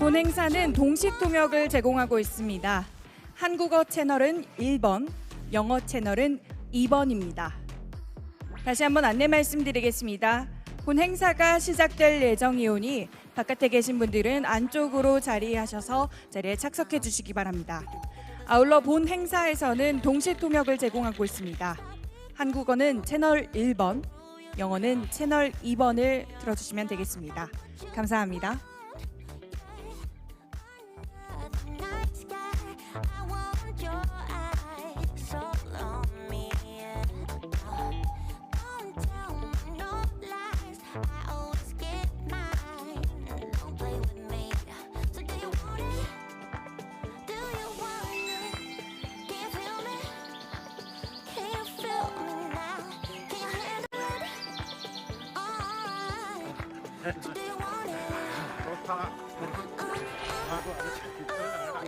본 행사는 동시 통역을 제공하고 있습니다. 한국어 채널은 1번, 영어 채널은 2번입니다. 다시 한번 안내 말씀드리겠습니다. 본 행사가 시작될 예정이오니 바깥에 계신 분들은 안쪽으로 자리하셔서 자리에 착석해 주시기 바랍니다. 아울러 본 행사에서는 동시 통역을 제공하고 있습니다. 한국어는 채널 1번, 영어는 채널 2번을 들어주시면 되겠습니다. 감사합니다.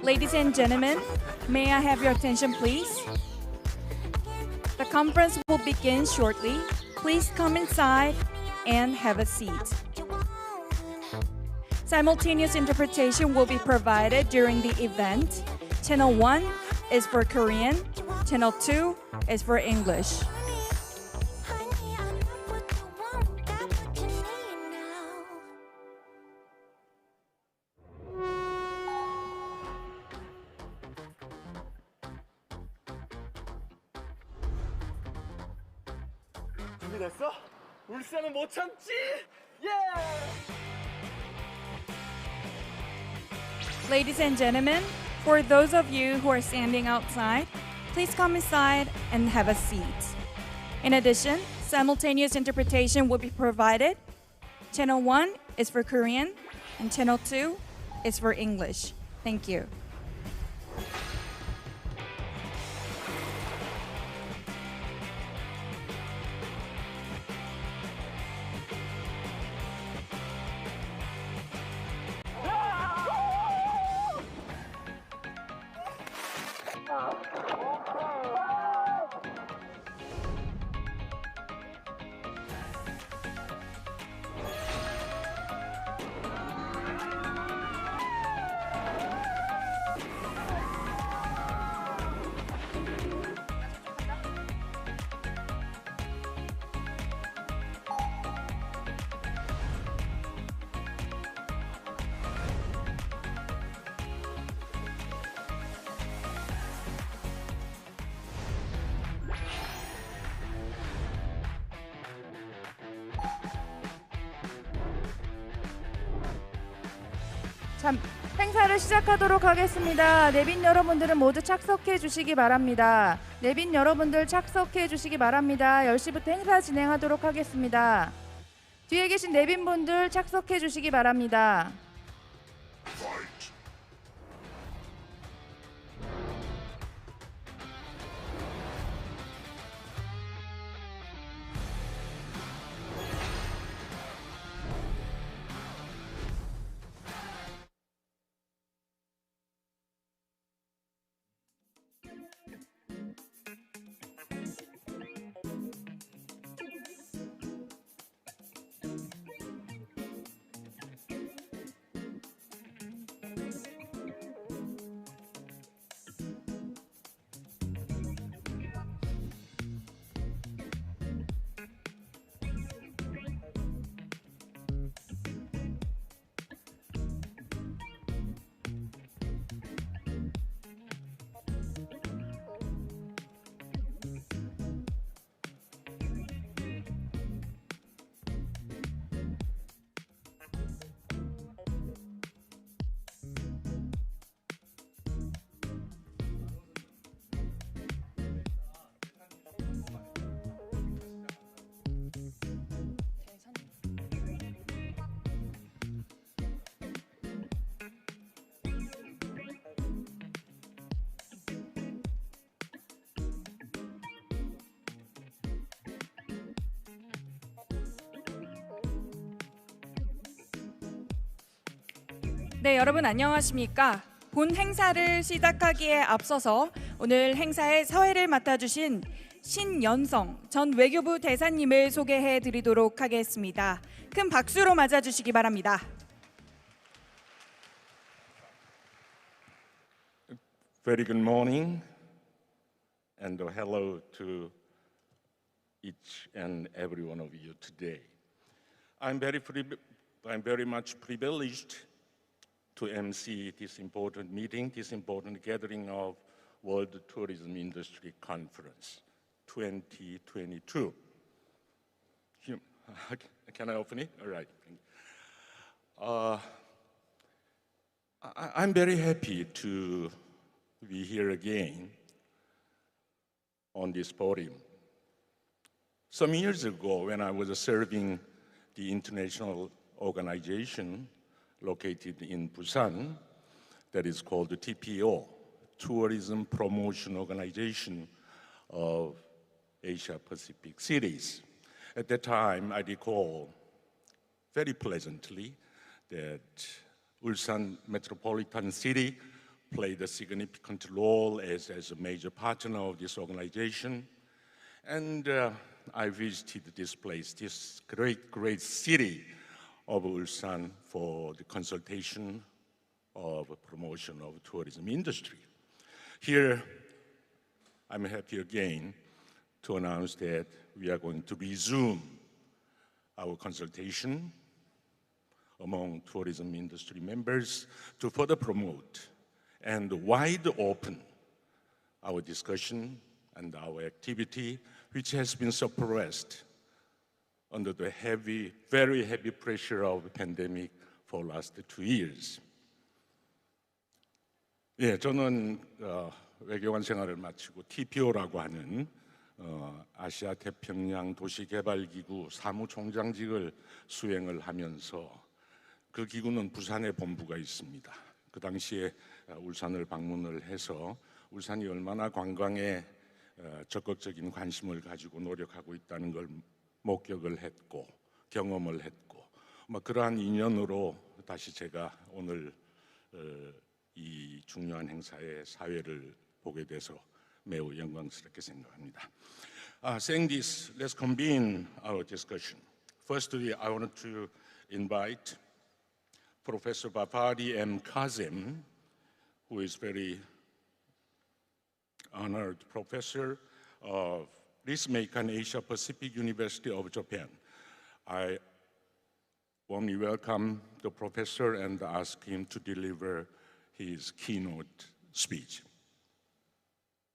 Ladies and gentlemen, may I have your attention, please? The conference will begin shortly. Please come inside and have a seat. Simultaneous interpretation will be provided during the event. Channel 1 is for Korean, Channel 2 is for English. 준비됐어? 울산은 못 참지! 예! Ladies and gentlemen, for those of you who are standing outside, please come inside and have a seat. In addition, simultaneous interpretation will be provided. Channel 1 is for Korean and Channel 2 is for English. Thank you. 행사를 시작하도록 하겠습니다. 내빈 여러분들은 모두 착석해 주시기 바랍니다. 내빈 여러분들 착석해 주시기 바랍니다. 10시부터 행사 진행하도록 하겠습니다. 뒤에 계신 내빈분들 착석해 주시기 바랍니다. 네, 여러분 안녕하십니까? 본 행사를 시작하기에 앞서서 오늘 행사의 서해를 맡아주신 신연성 전 외교부 대사님을 소개해 드리도록 하겠습니다. 큰 박수로 맞아주시기 바랍니다. Very good morning, and hello to each and every one of you today. I'm very much privileged to MC this important meeting, this important gathering of World Tourism Industry Conference 2022. Can I open it? All right. I'm very happy to be here again on this podium. Some years ago, when I was serving the international organization located in Busan, that is called the TPO, Tourism Promotion Organization of Asia Pacific Cities. At that time, I recall very pleasantly that Ulsan Metropolitan City played a significant role as a major partner of this organization. And I visited this place, this great city of Ulsan, for the consultation of promotion of tourism industry. Here, I'm happy again to announce that we are going to resume our consultation among tourism industry members to further promote and wide open our discussion and our activity, which has been suppressed under the very heavy pressure of the pandemic for the last 2 years. 예, 저는 외교관 생활을 마치고 TPO라고 하는 아시아 태평양 도시개발기구 사무총장직을 수행을 하면서 그 기구는 부산에 본부가 있습니다. 그 당시에 울산을 방문을 해서 울산이 얼마나 관광에 적극적인 관심을 가지고 노력하고 있다는 걸 목격을 했고 경험을 했고 그러한 인연으로 다시 제가 오늘 이 중요한 행사의 사회를 보게 돼서 매우 영광스럽게 생각합니다. Saying this, let's convene our discussion. Firstly, I wanted to invite Professor Bafari M. Kazem, who is very honored professor of Rismeikan Asia Pacific University of Japan. I warmly welcome the professor and ask him to deliver his keynote speech.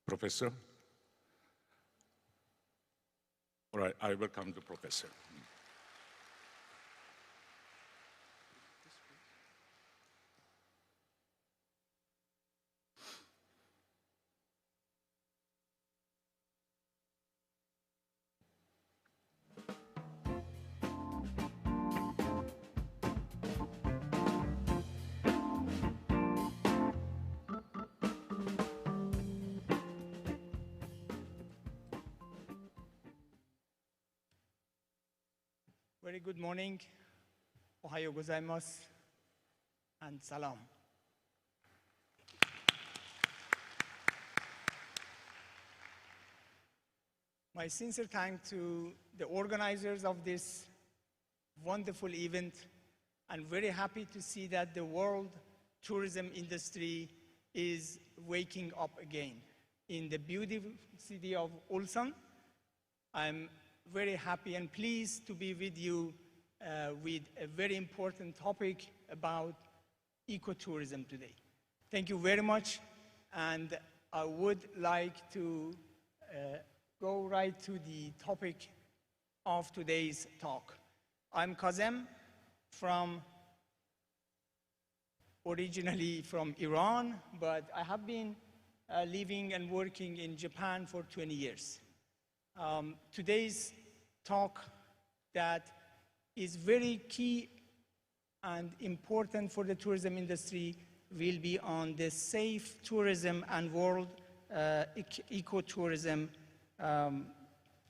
Professor? All right, I welcome the professor. Very good morning. Ohayo gozaimasu and salam. My sincere thanks to the organizers of this wonderful event. I'm very happy to see that the world tourism industry is waking up again. In the beautiful city of Ulsan, I'm very happy and pleased to be with you with a very important topic about ecotourism today. Thank you very much, and I would like to go right to the topic of today's talk. I'm Kazem, originally from Iran, but I have been living and working in Japan for 20 years. Today's talk that is very key and important for the tourism industry will be on the safe tourism and world ecotourism,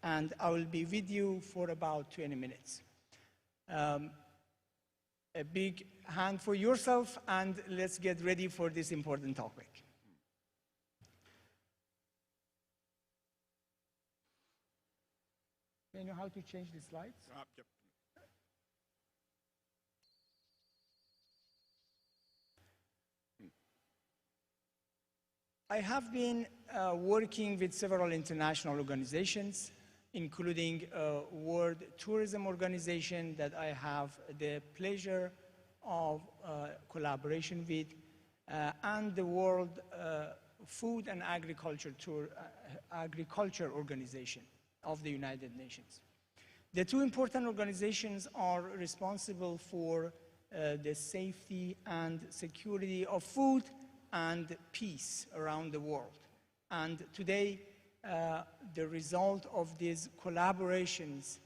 and I will be with you for about 20 minutes. A big hand for yourself, and let's get ready for this important topic. Do you know how to change the slides? Yep. I have been working with several international organizations, including World Tourism Organization that I have the pleasure of collaboration with, and the World Food and Agriculture Organization of the United Nations. The two important organizations are responsible for the safety and security of food and peace around the world. And today, the result of these collaborations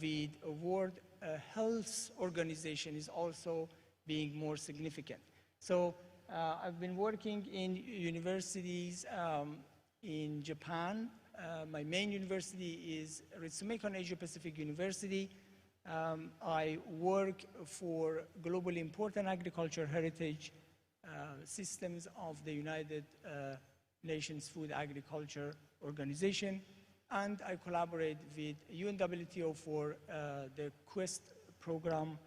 with World Health Organization is also being more significant. So I've been working in universities in Japan. My main university is Ritsumeikan Asia Pacific University. I work for globally important agriculture heritage systems of the United Nations Food Agriculture Organization, and I collaborate with UNWTO for the Quest program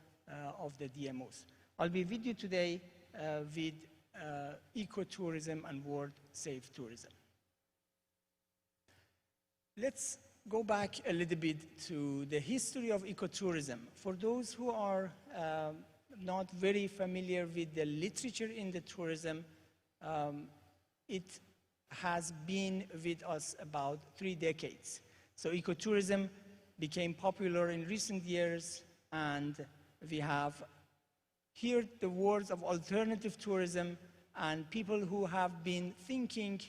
of the DMOs. I'll be with you today with ecotourism and world safe tourism. Let's go back a little bit to the history of ecotourism. For those who are not very familiar with the literature in the tourism, it has been with us about 3 decades. So ecotourism became popular in recent years, and we have heard the words of alternative tourism and people who have been thinking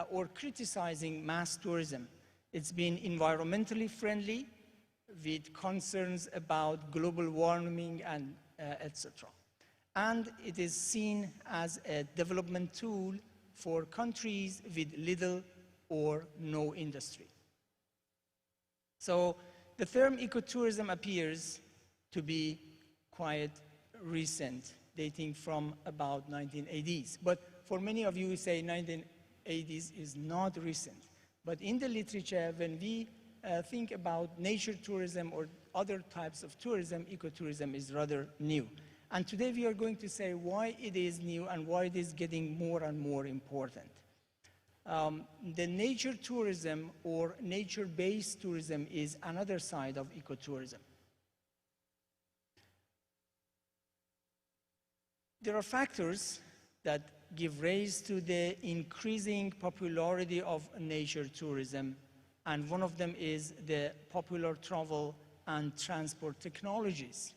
or criticizing mass tourism. It's been environmentally friendly with concerns about global warming and etc. And it is seen as a development tool for countries with little or no industry. So the term ecotourism appears to be quite recent, dating from about 1980s. But for many of you who say 1980s is not recent. But in the literature, when we think about nature tourism or other types of tourism, ecotourism is rather new. And today we are going to say why it is new and why it is getting more and more important. The nature tourism or nature-based tourism is another side of ecotourism. There are factors that give rise to the increasing popularity of nature tourism, and one of them is the popular travel and transport technologies.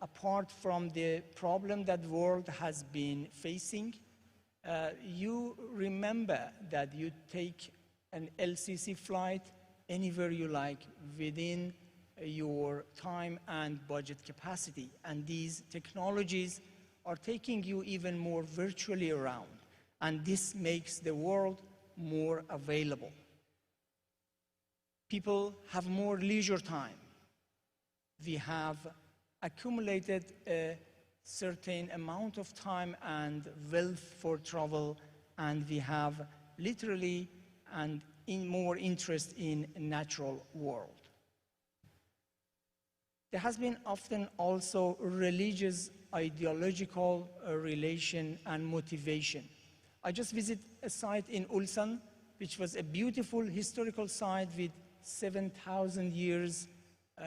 Apart from the problem that the world has been facing, you remember that you take an LCC flight anywhere you like within your time and budget capacity. And these technologies are taking you even more virtually around. And this makes the world more available. People have more leisure time. We have accumulated a certain amount of time and wealth for travel, and we have literally and more interest in natural world. There has been often also religious, ideological relation and motivation. I just visited a site in Ulsan, which was a beautiful historical site with 7,000 years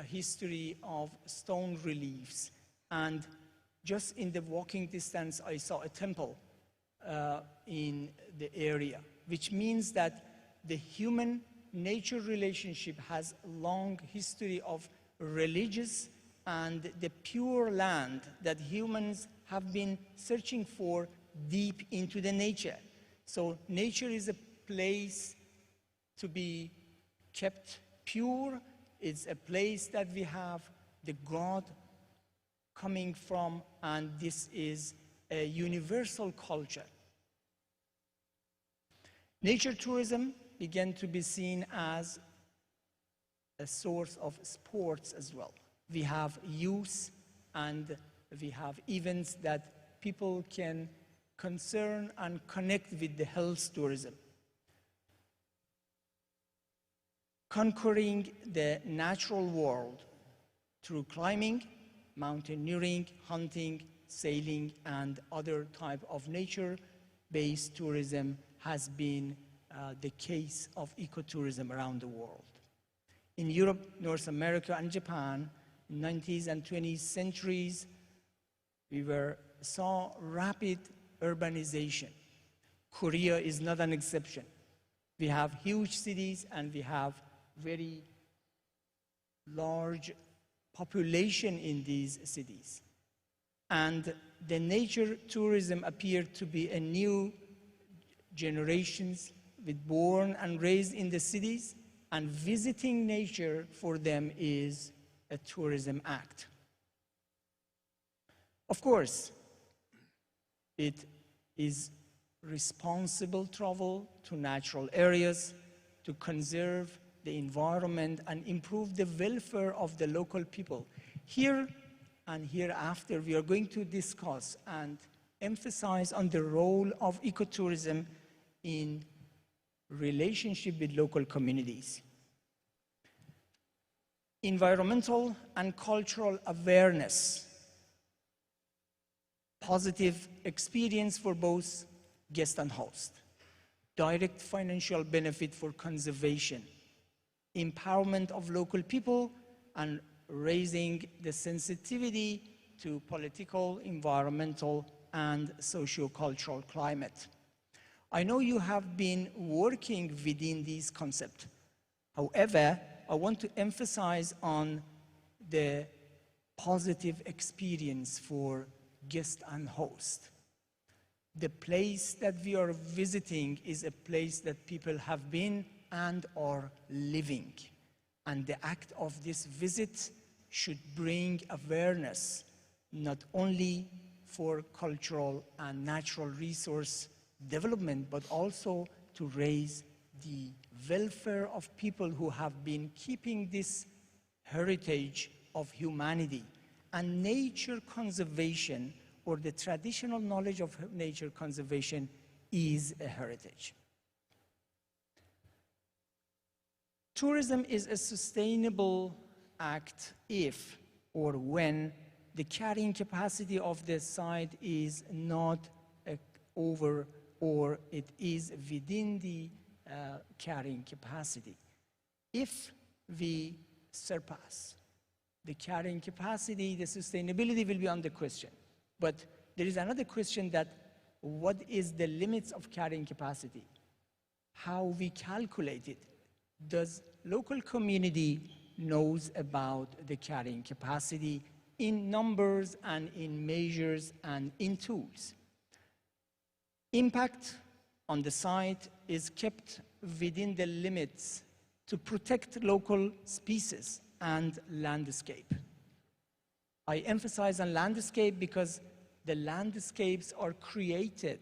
history of stone reliefs. And just in the walking distance, I saw a temple in the area, which means that the human-nature relationship has a long history of religious and the pure land that humans have been searching for deep into the nature. So nature is a place to be kept pure. It's a place that we have the God coming from, and this is a universal culture. Nature tourism began to be seen as a source of sports as well. We have youth and we have events that people can concern and connect with the health tourism. Conquering the natural world through climbing, mountaineering, hunting, sailing, and other type of nature based tourism has been the case of ecotourism around the world. In Europe, North America, and Japan, in 19th and 20th centuries, we saw rapid urbanization. Korea is not an exception. We have huge cities and we have very large population in these cities. And the nature tourism appeared to be a new generations with born and raised in the cities, and visiting nature for them is a tourism act. Of course, it is responsible travel to natural areas to conserve the environment and improve the welfare of the local people. Here and hereafter, we are going to discuss and emphasize on the role of ecotourism in relationship with local communities. Environmental and cultural awareness, positive experience for both guest and host, direct financial benefit for conservation, empowerment of local people, and raising the sensitivity to political, environmental, and socio-cultural climate. I know you have been working within these concepts. However, I want to emphasize on the positive experience for guest and host. The place that we are visiting is a place that people have been and are living. And the act of this visit should bring awareness, not only for cultural and natural resource development, but also to raise the welfare of people who have been keeping this heritage of humanity. And nature conservation, or the traditional knowledge of nature conservation, is a heritage. Tourism is a sustainable act if or when the carrying capacity of the site is not over, or it is within the carrying capacity. If we surpass the carrying capacity, the sustainability will be under question. But there is another question, that what is the limits of carrying capacity? How we calculate it? Does local community knows about the carrying capacity in numbers and in measures and in tools? Impact on the site is kept within the limits to protect local species and landscape. I emphasize on landscape because the landscapes are created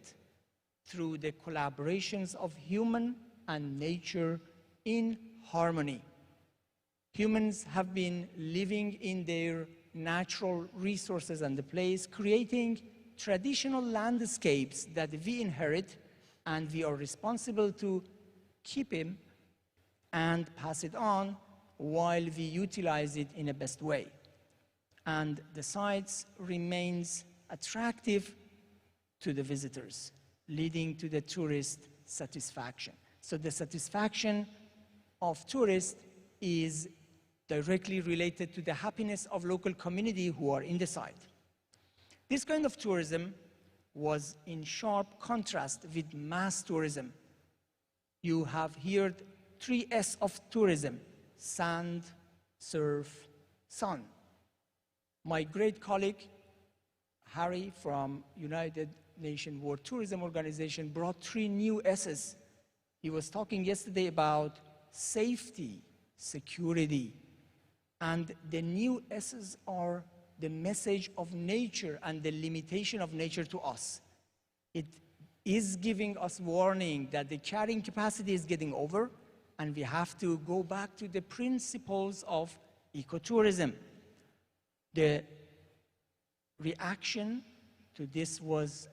through the collaborations of human and nature in harmony. Humans have been living in their natural resources and the place, creating traditional landscapes that we inherit, and we are responsible to keep them and pass it on while we utilize it in a best way. And the sites remains attractive to the visitors, leading to the tourist satisfaction. So the satisfaction of tourists is directly related to the happiness of local community who are in the site. This kind of tourism was in sharp contrast with mass tourism. You have heard 3 S of tourism: sand, surf, sun. My great colleague, Harry from United Nations World Tourism Organization, brought 3 new S's. He was talking yesterday about safety, security, and the new S's are the message of nature and the limitation of nature to us. It is giving us warning that the carrying capacity is getting over, and we have to go back to the principles of ecotourism. The reaction to this was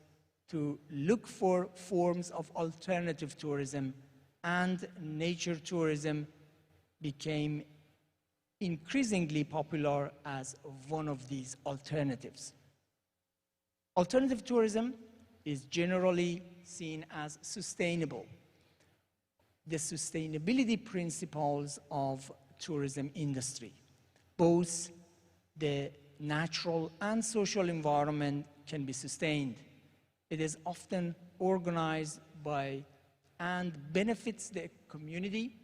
to look for forms of alternative tourism, and nature tourism became increasingly popular as one of these alternatives. Alternative tourism is generally seen as sustainable. The sustainability principles of tourism industry. Both the natural and social environment can be sustained. It is often organized by and benefits the community.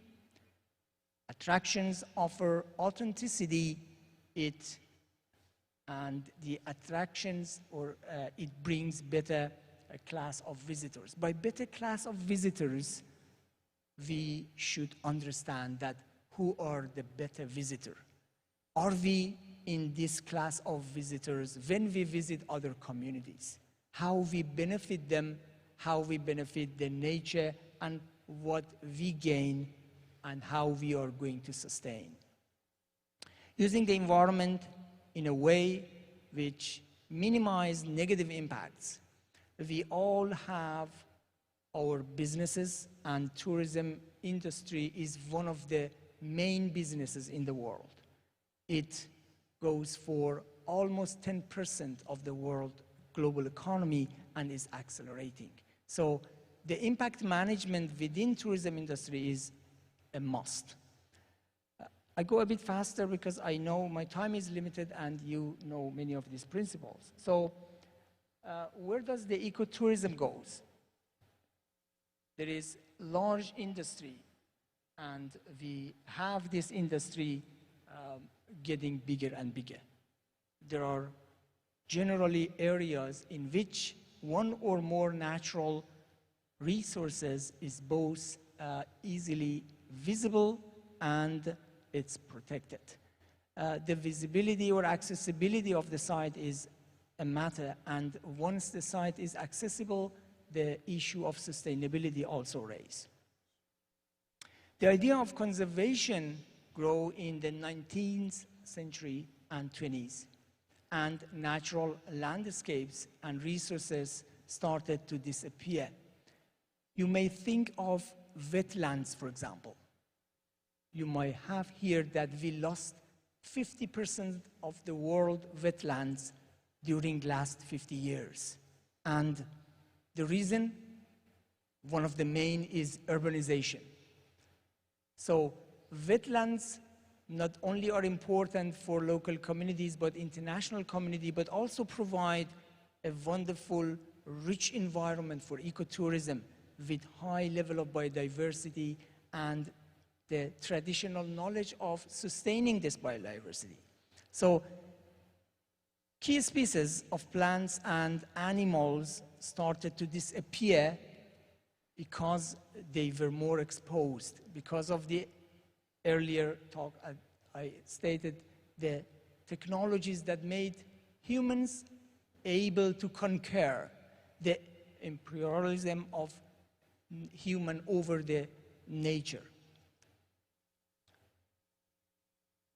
Attractions offer authenticity, and the attractions it brings better class of visitors. By better class of visitors, we should understand that who are the better visitor. Are we in this class of visitors when we visit other communities? How we benefit them, how we benefit the nature, and what we gain, and how we are going to sustain. Using the environment in a way which minimize negative impacts. We all have our businesses, and tourism industry is one of the main businesses in the world. It goes for almost 10% of the world global economy and is accelerating. So the impact management within tourism industry is a must. I go a bit faster because I know my time is limited and you know many of these principles. So where does the ecotourism goes? There is large industry, and we have this industry getting bigger and bigger. There are generally areas in which one or more natural resources is both easily visible and it's protected. The visibility or accessibility of the site is a matter, and once the site is accessible, the issue of sustainability also raised. The idea of conservation grew in the 19th century and 20s, and natural landscapes and resources started to disappear. You may think of wetlands, for example. You might have heard that we lost 50% of the world wetlands during the last 50 years. And the reason, one of the main, is urbanization. So wetlands not only are important for local communities, but international community, but also provide a wonderful, rich environment for ecotourism with high level of biodiversity and the traditional knowledge of sustaining this biodiversity. So key species of plants and animals started to disappear because they were more exposed. Because of the earlier talk, I stated the technologies that made humans able to conquer the imperialism of human over the nature.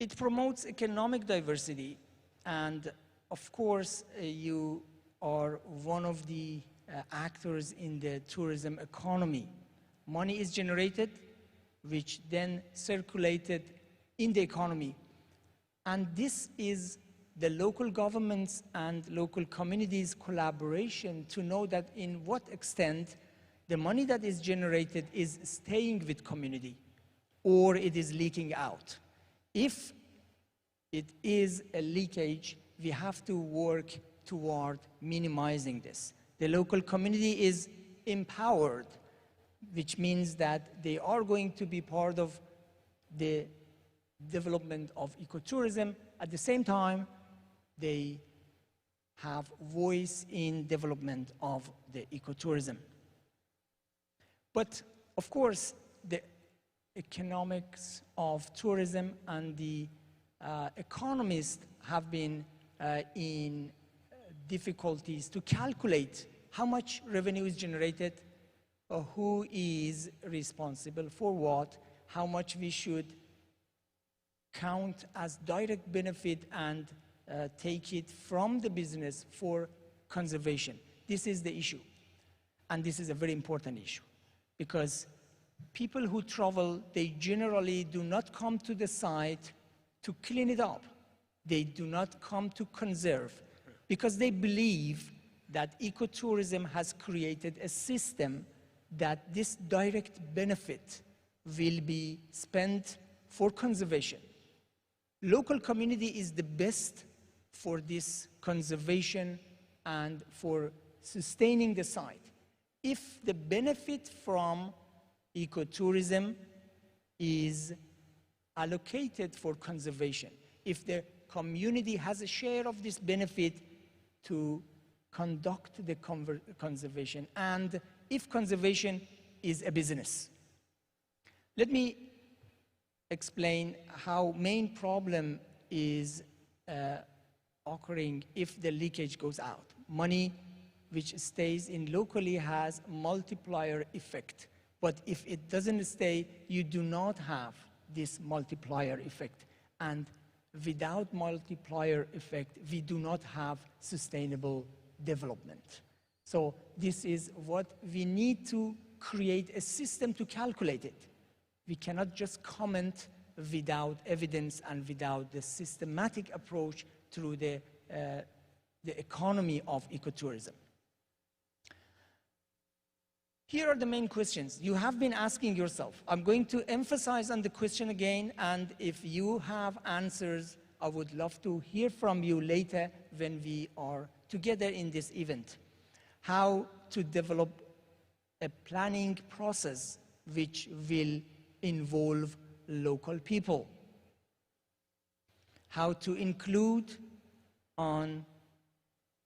It promotes economic diversity, and of course, you are one of the actors in the tourism economy. Money is generated, which then circulated in the economy. And this is the local governments and local communities' collaboration to know that in what extent the money that is generated is staying with community or it is leaking out. If it is a leakage, we have to work toward minimizing this. The local community is empowered, which means that they are going to be part of the development of ecotourism. At the same time, they have voice in development of the ecotourism. But of course, the economics of tourism and the economists have been in difficulties to calculate how much revenue is generated, who is responsible for what, how much we should count as direct benefit and take it from the business for conservation. This is the issue. And this is a very important issue because people who travel, they generally do not come to the site to clean it up. They do not come to conserve because they believe that ecotourism has created a system that this direct benefit will be spent for conservation. Local community is the best for this conservation and for sustaining the site. If the benefit from ecotourism is allocated for conservation, if the community has a share of this benefit to conduct the conservation, and if conservation is a business. Let me explain how main problem is occurring if the leakage goes out. Money which stays in locally has multiplier effect, but if it doesn't stay, you do not have this multiplier effect. And without multiplier effect, we do not have sustainable development. So this is what we need to create a system to calculate it. We cannot just comment without evidence and without the systematic approach through the economy of ecotourism. Here are the main questions you have been asking yourself. I'm going to emphasize on the question again, and if you have answers, I would love to hear from you later when we are together in this event. How to develop a planning process which will involve local people. How to include on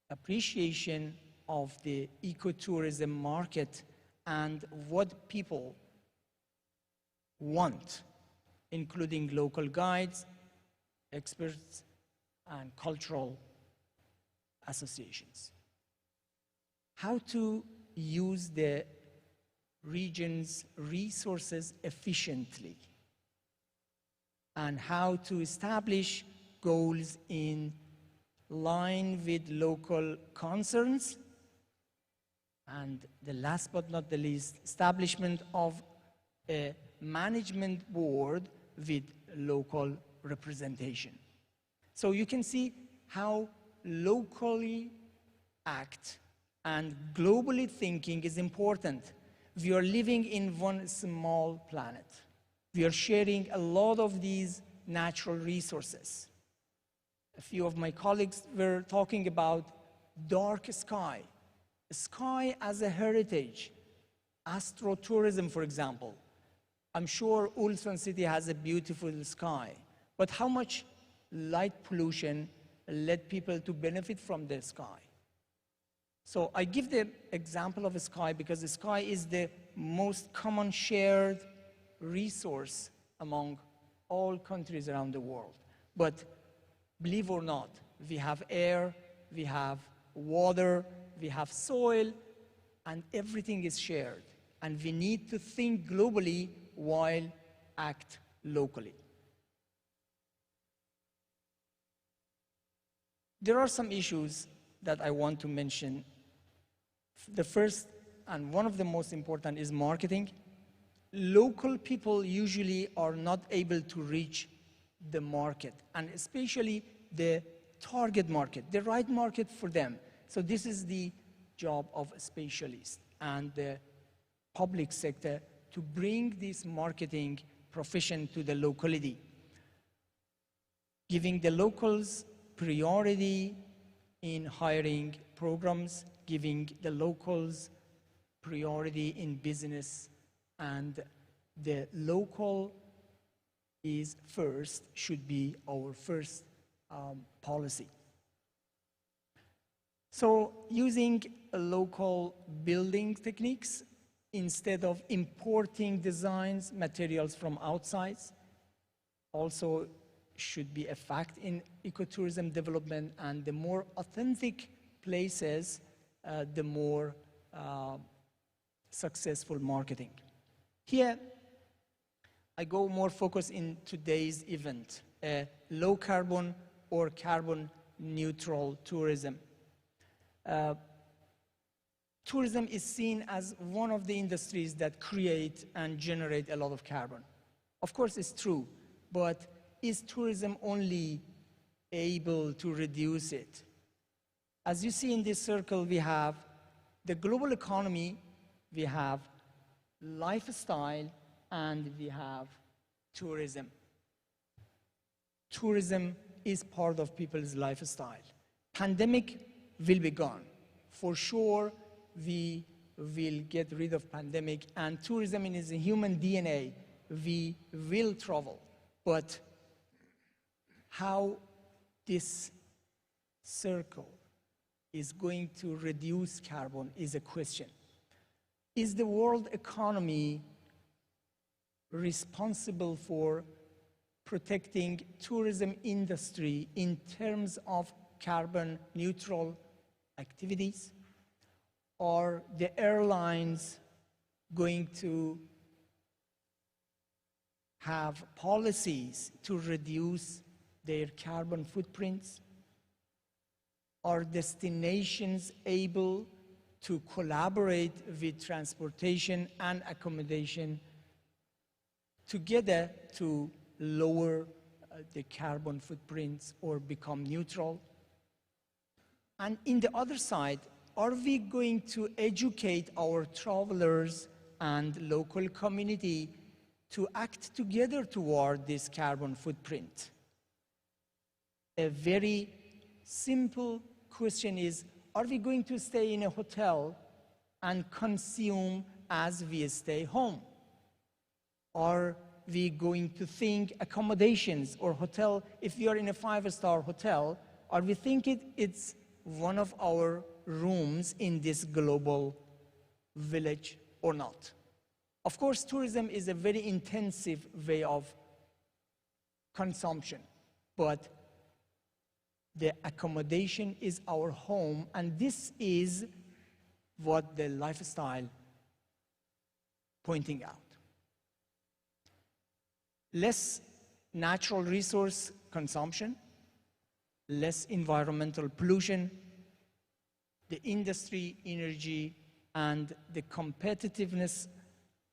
appreciation of the ecotourism market and what people want, including local guides, experts, and cultural associations. How to use the region's resources efficiently, and how to establish goals in line with local concerns. And the last but not the least, establishment of a management board with local representation. So you can see how locally act and globally thinking is important. We are living in one small planet. We are sharing a lot of these natural resources. A few of my colleagues were talking about dark sky. Sky as a heritage, astrotourism, for example. I'm sure Ulsan City has a beautiful sky, but how much light pollution led people to benefit from the sky? So I give the example of a sky because the sky is the most common shared resource among all countries around the world. But believe or not, we have air, we have water, we have soil, and everything is shared. And we need to think globally while act locally. There are some issues that I want to mention. The first, and one of the most important, is marketing. Local people usually are not able to reach the market, and especially the target market, the right market for them. So this is the job of a specialist and the public sector to bring this marketing profession to the locality, giving the locals priority in hiring programs, giving the locals priority in business, and the local is first, should be our first policy. So using local building techniques instead of importing designs, materials from outside, also should be a fact in ecotourism development, and the more authentic places, the more successful marketing. Here, I go more focused in today's event, low carbon or carbon neutral tourism. Tourism is seen as one of the industries that create and generate a lot of carbon. Of course, it's true, but is tourism only able to reduce it? As you see in this circle, we have the global economy, we have lifestyle, and we have tourism. Tourism is part of people's lifestyle. Pandemic will be gone. For sure, we will get rid of pandemic, and tourism is in human DNA. We will travel, but how this circle is going to reduce carbon is a question. Is the world economy responsible for protecting tourism industry in terms of carbon neutral activities? Are the airlines going to have policies to reduce their carbon footprints? Are destinations able to collaborate with transportation and accommodation together to lower the carbon footprints or become neutral? And in the other side, are we going to educate our travelers and local community to act together toward this carbon footprint? A very simple question is, are we going to stay in a hotel and consume as we stay home? Are we going to think accommodations or hotel, if we are in a 5-star hotel, are we thinking it's one of our rooms in this global village or not? Of course, tourism is a very intensive way of consumption, but the accommodation is our home, and this is what the lifestyle pointing out. Less natural resource consumption, less environmental pollution, the industry, energy, and the competitiveness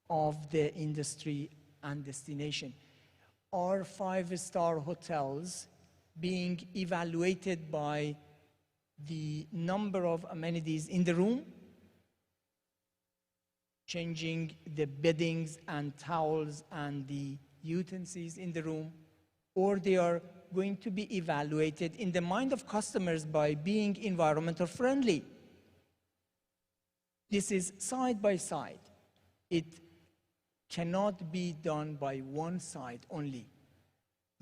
of the industry and destination. Are 5-star hotels being evaluated by the number of amenities in the room, changing the beddings and towels and the utensils in the room, or they are going to be evaluated in the mind of customers by being environmental friendly? This is side by side. It cannot be done by one side only.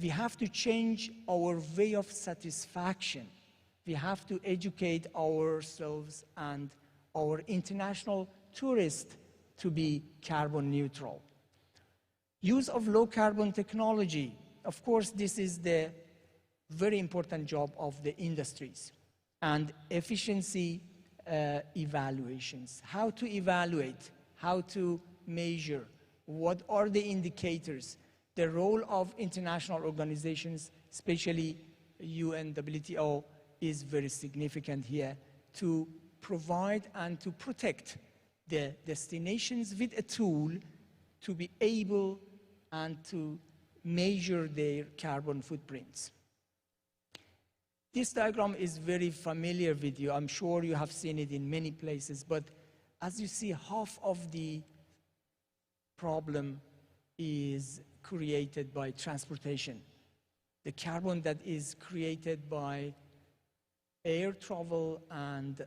We have to change our way of satisfaction. We have to educate ourselves and our international tourists to be carbon neutral. Use of low carbon technology. Of course, this is the very important job of the industries. And efficiency evaluations. How to evaluate, how to measure, what are the indicators. The role of international organizations, especially UNWTO, is very significant here to provide and to protect the destinations with a tool to be able and to measure their carbon footprints. This diagram is very familiar with you. I'm sure you have seen it in many places, but as you see, half of the problem is created by transportation. The carbon that is created by air travel and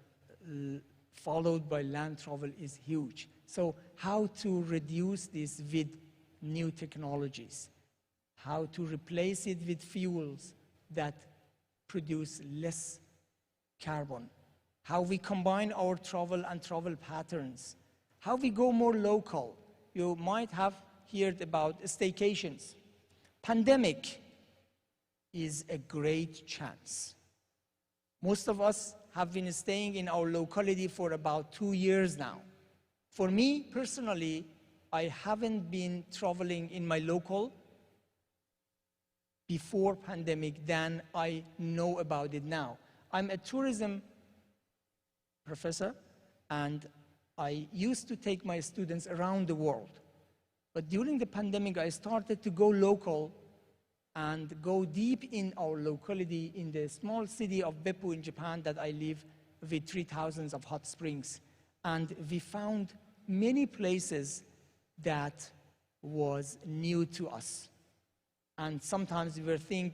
followed by land travel is huge. So how to reduce this with new technologies? How to replace it with fuels that produce less carbon? How we combine our travel and travel patterns? How we go more local? You might have heard about staycations. Pandemic is a great chance. Most of us have been staying in our locality for about 2 years now. For me personally, I haven't been traveling in my local before pandemic than I know about it now. I'm a tourism professor, and I used to take my students around the world. But during the pandemic, I started to go local and go deep in our locality in the small city of Beppu in Japan that I live with 3,000 of hot springs. And we found many places that was new to us. And sometimes we were thinking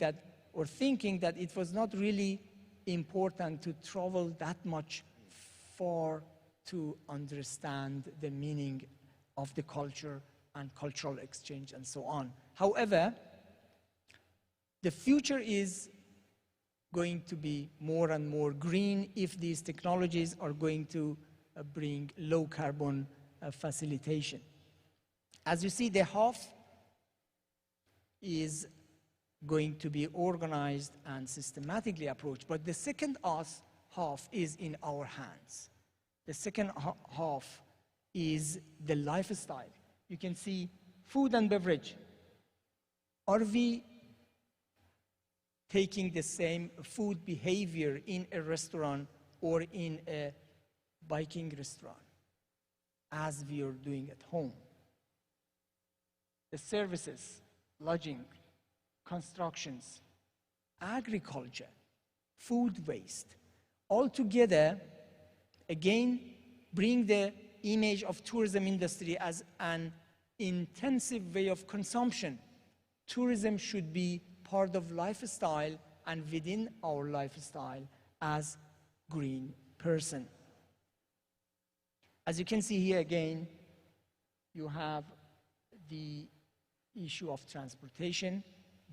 that it was not really important to travel that much far to understand the meaning of the culture and cultural exchange and so on. However, the future is going to be more and more green if these technologies are going to bring low carbon facilitation. As you see, the half is going to be organized and systematically approached, but the second half is in our hands. The second half is the lifestyle. You can see food and beverage. Are we taking the same food behavior in a restaurant or in a biking restaurant as we are doing at home? The services, lodging, constructions, agriculture, food waste, all together, again, bring the image of tourism industry as an intensive way of consumption. Tourism should be part of lifestyle and within our lifestyle as green person. As you can see here again, you have the issue of transportation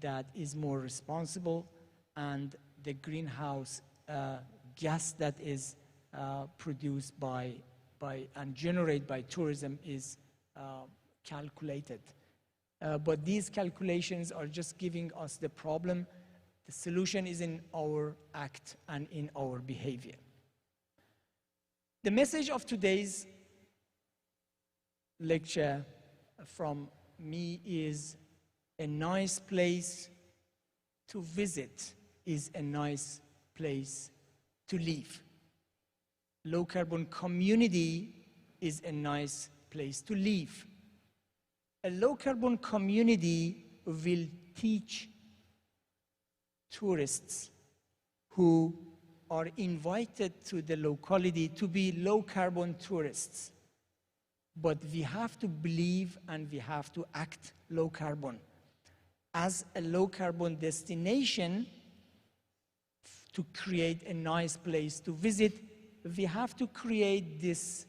that is more responsible, and the greenhouse gas that is produced by and generated by tourism is calculated. But these calculations are just giving us the problem. The solution is in our act and in our behavior. The message of today's lecture from me is a nice place to visit is a nice place to live. Low carbon community is a nice place to live. A low carbon community will teach tourists who are invited to the locality to be low carbon tourists. But we have to believe and we have to act low carbon. As a low carbon destination, to create a nice place to visit, we have to create this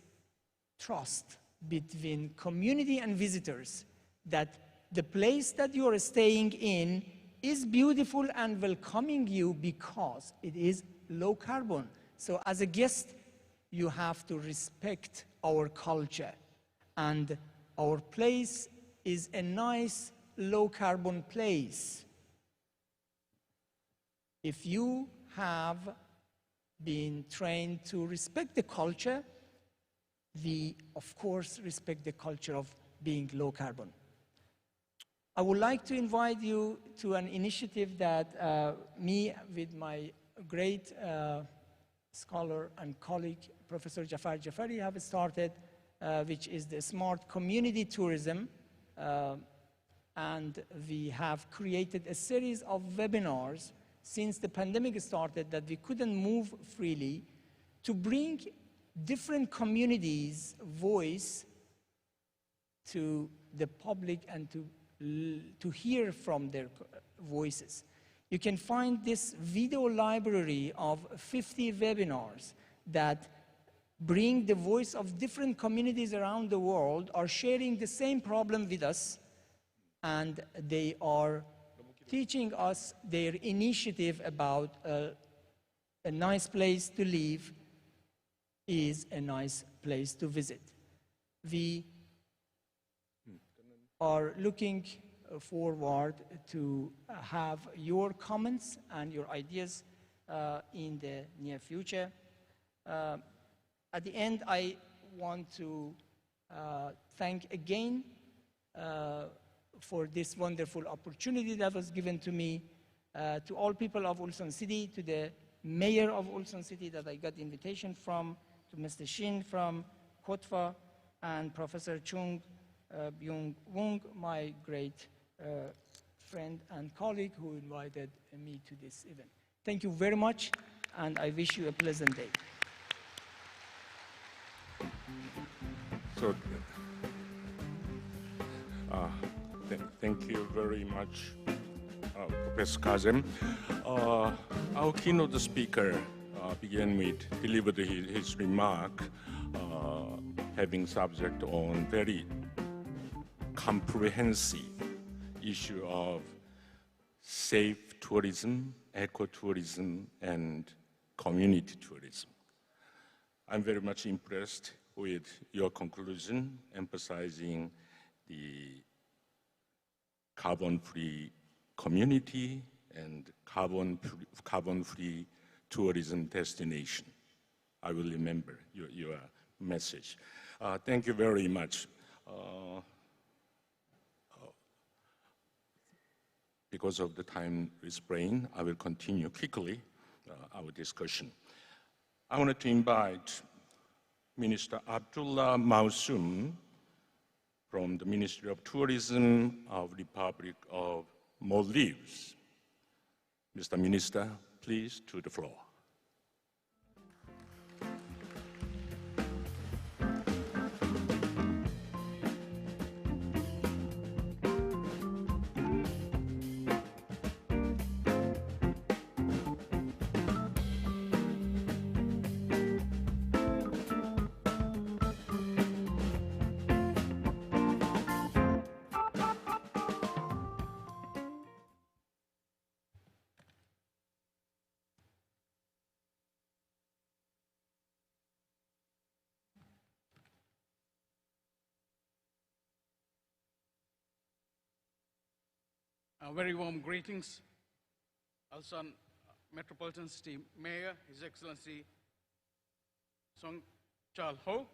trust between community and visitors that the place that you are staying in is beautiful and welcoming you because it is low carbon. So as a guest, you have to respect our culture. And our place is a nice low carbon place. If you have been trained to respect the culture, we of course respect the culture of being low carbon. I would like to invite you to an initiative that me with my great scholar and colleague, Professor Jafar Jafari, have started, which is the Smart Community Tourism. And we have created a series of webinars since the pandemic started that we couldn't move freely to bring different communities' voice to the public and to hear from their voices. You can find this video library of 50 webinars that bring the voice of different communities around the world, are sharing the same problem with us, and they are teaching us their initiative about a nice place to live is a nice place to visit. We are looking forward to have your comments and your ideas in the near future. At the end, I want to thank again for this wonderful opportunity that was given to me, to all people of Ulsan City, to the mayor of Ulsan City that I got the invitation from, to Mr. Shin from KOTFA, and Professor Chung Byung Woong, my great friend and colleague who invited me to this event. Thank you very much, and I wish you a pleasant day. So, thank you very much, Professor Kazem. Our keynote speaker began with delivered his remark, having subject on very comprehensive issue of safe tourism, ecotourism, and community tourism. I'm very much impressed with your conclusion, emphasizing the carbon-free community and carbon-free tourism destination. I will remember your message. Thank you very much. Because of the time restraint, I will continue quickly our discussion. I wanted to invite Minister Abdullah Mausum from the Ministry of Tourism of Republic of Maldives. Mr. Minister, please, to the floor. Very warm greetings. Ulsan Metropolitan City Mayor, His Excellency Song Chal Ho,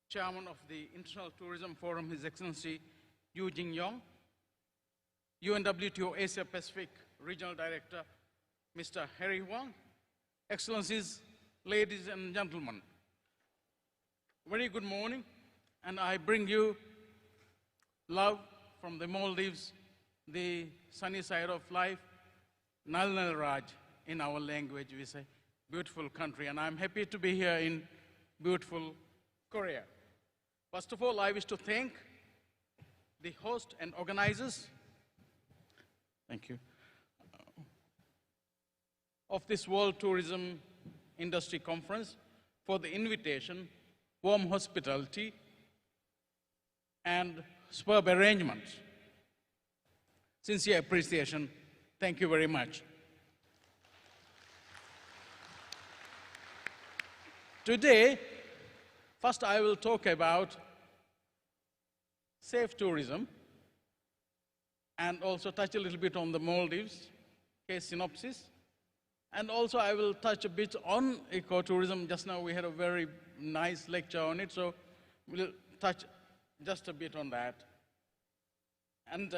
Chairman of the International Tourism Forum, His Excellency Yu Jing Yong, UNWTO Asia Pacific Regional Director, Mr. Harry Wang, Excellencies, ladies and gentlemen. Very good morning, and I bring you love from the Maldives, the sunny side of life, Nal Nal Raj, in our language we say, beautiful country, and I'm happy to be here in beautiful Korea. First of all, I wish to thank the host and organizers, thank you, of this World Tourism Industry Conference for the invitation, warm hospitality, and superb arrangements. Sincere appreciation. Thank you very much. Today, first I will talk about safe tourism and also touch a little bit on the Maldives case synopsis. And also I will touch a bit on ecotourism. Just now we had a very nice lecture on it, so we'll touch just a bit on that. And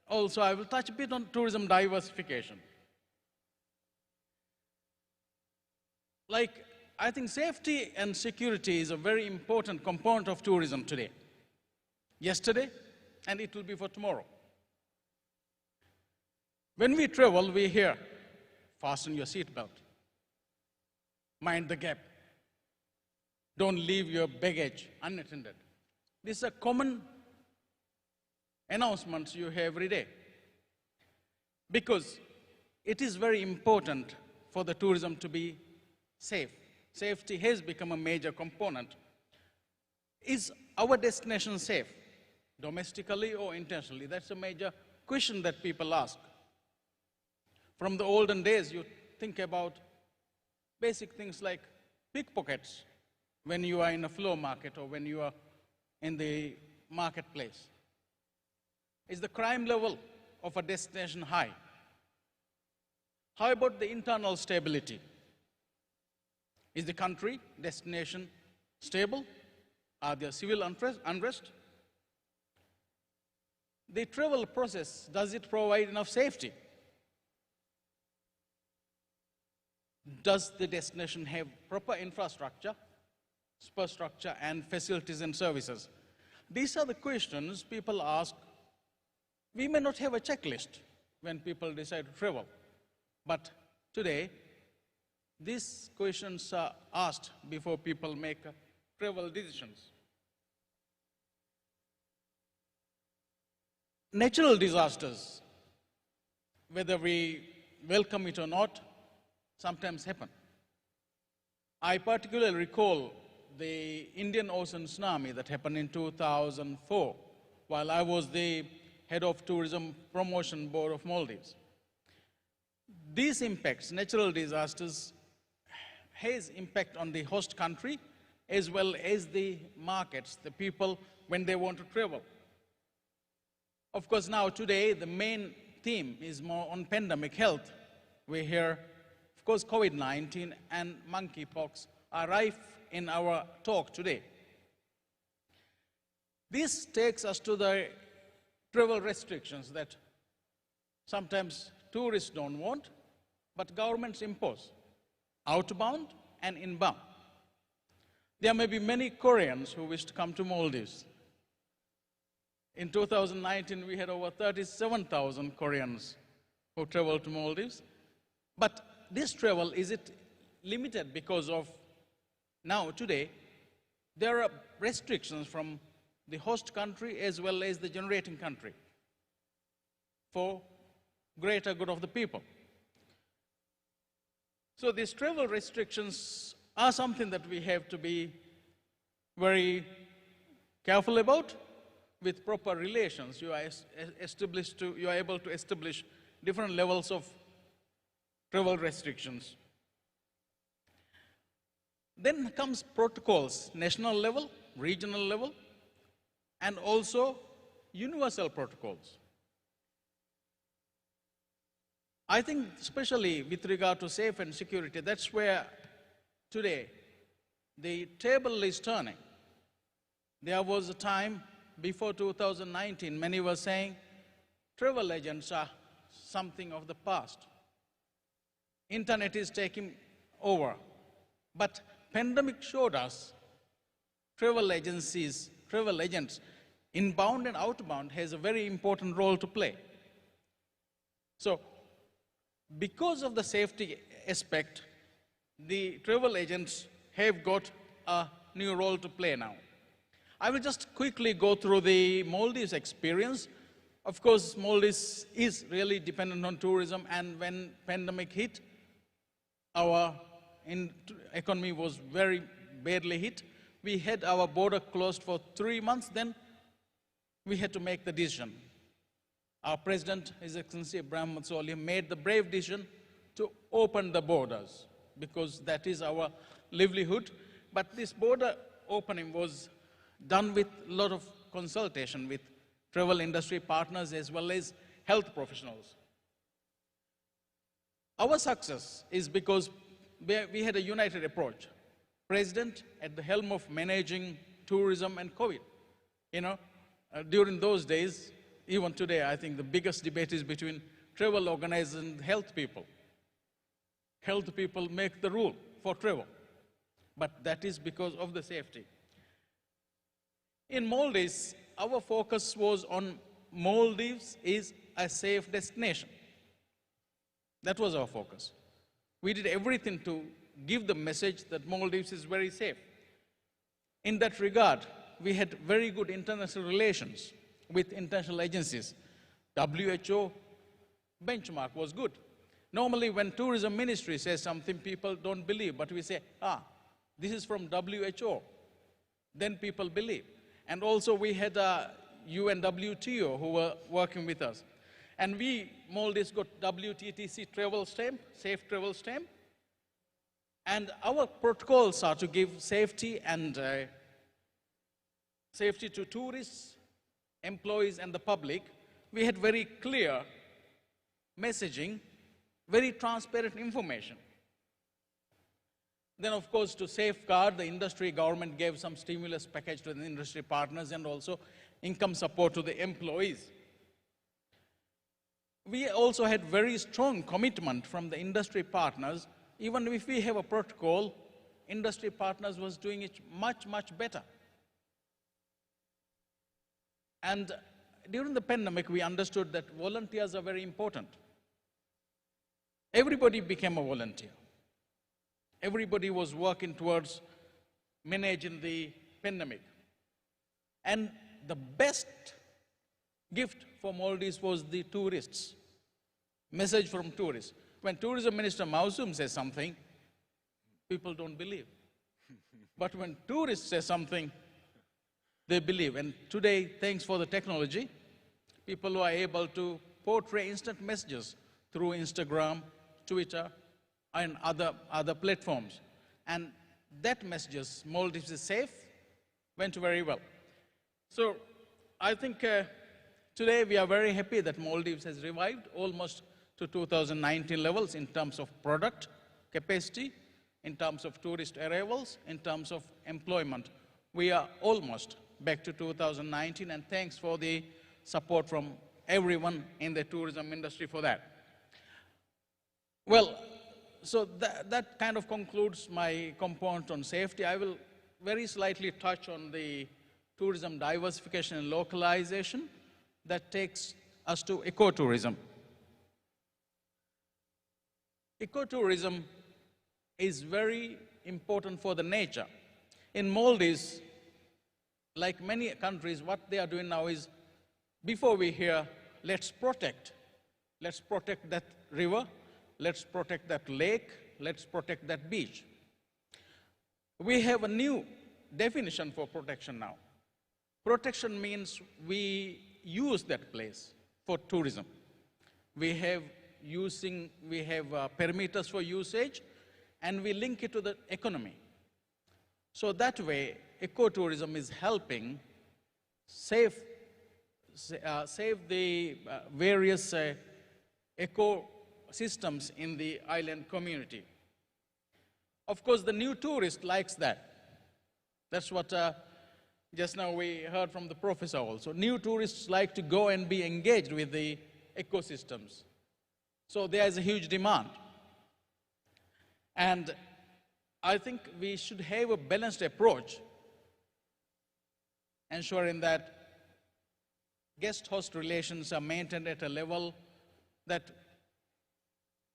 also, I will touch a bit on tourism diversification. I think safety and security is a very important component of tourism today. Yesterday, and it will be for tomorrow. When we travel, we hear, fasten your seatbelt, mind the gap, don't leave your baggage unattended. These are common announcements you hear every day, because it is very important for the tourism to be safe. Safety has become a major component. Is our destination safe, domestically or internationally? That's a major question that people ask. From the olden days, you think about basic things like pickpockets when you are in a floor market or when you are in the marketplace. Is the crime level of a destination high? How about the internal stability? Is the country, destination stable? Are there civil unrest? The travel process, does it provide enough safety? Does the destination have proper infrastructure, superstructure, and facilities and services? These are the questions people ask We may not have a checklist when people decide to travel, but today, these questions are asked before people make travel decisions. Natural disasters, whether we welcome it or not, sometimes happen. I particularly recall the Indian Ocean tsunami that happened in 2004, while I was the head of Tourism Promotion Board of Maldives. These impacts, natural disasters, has impact on the host country as well as the markets, the people, when they want to travel. Of course, now today, the main theme is more on pandemic health. We hear, of course, COVID-19 and monkeypox are rife in our talk today. This takes us to the travel restrictions that sometimes tourists don't want, but governments impose, outbound and inbound. There may be many Koreans who wish to come to Maldives. In 2019, we had over 37,000 Koreans who traveled to Maldives. But this travel, is it limited because of now, today, there are restrictions from the host country as well as the generating country for greater good of the people. So these travel restrictions are something that we have to be very careful about. With proper relations, you are able to establish different levels of travel restrictions. Then comes protocols, national level, regional level, and also universal protocols. I think especially with regard to safety and security, that's where today the table is turning. There was a time before 2019, many were saying travel agents are something of the past. Internet is taking over. But pandemic showed us travel agents, inbound and outbound, has a very important role to play. So, because of the safety aspect, the travel agents have got a new role to play now. I will just quickly go through the Maldives experience. Of course, Maldives is really dependent on tourism, and when pandemic hit, our economy was very badly hit. We had our border closed for 3 months, then we had to make the decision. Our President, His Excellency Ibrahim Matsoli, made the brave decision to open the borders because that is our livelihood. But this border opening was done with a lot of consultation with travel industry partners as well as health professionals. Our success is because we had a united approach. President at the helm of managing tourism and COVID. You know, during those days, even today, I think the biggest debate is between travel organizers and health people. Health people make the rule for travel, but that is because of the safety. In Maldives, our focus was on Maldives is a safe destination. That was our focus. We did everything to give the message that Maldives is very safe. In that regard, we had very good international relations with international agencies. WHO benchmark was good. Normally, when tourism ministry says something, people don't believe, but we say, this is from WHO. Then people believe. And also we had a UNWTO who were working with us. And Maldives got WTTC travel stamp, safe travel stamp. And our protocols are to give safety and safety to tourists, employees, and the public. We had very clear messaging, very transparent information. Then, of course, to safeguard the industry, government gave some stimulus package to the industry partners and also income support to the employees. We also had very strong commitment from the industry partners. Even if we have a protocol, industry partners was doing it much, much better. And during the pandemic, we understood that volunteers are very important. Everybody became a volunteer. Everybody was working towards managing the pandemic. And the best gift for Maldives was the tourists, message from tourists. When Tourism Minister Mausum says something, people don't believe. But when tourists say something, they believe. And today, thanks for the technology, people are able to portray instant messages through Instagram, Twitter, and other platforms. And that messages, Maldives is safe, went very well. So I think today we are very happy that Maldives has revived almost to 2019 levels in terms of product capacity, in terms of tourist arrivals, in terms of employment. We are almost back to 2019, and thanks for the support from everyone in the tourism industry for that. Well, so that kind of concludes my component on safety. I will very slightly touch on the tourism diversification and localization that takes us to ecotourism. Ecotourism is very important for the nature. In Maldives, like many countries, what they are doing now is, before we hear, let's protect that river, let's protect that lake, let's protect that beach. We have a new definition for protection now. Protection means we use that place for tourism. We have parameters for usage, and we link it to the economy. So that way, ecotourism is helping save the various ecosystems in the island community. Of course, the new tourist likes that. That's what just now we heard from the professor also. New tourists like to go and be engaged with the ecosystems. So there is a huge demand. And I think we should have a balanced approach, ensuring that guest-host relations are maintained at a level that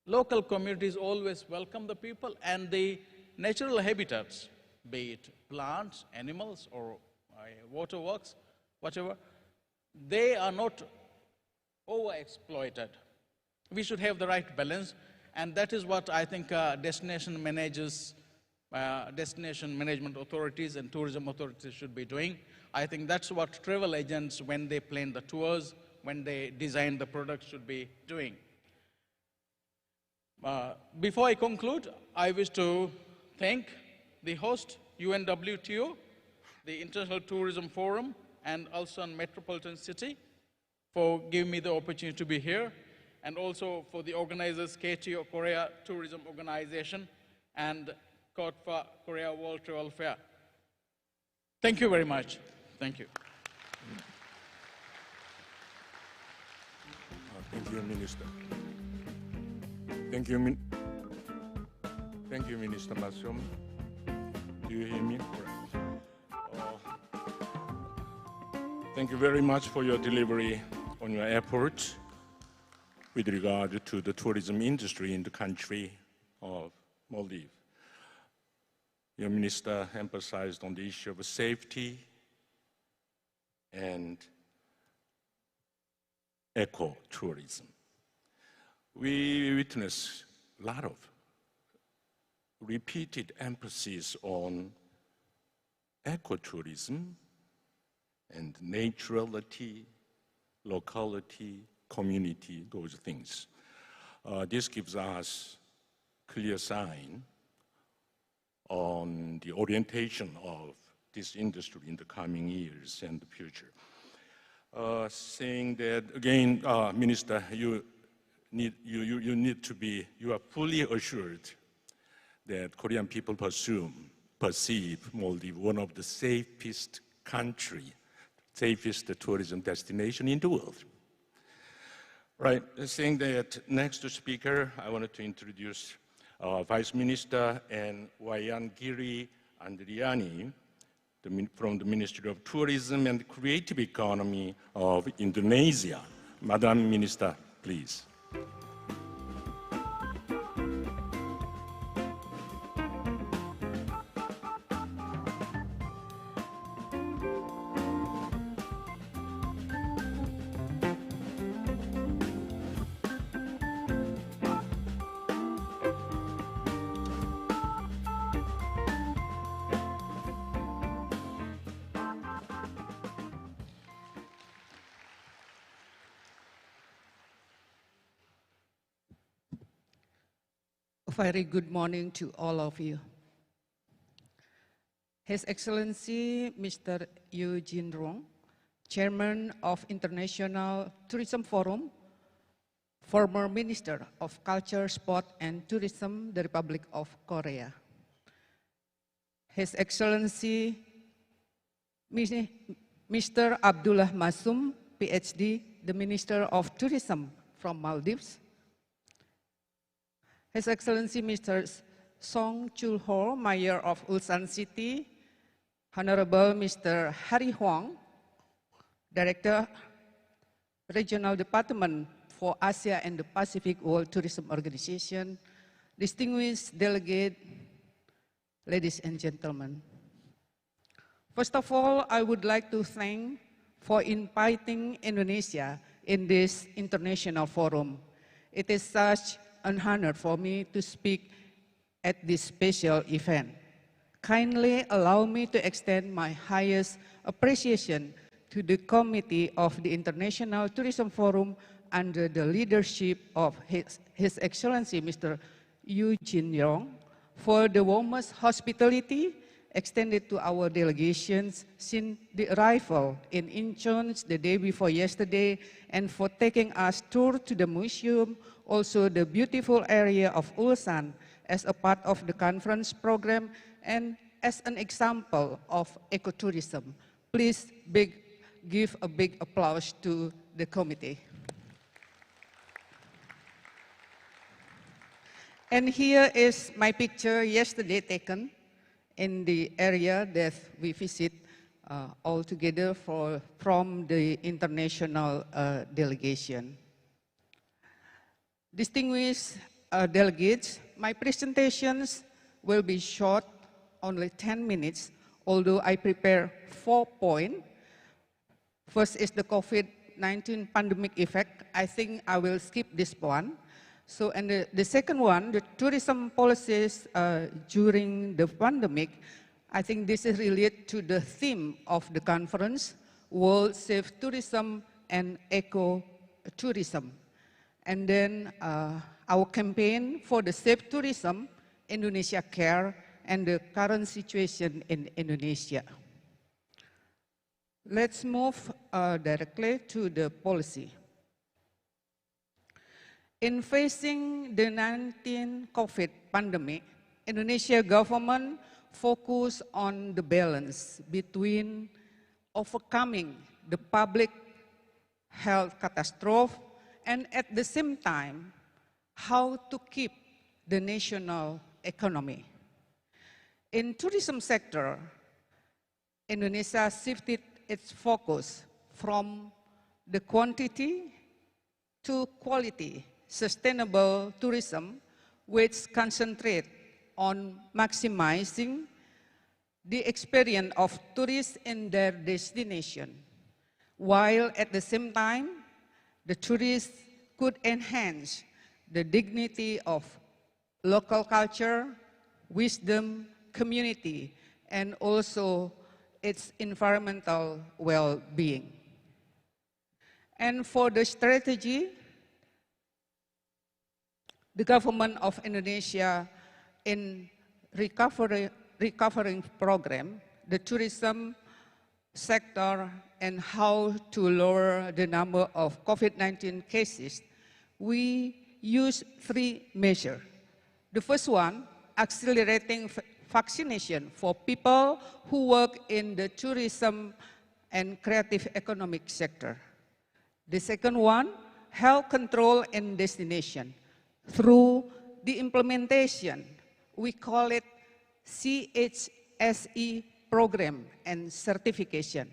local communities always welcome the people, and the natural habitats, be it plants, animals, or waterworks, whatever, they are not overexploited. We should have the right balance, and that is what I think destination managers, destination management authorities and tourism authorities should be doing. I think that's what travel agents, when they plan the tours, when they design the products, should be doing. Before I conclude, I wish to thank the host, UNWTO, the International Tourism Forum, and Ulsan Metropolitan City for giving me the opportunity to be here, and also for the organizers, KTO Korea Tourism Organization and KOTFA Korea World Travel Fair. Thank you very much. Thank you. Thank you, Minister. Thank you, Minister Masum. Do you hear me? Thank you very much for your delivery on your efforts with regard to the tourism industry in the country of Maldives. Your minister emphasized on the issue of safety and ecotourism. We witness a lot of repeated emphasis on ecotourism and naturality, locality, community, those things. This gives us clear sign on the orientation of this industry in the coming years and the future. Saying that, again, Minister, you are fully assured that Korean people perceive Maldives one of the safest tourism destination in the world. Right, saying that next speaker, I wanted to introduce Vice Minister and Wayan Giri Andriani from the Ministry of Tourism and Creative Economy of Indonesia. Madam Minister, please. A very good morning to all of you. His Excellency Mr. Yu Jinrong, Chairman of International Tourism Forum, former Minister of Culture, Sport and Tourism, the Republic of Korea. His Excellency Mr. Abdullah Masum, PhD, the Minister of Tourism from Maldives. His Excellency Mr. Song Chul-ho, Mayor of Ulsan City, Honorable Mr. Harry Huang, Director, Regional Department for Asia and the Pacific World Tourism Organization, distinguished delegate, ladies and gentlemen. First of all, I would like to thank for inviting Indonesia in this international forum. It is such an honor for me to speak at this special event. Kindly allow me to extend my highest appreciation to the Committee of the International Tourism Forum under the leadership of His Excellency Mr. Yu Jinrong for the warmest hospitality extended to our delegations since the arrival in Incheon the day before yesterday, and for taking us tour to the museum, also the beautiful area of Ulsan as a part of the conference program and as an example of ecotourism. Please give a big applause to the committee. And here is my picture yesterday taken in the area that we visit all together from the international delegation. Distinguished delegates, my presentations will be short, only 10 minutes, although I prepare 4 points. First is the COVID-19 pandemic effect. I think I will skip this one. So, and the second one, the tourism policies during the pandemic, I think this is related to the theme of the conference, World Safe Tourism and Eco-Tourism. And then our campaign for the safe tourism, Indonesia Care, and the current situation in Indonesia. Let's move directly to the policy. In facing the 19 COVID pandemic, Indonesia government focused on the balance between overcoming the public health catastrophe and at the same time, how to keep the national economy. In tourism sector, Indonesia shifted its focus from the quantity to quality sustainable tourism, which concentrate on maximizing the experience of tourists in their destination, while at the same time, the tourists could enhance the dignity of local culture, wisdom, community, and also its environmental well-being. And for the strategy, the government of Indonesia in recovering program, the tourism sector, and how to lower the number of COVID-19 cases, we use 3 measures. The first one, accelerating vaccination for people who work in the tourism and creative economic sector. The second one, health control and destination through the implementation. We call it CHSE+, program and certification.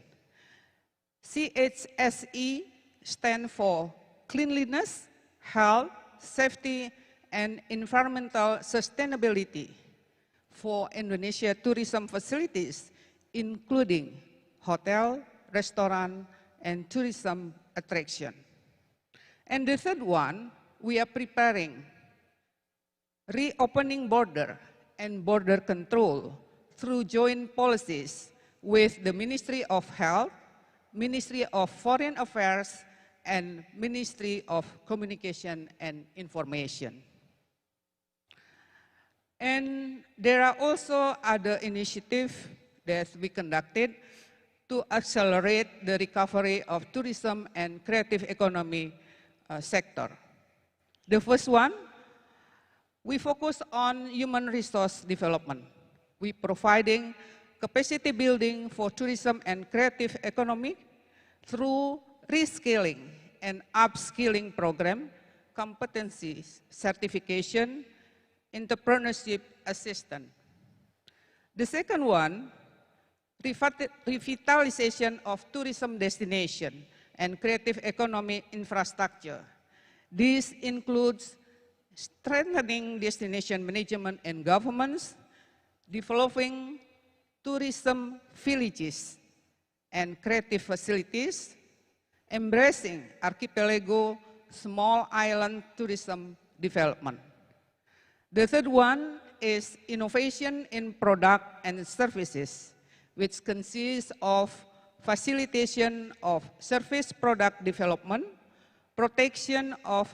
CHSE stands for Cleanliness, Health, Safety, and Environmental Sustainability for Indonesia tourism facilities, including hotel, restaurant, and tourism attraction. And the third one, we are preparing reopening border and border control through joint policies with the Ministry of Health, Ministry of Foreign Affairs, and Ministry of Communication and Information. And there are also other initiatives that we conducted to accelerate the recovery of tourism and creative economy sector. The first one, we focus on human resource development. We providing capacity building for tourism and creative economy through reskilling and upskilling program, competencies, certification, entrepreneurship assistance. The second one, revitalization of tourism destination and creative economy infrastructure. This includes strengthening destination management and governments, developing tourism villages and creative facilities, embracing archipelago small island tourism development. The third one is innovation in product and services, which consists of facilitation of service product development, protection of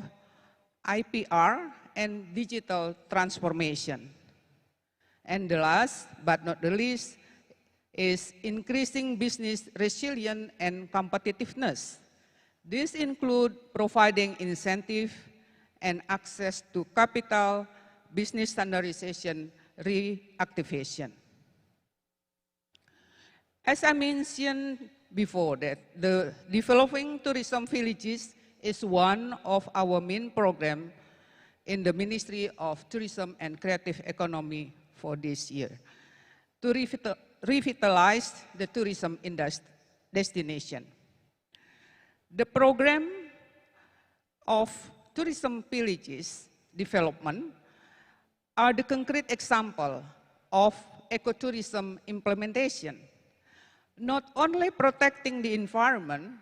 IPR, and digital transformation. And the last but not the least is increasing business resilience and competitiveness. This includes providing incentive and access to capital, business standardization, reactivation. As I mentioned before, that the developing tourism villages is one of our main programs in the Ministry of Tourism and Creative Economy for this year to revitalize the tourism destination. The program of tourism villages development are the concrete example of ecotourism implementation. Not only protecting the environment,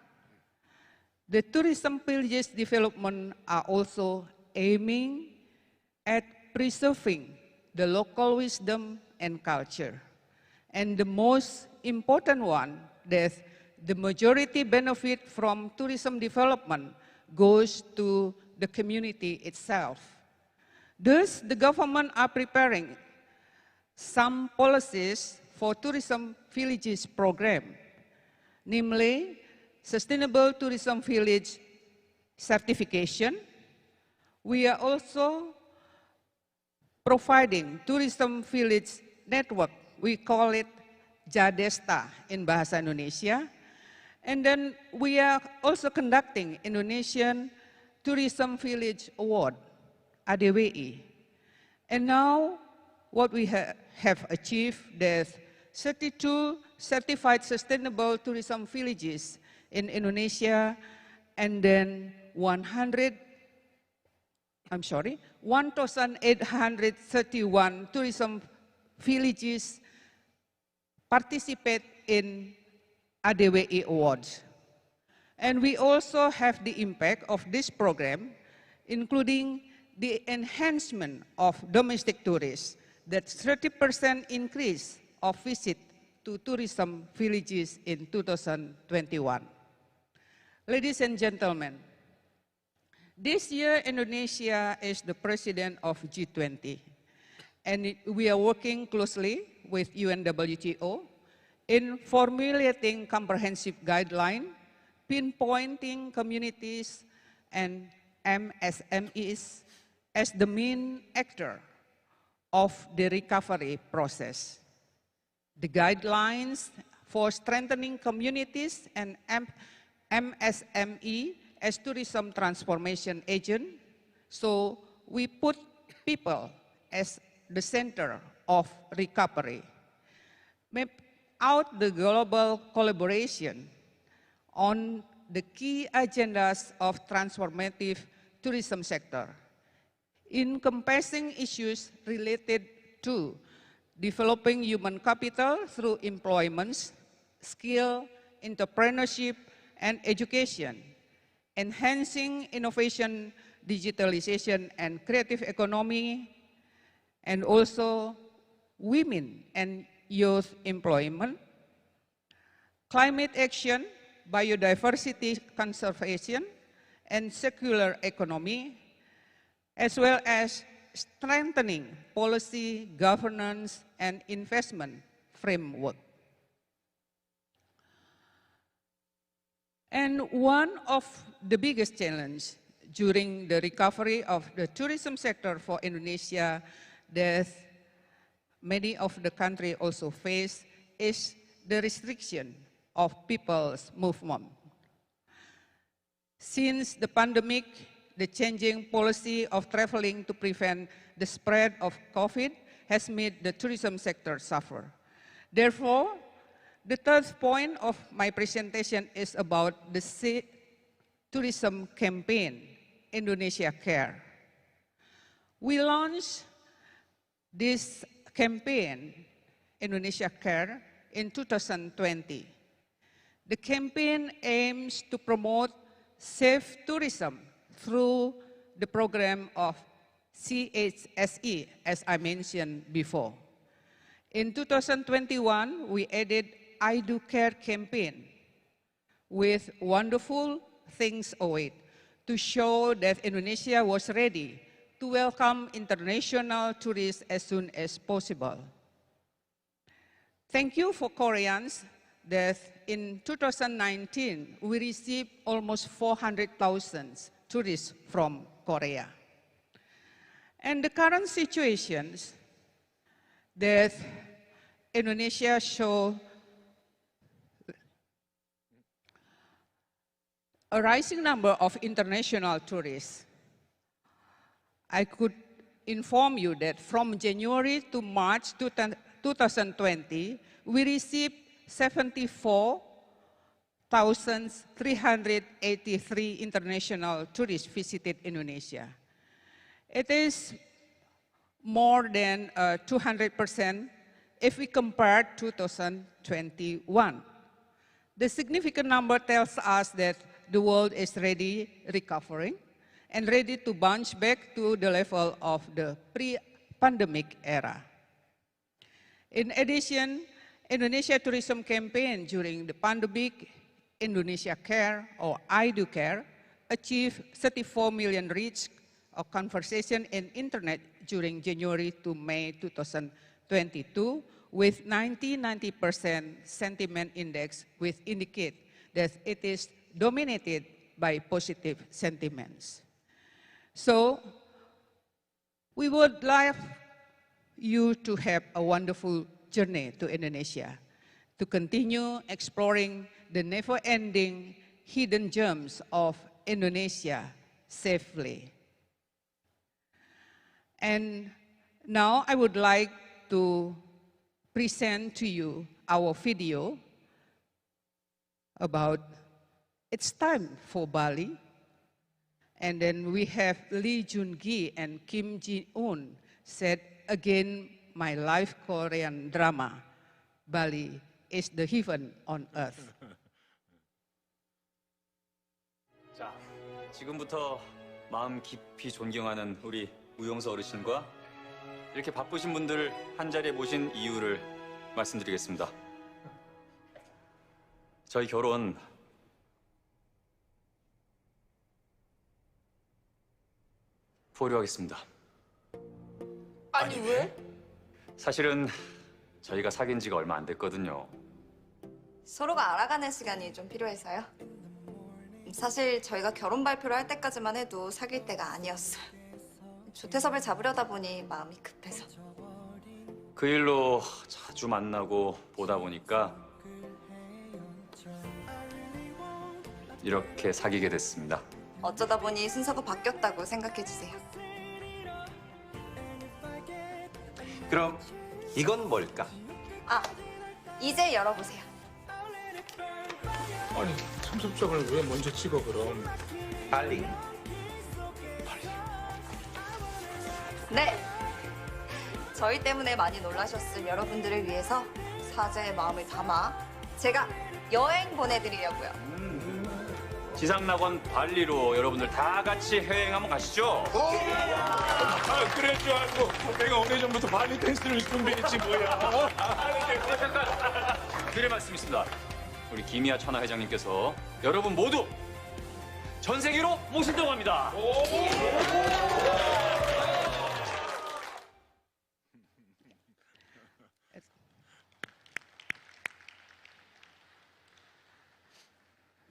the tourism villages development are also aiming at preserving the local wisdom and culture. And the most important one, that the majority benefit from tourism development goes to the community itself. Thus, the government are preparing some policies for tourism villages program, namely Sustainable Tourism Village certification. We are also providing tourism village network. We call it Jadesta in Bahasa Indonesia. And then we are also conducting Indonesian Tourism Village Award, ADWI. And now what we have achieved, there's 32 certified sustainable tourism villages in Indonesia, and then 1,831 tourism villages participate in ADWI Awards. And we also have the impact of this program, including the enhancement of domestic tourists, that 30% increase of visit to tourism villages in 2021. Ladies and gentlemen, this year Indonesia is the president of G20, and we are working closely with UNWTO in formulating comprehensive guidelines, pinpointing communities and MSMEs as the main actor of the recovery process. The guidelines for strengthening communities and MSME as tourism transformation agent, so we put people as the center of recovery. out the global collaboration on the key agendas of transformative tourism sector, encompassing issues related to developing human capital through employment, skill, entrepreneurship, and education, enhancing innovation, digitalization, and creative economy, and also women and youth employment, climate action, biodiversity conservation, and circular economy, as well as strengthening policy, governance, and investment framework. And one of the biggest challenges during the recovery of the tourism sector for Indonesia that many of the country also face is the restriction of people's movement. Since the pandemic, the changing policy of traveling to prevent the spread of COVID has made the tourism sector suffer. Therefore, the third point of my presentation is about the tourism campaign, Indonesia Care. We launched this campaign, Indonesia Care, in 2020. The campaign aims to promote safe tourism through the program of CHSE, as I mentioned before. In 2021, we added I Do Care campaign with wonderful things await to show that Indonesia was ready to welcome international tourists as soon as possible. Thank you for Koreans that in 2019, we received almost 400,000 tourists from Korea. And the current situations that Indonesia show a rising number of international tourists. I could inform you that from January to March 2020, we received 74,383 international tourists visited Indonesia. It is more than 200% if we compare 2021. The significant number tells us that the world is ready recovering and ready to bounce back to the level of the pre-pandemic era. In addition, Indonesia Tourism Campaign during the pandemic, Indonesia Care or I Do Care, achieved 34 million reach of conversation in internet during January to May 2022 with 90% sentiment index, which indicate that it is dominated by positive sentiments. So we would like you to have a wonderful journey to Indonesia, to continue exploring the never-ending hidden gems of Indonesia safely. And now I would like to present to you our video about It's Time for Bali. And then we have Lee Joon-gi and Kim Ji-un said, again, my life Korean drama, Bali is the heaven on earth. 자, 지금부터 마음 깊이 존경하는 우리 우용서 어르신과 이렇게 바쁘신 분들 한자리에 모신 이유를 말씀드리겠습니다. 저희 결혼 보류하겠습니다. 아니 왜? 사실은 저희가 사귄 지가 얼마 안 됐거든요. 서로가 알아가는 시간이 좀 필요해서요. 사실 저희가 결혼 발표를 할 때까지만 해도 사귈 때가 아니었어요. 조태섭을 잡으려다 보니 마음이 급해서. 그 일로 자주 만나고 보다 보니까 이렇게 사귀게 됐습니다. 어쩌다 보니 순서가 바뀌었다고 생각해 주세요. 그럼 이건 뭘까? 아, 이제 열어보세요. 아니 참석장을 왜 먼저 찍어 그럼? 빨리. 네. 저희 때문에 많이 놀라셨을 여러분들을 위해서 사죄의 마음을 담아 제가 여행 보내드리려고요. 지상낙원 발리로 여러분들 다 같이 해외여행 한번 가시죠. 아 그럴 줄 알고 내가 오래전부터 발리 댄스를 준비했지 뭐야. 드릴 말씀 있습니다. 우리 김희아 천하 회장님께서 여러분 모두 전 세계로 모신다고 합니다.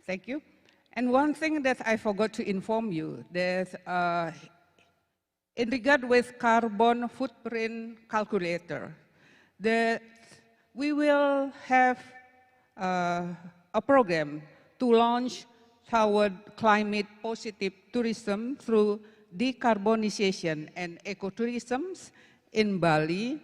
Thank you. And one thing that I forgot to inform you, that in regard with carbon footprint calculator, that we will have a program to launch toward climate positive tourism through decarbonization and ecotourism in Bali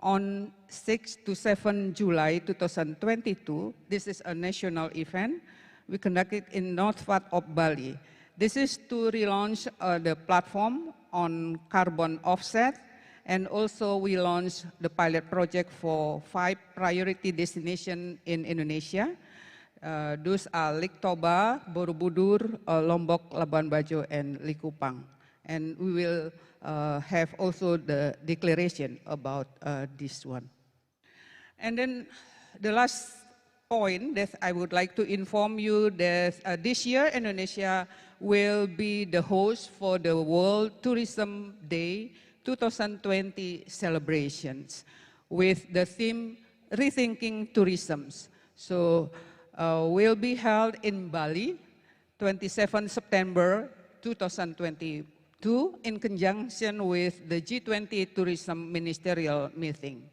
on 6 to 7 July 2022. This is a national event. We conducted in north part of Bali. This is to relaunch the platform on carbon offset, and also we launched the pilot project for 5 priority destinations in Indonesia. Those are Lake Toba, Borobudur, Lombok, Labuan Bajo, and Likupang. And we will have also the declaration about this one. And then the last point that I would like to inform you that this year Indonesia will be the host for the World Tourism Day 2020 celebrations with the theme Rethinking Tourism. So will be held in Bali, 27 September 2022 in conjunction with the G20 Tourism Ministerial Meeting.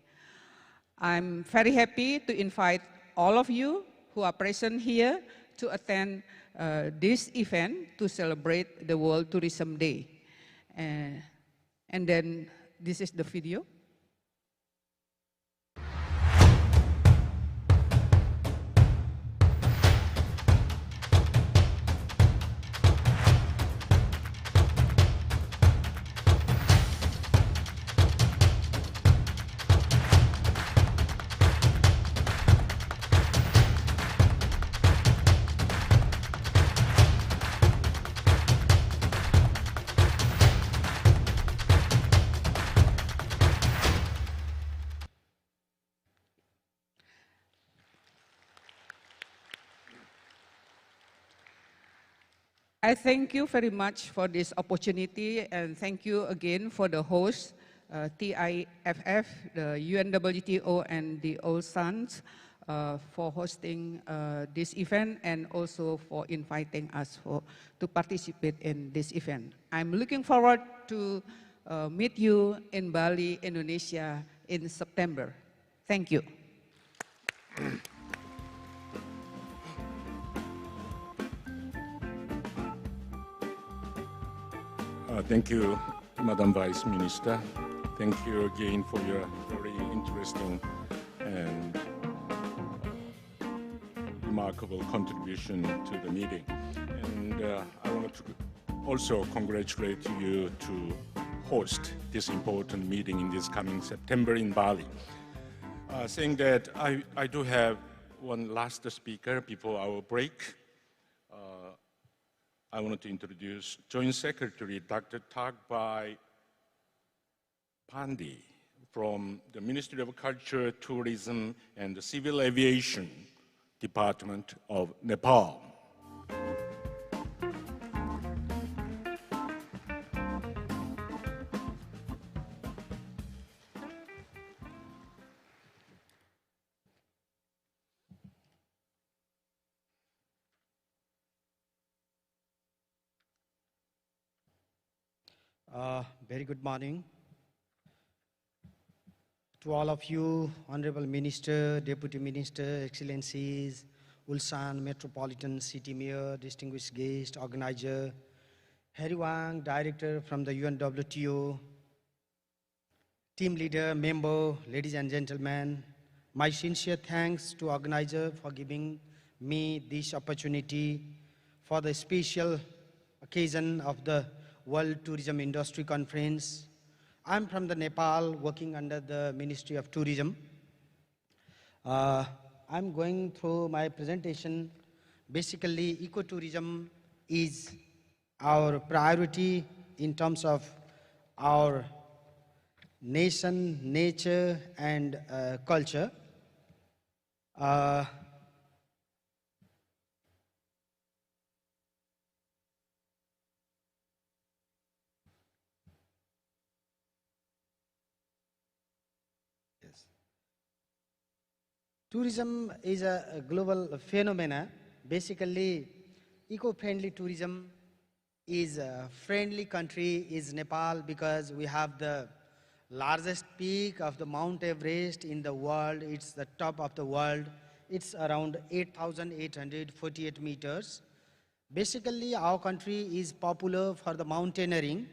I'm very happy to invite all of you who are present here to attend this event to celebrate the World Tourism Day. And then this is the video. I thank you very much for this opportunity, and thank you again for the host, TIFF, the UNWTO, and the OSANs for hosting this event and also for inviting us to participate in this event. I'm looking forward to meet you in Bali, Indonesia in September. Thank you. Thank you, Madam Vice Minister. Thank you again for your very interesting and remarkable contribution to the meeting. And I want to also congratulate you to host this important meeting in this coming September in Bali. Saying that, I do have one last speaker before our break. I wanted to introduce Joint Secretary Dr. Tagbai Pandey from the Ministry of Culture, Tourism, and the Civil Aviation Department of Nepal. Very good morning to all of you, Honorable Minister, Deputy Minister, Excellencies, Ulsan Metropolitan City Mayor, distinguished guest, organizer, Harry Wang, Director from the UNWTO, team leader, member, ladies and gentlemen. My sincere thanks to organizer for giving me this opportunity for the special occasion of the World Tourism Industry Conference. I'm from the Nepal, working under the Ministry of Tourism. I'm going through my presentation. Basically, ecotourism is our priority in terms of our nation, nature, and culture. Tourism is a global phenomenon. Basically, eco-friendly tourism is a friendly country is Nepal because we have the largest peak of the Mount Everest in the world. It's the top of the world. It's around 8,848 meters. Basically, our country is popular for the mountaineering.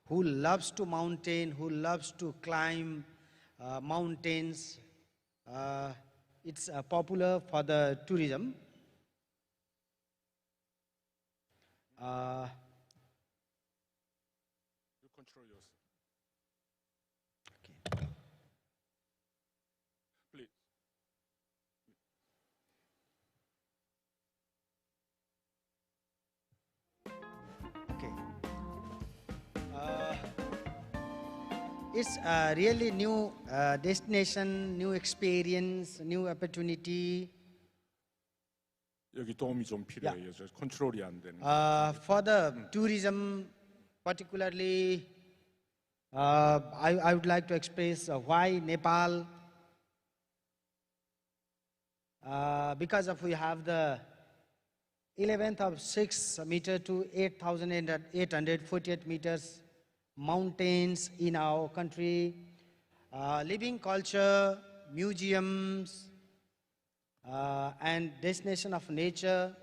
Who loves to mountain, who loves to climb mountains. It's popular for the tourism. You control yourself. Okay. Please. Okay. It's a really new destination, new experience, new opportunity. 여기 도움이 좀 필요해요. 저 컨트롤이 안 되는. For the tourism, particularly, I would like to express why Nepal. Because we have the 11th of 6 meter to 8,848 meters mountains in our country, living culture, museums, and destination of nature,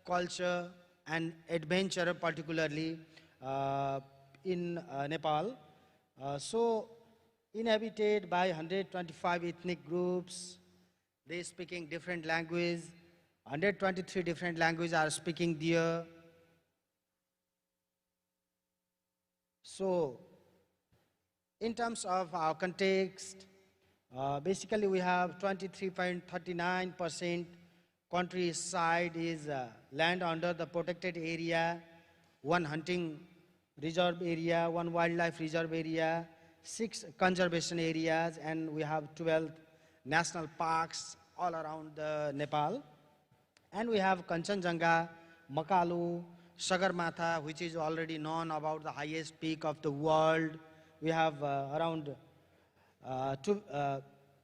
culture, and adventure, particularly in Nepal. So, inhabited by 125 ethnic groups, they speaking different language. 123 different languages are speaking there. So, in terms of our context, basically we have 23.39% countryside is land under the protected area, 1 hunting reserve area, 1 wildlife reserve area, 6 conservation areas, and we have 12 national parks all around Nepal. And we have Kanchenjunga, Makalu, Sagarmatha, which is already known about the highest peak of the world. We have around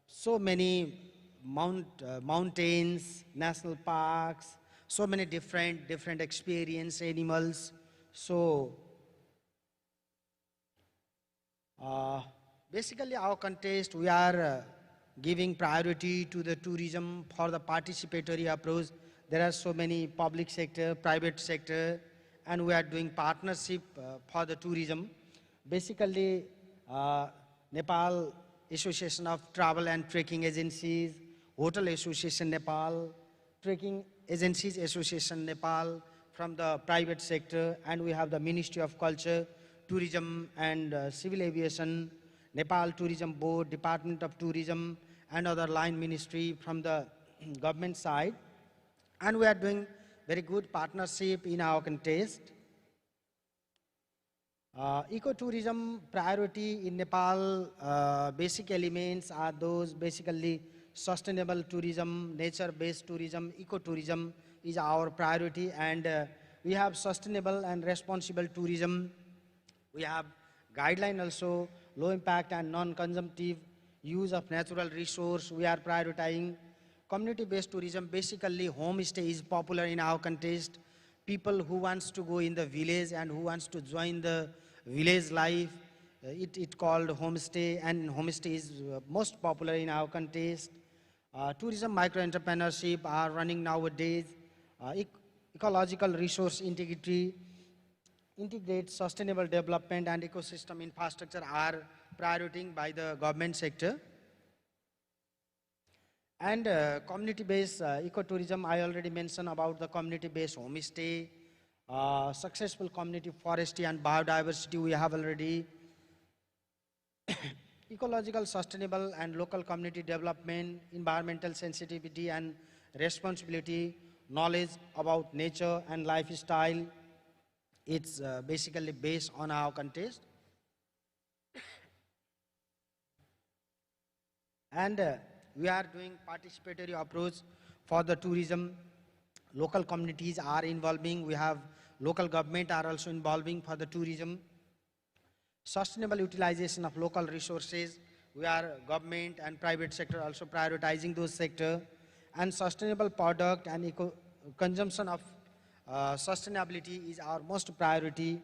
so many mountains, national parks, so many different experience, animals. So basically our contest, we are giving priority to the tourism for the participatory approach. There are so many public sector, private sector, and we are doing partnership for the tourism. Basically, Nepal Association of Travel and Trekking Agencies, Hotel Association Nepal, Trekking Agencies Association Nepal from the private sector, and we have the Ministry of Culture, Tourism and Civil Aviation, Nepal Tourism Board, Department of Tourism, and other line ministry from the government side. And we are doing very good partnership in our contest. Ecotourism priority in Nepal, basic elements are those basically sustainable tourism, nature-based tourism, ecotourism is our priority, and we have sustainable and responsible tourism. We have guideline also, low impact and non-consumptive use of natural resource we are prioritizing. Community-based tourism, basically homestay is popular in our contest. People who wants to go in the village and who wants to join the village life, it called homestay, and homestay is most popular in our contest. Tourism micro-entrepreneurship are running nowadays. Ecological resource integrity, integrate sustainable development and ecosystem infrastructure are prioritizing by the government sector. And community-based ecotourism, I already mentioned about the community-based homestay, successful community forestry and biodiversity we have already. Ecological, sustainable and local community development, environmental sensitivity and responsibility, knowledge about nature and lifestyle. It's basically based on our context. And we are doing participatory approach for the tourism. Local communities are involving. We have local government are also involving for the tourism. Sustainable utilization of local resources. We are government and private sector also prioritizing those sectors. And sustainable product and consumption of sustainability is our most priority.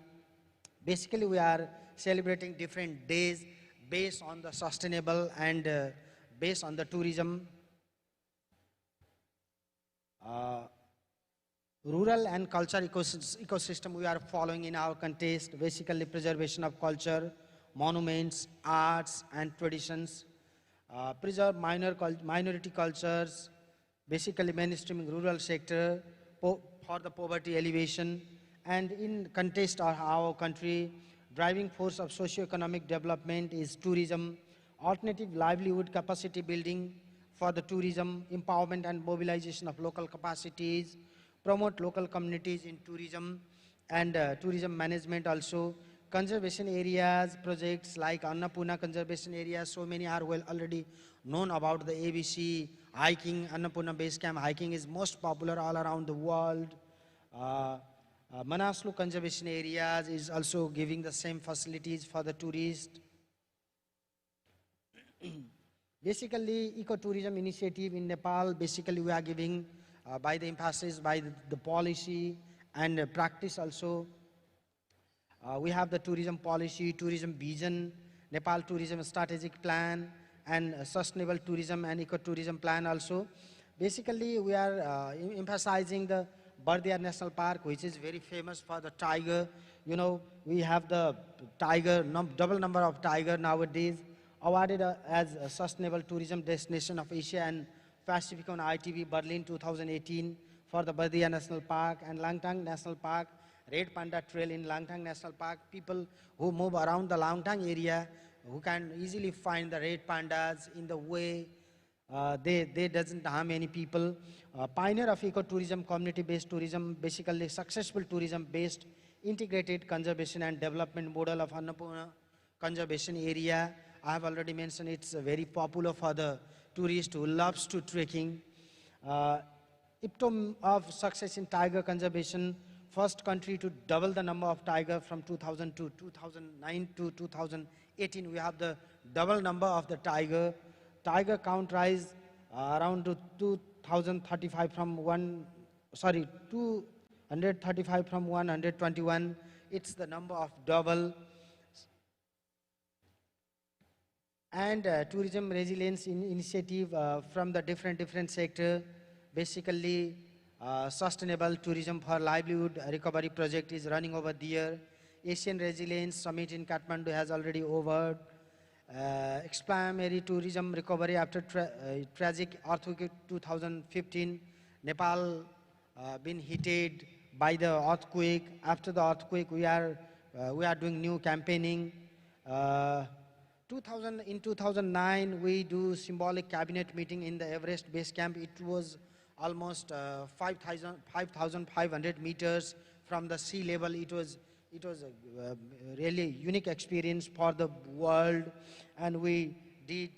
Basically, we are celebrating different days based on the sustainable and based on the tourism. Rural and culture ecosystem we are following in our context, basically preservation of culture, monuments, arts and traditions, preserve minority cultures, basically mainstreaming rural sector for the poverty elevation, and in context of our country, driving force of socio-economic development is tourism, alternative livelihood capacity building for the tourism, empowerment and mobilization of local capacities, promote local communities in tourism and tourism management also, conservation areas, projects like Annapurna conservation areas, so many are well already known about the ABC, hiking, Annapurna base camp hiking is most popular all around the world. Manaslu conservation areas is also giving the same facilities for the tourists. Basically, ecotourism initiative in Nepal, basically we are giving by the emphasis, by the policy and practice also. We have the tourism policy, tourism vision, Nepal tourism strategic plan, and sustainable tourism and ecotourism plan also. Basically, we are emphasizing the Bardia National Park, which is very famous for the tiger. You know, we have the tiger, double number of tiger nowadays, awarded as a sustainable tourism destination of Asia and Pacific on ITV Berlin 2018 for the Bardia National Park and Langtang National Park, Red Panda Trail in Langtang National Park. People who move around the Langtang area, who can easily find the red pandas in the way, they doesn't harm any people. Pioneer of ecotourism, community-based tourism, basically successful tourism-based integrated conservation and development model of Annapurna conservation area. I have already mentioned it's very popular for the tourist who loves to trekking. Epitome of success in tiger conservation, first country to double the number of tiger from 2000 to 2009 to 2018. We have the double number of the tiger. Tiger count rise around to 235 from 235 from 121. It's the number of double. And tourism resilience initiative from the different sector, basically sustainable tourism for livelihood recovery project is running over there. Asian Resilience Summit in Kathmandu has already over. Explanatory tourism recovery after tragic earthquake 2015. Nepal been hit by the earthquake. After the earthquake, we are doing new campaigning. In 2009, we do symbolic cabinet meeting in the Everest base camp. It was almost 5,500 meters from the sea level. It was a really unique experience for the world, and we did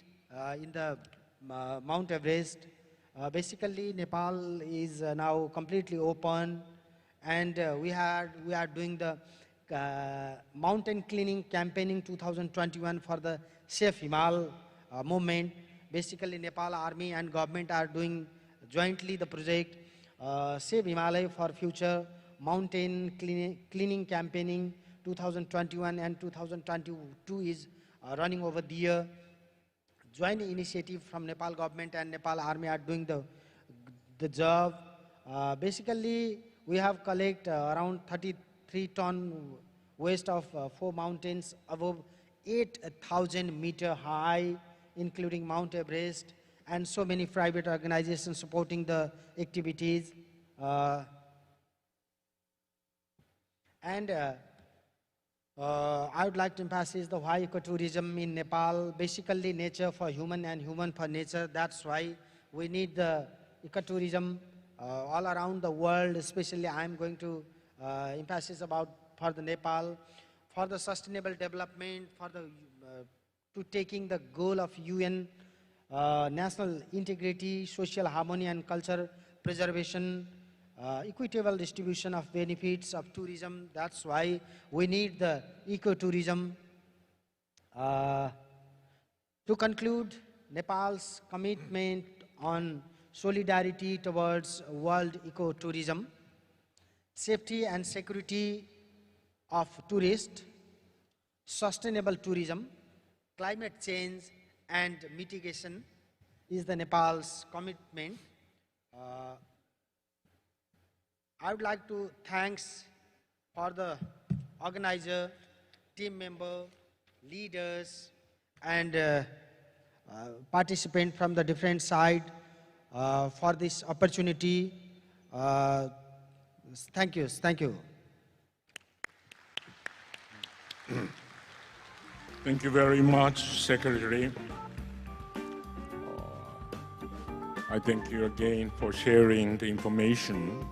in the Mount Everest. Basically, Nepal is now completely open, and we are doing the mountain cleaning campaigning 2021 for the Safe Himal movement. Basically, Nepal Army and government are doing jointly the project Save Himalaya for Future mountain cleaning campaigning 2021 and 2022 is running over there. Joint initiative from Nepal government and Nepal Army are doing the job. Basically, we have collected around 33 ton waste of 4 mountains above 8,000 meter high, including Mount Everest, and so many private organizations supporting the activities. I would like to emphasize the why ecotourism in Nepal, basically nature for human and human for nature. That's why we need the ecotourism all around the world, especially I'm going to emphasize about for the Nepal, for the sustainable development, for the to taking the goal of UN national integrity, social harmony and culture preservation, equitable distribution of benefits of tourism. That's why we need the ecotourism. To conclude, Nepal's commitment on solidarity towards world ecotourism, safety and security of tourists, sustainable tourism, climate change and mitigation is the Nepal's commitment. I would like to thanks for the organizer, team member, leaders and participants from the different side for this opportunity. Thank you. Thank you. Thank you very much, Secretary. I thank you again for sharing the information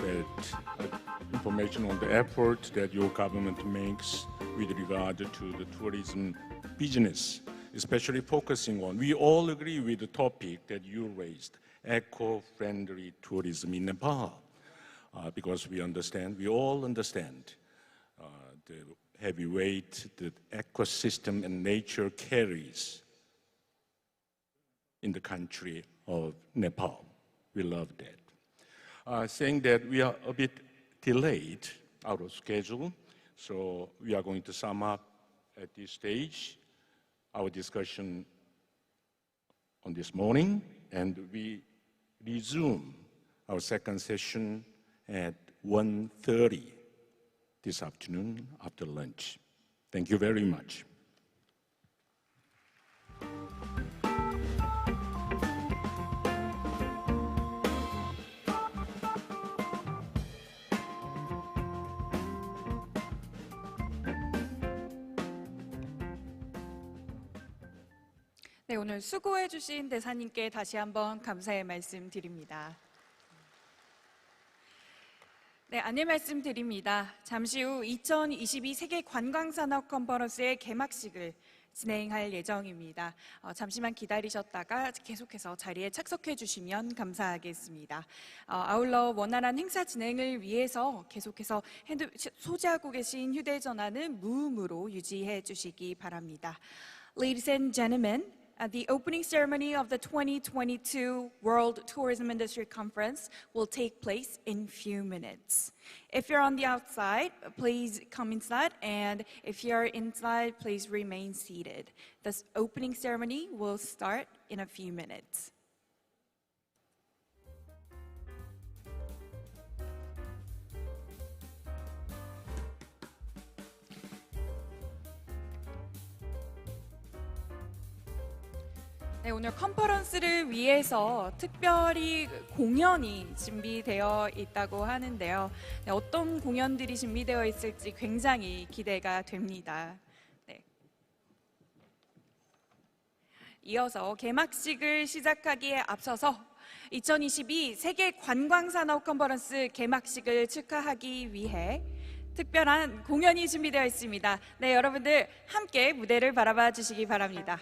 on the effort that your government makes with regard to the tourism business, especially focusing on, we all agree with the topic that you raised, eco-friendly tourism in Nepal, because we all understand the heavy weight that ecosystem and nature carries in the country of Nepal. We love that. Saying that we are a bit delayed, out of schedule, so we are going to sum up at this stage our discussion on this morning, and we resume our second session at 1:30 this afternoon after lunch. Thank you very much. 네, 오늘 수고해 주신 대사님께 다시 한번 감사의 말씀 드립니다. 네, 안내 말씀드립니다. 잠시 후 2022 세계관광산업컨퍼런스의 개막식을 진행할 예정입니다. 잠시만 기다리셨다가 계속해서 자리에 착석해 주시면 감사하겠습니다. 아울러 원활한 행사 진행을 위해서 계속해서 소지하고 계신 휴대전화는 무음으로 유지해 주시기 바랍니다. Ladies and gentlemen, the opening ceremony of the 2022 World Tourism Industry Conference will take place in few minutes. If you're on the outside, please come inside, and if you're inside, please remain seated. The opening ceremony will start in a few minutes. 네, 오늘 컨퍼런스를 위해서 특별히 공연이 준비되어 있다고 하는데요. 네, 어떤 공연들이 준비되어 있을지 굉장히 기대가 됩니다. 네. 이어서 개막식을 시작하기에 앞서서 2022 세계관광산업컨퍼런스 개막식을 축하하기 위해 특별한 공연이 준비되어 있습니다. 네, 여러분들 함께 무대를 바라봐 주시기 바랍니다.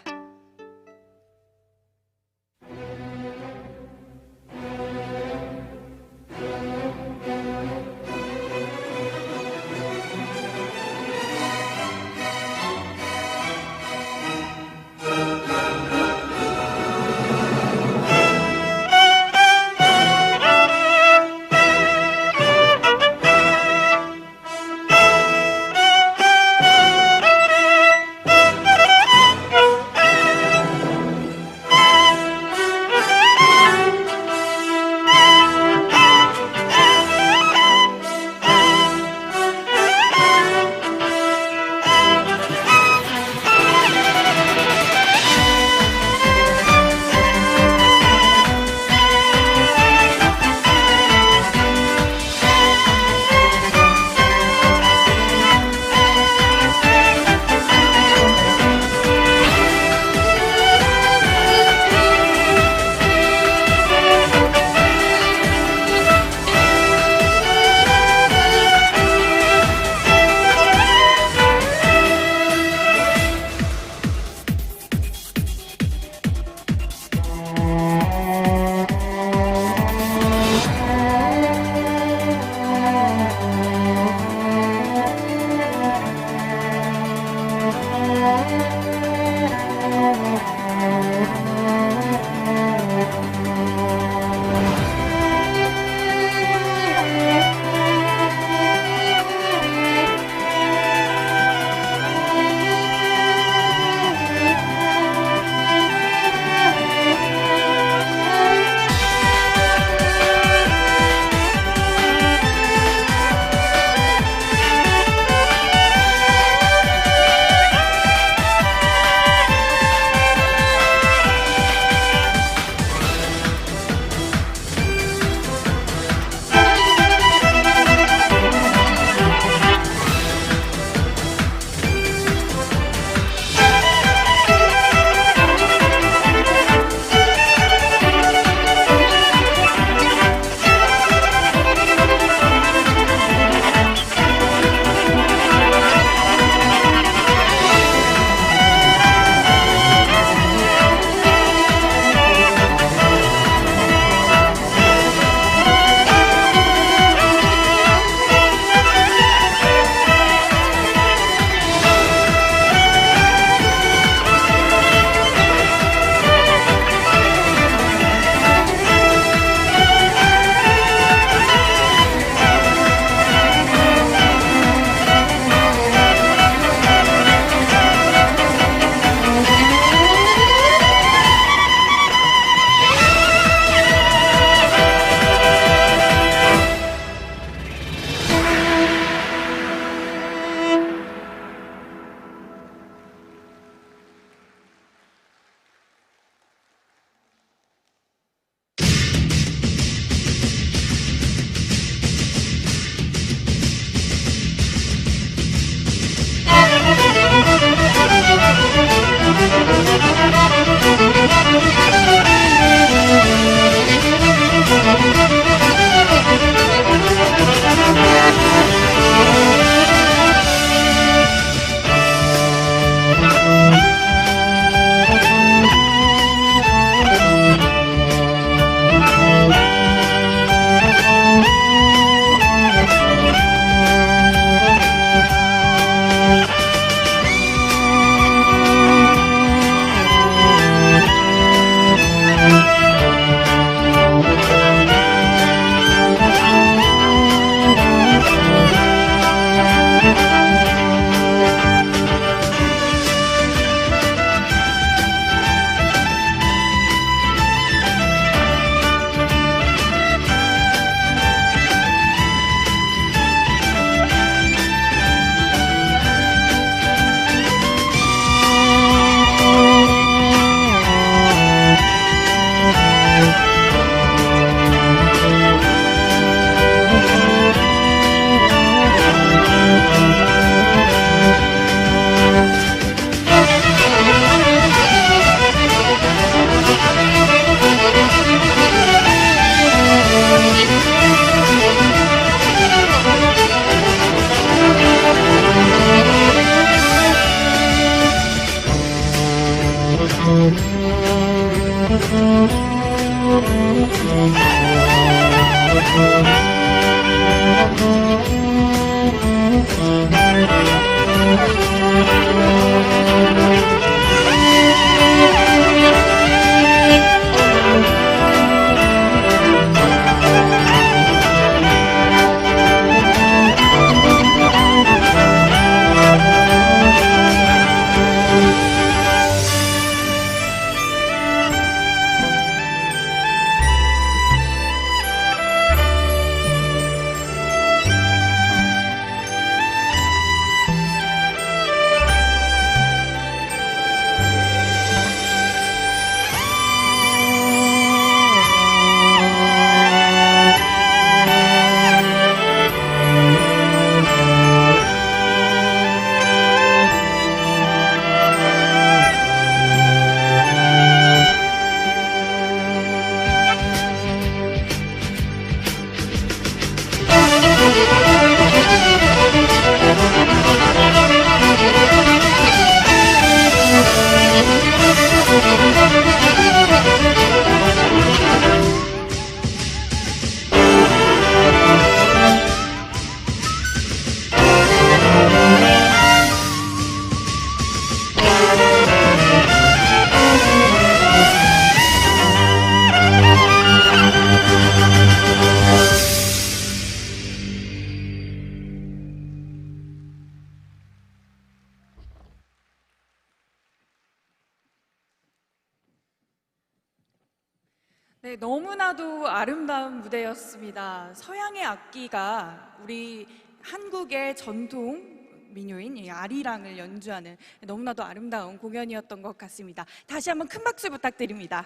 네, 너무나도 아름다운 무대였습니다. 서양의 악기가 우리 한국의 전통 민요인 이 아리랑을 연주하는 너무나도 아름다운 공연이었던 것 같습니다. 다시 한번 큰 박수 부탁드립니다.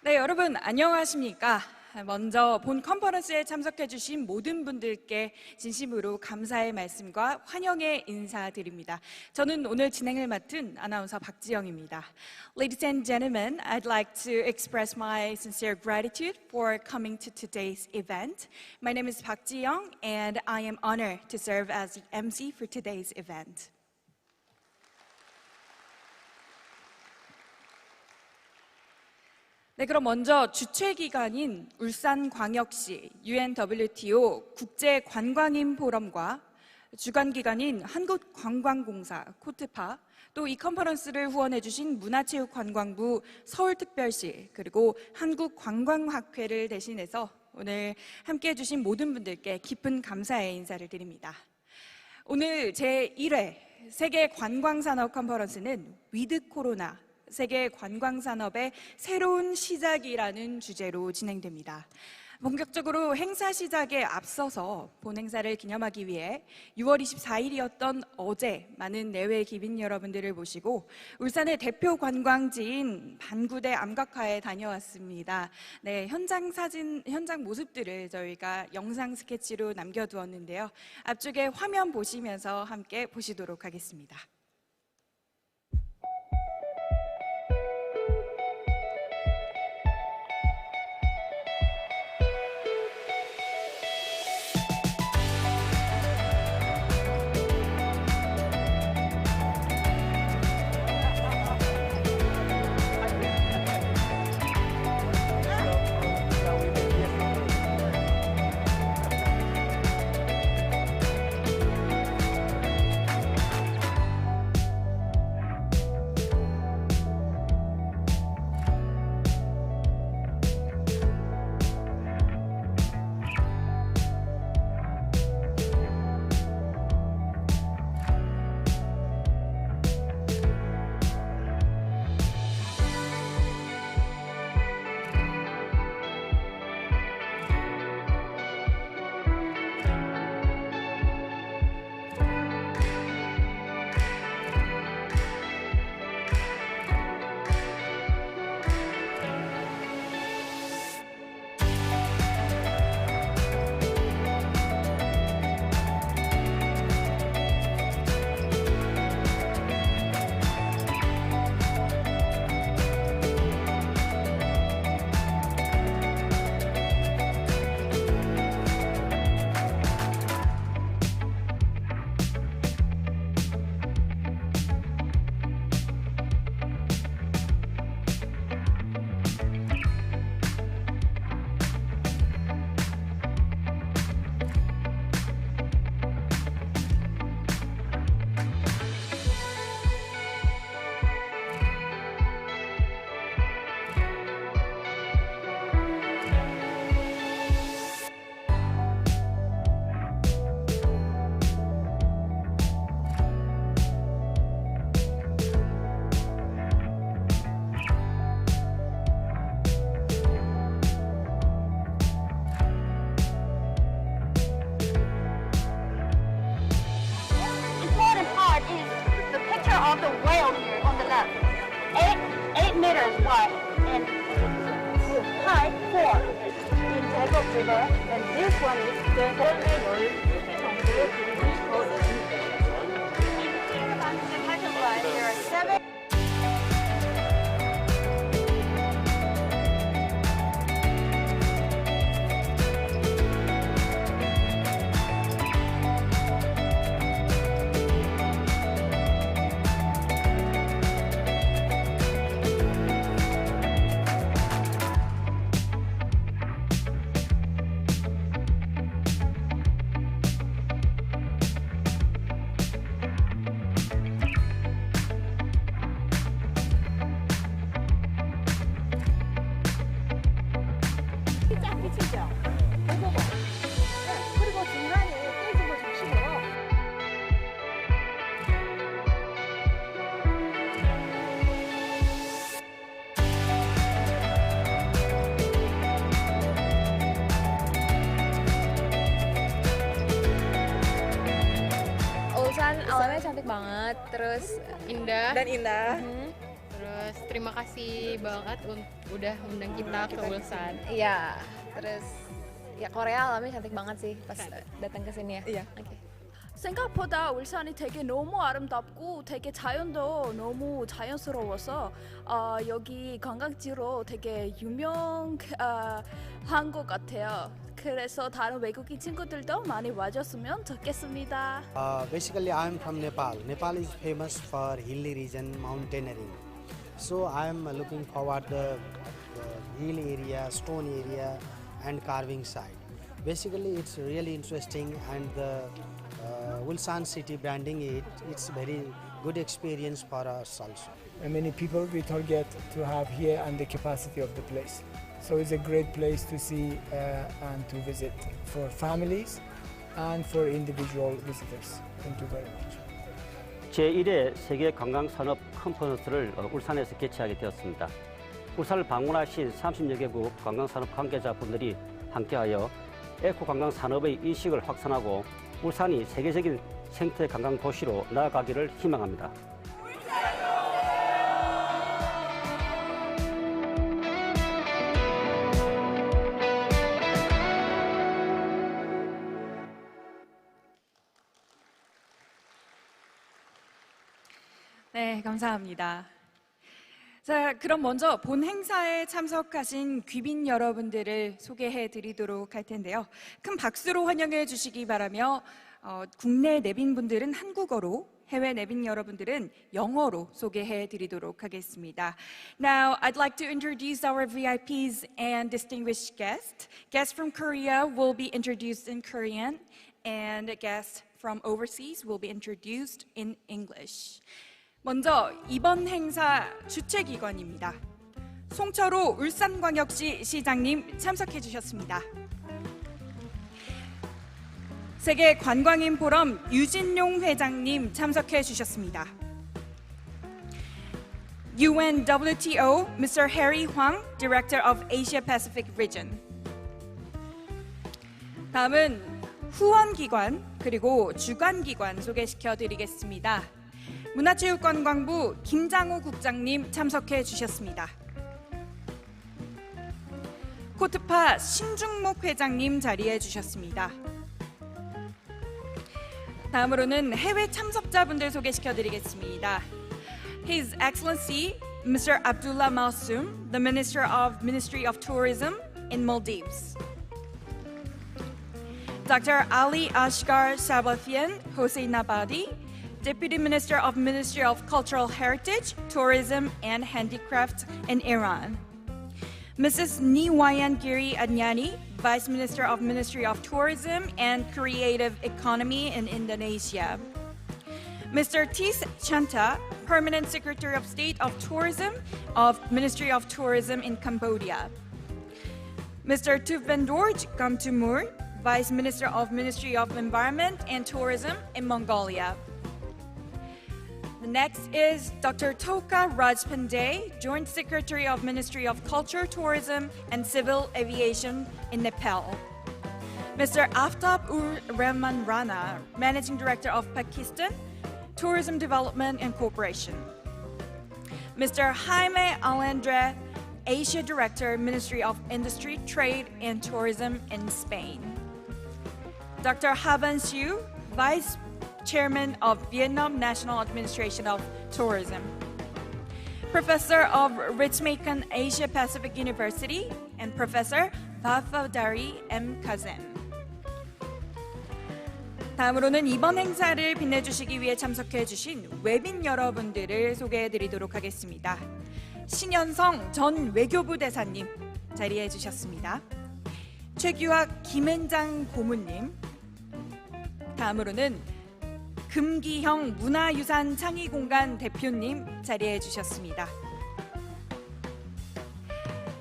네, 여러분 안녕하십니까? 먼저 본 컨퍼런스에 참석해 주신 모든 분들께 진심으로 감사의 말씀과 환영의 인사드립니다. 저는 오늘 진행을 맡은 아나운서 박지영입니다. Ladies and gentlemen, I'd like to express my sincere gratitude for coming to today's event. My name is Park Ji-young and I am honored to serve as the MC for today's event. 네, 그럼 먼저 주최기관인 울산광역시 UNWTO 국제관광인 포럼과 주관기관인 한국관광공사 코트파, 또 이 컨퍼런스를 후원해주신 문화체육관광부 서울특별시, 그리고 한국관광학회를 대신해서 오늘 함께해 주신 모든 분들께 깊은 감사의 인사를 드립니다. 오늘 제1회 세계관광산업컨퍼런스는 위드 코로나 세계 관광산업의 새로운 시작이라는 주제로 진행됩니다. 본격적으로 행사 시작에 앞서서 본 행사를 기념하기 위해 6월 24일이었던 어제 많은 내외 기빈 여러분들을 모시고 울산의 대표 관광지인 반구대 암각화에 다녀왔습니다. 네, 현장 모습들을 저희가 영상 스케치로 남겨두었는데요. 앞쪽에 화면 보시면서 함께 보시도록 하겠습니다. of the whale here on the left. 8 meters wide and high 4 in Jacob River, and this one is the whole 정도의 그림이 더 There are 7. alamnya cantik banget, terus indah. Dan indah. Terus terima kasih banget udah undang kita ke Ulsan. Iya, terus ya Korea alamnya cantik banget sih pas datang ke sini ya. Iya. Oke. 생각보다 울산이 되게 너무 아름답고 되게 자연도 너무 자연스러워서 여기 관광지로 되게 유명한 것 같아요. 그래서 다른 외국인 친구들도 많이 와줬으면 좋겠습니다. Basically, I'm from Nepal. Nepal is famous for hilly region mountaineering. So I'm looking forward the hill area, stone area, and carving side. Basically, it's really interesting, and the Ulsan city branding it's very good experience for us also. And many people we target to have here and the capacity of the place. So it's a great place to see and to visit for families and for individual visitors. Thank you very much. 제1회 세계관광산업 컨퍼런스를 울산에서 개최하게 되었습니다. 울산을 방문하신 30여 개국 관광산업 관계자분들이 함께하여 에코 관광산업의 인식을 확산하고 울산이 세계적인 생태 관광 도시로 나아가기를 희망합니다. 네, 감사합니다. 자, 그럼 먼저 본 행사에 참석하신 귀빈 여러분들을 소개해 드리도록 할 텐데요. 큰 박수로 환영해 주시기 바라며 국내 내빈분들은 한국어로, 해외 내빈 여러분들은 영어로 소개해 드리도록 하겠습니다. Now, I'd like to introduce our VIPs and distinguished guests. Guests from Korea will be introduced in Korean, and guests from overseas will be introduced in English. 먼저 이번 행사 주최기관입니다. 송철호 울산광역시 시장님 참석해 주셨습니다. 세계관광인 포럼 유진용 회장님 참석해 주셨습니다. UNWTO Mr. Harry Hwang, Director of Asia Pacific Region. 다음은 후원기관 그리고 주관기관 소개시켜 드리겠습니다. 문화체육관광부 김장호 국장님 참석해 주셨습니다. 코트파 신중목 회장님 자리해 주셨습니다. 다음으로는 해외 참석자분들 소개시켜 드리겠습니다. His Excellency Mr. Abdullah Malsoum, the Ministry of Tourism in Maldives. Dr. Ali Asghar Sabafian Hossein-Abadi, Deputy Minister of Ministry of Cultural Heritage, Tourism and Handicraft in Iran. Mrs. Niwayan Giri Adnyani, Vice Minister of Ministry of Tourism and Creative Economy in Indonesia. Mr. Tis Chanta, Permanent Secretary of State of Tourism of Ministry of Tourism in Cambodia. Mr. Tuvendorj Gamtumur, Vice Minister of Ministry of Environment and Tourism in Mongolia. The next is Dr. Toka Rajpande, Joint Secretary of Ministry of Culture, Tourism and Civil Aviation in Nepal. Mr. Aftab-ur-Rahman Rana, Managing Director of Pakistan Tourism Development and Cooperation. Mr. Jaime Alendra, Asia Director, Ministry of Industry, Trade and Tourism in Spain. Dr. Havan Siu, Vice Chairman of Vietnam National Administration of Tourism. Professor of Ritsumeikan Asia Pacific University and Professor Vafadari M. Kazem. 다음으로는 이번 행사를 빛내주시기 위해 참석해주신 외빈 여러분들을 소개해드리도록 하겠습니다. 신현성 전 외교부 대사님 자리해 주셨습니다. 최규학 김앤장 고문님, 다음으로는 금기형 문화유산 창의공간 대표님 자리해 주셨습니다.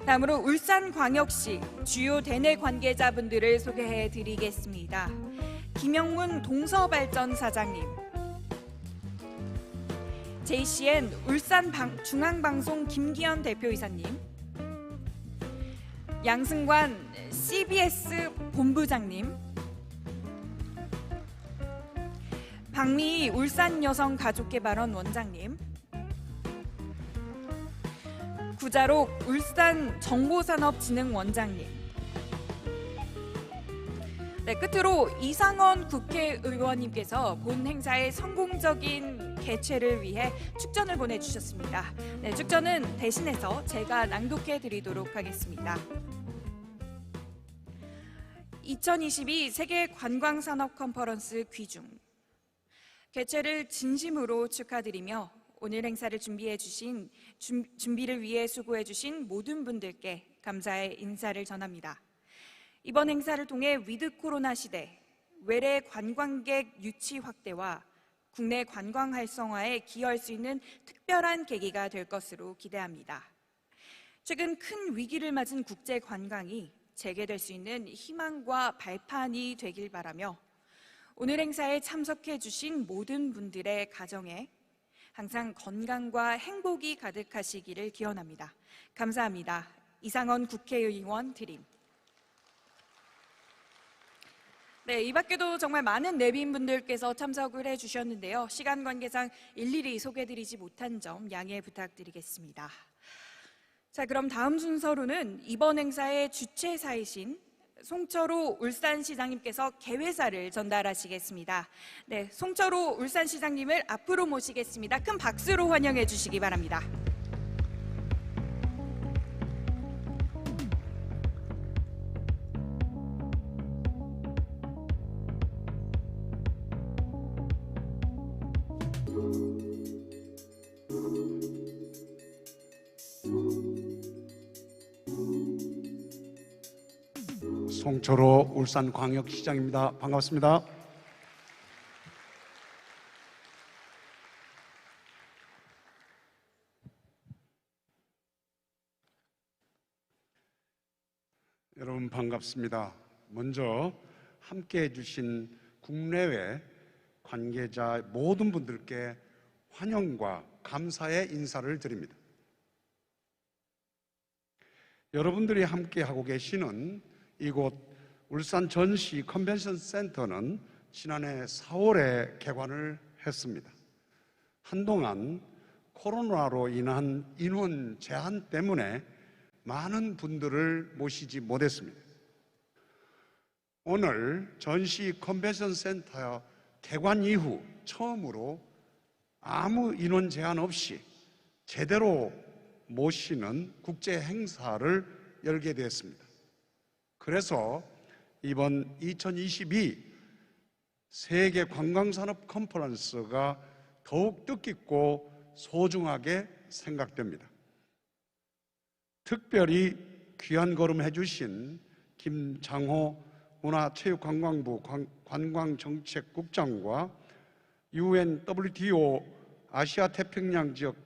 다음으로 울산광역시 주요 대내 관계자분들을 소개해 드리겠습니다. 김영문 동서발전 사장님, JCN 울산 중앙방송 김기현 대표이사님, 양승관 CBS 본부장님, 강미 울산여성가족개발원 원장님, 구자록 울산정보산업진흥원장님, 네, 끝으로 이상원 국회의원님께서 본 행사의 성공적인 개최를 위해 축전을 보내주셨습니다. 네, 축전은 대신해서 제가 낭독해 드리도록 하겠습니다. 2022 세계관광산업컨퍼런스 귀중, 개최를 진심으로 축하드리며 오늘 행사를 준비를 위해 수고해 주신 모든 분들께 감사의 인사를 전합니다. 이번 행사를 통해 위드 코로나 시대 외래 관광객 유치 확대와 국내 관광 활성화에 기여할 수 있는 특별한 계기가 될 것으로 기대합니다. 최근 큰 위기를 맞은 국제 관광이 재개될 수 있는 희망과 발판이 되길 바라며 오늘 행사에 참석해 주신 모든 분들의 가정에 항상 건강과 행복이 가득하시기를 기원합니다. 감사합니다. 이상원 국회의원 드림. 네, 이 밖에도 정말 많은 내빈분들께서 참석을 해주셨는데요. 시간 관계상 일일이 소개드리지 못한 점 양해 부탁드리겠습니다. 자, 그럼 다음 순서로는 이번 행사의 주최사이신 송철호 울산시장님께서 개회사를 전달하시겠습니다. 네, 송철호 울산시장님을 앞으로 모시겠습니다. 큰 박수로 환영해 주시기 바랍니다. 송철호 울산광역시장입니다. 반갑습니다. 여러분 반갑습니다. 먼저 함께해 주신 국내외 관계자 모든 분들께 환영과 감사의 인사를 드립니다. 여러분들이 함께하고 계시는 이곳 울산 전시 컨벤션 센터는 지난해 4월에 개관을 했습니다. 한동안 코로나로 인한 인원 제한 때문에 많은 분들을 모시지 못했습니다. 오늘 전시 컨벤션 센터 개관 이후 처음으로 아무 인원 제한 없이 제대로 모시는 국제 행사를 열게 되었습니다. 그래서 이번 2022 세계관광산업컨퍼런스가 더욱 뜻깊고 소중하게 생각됩니다. 특별히 귀한 걸음 해주신 김장호 문화체육관광부 관광정책국장과 UNWTO 아시아태평양 지역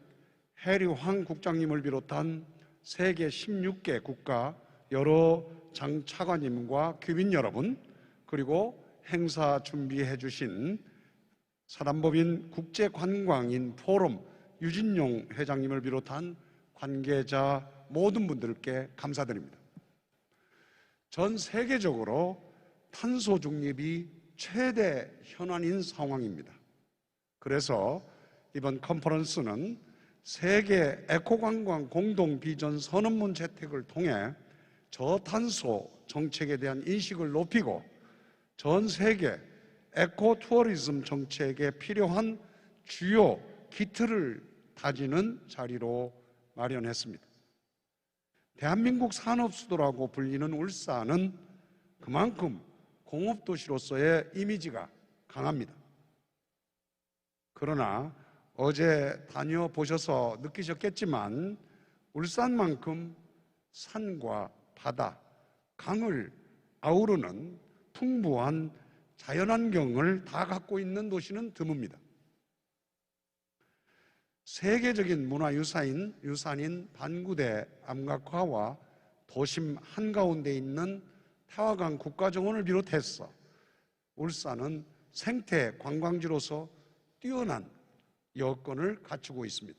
해리황 국장님을 비롯한 세계 16개 국가 여러 장차관님과 귀빈 여러분, 그리고 행사 준비해 주신 사단법인 국제관광인 포럼 유진용 회장님을 비롯한 관계자 모든 분들께 감사드립니다. 전 세계적으로 탄소 중립이 최대 현안인 상황입니다. 그래서 이번 컨퍼런스는 세계 에코관광 공동 비전 선언문 채택을 통해 저탄소 정책에 대한 인식을 높이고 전 세계 에코 투어리즘 정책에 필요한 주요 기틀을 다지는 자리로 마련했습니다. 대한민국 산업수도라고 불리는 울산은 그만큼 공업도시로서의 이미지가 강합니다. 그러나 어제 다녀보셔서 느끼셨겠지만 울산만큼 산과 바다, 강을 아우르는 풍부한 자연환경을 다 갖고 있는 도시는 드뭅니다. 세계적인 문화유산인 반구대 암각화와 도심 한가운데 있는 태화강 국가정원을 비롯해서 울산은 생태 관광지로서 뛰어난 여건을 갖추고 있습니다.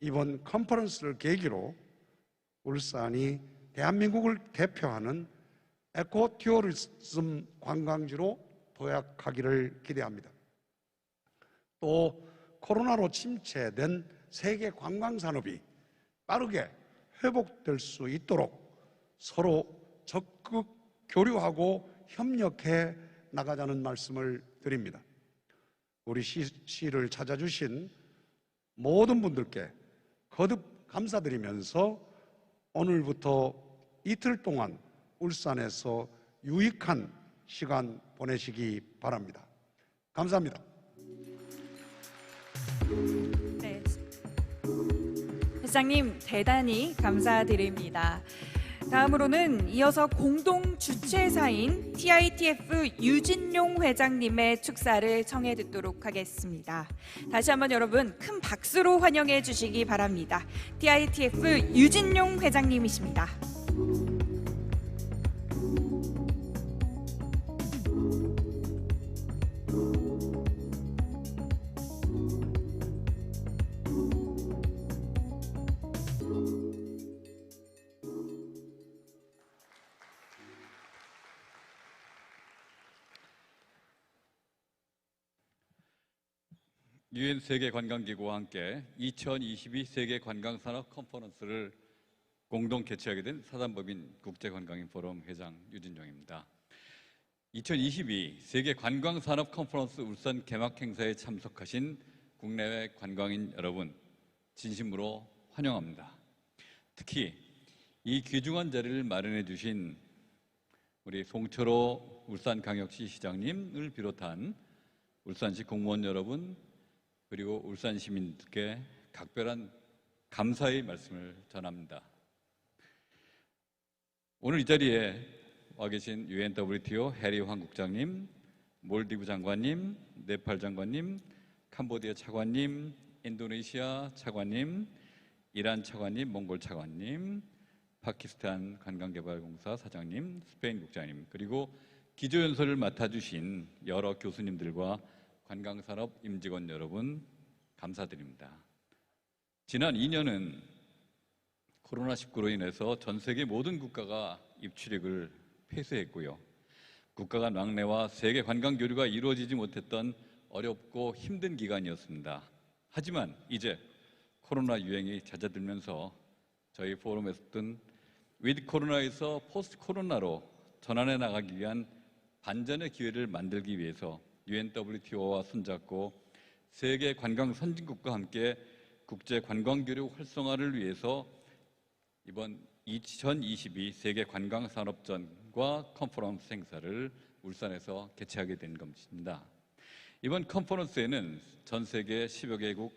이번 컨퍼런스를 계기로 울산이 대한민국을 대표하는 에코투어리즘 관광지로 도약하기를 기대합니다. 또 코로나로 침체된 세계 관광산업이 빠르게 회복될 수 있도록 서로 적극 교류하고 협력해 나가자는 말씀을 드립니다. 우리 시를 찾아주신 모든 분들께 거듭 감사드리면서 오늘부터 이틀 동안 울산에서 유익한 시간 보내시기 바랍니다. 감사합니다. 네, 회장님 대단히 감사드립니다. 다음으로는 이어서 공동 주최사인 TITF 유진용 회장님의 축사를 청해 듣도록 하겠습니다. 다시 한번 여러분 큰 박수로 환영해 주시기 바랍니다. TITF 유진용 회장님이십니다. UN 세계관광기구와 함께 2022 세계관광산업컨퍼런스를 공동 개최하게 된 사단법인 국제관광인 포럼 회장 유진용입니다. 2022 세계관광산업컨퍼런스 울산 개막 행사에 참석하신 국내외 관광인 여러분 진심으로 환영합니다. 특히 이 귀중한 자리를 마련해 주신 우리 송철호 울산광역시 시장님을 비롯한 울산시 공무원 여러분 그리고 울산 시민들께 각별한 감사의 말씀을 전합니다. 오늘 이 자리에 와 계신 UNWTO 해리황 국장님, 몰디브 장관님, 네팔 장관님, 캄보디아 차관님, 인도네시아 차관님, 이란 차관님, 몽골 차관님, 파키스탄 관광개발공사 사장님, 스페인 국장님, 그리고 기조연설을 맡아주신 여러 교수님들과 관광산업 임직원 여러분 감사드립니다. 지난 2년은 코로나19로 인해서 전 세계 모든 국가가 입출력을 폐쇄했고요. 국가 간 왕래와 세계 관광 교류가 이루어지지 못했던 어렵고 힘든 기간이었습니다. 하지만 이제 코로나 유행이 잦아들면서 저희 포럼에서든 위드 코로나에서 포스트 코로나로 전환해 나가기 위한 반전의 기회를 만들기 위해서 UNWTO와 손잡고 세계 관광 선진국과 함께 국제 관광 교류 활성화를 위해서 이번 2022 세계 관광 산업전과 컨퍼런스 행사를 울산에서 개최하게 된 것입니다. 이번 컨퍼런스에는 전 세계 10여 개국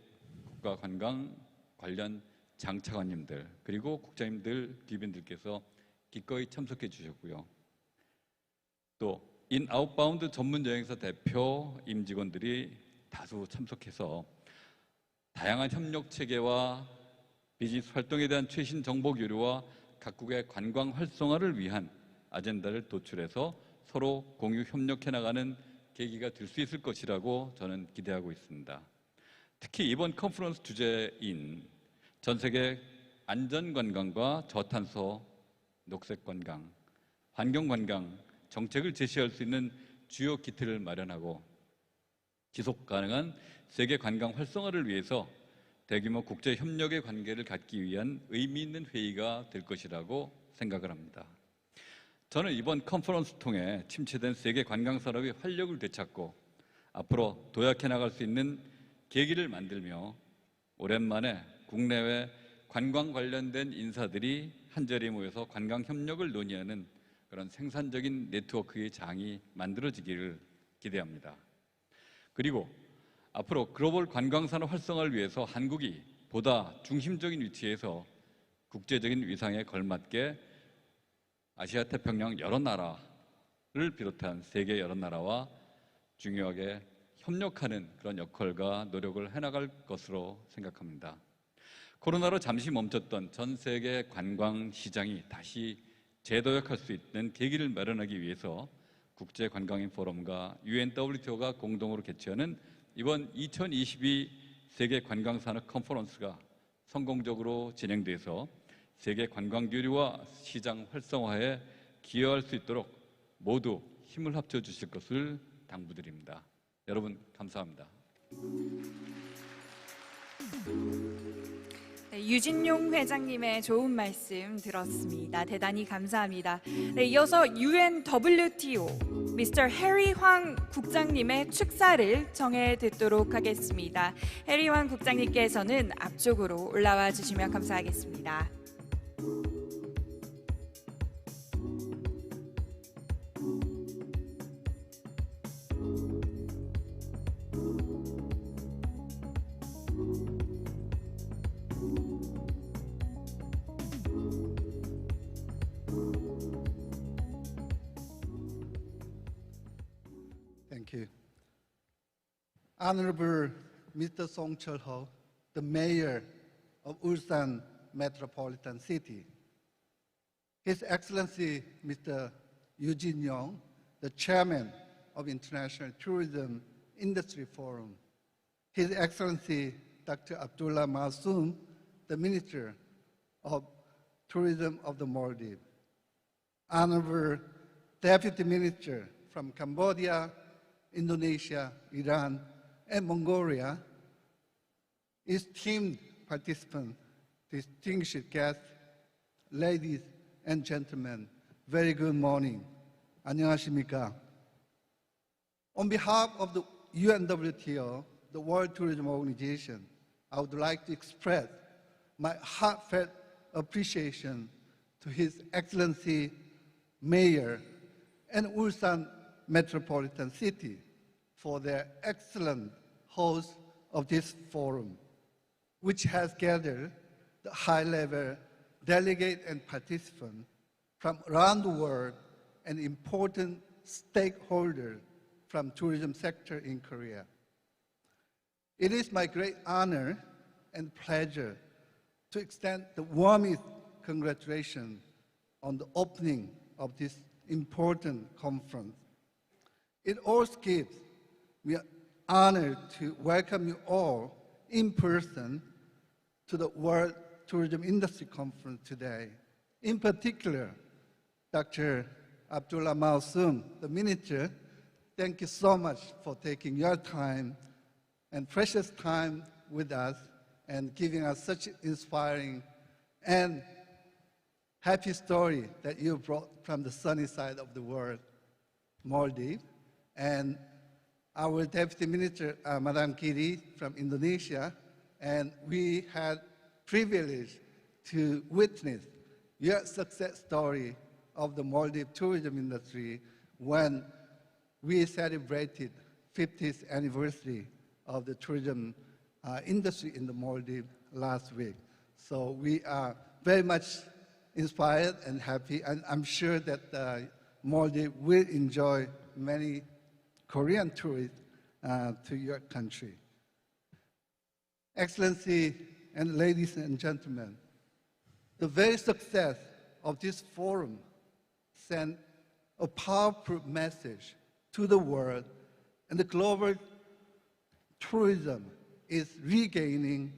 국가 관광 관련 장차관님들 그리고 국장님들, 귀빈들께서 기꺼이 참석해 주셨고요. 또 인아웃바운드 전문 여행사 대표 임직원들이 다수 참석해서 다양한 협력 체계와 비즈니스 활동에 대한 최신 정보 교류와 각국의 관광 활성화를 위한 아젠다를 도출해서 서로 공유 협력해 나가는 계기가 될 수 있을 것이라고 저는 기대하고 있습니다. 특히 이번 컨퍼런스 주제인 전 세계 안전관광과 저탄소, 녹색관광, 환경관광 정책을 제시할 수 있는 주요 기틀을 마련하고 지속가능한 세계 관광 활성화를 위해서 대규모 국제 협력의 관계를 갖기 위한 의미 있는 회의가 될 것이라고 생각을 합니다. 저는 이번 컨퍼런스 통해 침체된 세계 관광 산업의 활력을 되찾고 앞으로 도약해 나갈 수 있는 계기를 만들며 오랜만에 국내외 관광 관련된 인사들이 한자리에 모여서 관광 협력을 논의하는 그런 생산적인 네트워크의 장이 만들어지기를 기대합니다. 그리고 앞으로 글로벌 관광산업 활성화를 위해서 한국이 보다 중심적인 위치에서 국제적인 위상에 걸맞게 아시아 태평양 여러 나라를 비롯한 세계 여러 나라와 중요하게 협력하는 그런 역할과 노력을 해나갈 것으로 생각합니다. 코로나로 잠시 멈췄던 전 세계 관광 시장이 다시 재도약할 수 있는 계기를 마련하기 위해서 국제관광인 포럼과 UNWTO가 공동으로 개최하는 이번 2022 세계관광산업 컨퍼런스가 성공적으로 진행돼서 세계 관광 교류와 시장 활성화에 기여할 수 있도록 모두 힘을 합쳐 주실 것을 당부드립니다. 여러분 감사합니다. 네, 유진용 회장님의 좋은 말씀 들었습니다. 대단히 감사합니다. 네, 이어서 UNWTO 미스터 해리 황 국장님의 축사를 정해 듣도록 하겠습니다. 해리 황 국장님께서는 앞쪽으로 올라와 주시면 감사하겠습니다. Thank you. Honorable Mr. Song Chul-ho, the Mayor of Ulsan Metropolitan City. His Excellency Mr. Yu Jin-yong, the Chairman of International Tourism Industry Forum. His Excellency Dr. Abdullah Masoom, the Minister of Tourism of the Maldives. Honorable Deputy Minister from Cambodia, Indonesia, Iran, and Mongolia, esteemed participants, distinguished guests, ladies and gentlemen, very good morning. 안녕하십니까? On behalf of the UNWTO, the World Tourism Organization, I would like to express my heartfelt appreciation to His Excellency Mayor and Ulsan Metropolitan City for their excellent host of this forum, which has gathered the high-level delegate and participants from around the world and important stakeholders from tourism sector in Korea. It is my great honor and pleasure to extend the warmest congratulations on the opening of this important conference. It also gives me an honor to welcome you all in person to the World Tourism Industry Conference today. In particular, Dr. Abdullah Masoom, the Minister, thank you so much for taking your time and precious time with us and giving us such inspiring and happy story that you brought from the sunny side of the world, Maldives. And our Deputy Minister, Madam Kiri from Indonesia, and we had privilege to witness your success story of the Maldives tourism industry when we celebrated 50th anniversary of the tourism industry in the Maldives last week. So we are very much inspired and happy, and I'm sure that Maldives will enjoy many Korean tourists to your country. Excellency and ladies and gentlemen, the very success of this forum sent a powerful message to the world, and the global tourism is regaining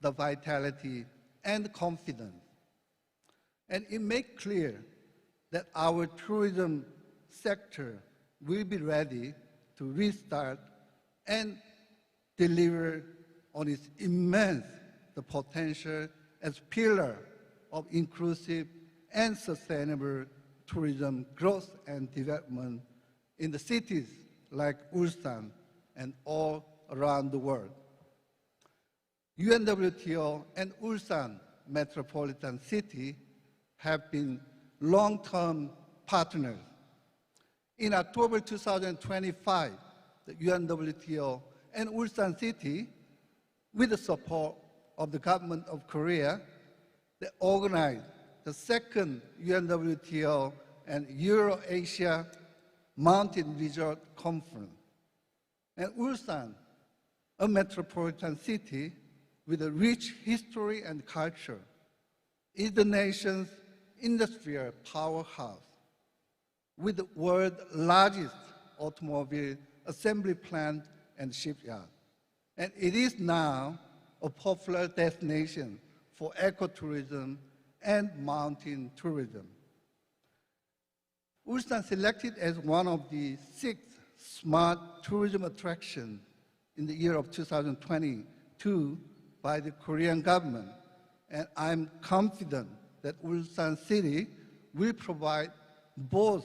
the vitality and confidence. And it makes clear that our tourism sector will be ready to restart and deliver on its immense potential as pillar of inclusive and sustainable tourism growth and development in the cities like Ulsan and all around the world. UNWTO and Ulsan Metropolitan City have been long-term partners. In October 2025, the UNWTO and Ulsan City, with the support of the government of Korea, they organized the second UNWTO and Euro-Asia Mountain Resort Conference. And Ulsan, a metropolitan city with a rich history and culture, is the nation's industrial powerhouse with the world's largest automobile assembly plant and shipyard. And it is now a popular destination for ecotourism and mountain tourism. Ulsan, selected as one of the 6 smart tourism attraction in the year of 2022 by the Korean government, and I'm confident that Ulsan City will provide both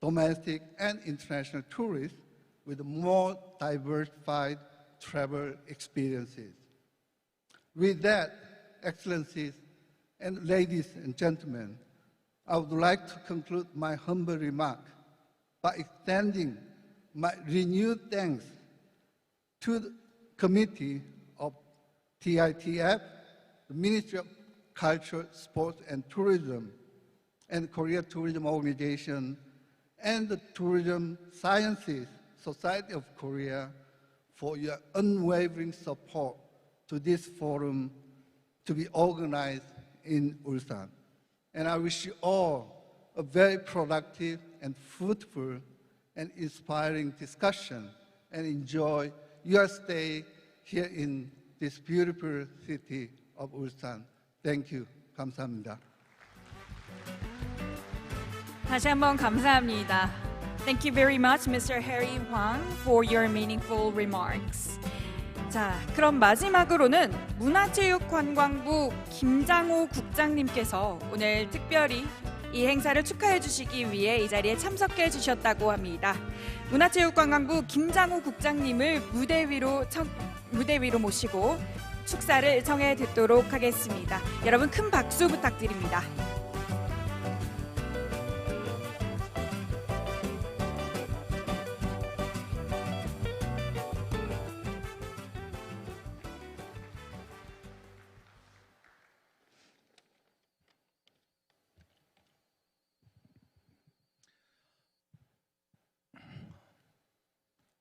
domestic and international tourists with more diversified travel experiences. With that, Excellencies and ladies and gentlemen, I would like to conclude my humble remark by extending my renewed thanks to the Committee of TITF, the Ministry of Culture, Sports and Tourism, and Korea Tourism Organization, and the Tourism Sciences Society of Korea for your unwavering support to this forum to be organized in Ulsan. And I wish you all a very productive and fruitful and inspiring discussion, and enjoy your stay here in this beautiful city of Ulsan. Thank you. 감사합니다. 다시 한번 감사합니다. Thank you very much, Mr. Harry Hwang, for your meaningful remarks. 자, 그럼 마지막으로는 문화체육관광부 김장호 국장님께서 오늘 특별히 이 행사를 축하해 주시기 위해 이 자리에 참석해 주셨다고 합니다. 문화체육관광부 김장호 국장님을 무대 위로 모시고 축사를 청해 듣도록 하겠습니다. 여러분 큰 박수 부탁드립니다.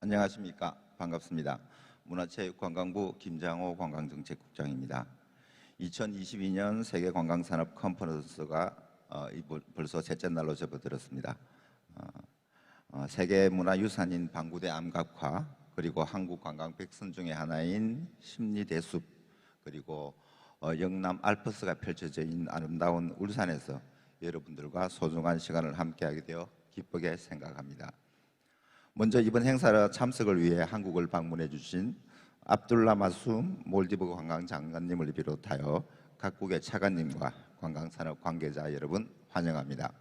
안녕하십니까. 반갑습니다. 문화체육관광부 김장호 관광정책국장입니다. 2022년 세계관광산업컨퍼런스가 벌써 셋째 날로 접어들었습니다. 세계문화유산인 방구대 암각화, 그리고 한국 관광 백선 중의 하나인 심리대숲, 그리고 영남 알프스가 펼쳐져 있는 아름다운 울산에서 여러분들과 소중한 시간을 함께하게 되어 기쁘게 생각합니다. 먼저 이번 행사에 참석을 위해 한국을 방문해 주신 압둘라 마숨 몰디브 관광장관님을 비롯하여 각국의 차관님과 관광산업 관계자 여러분 환영합니다.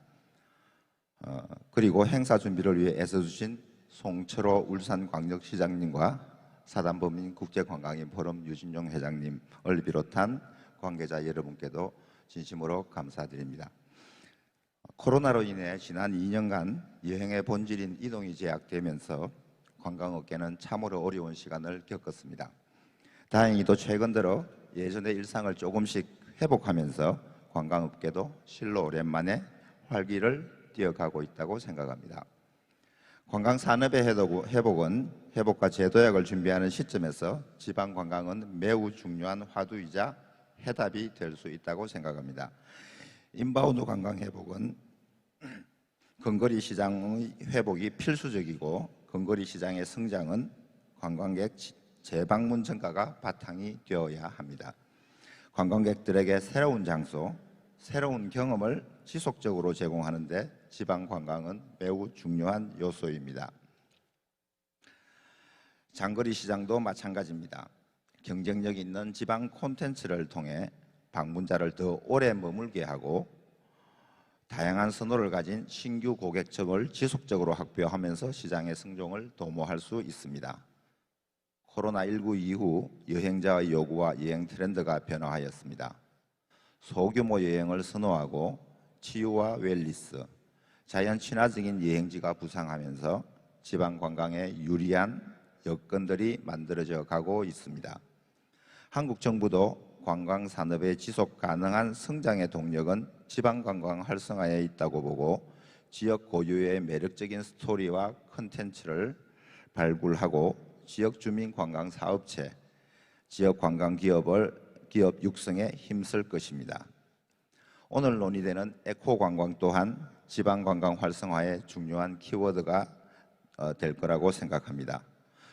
그리고 행사 준비를 위해 애써주신 송철호 울산광역시장님과 사단법인 국제관광인 포럼 유진용 회장님을 비롯한 관계자 여러분께도 진심으로 감사드립니다. 코로나로 인해 지난 2년간 여행의 본질인 이동이 제약되면서 관광업계는 참으로 어려운 시간을 겪었습니다. 다행히도 최근 들어 예전의 일상을 조금씩 회복하면서 관광업계도 실로 오랜만에 활기를 띄어가고 있다고 생각합니다. 관광산업의 회복은 회복과 재도약을 준비하는 시점에서 지방관광은 매우 중요한 화두이자 해답이 될 수 있다고 생각합니다. 인바운드 관광 회복은 근거리 시장의 회복이 필수적이고, 근거리 시장의 성장은 관광객 재방문 증가가 바탕이 되어야 합니다. 관광객들에게 새로운 장소, 새로운 경험을 지속적으로 제공하는 데 지방관광은 매우 중요한 요소입니다. 장거리 시장도 마찬가지입니다. 경쟁력 있는 지방 콘텐츠를 통해 방문자를 더 오래 머물게 하고, 다양한 선호를 가진 신규 고객층을 지속적으로 확보하면서 시장의 성장을 도모할 수 있습니다. 코로나19 이후 여행자의 요구와 여행 트렌드가 변화하였습니다. 소규모 여행을 선호하고 치유와 웰니스, 자연 친화적인 여행지가 부상하면서 지방 관광에 유리한 여건들이 만들어져 가고 있습니다. 한국 정부도 관광 산업의 지속 가능한 성장의 동력은 지방 관광 활성화에 있다고 보고, 지역 고유의 매력적인 스토리와 콘텐츠를 발굴하고 지역 주민 관광 사업체, 지역 관광 기업 육성에 힘쓸 것입니다. 오늘 논의되는 에코 관광 또한 지방 관광 활성화의 중요한 키워드가 될 거라고 생각합니다.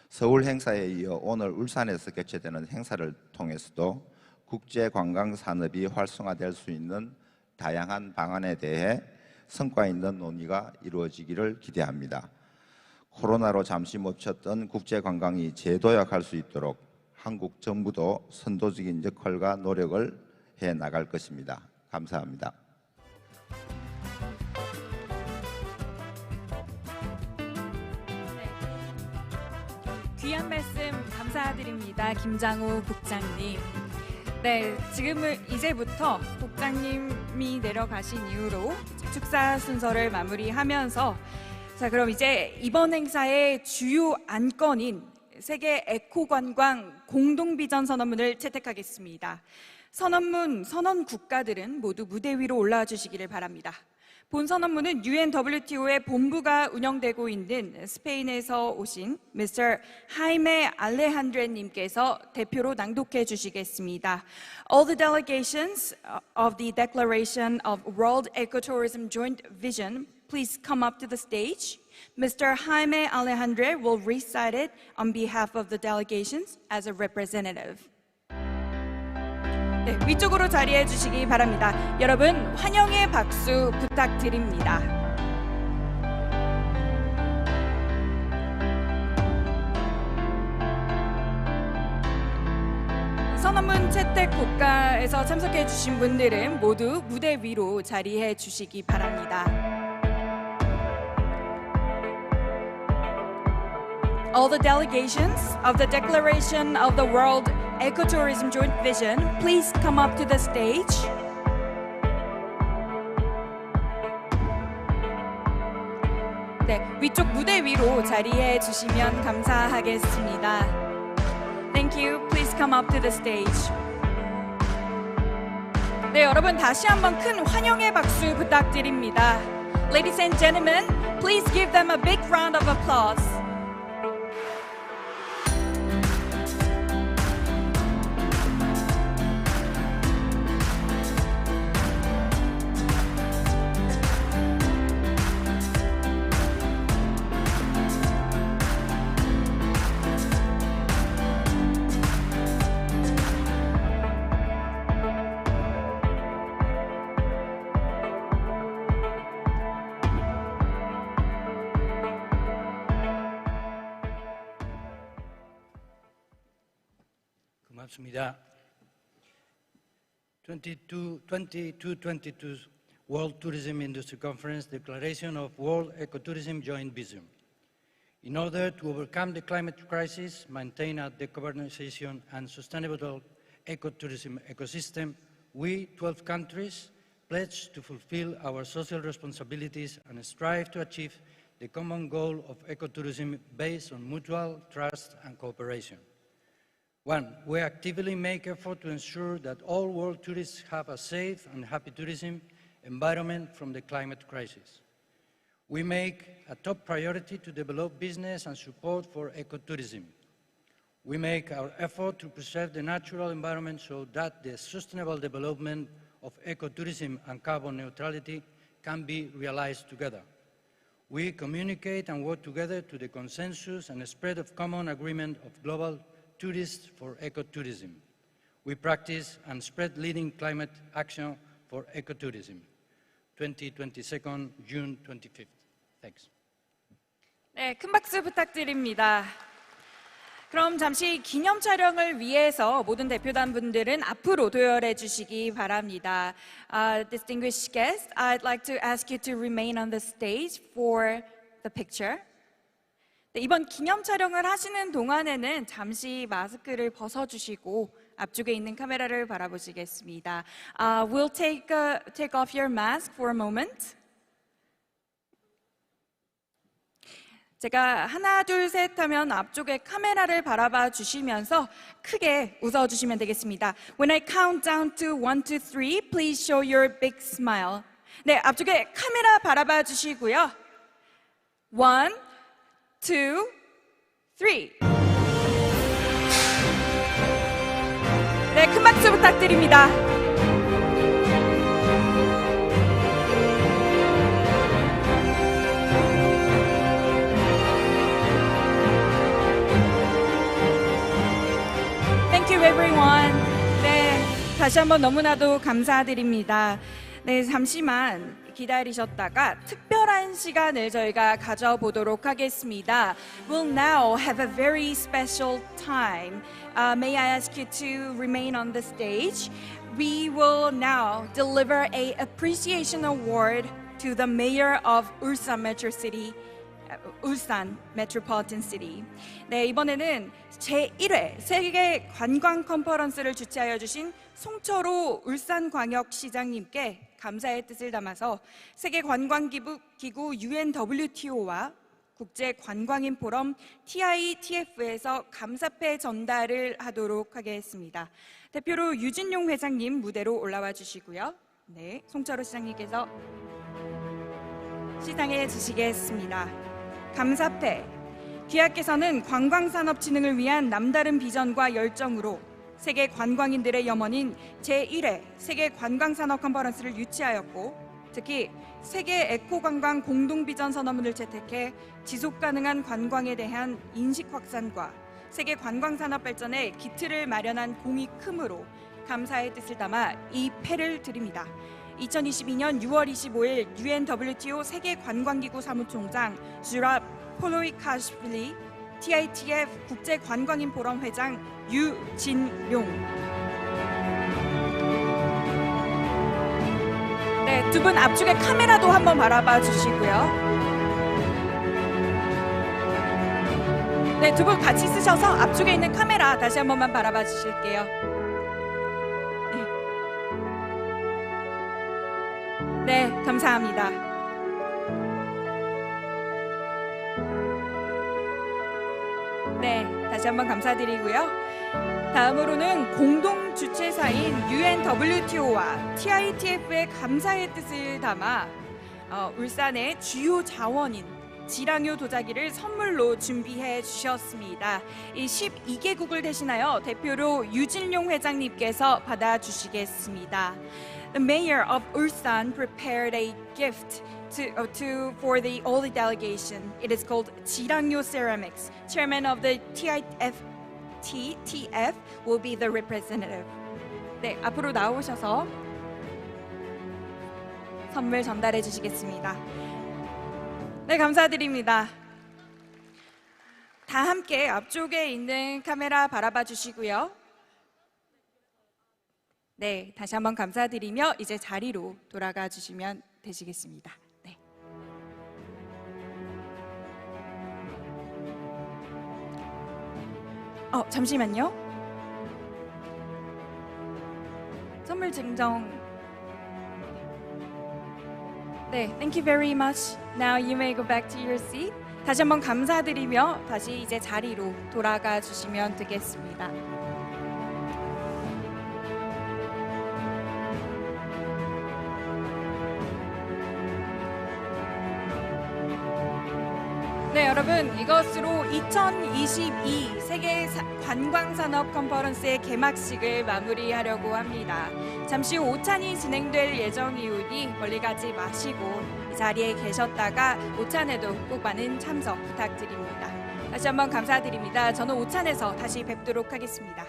서울 행사에 이어 오늘 울산에서 개최되는 행사를 통해서도 국제 관광 산업이 활성화될 수 있는 다양한 방안에 대해 성과 있는 논의가 이루어지기를 기대합니다. 코로나로 잠시 멈췄던 국제 관광이 재도약할 수 있도록 한국 정부도 선도적인 역할과 노력을 해 나갈 것입니다. 감사합니다. 귀한 말씀 감사드립니다. 김장우 국장님. 네, 지금은 이제부터 국장님이 내려가신 이후로 축사 순서를 마무리하면서 자, 그럼 이제 이번 행사의 주요 안건인 세계 에코관광 공동비전 선언문을 채택하겠습니다. 선언 국가들은 모두 무대 위로 올라와 주시기를 바랍니다. 본 선언문은 UNWTO의 본부가 운영되고 있는 스페인에서 오신 Mr. Jaime Alejandre 님께서 대표로 낭독해 주시겠습니다. All the delegations of the Declaration of World Ecotourism Joint Vision, please come up to the stage. Mr. Jaime Alejandre will recite it on behalf of the delegations as a representative. 네, 위쪽으로 자리해 주시기 바랍니다. 여러분, 환영의 박수 부탁드립니다. 선언문 채택 국가에서 참석해 주신 분들은 모두 무대 위로 자리해 주시기 바랍니다. All the delegations of the Declaration of the World Ecotourism Joint Vision, please come up to the stage. 네, 위쪽 무대 위로 자리해 주시면 감사하겠습니다. Thank you. Please come up to the stage. 네, 여러분 다시 한번 큰 환영의 박수 부탁드립니다. Ladies and gentlemen, please give them a big round of applause. 고맙습니다. 2022 World Tourism Industry Conference Declaration of World Ecotourism Joint Vision. In order to overcome the climate crisis, maintain a decarbonization and sustainable ecotourism ecosystem, we, 12 countries, pledge to fulfill our social responsibilities and strive to achieve the common goal of ecotourism based on mutual trust and cooperation. 1. We actively make effort to ensure that all world tourists have a safe and happy tourism environment from the climate crisis. We make a top priority to develop business and support for ecotourism. We make our effort to preserve the natural environment so that the sustainable development of ecotourism and carbon neutrality can be realized together. We communicate and work together to the consensus and spread of common agreement of global tourists for ecotourism. We practice and spread leading climate action for ecotourism. 2022, June 25th. Thanks. 네, 큰 박수 부탁드립니다. 그럼 잠시 기념 촬영을 위해서 모든 대표단 분들은 앞으로 도열해 주시기 바랍니다. Distinguished guests, I'd like to ask you to remain on the stage for the picture. 네, 이번 기념 촬영을 하시는 동안에는 잠시 마스크를 벗어주시고 앞쪽에 있는 카메라를 바라보시겠습니다. We'll take off your mask for a moment. 제가 하나, 둘, 셋 하면 앞쪽에 카메라를 바라봐 주시면서 크게 웃어주시면 되겠습니다. When I count down to 1, 2, 3, please show your big smile. 네, 앞쪽에 카메라 바라봐 주시고요. 1, 2, 3. 네, 큰 박수 부탁드립니다. Thank you everyone. 네, 다시 한번 너무나도 감사드립니다. 네, 잠시만 기다리셨다가 특별한 시간을 저희가 가져보도록 하겠습니다. We'll now have a very special time. May I ask you to remain on the stage? We will now deliver a appreciation award to the mayor of Ulsan Metro City. 울산 메트로폴리탄 시티. 네, 이번에는 제1회 세계 관광 컨퍼런스를 주최하여 주신 송철호 울산광역시장님께 감사의 뜻을 담아서 세계관광기구 UNWTO와 국제관광인 포럼 TITF에서 감사패 전달을 하도록 하겠습니다. 대표로 유진용 회장님 무대로 올라와 주시고요. 네, 송철호 시장님께서 시상해 주시겠습니다. 감사패. 귀하께서는 관광산업 진흥을 위한 남다른 비전과 열정으로 세계 관광인들의 염원인 제1회 세계 관광산업 컨퍼런스를 유치하였고, 특히 세계 에코관광 공동비전 선언문을 채택해 지속가능한 관광에 대한 인식 확산과 세계 관광산업 발전에 기틀을 마련한 공이 크므로 감사의 뜻을 담아 이 패를 드립니다. 2022년 6월 25일 UNWTO 세계관광기구 사무총장 주랍 폴로이카시빌리, TITF 국제관광인 포럼 회장 유진용. 네, 두 분 앞쪽에 카메라도 한번 바라봐 주시고요. 네, 두 분 같이 쓰셔서 앞쪽에 있는 카메라 다시 한 번만 바라봐 주실게요. 네, 감사합니다. 네, 다시 한번 감사드리고요. 다음으로는 공동 주최사인 UNWTO와 TITF의 감사의 뜻을 담아 울산의 주요 자원인 지랑요 도자기를 선물로 준비해 주셨습니다. 이 12개국을 대신하여 대표로 유진용 회장님께서 받아주시겠습니다. The mayor of Ulsan prepared a gift for all the delegation. It is called 지랑요 ceramics. Chairman of the TITF will be the representative. 네, 앞으로 나오셔서 선물 전달해 주시겠습니다. 네, 감사드립니다. 다 함께 앞쪽에 있는 카메라 바라봐 주시고요. 네, 다시 한번 감사드리며 이제 자리로 돌아가 주시면 되시겠습니다. 네. 잠시만요. 선물 증정. 네, thank you very much. Now you may go back to your seat. 다시 한번 감사드리며 다시 이제 자리로 돌아가 주시면 되겠습니다. 네, 여러분, 이것으로 2022 세계 관광산업 컨퍼런스의 개막식을 마무리하려고 합니다. 잠시 후 오찬이 진행될 예정이오니 멀리 가지 마시고 이 자리에 계셨다가 오찬에도 꼭 많은 참석 부탁드립니다. 다시 한번 감사드립니다. 저는 오찬에서 다시 뵙도록 하겠습니다.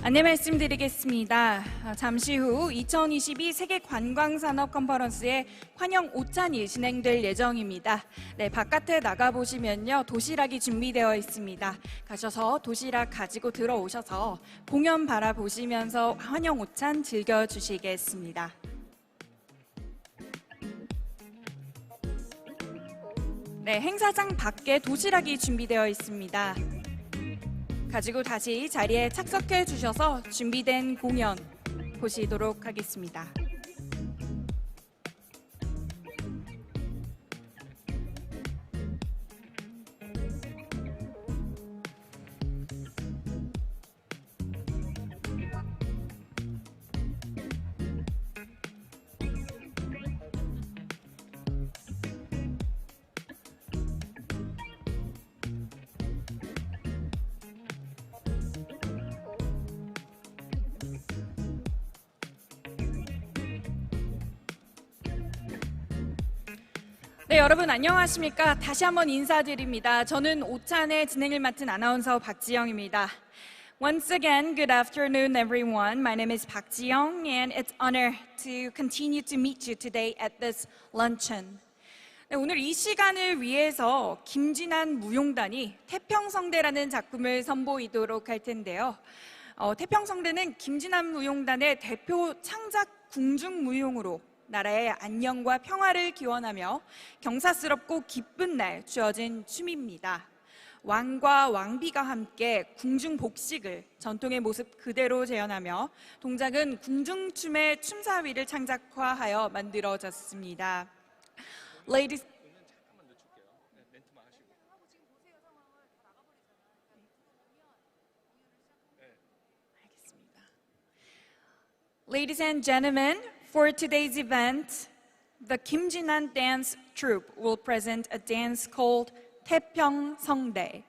안내 말씀드리겠습니다. 잠시 후 2022 세계관광산업컨퍼런스의 환영 오찬이 진행될 예정입니다. 네, 바깥에 나가보시면요, 도시락이 준비되어 있습니다. 가셔서 도시락 가지고 들어오셔서 공연 바라보시면서 환영 오찬 즐겨주시겠습니다. 네, 행사장 밖에 도시락이 준비되어 있습니다. 가지고 다시 자리에 착석해 주셔서 준비된 공연 보시도록 하겠습니다. 네, 여러분 안녕하십니까? 다시 한번 인사드립니다. 저는 오찬의 진행을 맡은 아나운서 박지영입니다. Once again, good afternoon, everyone. My name is Park Ji-young, and it's an honor to continue to meet you today at this luncheon. 네, 오늘 이 시간을 위해서 김진한 무용단이 태평성대라는 작품을 선보이도록 할 텐데요. 태평성대는 김진한 무용단의 대표 창작 궁중무용으로 나라의 안녕과 평화를 기원하며 경사스럽고 기쁜 날 주어진 춤입니다. 왕과 왕비가 함께 궁중복식을 전통의 모습 그대로 재현하며 동작은 궁중춤의 춤사위를 창작화하여 만들어졌습니다. Ladies Ladies and gentlemen, for today's event, the Kim Jin-han dance troupe will present a dance called 태평성대.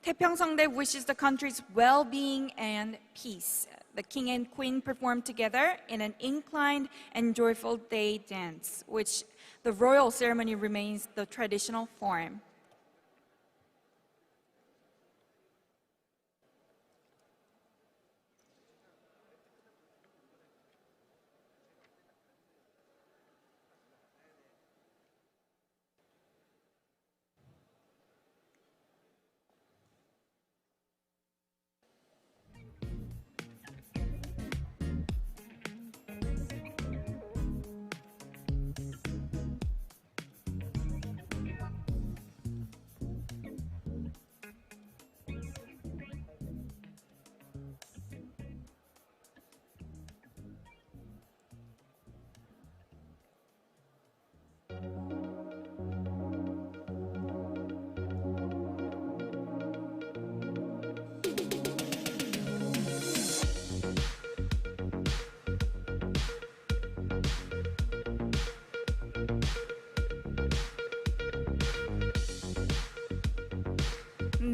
태평성대 wishes the country's well-being and peace. The king and queen perform together in an inclined and joyful day dance, which the royal ceremony remains the traditional form.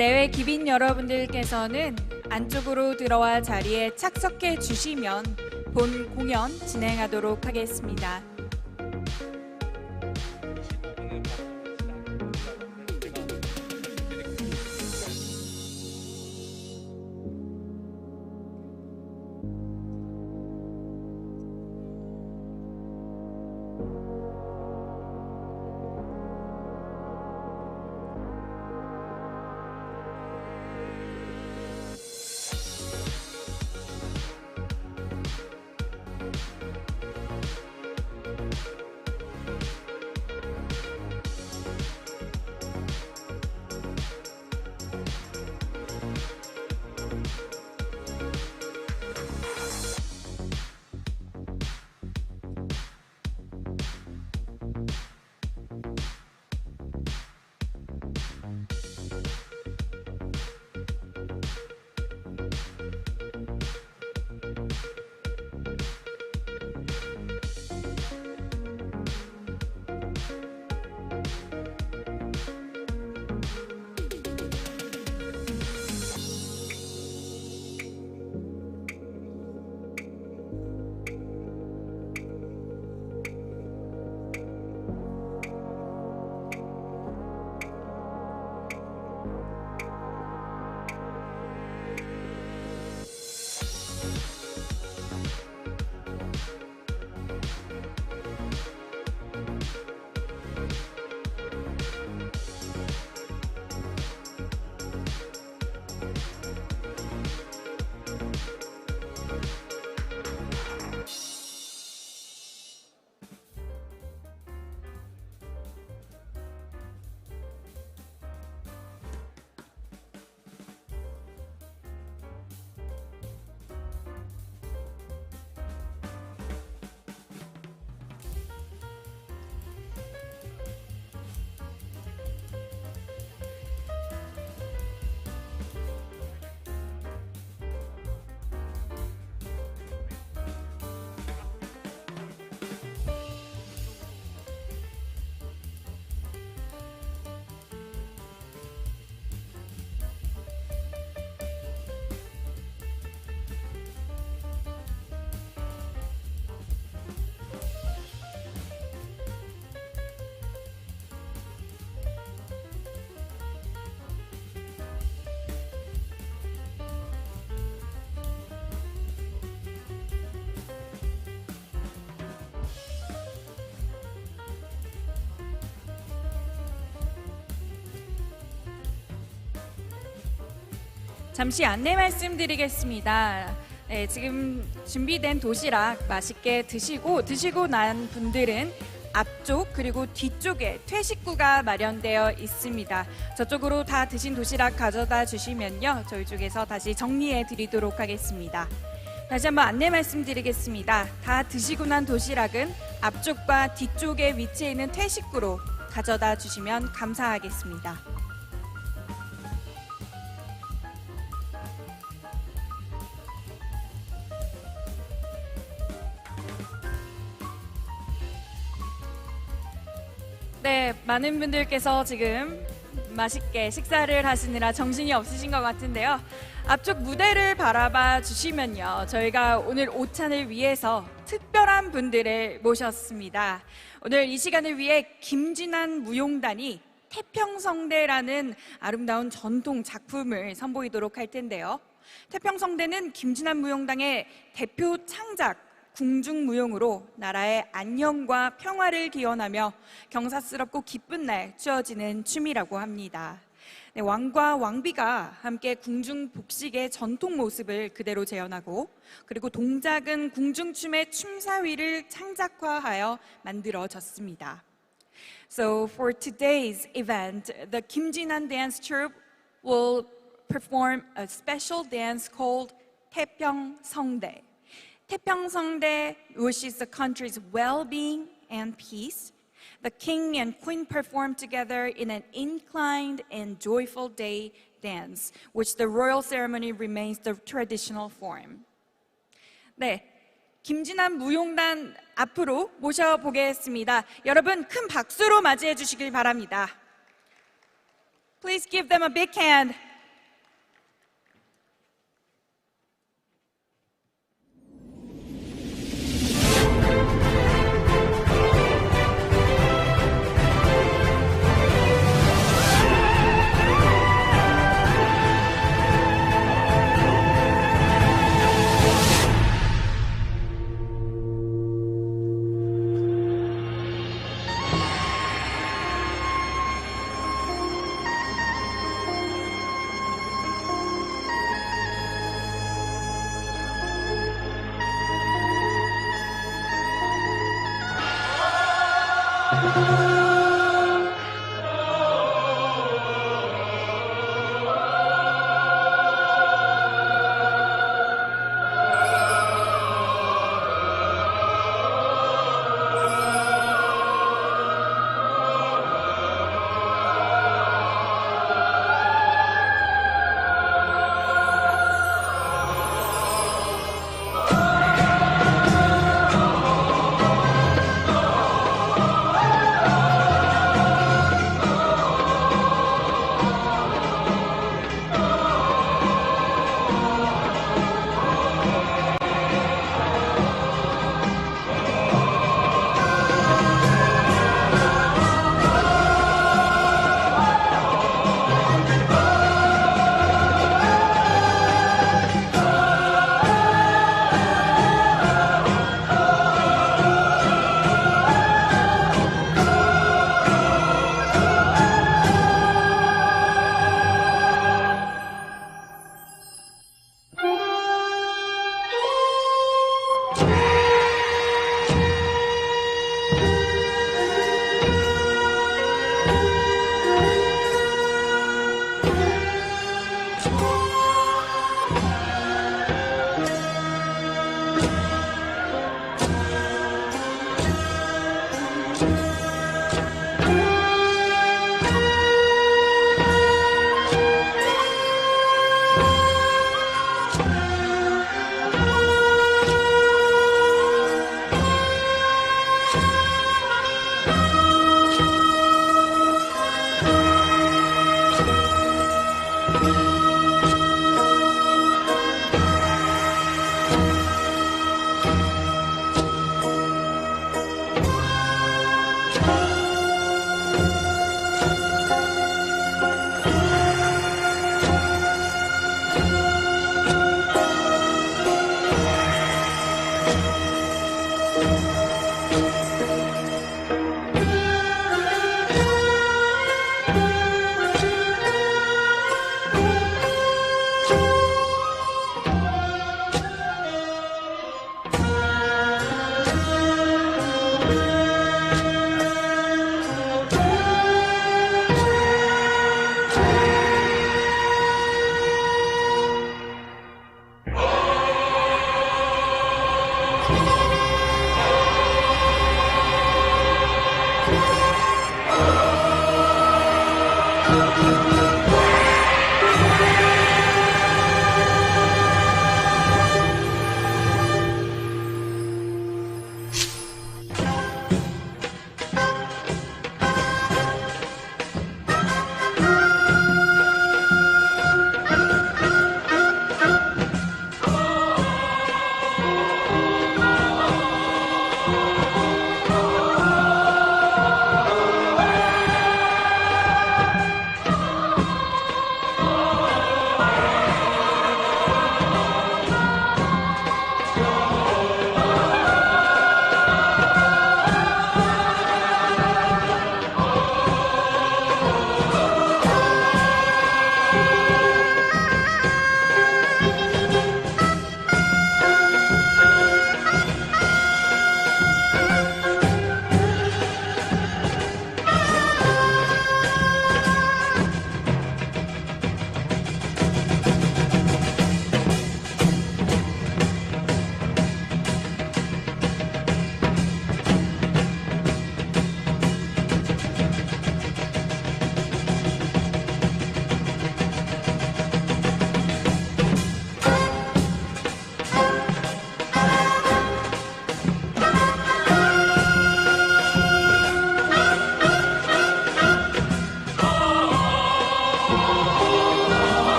내외 귀빈 여러분들께서는 안쪽으로 들어와 자리에 착석해 주시면 본 공연 진행하도록 하겠습니다. 잠시 안내 말씀드리겠습니다. 네, 지금 준비된 도시락 맛있게 드시고 난 분들은 앞쪽 그리고 뒤쪽에 퇴식구가 마련되어 있습니다. 저쪽으로 다 드신 도시락 가져다 주시면요, 저희 쪽에서 다시 정리해 드리도록 하겠습니다. 다시 한번 안내 말씀드리겠습니다. 다 드시고 난 도시락은 앞쪽과 뒤쪽에 위치해 있는 퇴식구로 가져다 주시면 감사하겠습니다. 네, 많은 분들께서 지금 맛있게 식사를 하시느라 정신이 없으신 것 같은데요. 앞쪽 무대를 바라봐 주시면요, 저희가 오늘 오찬을 위해서 특별한 분들을 모셨습니다. 오늘 이 시간을 위해 김진한 무용단이 태평성대라는 아름다운 전통 작품을 선보이도록 할 텐데요. 태평성대는 김진한 무용단의 대표 창작 궁중무용으로 나라의 안녕과 평화를 기원하며 경사스럽고 기쁜 날 추어지는 춤이라고 합니다. 네, 왕과 왕비가 함께 궁중 복식의 전통 모습을 그대로 재현하고, 그리고 동작은 궁중춤의 춤사위를 창작화하여 만들어졌습니다. So for today's event, the Kim Jin-han dance troupe will perform a special dance called 태평성대. 태평성대 wishes the country's well-being and peace. The king and queen perform together in an inclined and joyful day dance, which the royal ceremony remains the traditional form. 네, 김진한 무용단 앞으로 모셔보겠습니다. 여러분 큰 박수로 맞이해 주시길 바랍니다. Please give them a big hand.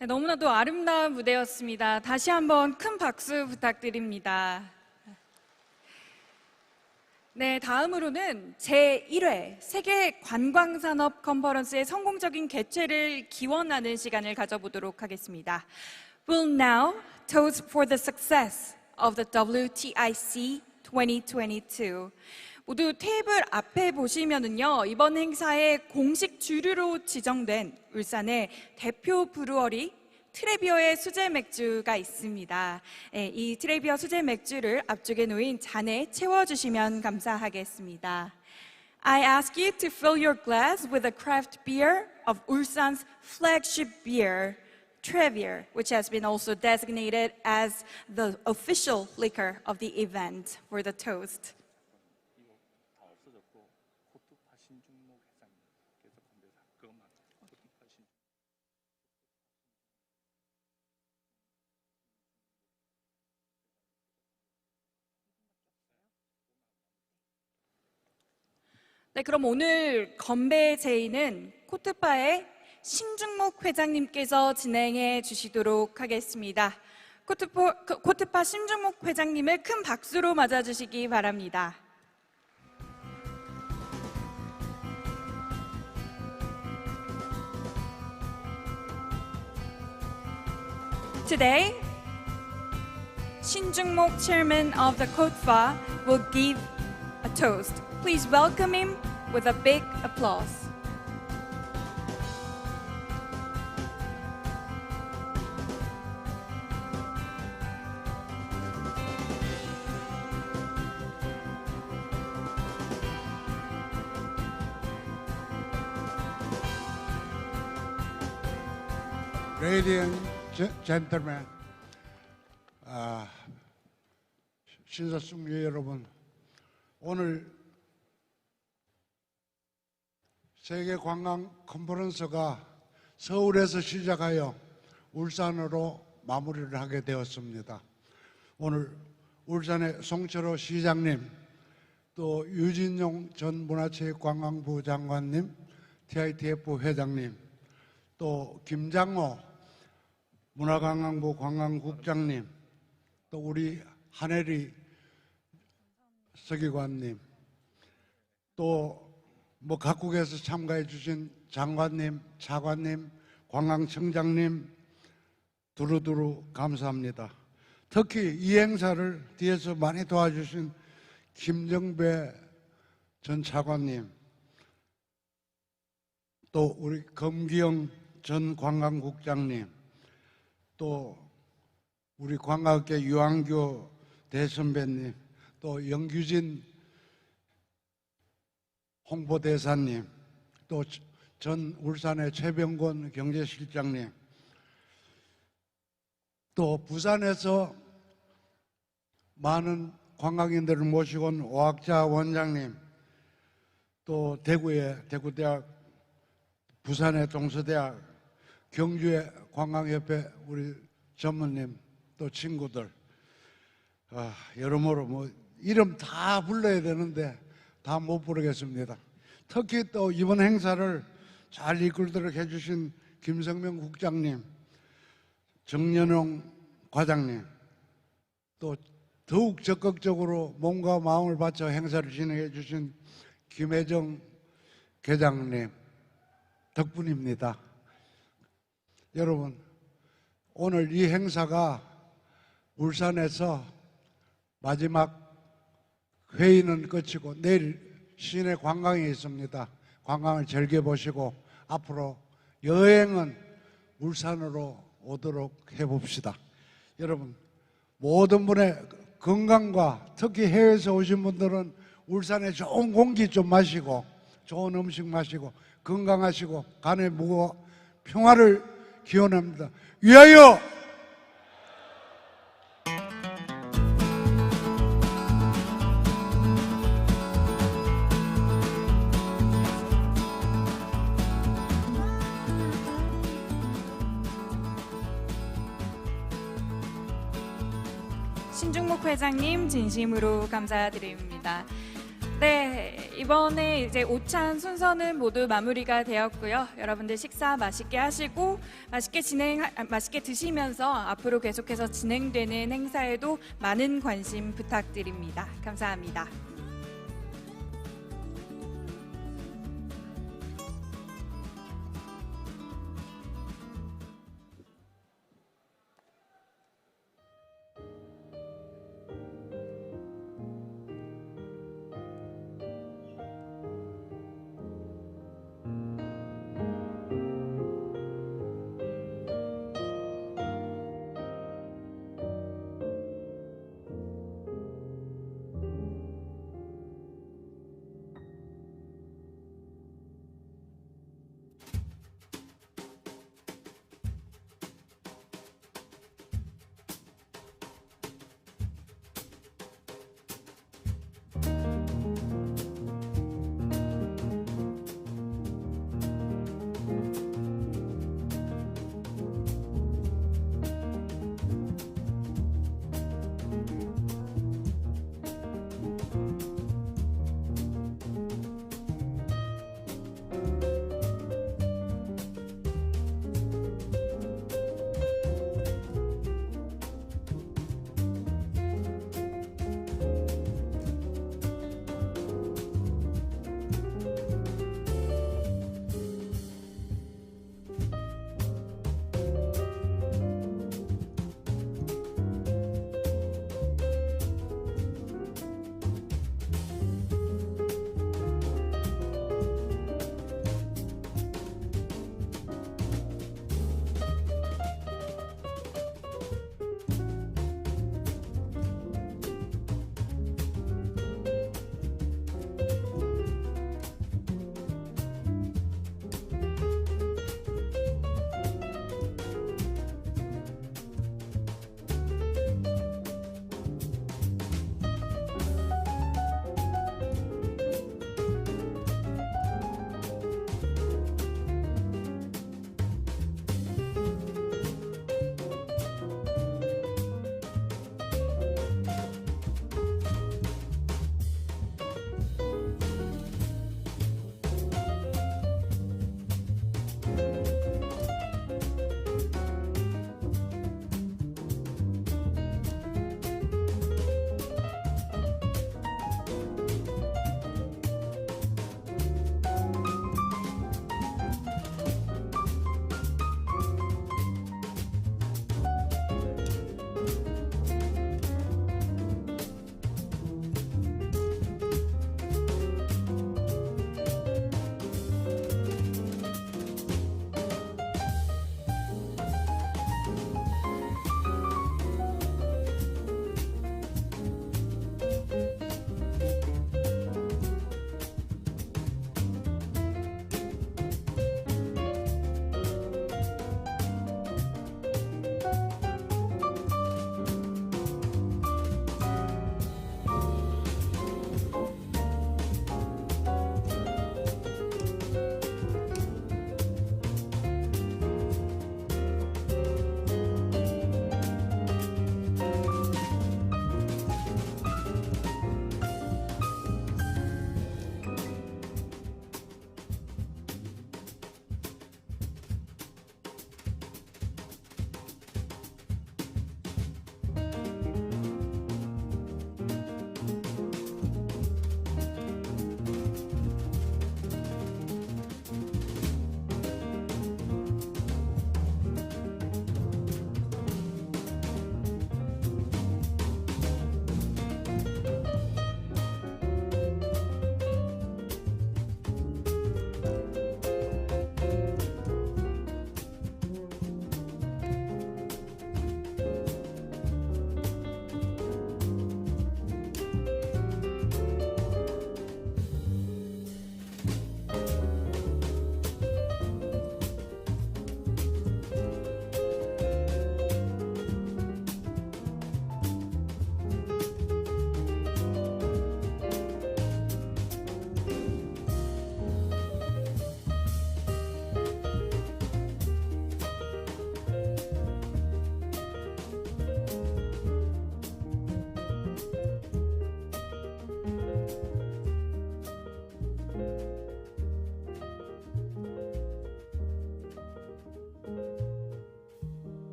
네, 너무나도 아름다운 무대였습니다. 다시 한번 큰 박수 부탁드립니다. 네, 다음으로는 제1회 세계관광산업컨퍼런스의 성공적인 개최를 기원하는 시간을 가져보도록 하겠습니다. We'll now toast for the success of the WTIC 2022. 모두 테이블 앞에 보시면은요, 이번 행사의 공식 주류로 지정된 울산의 대표 브루어리 트레비어의 수제 맥주가 있습니다. 이 트레비어 수제 맥주를 앞쪽에 놓인 잔에 채워주시면 감사하겠습니다. I ask you to fill your glass with a craft beer of Ulsan's flagship beer, Trevier, which has been also designated as the official liquor of the event for the toast. 네, 그럼 오늘 건배 제의는 코트파의 신중목 회장님께서 진행해 주시도록 하겠습니다. 코트파 신중목 회장님을 큰 박수로 맞아주시기 바랍니다. Today, 신중목 chairman of the Kotfa will give a toast. Please welcome him with a big applause. Ladies and gentlemen, 신사숙녀 여러분, 오늘 세계관광 컨퍼런스가 서울에서 시작하여 울산으로 마무리를 하게 되었습니다. 오늘 울산의 송철호 시장님, 또 유진용 전 문화체육관광부 장관님, TITF 회장님, 또 김장호 문화관광부 관광국장님, 또 우리 한혜리 서기관님, 또 각국에서 참가해 주신 장관님, 차관님, 관광청장님 두루두루 감사합니다. 특히 이 행사를 뒤에서 많이 도와주신 김정배 전 차관님, 또 우리 검기영 전 관광국장님, 또 우리 관광학계 유한교 대선배님, 또 영규진 홍보대사님, 또 전 울산의 최병권 경제실장님, 또 부산에서 많은 관광인들을 모시고 온 오학자 원장님, 또 대구의 대구대학, 부산의 동서대학, 경주의 관광협회 우리 전무님, 또 친구들, 여러모로 이름 다 불러야 되는데 다 못 부르겠습니다. 특히 또 이번 행사를 잘 이끌도록 해주신 김성명 국장님, 정연홍 과장님, 또 더욱 적극적으로 몸과 마음을 바쳐 행사를 진행해 주신 김혜정 계장님 덕분입니다. 여러분, 오늘 이 행사가 울산에서 마지막 회의는 끝이고 내일 시내 관광이 있습니다. 관광을 즐겨보시고 앞으로 여행은 울산으로 오도록 해봅시다. 여러분, 모든 분의 건강과 특히 해외에서 오신 분들은 울산에 좋은 공기 좀 마시고 좋은 음식 마시고 건강하시고 간의 무거 평화를 기원합니다. 위하여! 신중목 회장님 진심으로 감사드립니다. 네, 이번에 이제 오찬 순서는 모두 마무리가 되었고요. 여러분들 식사 맛있게 하시고 맛있게 드시면서 앞으로 계속해서 진행되는 행사에도 많은 관심 부탁드립니다. 감사합니다.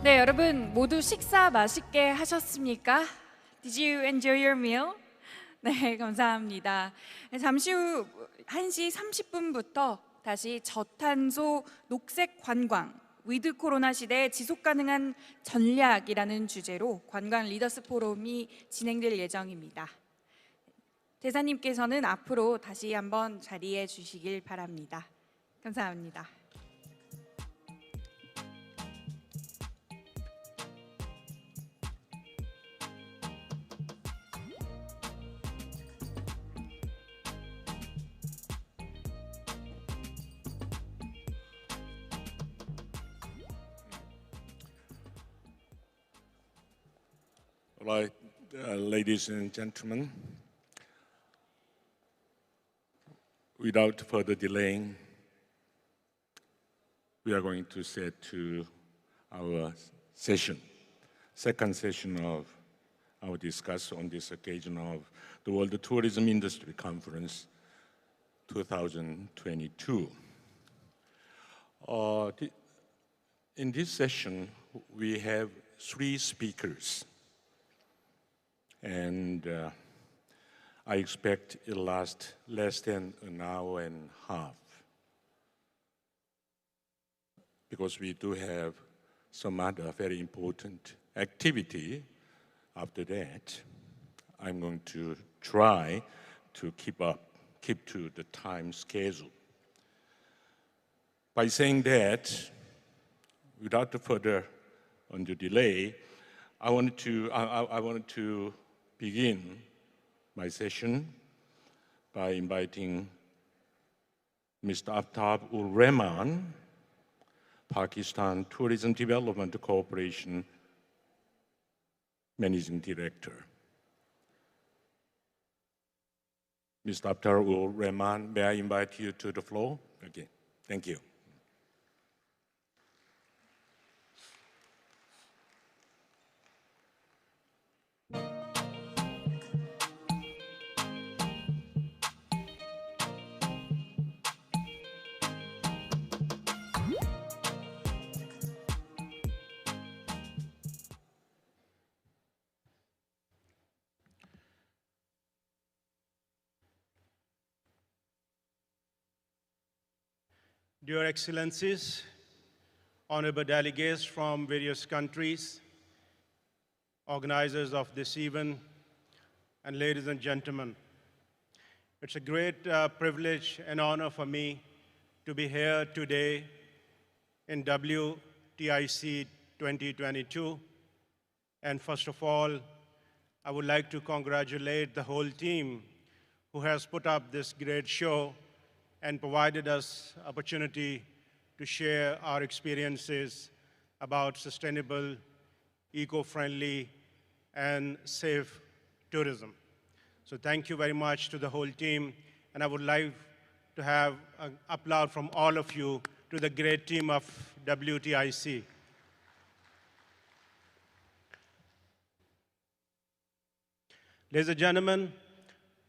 네, 여러분 모두 식사 맛있게 하셨습니까? Did you enjoy your meal? 네, 감사합니다. 잠시 후 1시 30분부터 다시 저탄소 녹색 관광, 위드 코로나 시대 지속가능한 전략이라는 주제로 관광 리더스 포럼이 진행될 예정입니다. 대사님께서는 앞으로 다시 한번 자리해 주시길 바랍니다. 감사합니다. Right, ladies and gentlemen, without further delaying, we are going to set to our session, second session of our discussion on this occasion of the World Tourism Industry Conference 2022. In this session, we have 3 speakers. And I expect it'll last less than an hour and a half, because we do have some other very important activity after that. I'm going to try to keep to the time schedule. By saying that, without further undue delay, I wanted to begin my session by inviting Mr. Aftab-ul-Rahman, Pakistan Tourism Development Corporation Managing Director. Mr. Aftab-ul-Rahman, may I invite you to the floor? Okay, thank you. Your Excellencies, honorable delegates from various countries, organizers of this event, and ladies and gentlemen, it's a great privilege and honor for me to be here today in WTIC 2022. And first of all, I would like to congratulate the whole team who has put up this great show and provided us opportunity to share our experiences about sustainable, eco-friendly, and safe tourism. So thank you very much to the whole team, and I would like to have an applaud from all of you to the great team of WTIC. Ladies and gentlemen,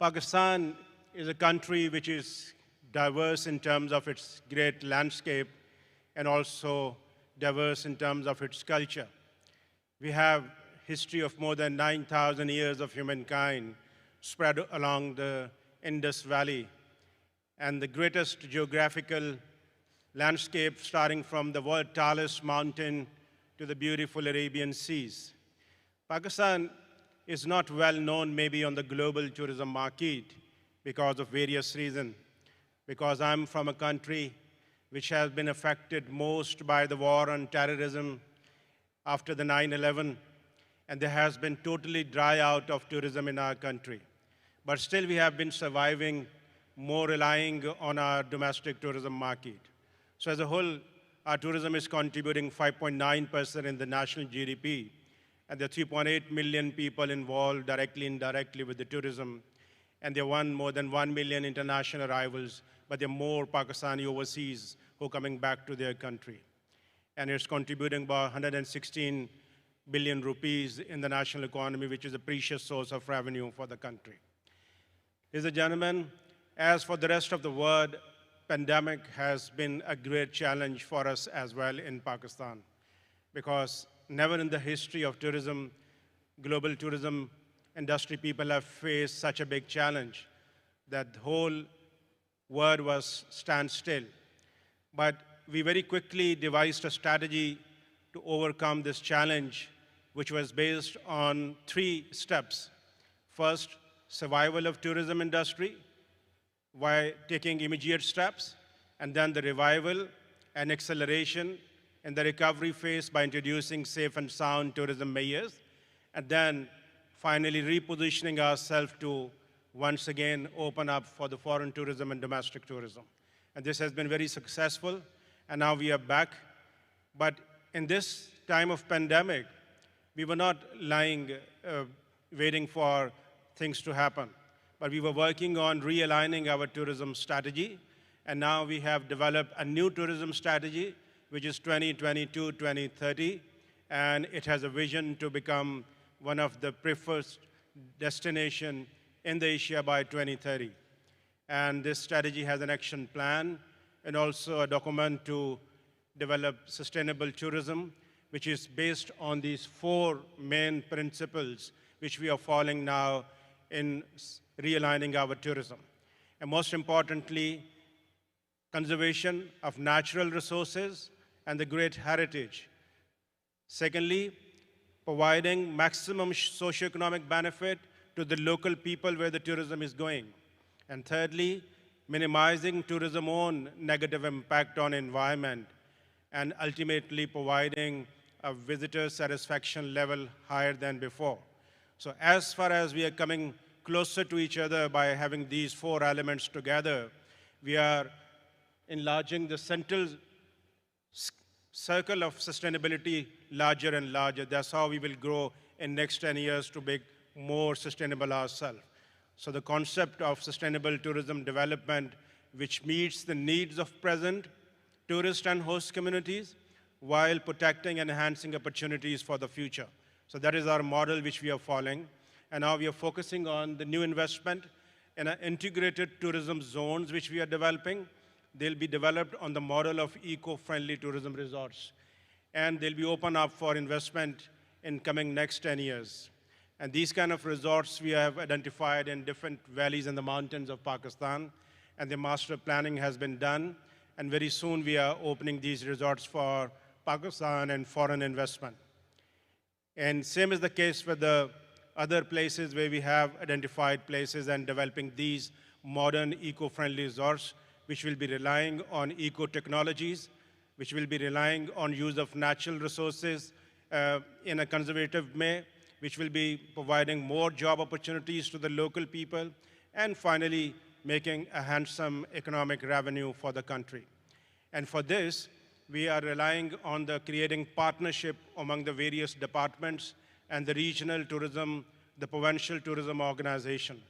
Pakistan is a country which is diverse in terms of its great landscape and also diverse in terms of its culture. We have history of more than 9,000 years of humankind spread along the Indus Valley, and the greatest geographical landscape starting from the world tallest mountain to the beautiful Arabian Seas. Pakistan is not well known maybe on the global tourism market because of various reasons. Because I'm from a country which has been affected most by the war on terrorism after the 9/11, and there has been totally dry out of tourism in our country. But still we have been surviving more relying on our domestic tourism market. So as a whole, our tourism is contributing 5.9% in the national GDP, and there are 3.8 million people involved directly and indirectly with the tourism, and there are more than 1 million international arrivals, but there are more Pakistani overseas who are coming back to their country. And it's contributing about 116 billion rupees in the national economy, which is a precious source of revenue for the country. Ladies and gentlemen, as for the rest of the world, pandemic has been a great challenge for us as well in Pakistan, because never in the history of tourism, global tourism industry, people have faced such a big challenge that the whole world was standstill. But we very quickly devised a strategy to overcome this challenge, which was based on 3 steps. First, survival of tourism industry by taking immediate steps, and then the revival and acceleration in the recovery phase by introducing safe and sound tourism measures, and then finally repositioning ourselves to once again open up for the foreign tourism and domestic tourism. And this has been very successful, and now we are back. But in this time of pandemic, we were not waiting for things to happen, but we were working on realigning our tourism strategy, and now we have developed a new tourism strategy, which is 2022-2030, and it has a vision to become one of the preferred destination in the Asia by 2030. And this strategy has an action plan and also a document to develop sustainable tourism, which is based on these 4 main principles which we are following now in realigning our tourism. And most importantly, conservation of natural resources and the great heritage. Secondly, providing maximum socioeconomic benefit to the local people where the tourism is going. And thirdly, minimizing tourism's own negative impact on environment, and ultimately providing a visitor satisfaction level higher than before. So as far as we are coming closer to each other by having these 4 elements together, we are enlarging the central circle of sustainability larger and larger. That's how we will grow in next 10 years to be more sustainable ourselves. So the concept of sustainable tourism development, which meets the needs of present tourist and host communities while protecting and enhancing opportunities for the future. So that is our model which we are following. And now we are focusing on the new investment in an integrated tourism zones which we are developing. They'll be developed on the model of eco-friendly tourism resorts. And they'll be open up for investment in coming next 10 years. And these kind of resorts we have identified in different valleys in the mountains of Pakistan, and the master planning has been done. And very soon we are opening these resorts for Pakistan and foreign investment. And same is the case with the other places where we have identified places and developing these modern eco-friendly resorts, which will be relying on eco-technologies, which will be relying on use of natural resources in a conservative way, which will be providing more job opportunities to the local people, and finally making a handsome economic revenue for the country. And for this, we are relying on the creating partnership among the various departments and the regional tourism, the provincial tourism organization.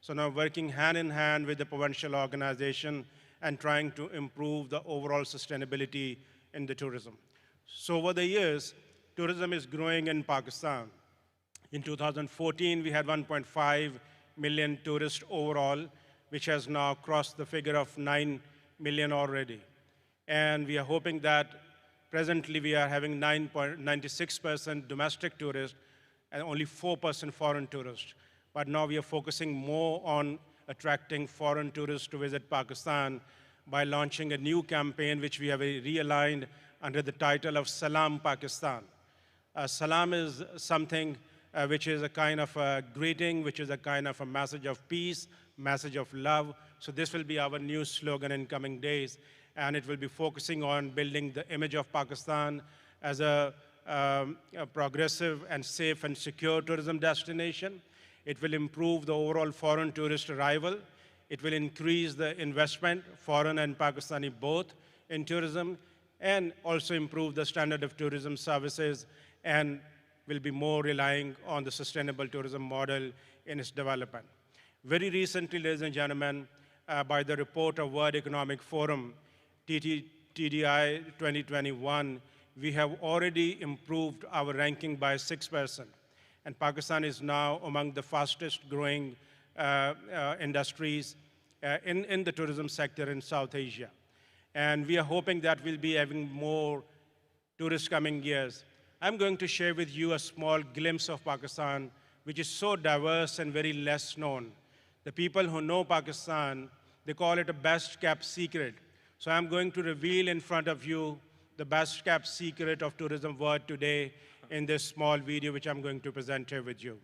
So now working hand in hand with the provincial organization and trying to improve the overall sustainability in the tourism. So over the years, tourism is growing in Pakistan. In 2014, we had 1.5 million tourists overall, which has now crossed the figure of 9 million already. And we are hoping that presently we are having 96% domestic tourists and only 4% foreign tourists. But now we are focusing more on attracting foreign tourists to visit Pakistan by launching a new campaign which we have realigned under the title of Salam Pakistan. Salam is something which is a kind of a greeting, which is a kind of a message of peace, message of love. So this will be our new slogan in coming days. And it will be focusing on building the image of Pakistan as a progressive and safe and secure tourism destination. It will improve the overall foreign tourist arrival. It will increase the investment, foreign and Pakistani both, in tourism, and also improve the standard of tourism services, and will be more relying on the sustainable tourism model in its development. Very recently, ladies and gentlemen, by the report of World Economic Forum, TDI 2021, we have already improved our ranking by 6%. And Pakistan is now among the fastest growing industries in the tourism sector in South Asia. And we are hoping that we'll be having more tourists coming years. I'm going to share with you a small glimpse of Pakistan, which is so diverse and very less known. The people who know Pakistan, they call it a best-kept secret. So I'm going to reveal in front of you the best-kept secret of tourism world today in this small video, which I'm going to present here with you.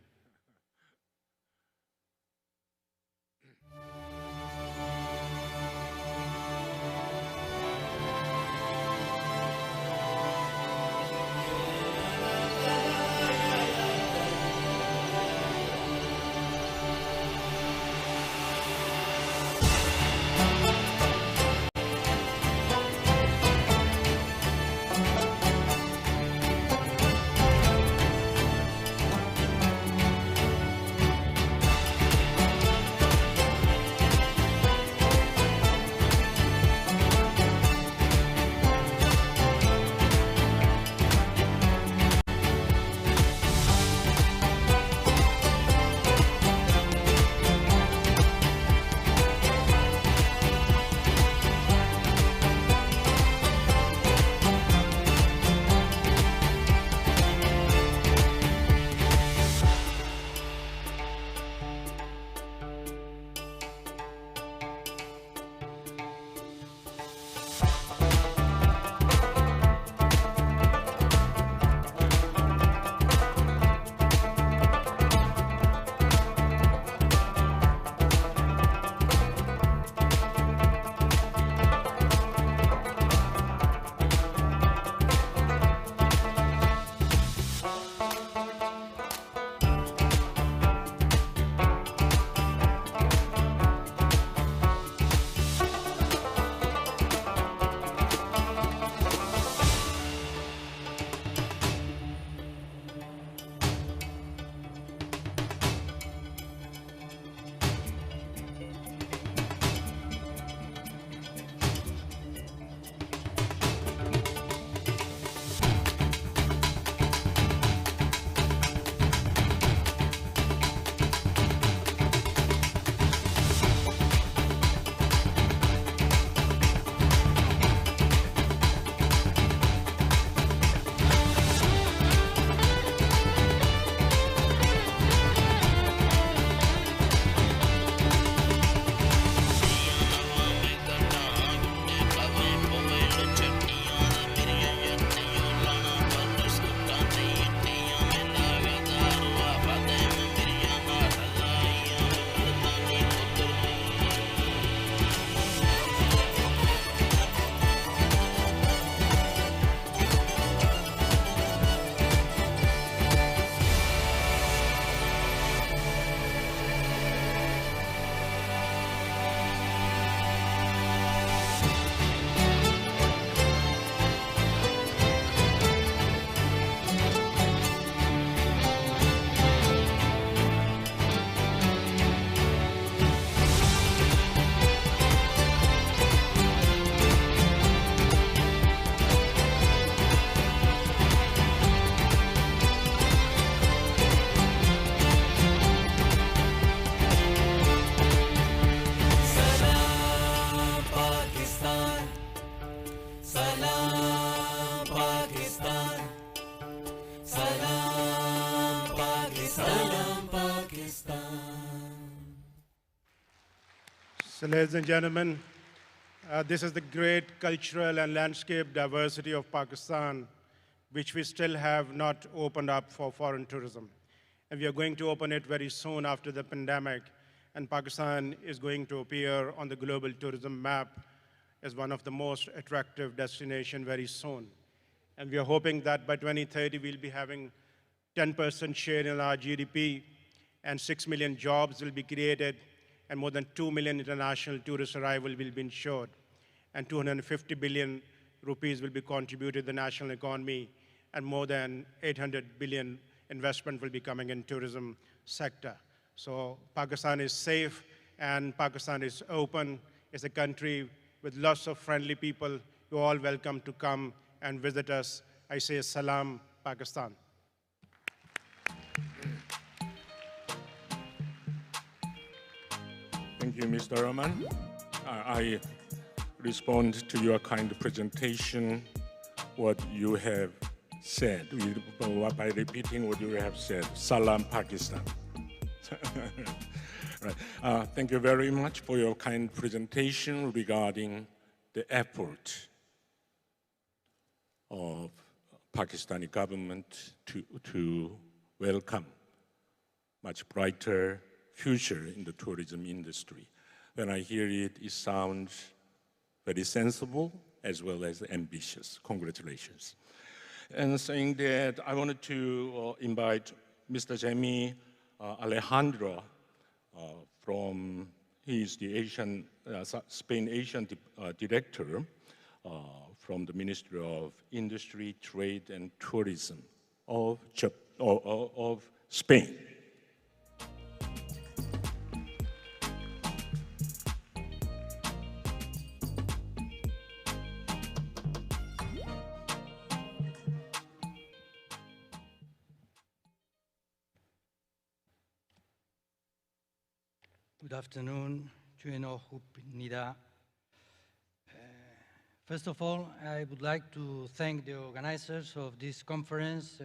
So ladies and gentlemen, this is the great cultural and landscape diversity of Pakistan, which we still have not opened up for foreign tourism. And we are going to open it very soon after the pandemic, and Pakistan is going to appear on the global tourism map as one of the most attractive destinations very soon. And we are hoping that by 2030, we'll be having 10% share in our GDP, and 6 million jobs will be created, and more than 2 million international tourist arrivals will be ensured, and 250 billion rupees will be contributed to the national economy, and more than 800 billion investment will be coming in tourism sector. So Pakistan is safe, and Pakistan is open. It's a country with lots of friendly people. You're all welcome to come and visit us. I say Salam, Pakistan. Thank you, Mr. Rahman. I respond to your kind presentation, what you have said by repeating what you have said. Salam Pakistan. Right. Thank you very much for your kind presentation regarding the effort of Pakistani government to welcome much brighter future in the tourism industry. When I hear it, it sounds very sensible as well as ambitious. Congratulations. And saying that, I wanted to invite Mr. Jamie Alejandro he is the Spain Asian Director from the Ministry of Industry, Trade and Tourism of Spain. Good afternoon, Nida. First of all, I would like to thank the organizers of this conference,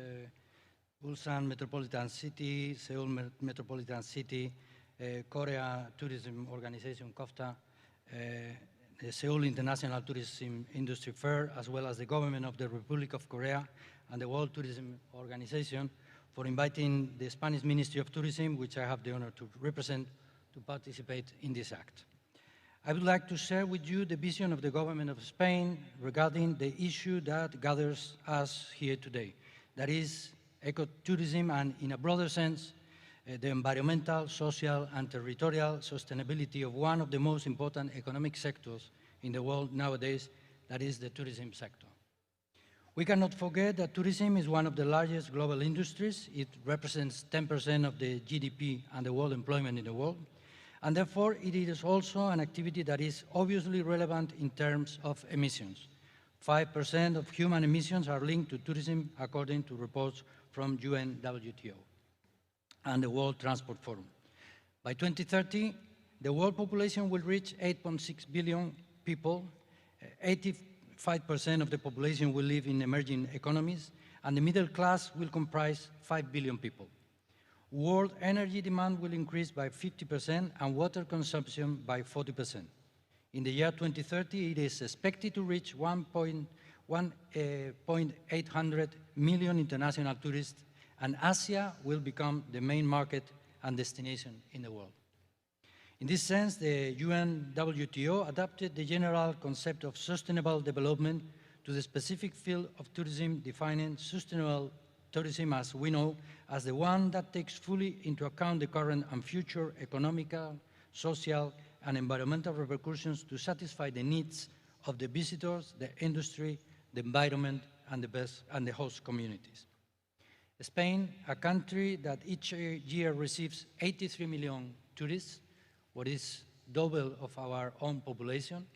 Ulsan Metropolitan City, Seoul Metropolitan City, Korea Tourism Organization, KOFTA, the Seoul International Tourism Industry Fair, as well as the government of the Republic of Korea and the World Tourism Organization for inviting the Spanish Ministry of Tourism, which I have the honor to represent, to participate in this act. I would like to share with you the vision of the government of Spain regarding the issue that gathers us here today. That is ecotourism and, in a broader sense, the environmental, social, and territorial sustainability of one of the most important economic sectors in the world nowadays, that is the tourism sector. We cannot forget that tourism is one of the largest global industries. It represents 10% of the GDP and the world employment in the world. And therefore, it is also an activity that is obviously relevant in terms of emissions. 5% of human emissions are linked to tourism, according to reports from UNWTO and the World Transport Forum. By 2030, the world population will reach 8.6 billion people. 85% of the population will live in emerging economies, and the middle class will comprise 5 billion people. World energy demand will increase by 50% and water consumption by 40%. In the year 2030, it is expected to reach 1.8 million international tourists, and Asia will become the main market and destination in the world. In this sense, the UNWTO adapted the general concept of sustainable development to the specific field of tourism, defining sustainable tourism, as we know, as the one that takes fully into account the current and future economical, social, and environmental repercussions to satisfy the needs of the visitors, the industry, the environment, and the host communities. Spain, a country that each year receives 83 million tourists, what is double of our own population,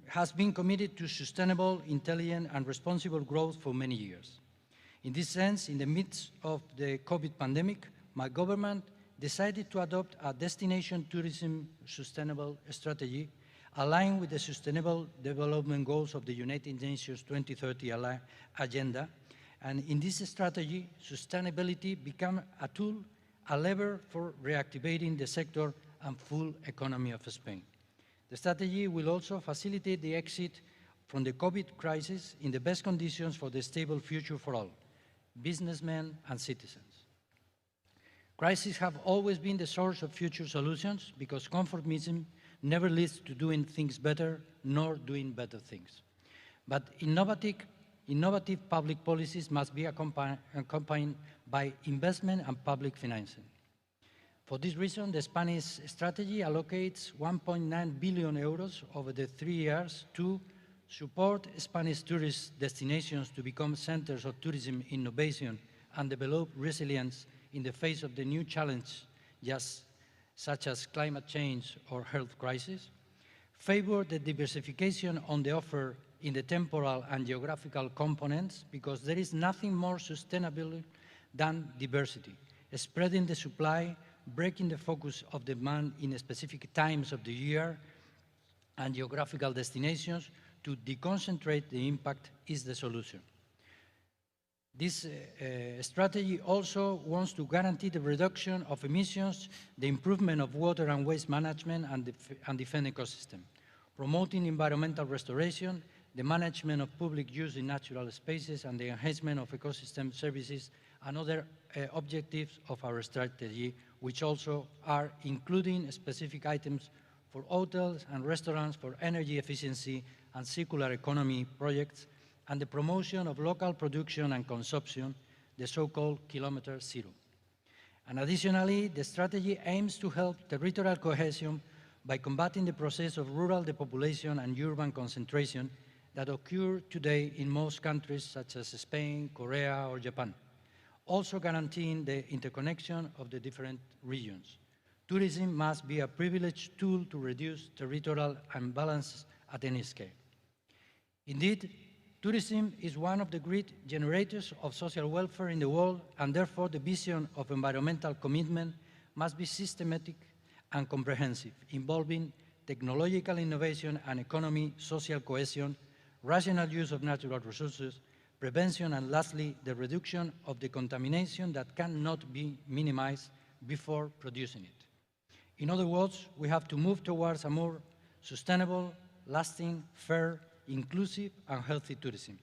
has been committed to sustainable, intelligent, and responsible growth for many years. In this sense, in the midst of the COVID pandemic, my government decided to adopt a destination tourism sustainable strategy aligned with the Sustainable Development Goals of the United Nations 2030 Agenda. And in this strategy, sustainability became a tool, a lever for reactivating the sector and full economy of Spain. The strategy will also facilitate the exit from the COVID crisis in the best conditions for the stable future for all, businessmen and citizens. Crises have always been the source of future solutions because conformism never leads to doing things better nor doing better things. But innovative public policies must be accompanied by investment and public financing. For this reason, the Spanish strategy allocates 1.9 billion euros over the 3 years to support Spanish tourist destinations to become centers of tourism innovation and develop resilience in the face of the new challenges such as climate change or health crisis, favor the diversification on the offer in the temporal and geographical components because there is nothing more sustainable than diversity, spreading the supply, breaking the focus of demand in specific times of the year and geographical destinations to deconcentrate the impact is the solution. This strategy also wants to guarantee the reduction of emissions, the improvement of water and waste management, and defend ecosystem, promoting environmental restoration, the management of public use in natural spaces, and the enhancement of ecosystem services and other objectives of our strategy, which also are including specific items for hotels and restaurants, for energy efficiency and circular economy projects, and the promotion of local production and consumption, the so-called Kilometer Zero. And additionally, the strategy aims to help territorial cohesion by combating the process of rural depopulation and urban concentration that occur today in most countries such as Spain, Korea, or Japan, also guaranteeing the interconnection of the different regions. Tourism must be a privileged tool to reduce territorial imbalances at any scale. Indeed, tourism is one of the great generators of social welfare in the world, and therefore the vision of environmental commitment must be systematic and comprehensive, involving technological innovation and economy, social cohesion, rational use of natural resources, prevention, and lastly, the reduction of the contamination that cannot be minimized before producing it. In other words, we have to move towards a more sustainable, lasting, fair, inclusive, and healthy tourism.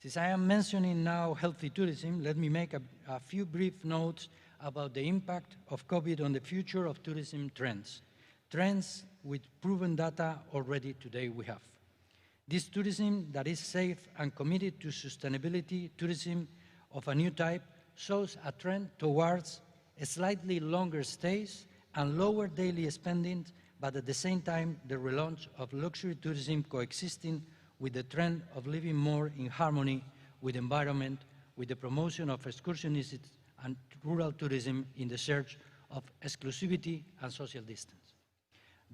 Since I am mentioning now healthy tourism, let me make a few brief notes about the impact of COVID on the future of tourism trends with proven data already today we have. This tourism that is safe and committed to sustainability, tourism of a new type, shows a trend towards a slightly longer stays and lower daily spending, but at the same time, the relaunch of luxury tourism coexisting with the trend of living more in harmony with the environment, with the promotion of excursionism and rural tourism in the search of exclusivity and social distance.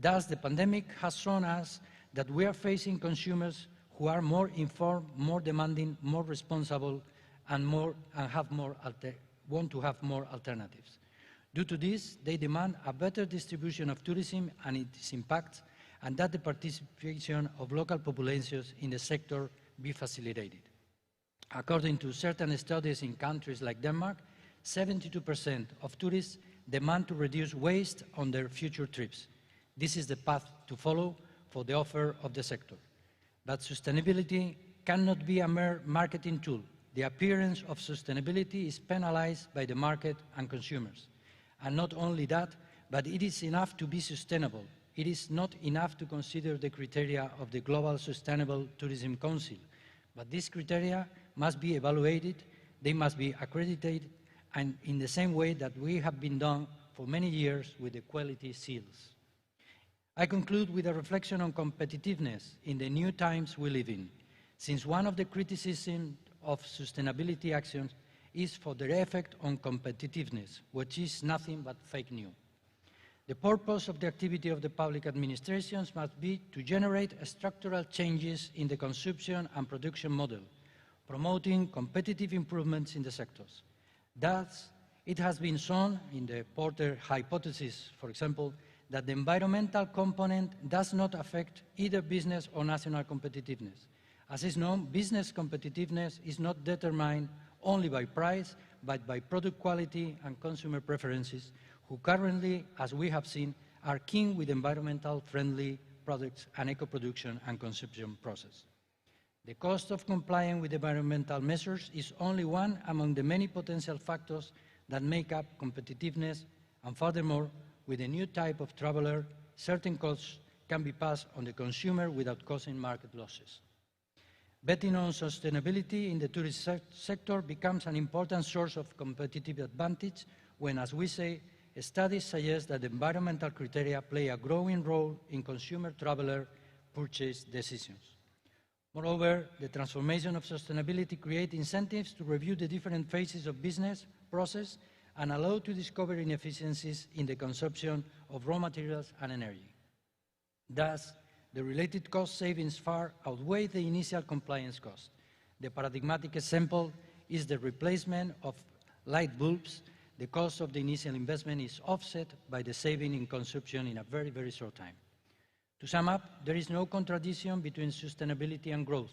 Thus, the pandemic has shown us that we are facing consumers who are more informed, more demanding, more responsible, and want to have more alternatives. Due to this, they demand a better distribution of tourism and its impacts, and that the participation of local populations in the sector be facilitated. According to certain studies in countries like Denmark, 72% of tourists demand to reduce waste on their future trips. This is the path to follow for the offer of the sector. But sustainability cannot be a mere marketing tool. The appearance of sustainability is penalized by the market and consumers. And not only that, but it is enough to be sustainable. It is not enough to consider the criteria of the Global Sustainable Tourism Council, but these criteria must be evaluated, they must be accredited, and in the same way that we have been done for many years with the quality seals. I conclude with a reflection on competitiveness in the new times we live in, since one of the criticisms of sustainability actions is for their effect on competitiveness, which is nothing but fake news. The purpose of the activity of the public administrations must be to generate structural changes in the consumption and production model, promoting competitive improvements in the sectors. Thus, it has been shown in the Porter hypothesis, for example, that the environmental component does not affect either business or national competitiveness. As is known, business competitiveness is not determined only by price, but by product quality and consumer preferences, who currently, as we have seen, are keen with environmental friendly products and eco-production and consumption process. The cost of complying with environmental measures is only one among the many potential factors that make up competitiveness, and furthermore, with a new type of traveler, certain costs can be passed on the consumer without causing market losses. Betting on sustainability in the tourist sector becomes an important source of competitive advantage when, as we say, studies suggest that environmental criteria play a growing role in consumer traveler purchase decisions. Moreover, the transformation of sustainability creates incentives to review the different phases of business process and allow to discover inefficiencies in the consumption of raw materials and energy. Thus, the related cost savings far outweigh the initial compliance cost. The paradigmatic example is the replacement of light bulbs. The cost of the initial investment is offset by the saving in consumption in a very, very short time. To sum up, there is no contradiction between sustainability and growth.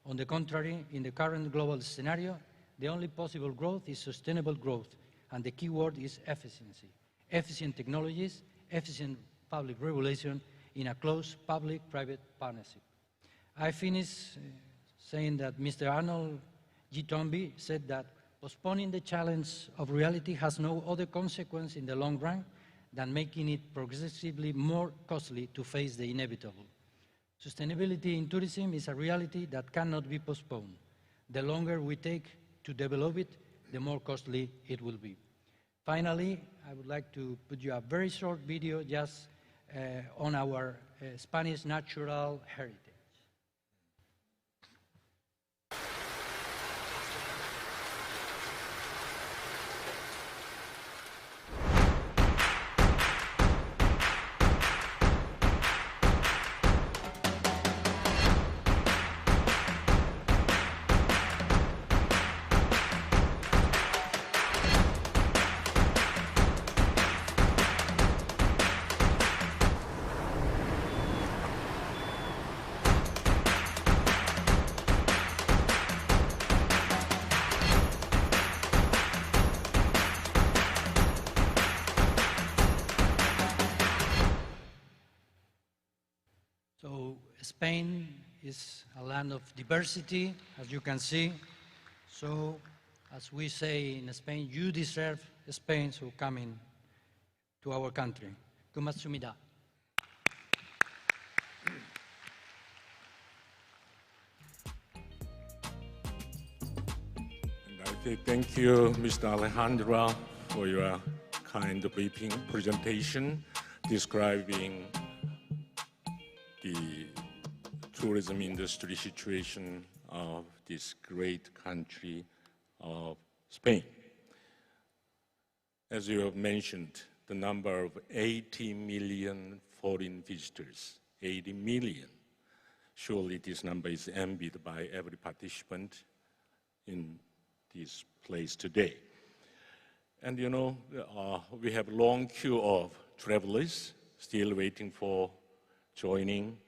On the contrary, in the current global scenario, the only possible growth is sustainable growth, and the key word is efficiency. Efficient technologies, efficient public regulation in a close public-private partnership. I finish saying that Mr. Arnold G. Toynbee said that postponing the challenge of reality has no other consequence in the long run than making it progressively more costly to face the inevitable. Sustainability in tourism is a reality that cannot be postponed. The longer we take to develop it, the more costly it will be. Finally, I would like to put you a very short video just on our Spanish natural heritage. So Spain is a land of diversity, as you can see. So, as we say in Spain, you deserve Spain, so come in to our country. 고맙습니다. And I say thank you, Mr. Alejandra, for your kind briefing presentation describing the tourism industry situation of this great country of Spain. As you have mentioned, the number of 80 million foreign visitors, 80 million. Surely this number is envied by every participant in this place today. And you know, we have a long queue of travelers still waiting for joining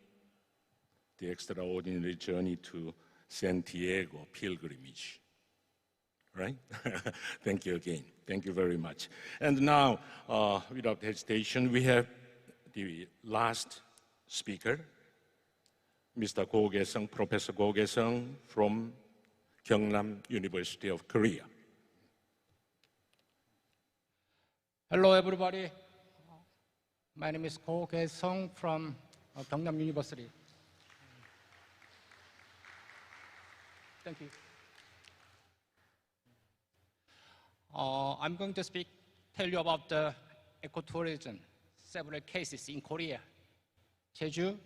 the extraordinary journey to Santiago pilgrimage, right? Thank you again. Thank you very much. And now, without hesitation, we have the last speaker, Mr. Go Gae-sung, Professor Go Gae-sung from Gyeongnam University of Korea. Hello, everybody. My name is Go Gae-sung from Gyeongnam University. Thank you. I'm going to tell you about the ecotourism, several cases in Korea, Jeju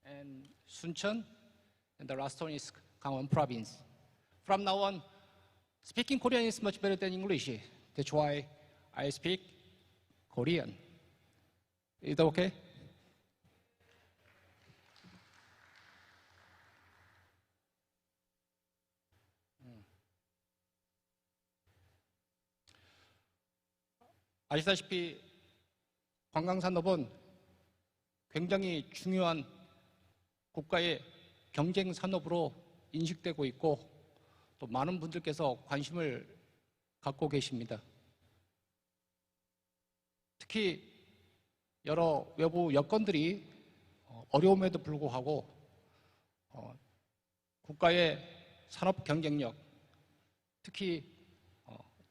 and Suncheon, and the last one is Gangwon province. From now on, speaking Korean is much better than English. That's why I speak Korean. Is that okay? 아시다시피 관광산업은 굉장히 중요한 국가의 경쟁 산업으로 인식되고 있고 또 많은 분들께서 관심을 갖고 계십니다. 특히 여러 외부 여건들이 어려움에도 불구하고 국가의 산업 경쟁력, 특히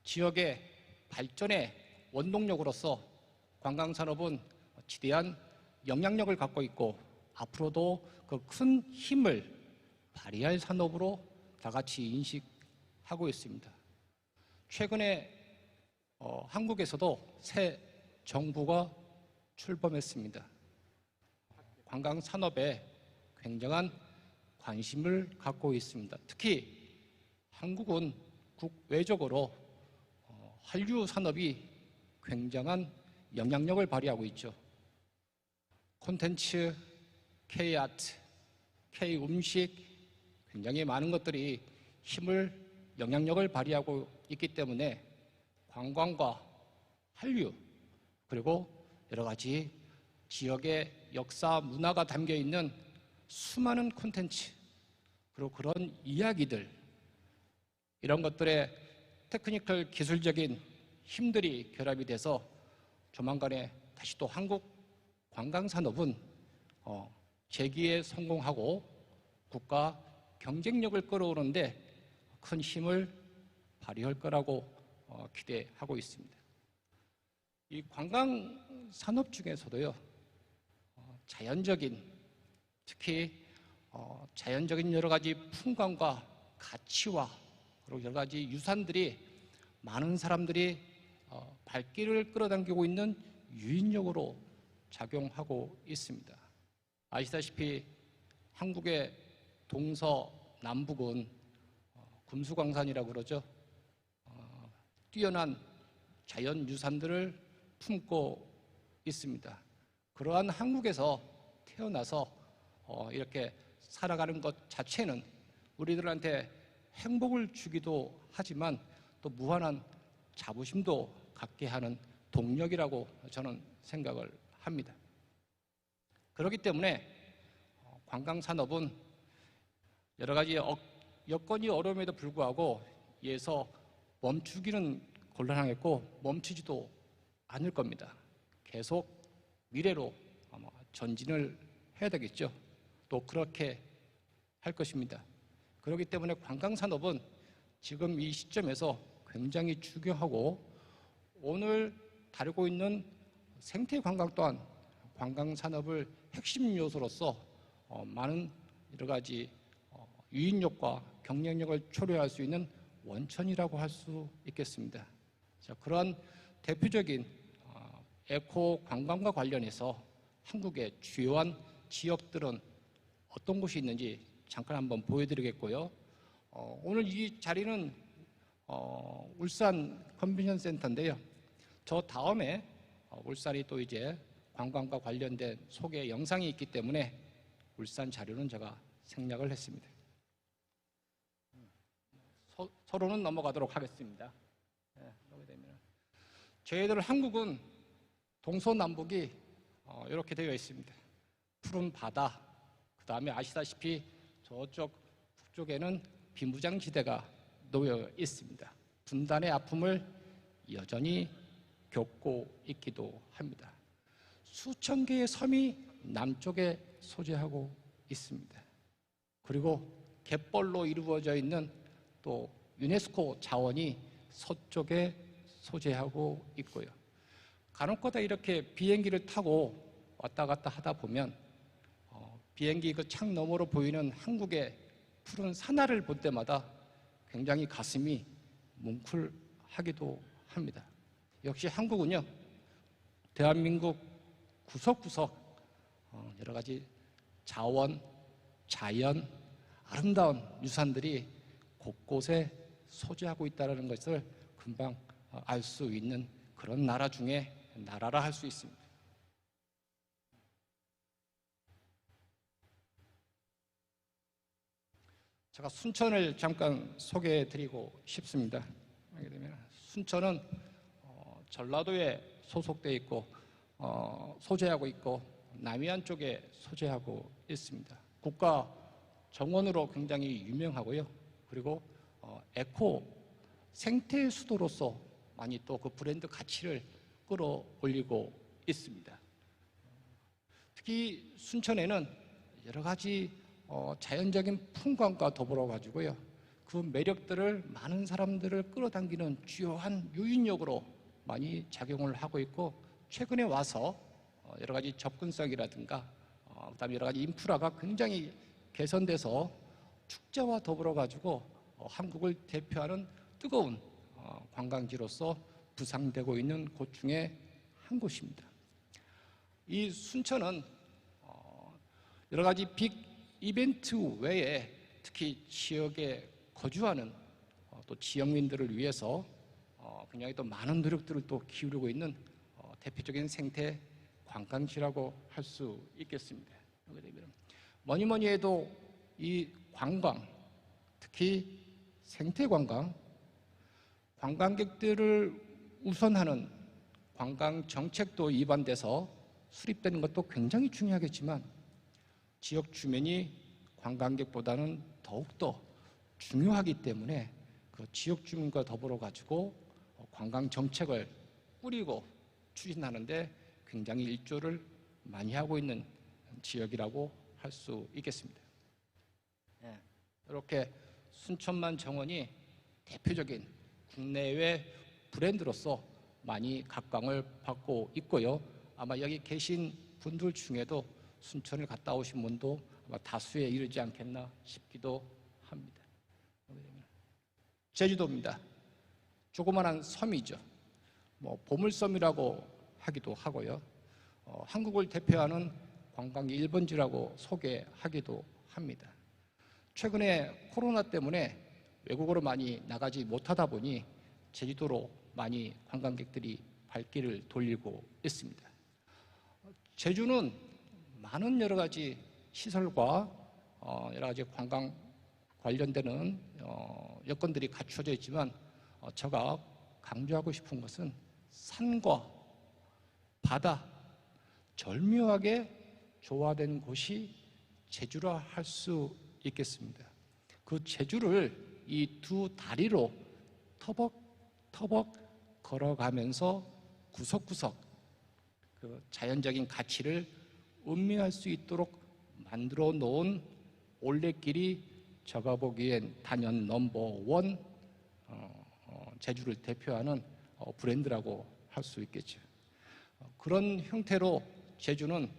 지역의 발전에 원동력으로서 관광산업은 지대한 영향력을 갖고 있고 앞으로도 그 큰 힘을 발휘할 산업으로 다 같이 인식하고 있습니다. 최근에 한국에서도 새 정부가 출범했습니다. 관광산업에 굉장한 관심을 갖고 있습니다. 특히 한국은 국외적으로 한류 산업이 굉장한 영향력을 발휘하고 있죠. 콘텐츠, K-아트, K-음식 굉장히 많은 것들이 힘을, 영향력을 발휘하고 있기 때문에 관광과 한류 그리고 여러 가지 지역의 역사, 문화가 담겨 있는 수많은 콘텐츠, 그리고 그런 이야기들, 이런 것들의 테크니컬 기술적인 힘들이 결합이 돼서 조만간에 다시 또 한국 관광산업은 재기에 성공하고 국가 경쟁력을 끌어오는데 큰 힘을 발휘할 거라고 기대하고 있습니다. 이 관광산업 중에서도요, 자연적인, 특히 자연적인 여러 가지 풍광과 가치와 그리고 여러 가지 유산들이 많은 사람들이 발길을 끌어당기고 있는 유인력으로 작용하고 있습니다. 아시다시피 한국의 동서남북은 금수강산이라고 그러죠. 뛰어난 자연 유산들을 품고 있습니다. 그러한 한국에서 태어나서 이렇게 살아가는 것 자체는 우리들한테 행복을 주기도 하지만 또 무한한 자부심도 갖게 하는 동력이라고 저는 생각을 합니다. 그렇기 때문에 관광산업은 여러 가지 여건이 어려움에도 불구하고 이에서 멈추기는 곤란하겠고 멈추지도 않을 겁니다. 계속 미래로 아마 전진을 해야 되겠죠. 또 그렇게 할 것입니다. 그렇기 때문에 관광산업은 지금 이 시점에서 굉장히 중요하고 오늘 다루고 있는 생태관광 또한 관광산업을 핵심 요소로서 많은 여러 가지 유인력과 경쟁력을 초래할 수 있는 원천이라고 할 수 있겠습니다. 자, 그러한 대표적인 에코 관광과 관련해서 한국의 주요한 지역들은 어떤 곳이 있는지 잠깐 한번 보여드리겠고요. 오늘 이 자리는 울산 컨벤션 센터인데요. 저 다음에 울산이 또 이제 관광과 관련된 소개 영상이 있기 때문에 울산 자료는 제가 생략을 했습니다. 서로는 넘어가도록 하겠습니다. 저희들 한국은 동서남북이 이렇게 되어 있습니다. 푸른 바다, 그 다음에 아시다시피 저쪽 북쪽에는 비무장지대가 놓여 있습니다. 분단의 아픔을 여전히 겪고 있기도 합니다. 수천 개의 섬이 남쪽에 소재하고 있습니다. 그리고 갯벌로 이루어져 있는 또 유네스코 자원이 서쪽에 소재하고 있고요. 간혹가다 이렇게 비행기를 타고 왔다 갔다 하다 보면 비행기 그 창 너머로 보이는 한국의 푸른 산하를 볼 때마다 굉장히 가슴이 뭉클하기도 합니다. 역시 한국은요, 대한민국 구석구석 여러 가지 자원, 자연, 아름다운 유산들이 곳곳에 소재하고 있다는 것을 금방 알 수 있는 그런 나라 중에 나라라 할 수 있습니다. 제가 순천을 잠깐 소개해 드리고 싶습니다. 순천은 전라도에 소속되어 있고 소재하고 있고 남해안 쪽에 소재하고 있습니다. 국가 정원으로 굉장히 유명하고요. 그리고 에코 생태 수도로서 많이 또 그 브랜드 가치를 끌어올리고 있습니다. 특히 순천에는 여러 가지 자연적인 풍광과 더불어 가지고요, 그 매력들을 많은 사람들을 끌어당기는 주요한 유인력으로 많이 작용을 하고 있고, 최근에 와서 여러 가지 접근성이라든가 그다음에 여러 가지 인프라가 굉장히 개선돼서 축제와 더불어 가지고 한국을 대표하는 뜨거운 관광지로서 부상되고 있는 곳 중에 한 곳입니다. 이 순천은 여러 가지 빅 이벤트 외에 특히 지역에 거주하는 또 지역민들을 위해서 굉장히 또 많은 노력들을 또 기울이고 있는 대표적인 생태 관광지라고 할 수 있겠습니다. 뭐니 해도 이 관광, 특히 생태 관광, 관광객들을 우선하는 관광 정책도 입안돼서 수립되는 것도 굉장히 중요하겠지만 지역 주민이 관광객보다는 더욱더 중요하기 때문에 그 지역 주민과 더불어 가지고 관광 정책을 꾸리고 추진하는데 굉장히 일조를 많이 하고 있는 지역이라고 할 수 있겠습니다. 이렇게 순천만 정원이 대표적인 국내외 브랜드로서 많이 각광을 받고 있고요. 아마 여기 계신 분들 중에도 순천을 갔다 오신 분도 아마 다수에 이르지 않겠나 싶기도 합니다. 제주도입니다. 조그마한 섬이죠. 보물섬이라고 하기도 하고요. 한국을 대표하는 관광 1번지라고 소개하기도 합니다. 최근에 코로나 때문에 외국으로 많이 나가지 못하다 보니 제주도로 많이 관광객들이 발길을 돌리고 있습니다. 제주는 많은 여러 가지 시설과 여러 가지 관광 관련되는 여건들이 갖춰져 있지만 제가 강조하고 싶은 것은 산과 바다, 절묘하게 조화된 곳이 제주라 할 수 있겠습니다. 그 제주를 이 두 다리로 터벅터벅 걸어가면서 구석구석 그 자연적인 가치를 음미할 수 있도록 만들어 놓은 올레길이 제가 보기엔 단연 넘버원 제주를 대표하는 브랜드라고 할 수 있겠죠. 그런 형태로 제주는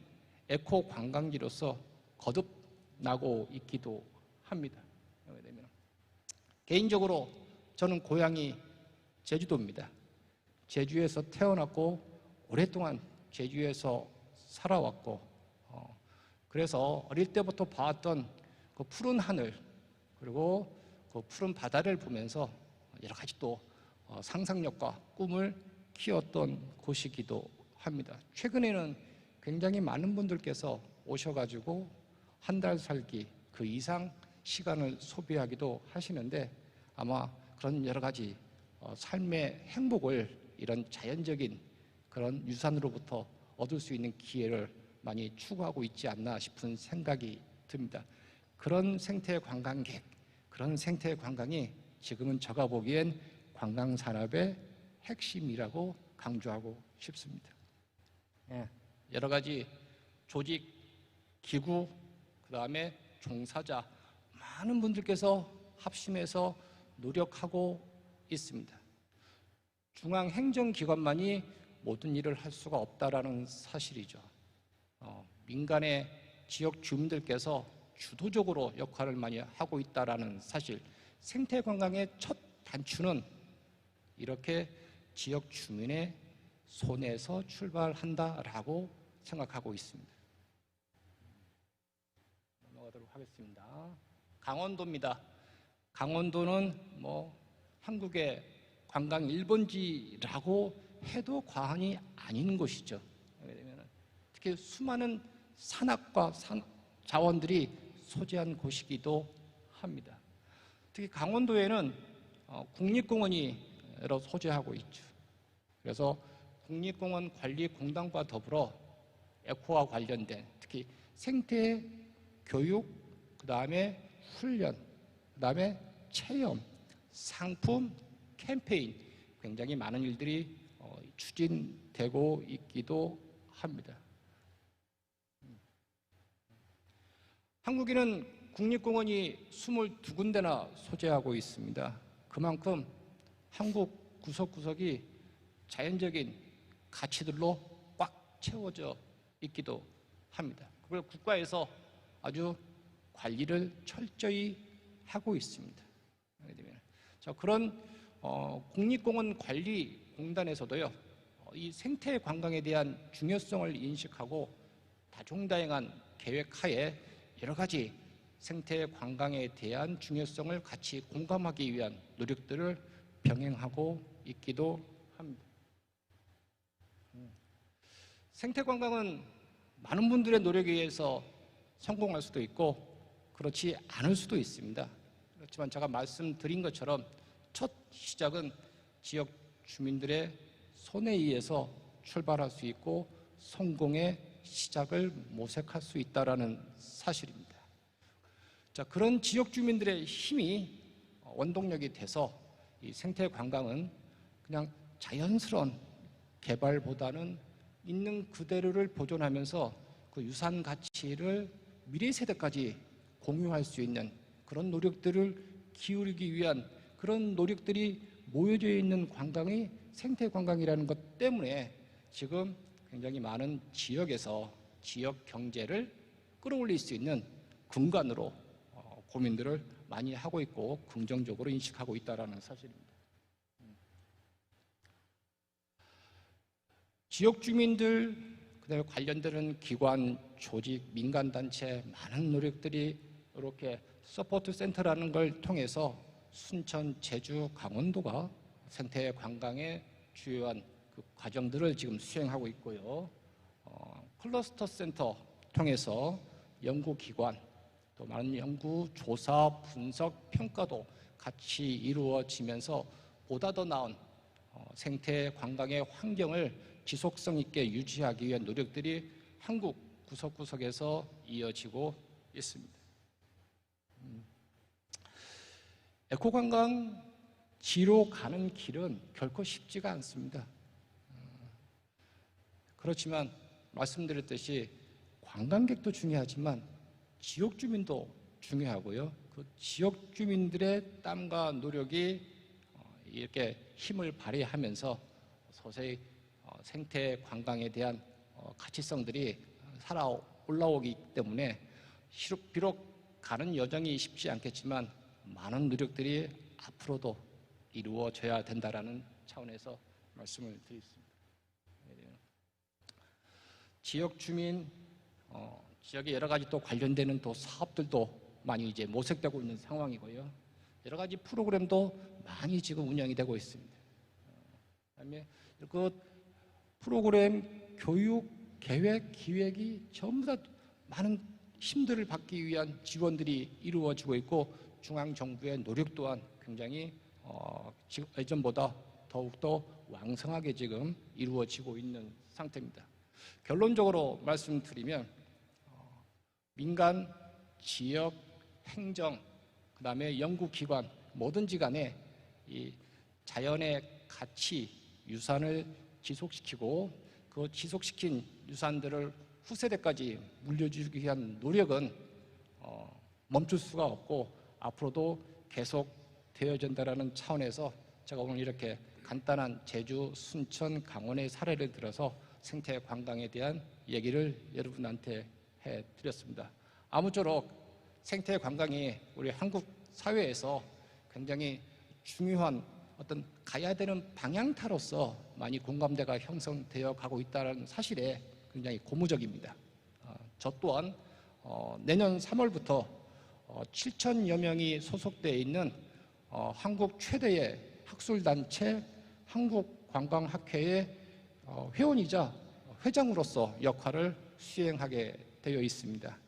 에코 관광지로서 거듭나고 있기도 합니다. 개인적으로 저는 고향이 제주도입니다. 제주에서 태어났고 오랫동안 제주에서 살아왔고 그래서 어릴 때부터 봐왔던 그 푸른 하늘 그리고 그 푸른 바다를 보면서 여러 가지 또 상상력과 꿈을 키웠던 곳이기도 합니다. 최근에는 굉장히 많은 분들께서 오셔가지고 한 달 살기 그 이상 시간을 소비하기도 하시는데 아마 그런 여러 가지 삶의 행복을 이런 자연적인 그런 유산으로부터 얻을 수 있는 기회를 많이 추구하고 있지 않나 싶은 생각이 듭니다. 그런 생태 관광객, 그런 생태 관광이 지금은 제가 보기엔 관광산업의 핵심이라고 강조하고 싶습니다. 여러 가지 조직, 기구, 그 다음에 종사자, 많은 분들께서 합심해서 노력하고 있습니다. 중앙행정기관만이 모든 일을 할 수가 없다라는 사실이죠. 민간의 지역 주민들께서 주도적으로 역할을 많이 하고 있다라는 사실, 생태관광의 첫 단추는 이렇게 지역 주민의 손에서 출발한다라고 생각하고 있습니다. 넘어가도록 하겠습니다. 강원도입니다. 강원도는 한국의 관광 1번지라고 해도 과언이 아닌 곳이죠. 특히 수많은 산악과 자원들이 소재한 곳이기도 합니다. 특히 강원도에는 국립공원이 여러 소재하고 있죠. 그래서 국립공원 관리공단과 더불어 에코와 관련된 특히 생태 교육, 그 다음에 훈련, 그 다음에 체험, 상품, 캠페인 굉장히 많은 일들이 추진되고 있기도 합니다. 한국에는 국립공원이 22군데나 소재하고 있습니다. 그만큼 한국 구석구석이 자연적인 가치들로 꽉 채워져 있기도 합니다. 그걸 국가에서 아주 관리를 철저히 하고 있습니다. 자, 그런 국립공원 관리공단에서도요, 이 생태 관광에 대한 중요성을 인식하고 다종다양한 계획하에 여러 가지 생태 관광에 대한 중요성을 같이 공감하기 위한 노력들을 병행하고 있기도 합니다. 생태 관광은 많은 분들의 노력에 의해서 성공할 수도 있고 그렇지 않을 수도 있습니다. 그렇지만 제가 말씀드린 것처럼 첫 시작은 지역 주민들의 손에 의해서 출발할 수 있고 성공의 시작을 모색할 수 있다는 사실입니다. 자, 그런 지역 주민들의 힘이 원동력이 돼서 이 생태 관광은 그냥 자연스러운 개발보다는 있는 그대로를 보존하면서 그 유산 가치를 미래 세대까지 공유할 수 있는 그런 노력들을 기울이기 위한 그런 노력들이 모여져 있는 관광이 생태 관광이라는 것 때문에 지금 굉장히 많은 지역에서 지역 경제를 끌어올릴 수 있는 근간으로 고민들을 많이 하고 있고 긍정적으로 인식하고 있다는 사실입니다. 지역 주민들, 그다음에 관련되는 기관, 조직, 민간단체 많은 노력들이 이렇게 서포트 센터라는 걸 통해서 순천, 제주, 강원도가 생태 관광의 주요한 그 과정들을 지금 수행하고 있고요. 클러스터 센터 통해서 연구기관, 또 많은 연구, 조사, 분석, 평가도 같이 이루어지면서 보다 더 나은 생태 관광의 환경을 지속성 있게 유지하기 위한 노력들이 한국 구석구석에서 이어지고 있습니다. 에코관광 지로 가는 길은 결코 쉽지가 않습니다. 그렇지만 말씀드렸듯이 관광객도 중요하지만 지역 주민도 중요하고요. 그 지역 주민들의 땀과 노력이 이렇게 힘을 발휘하면서 서서히 생태 관광에 대한 가치성들이 살아 올라오기 때문에 비록 가는 여정이 쉽지 않겠지만 많은 노력들이 앞으로도 이루어져야 된다라는 차원에서 말씀을 드리겠습니다. 지역 주민, 지역에 여러 가지 또 관련되는 또 사업들도 많이 이제 모색되고 있는 상황이고요. 여러 가지 프로그램도 많이 지금 운영이 되고 있습니다. 그다음에 그 프로그램, 교육, 계획, 기획이 전부 다 많은 힘들을 받기 위한 지원들이 이루어지고 있고 중앙정부의 노력 또한 굉장히 지금 예전보다 더욱더 왕성하게 지금 이루어지고 있는 상태입니다. 결론적으로 말씀드리면 민간, 지역, 행정, 그 다음에 연구기관 뭐든지 간에 이 자연의 가치, 유산을 지속시키고 그 지속시킨 유산들을 후세대까지 물려주기 위한 노력은 멈출 수가 없고 앞으로도 계속 되어진다는 차원에서 제가 오늘 이렇게 간단한 제주, 순천, 강원의 사례를 들어서 생태 관광에 대한 얘기를 여러분한테 해드렸습니다. 아무쪼록 생태 관광이 우리 한국 사회에서 굉장히 중요한 어떤 가야 되는 방향타로서 많이 공감대가 형성되어 가고 있다는 사실에 굉장히 고무적입니다. 저 또한 내년 3월부터 7,000여 명이 소속되어 있는 한국 최대의 학술단체 한국관광학회의 회원이자 회장으로서 역할을 수행하게 되어 있습니다.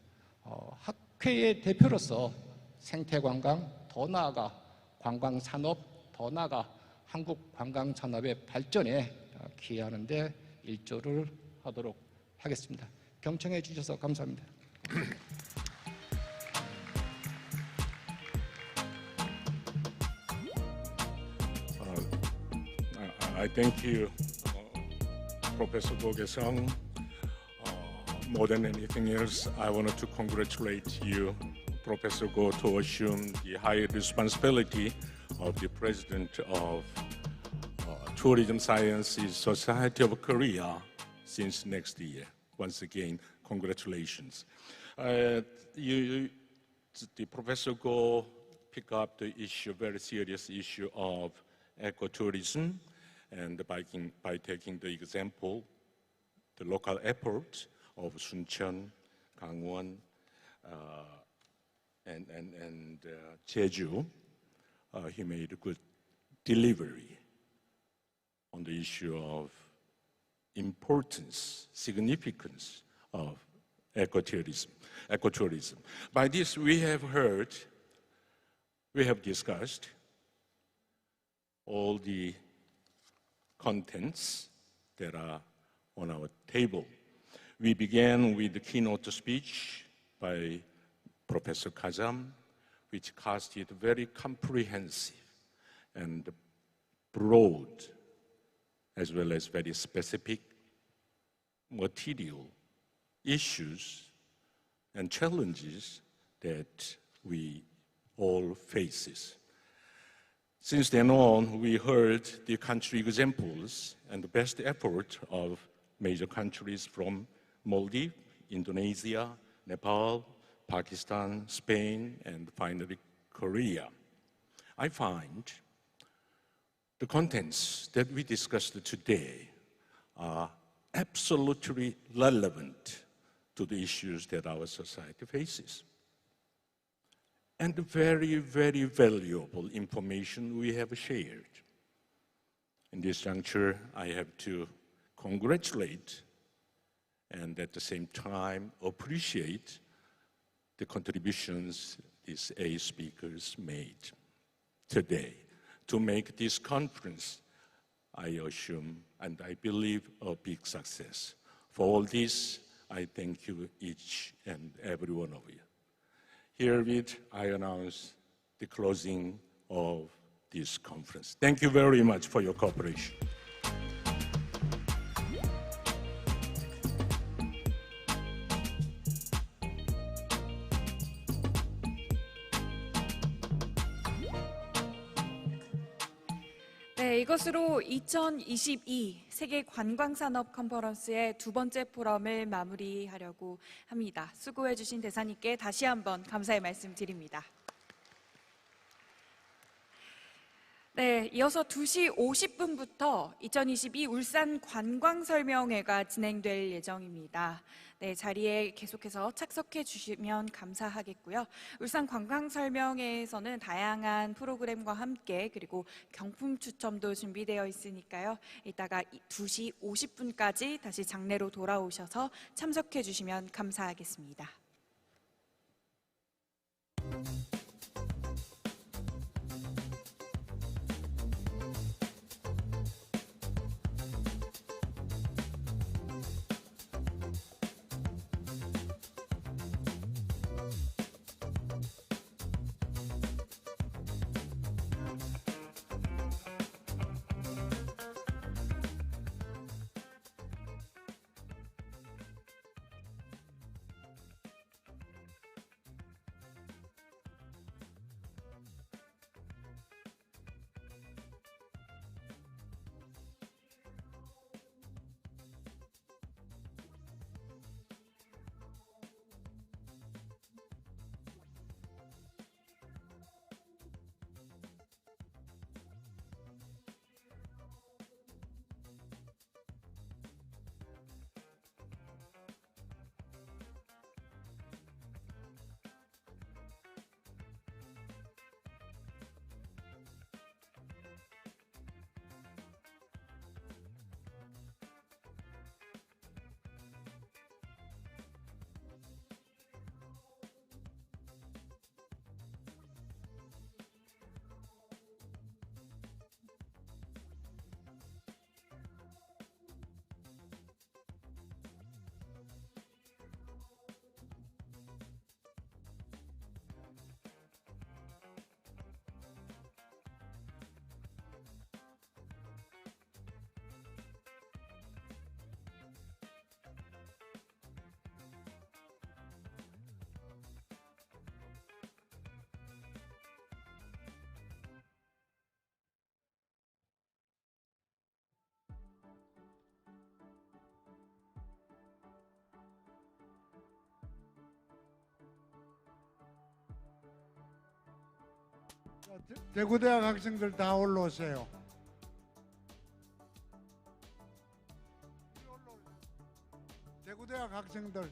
학회의 대표로서 생태관광, 더 나아가 관광산업, 더 나아가 한국 관광산업의 발전에 기여하는 데 일조를 하도록 하겠습니다. 경청해 주셔서 감사합니다. I thank you, Professor Go-Gesang. More than anything else, I wanted to congratulate you, Professor Go, to assume the high responsibility of the President of Tourism Sciences Society of Korea since next year. Once again, congratulations. The Professor Go picked up the issue, very serious issue of ecotourism, and by taking the example, the local effort of Suncheon, Gangwon, and Jeju, he made a good delivery on the issue of importance, significance of ecotourism. By this, we have discussed all the contents that are on our table We began with the keynote speech by Professor Kazam, which casted very comprehensive and broad, as well as very specific material issues and challenges that we all faces. Since then on, we heard the country examples and the best effort of major countries from Maldives, Indonesia, Nepal, Pakistan, Spain, and finally Korea. I find the contents that we discussed today are absolutely relevant to the issues that our society faces. And very, very valuable information we have shared. In this juncture, I have to congratulate and at the same time appreciate the contributions these 8 speakers made today to make this conference, I assume, and I believe, a big success. For all this, I thank you each and every one of you. Herewith, I announce the closing of this conference. Thank you very much for your cooperation. 네, 이것으로 2022 세계관광산업컨퍼런스의 2번째 포럼을 마무리하려고 합니다. 수고해주신 대사님께 다시 한번 감사의 말씀 드립니다. 네, 이어서 2시 50분부터 2022 울산 관광설명회가 진행될 예정입니다. 네, 자리에 계속해서 착석해 주시면 감사하겠고요. 울산 관광설명회에서는 다양한 프로그램과 함께 그리고 경품 추첨도 준비되어 있으니까요. 이따가 2시 50분까지 다시 장내로 돌아오셔서 참석해 주시면 감사하겠습니다. 대구대학 학생들 다 올라오세요. 대구대학 학생들.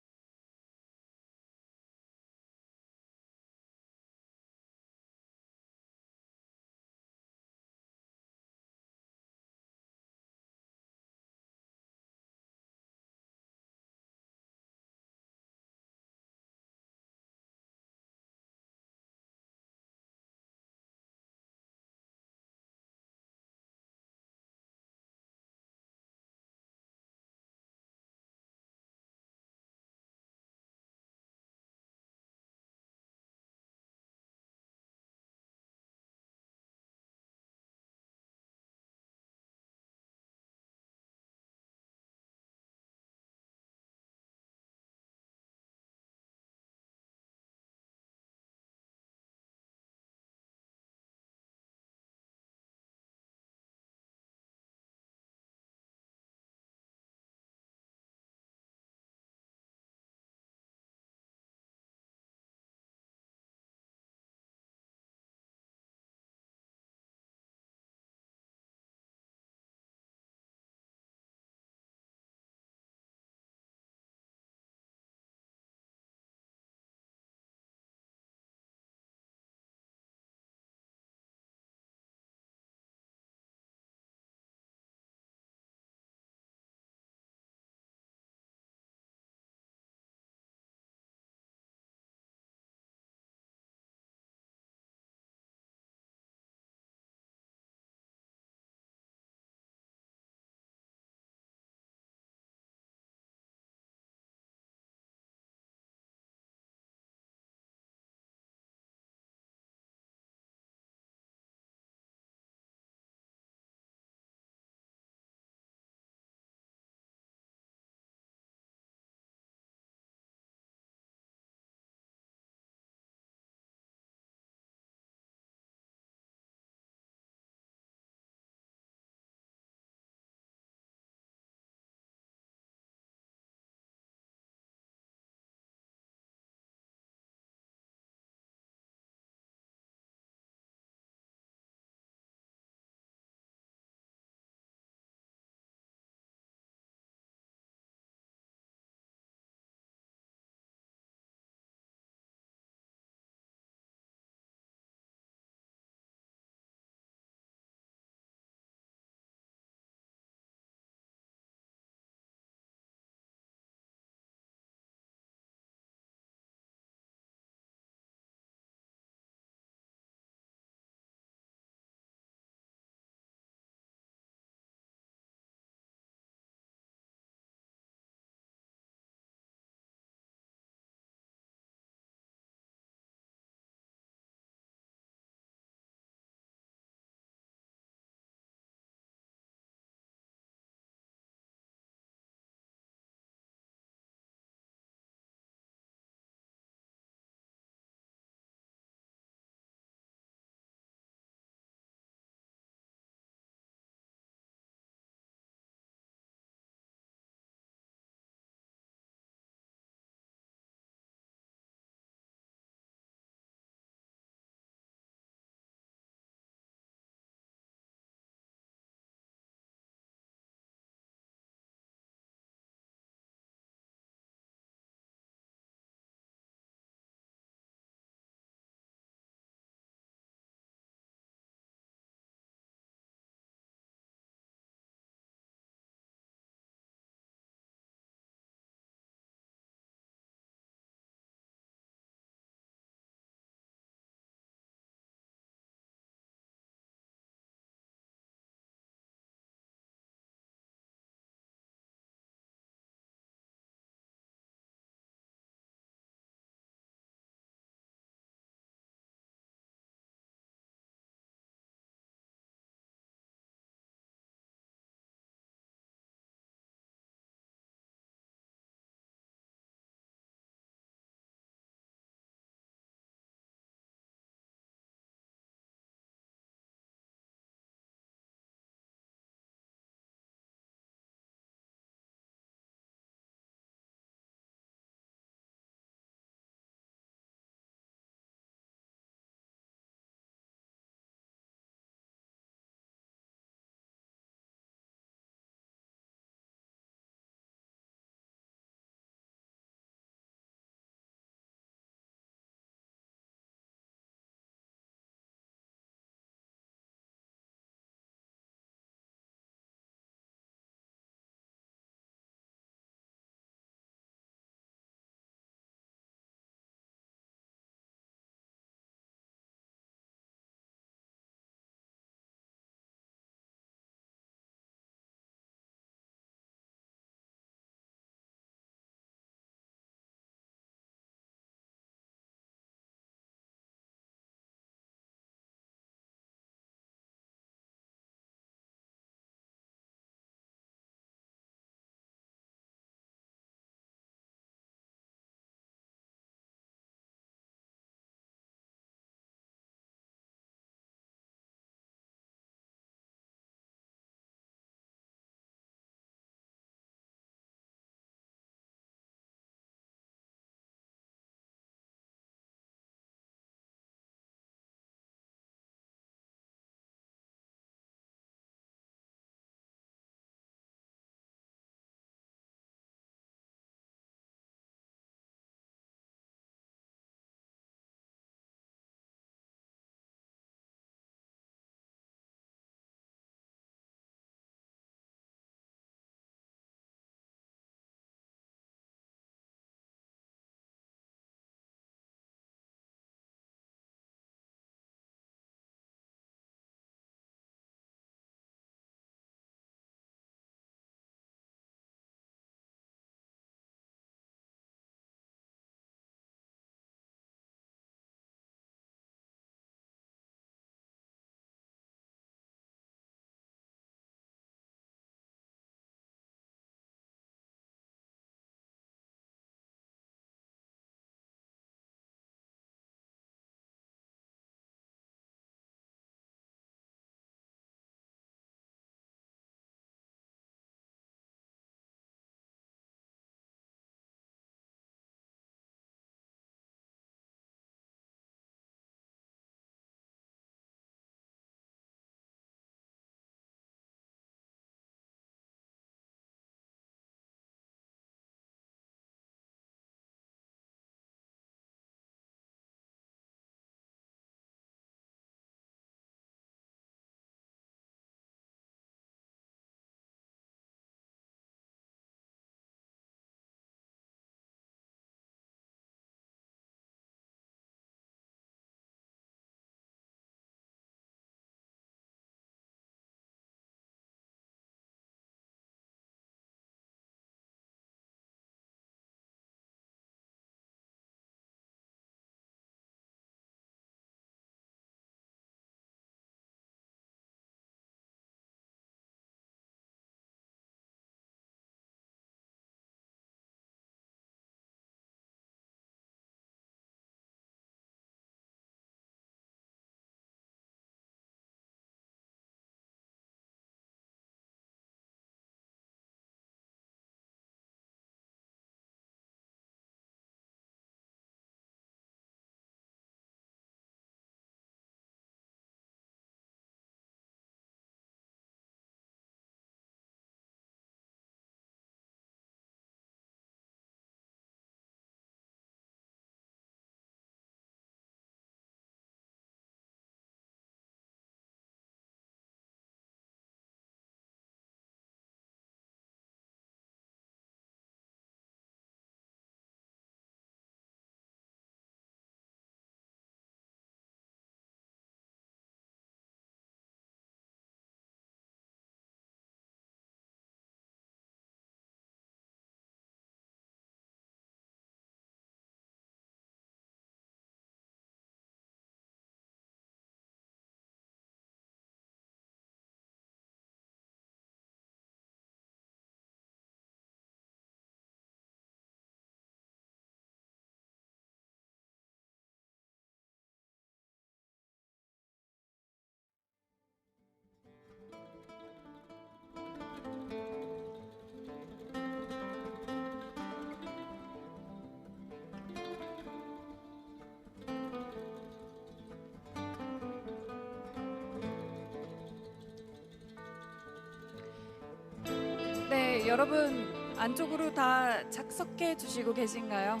여러분 안쪽으로 다 착석해 주시고 계신가요?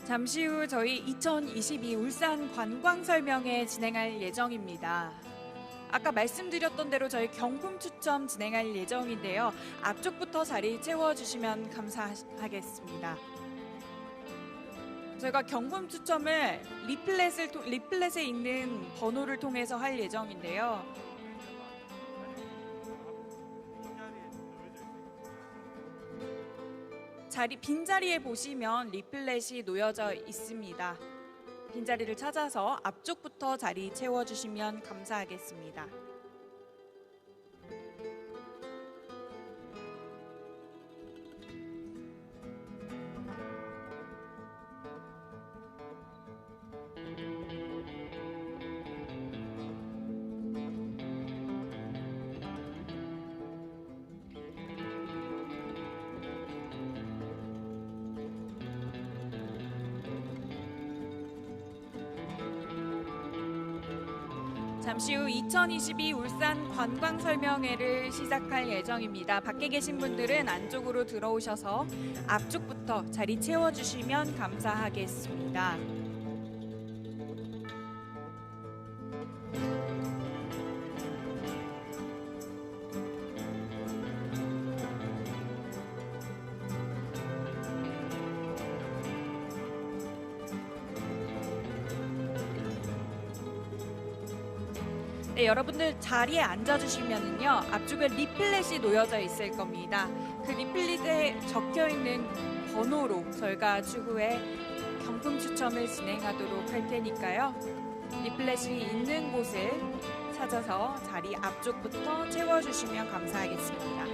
잠시 후 저희 2022 울산 관광 설명회 진행할 예정입니다. 아까 말씀드렸던 대로 저희 경품 추첨 진행할 예정인데요. 앞쪽부터 자리 채워주시면 감사하겠습니다. 저희가 경품 추첨을 리플렛에 있는 번호를 통해서 할 예정인데요. 빈자리에 보시면 리플렛이 놓여져 있습니다. 빈자리를 찾아서 앞쪽부터 자리 채워주시면 감사하겠습니다. 잠시 후 2022 울산 관광 설명회를 시작할 예정입니다. 밖에 계신 분들은 안쪽으로 들어오셔서 앞쪽부터 자리 채워주시면 감사하겠습니다. 네, 여러분들 자리에 앉아주시면은요 앞쪽에 리플렛이 놓여져 있을 겁니다. 그 리플렛에 적혀 있는 번호로 저희가 추후에 경품 추첨을 진행하도록 할 테니까요. 리플렛이 있는 곳을 찾아서 자리 앞쪽부터 채워주시면 감사하겠습니다.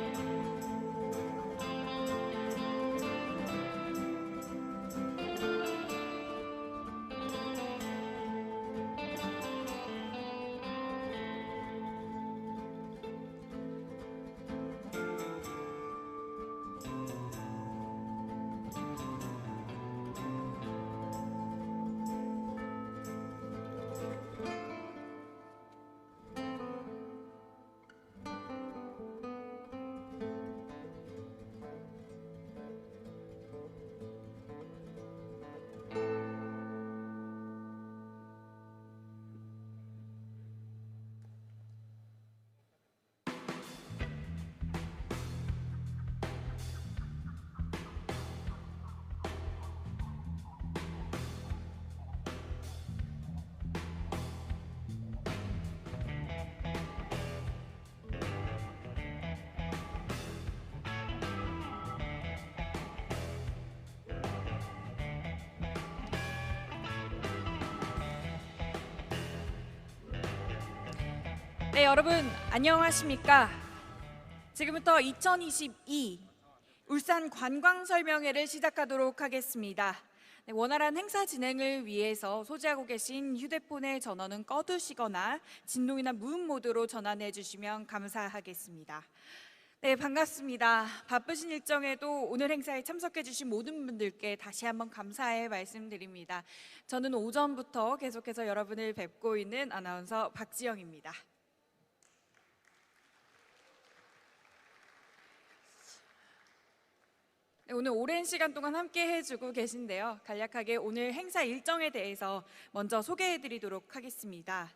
네, 여러분 안녕하십니까? 지금부터 2022 울산 관광 설명회를 시작하도록 하겠습니다. 네, 원활한 행사 진행을 위해서 소지하고 계신 휴대폰의 전원은 꺼두시거나 진동이나 무음 모드로 전환해 주시면 감사하겠습니다. 네, 반갑습니다. 바쁘신 일정에도 오늘 행사에 참석해 주신 모든 분들께 다시 한번 감사의 말씀드립니다. 저는 오전부터 계속해서 여러분을 뵙고 있는 아나운서 박지영입니다. 네, 오늘 오랜 시간 동안 함께 해주고 계신데요. 간략하게 오늘 행사 일정에 대해서 먼저 소개해드리도록 하겠습니다.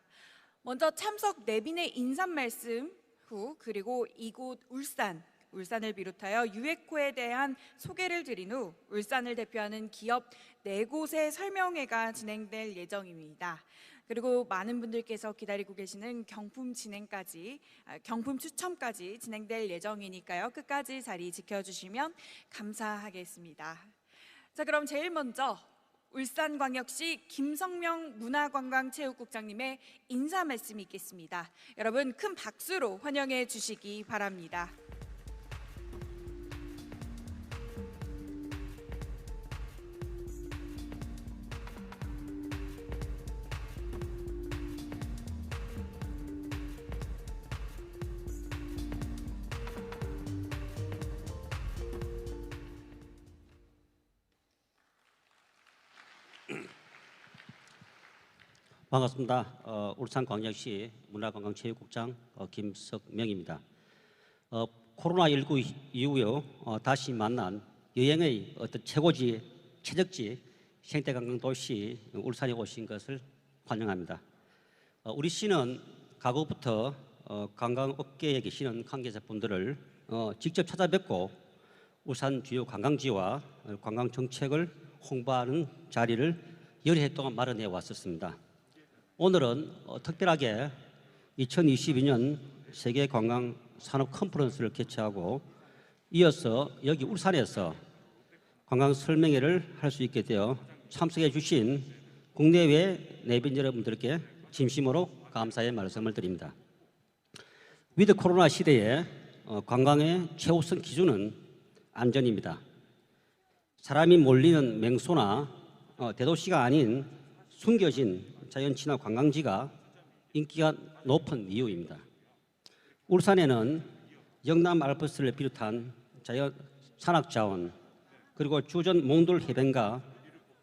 먼저 참석 내빈의 인사 말씀 후 그리고 이곳 울산을 비롯하여 유에코에 대한 소개를 드린 후 울산을 대표하는 기업 4곳의 설명회가 진행될 예정입니다. 그리고 많은 분들께서 기다리고 계시는 경품 추첨까지 진행될 예정이니까요. 끝까지 자리 지켜주시면 감사하겠습니다. 자, 그럼 제일 먼저 울산광역시 김성명 문화관광체육국장님의 인사 말씀이 있겠습니다. 여러분 큰 박수로 환영해 주시기 바랍니다. 반갑습니다. 울산광역시 문화관광체육국장 김석명입니다. 코로나19 이후에 다시 만난 여행의 어떤 최고지, 최적지 생태관광도시 울산에 오신 것을 환영합니다. 우리 시는 과거부터 관광업계에 계시는 관계자분들을 직접 찾아뵙고 울산 주요 관광지와 관광정책을 홍보하는 자리를 여러 해 동안 마련해 왔었습니다. 오늘은 특별하게 2022년 세계관광산업컨퍼런스를 개최하고 이어서 여기 울산에서 관광 설명회를 할 수 있게 되어 참석해 주신 국내외 내빈 여러분들께 진심으로 감사의 말씀을 드립니다. 위드 코로나 시대에 관광의 최우선 기준은 안전입니다. 사람이 몰리는 명소나 대도시가 아닌 숨겨진 자연 친화 관광지가 인기가 높은 이유입니다. 울산에는 영남 알프스를 비롯한 자연 산악자원, 그리고 주전 몽돌 해변과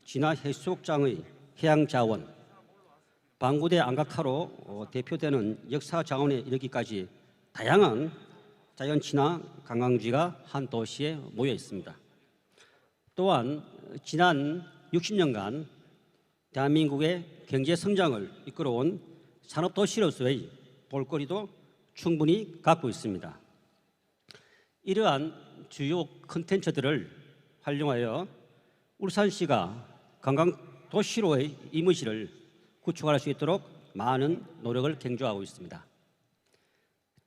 진화 해수욕장의 해양 자원, 방구대 안각화로 대표되는 역사 자원에 이르기까지 다양한 자연 친화 관광지가 한 도시에 모여 있습니다. 또한 지난 60년간 대한민국의 경제 성장을 이끌어온 산업도시로서의 볼거리도 충분히 갖고 있습니다. 이러한 주요 콘텐츠들을 활용하여 울산시가 관광도시로의 이미지를 구축할 수 있도록 많은 노력을 경주하고 있습니다.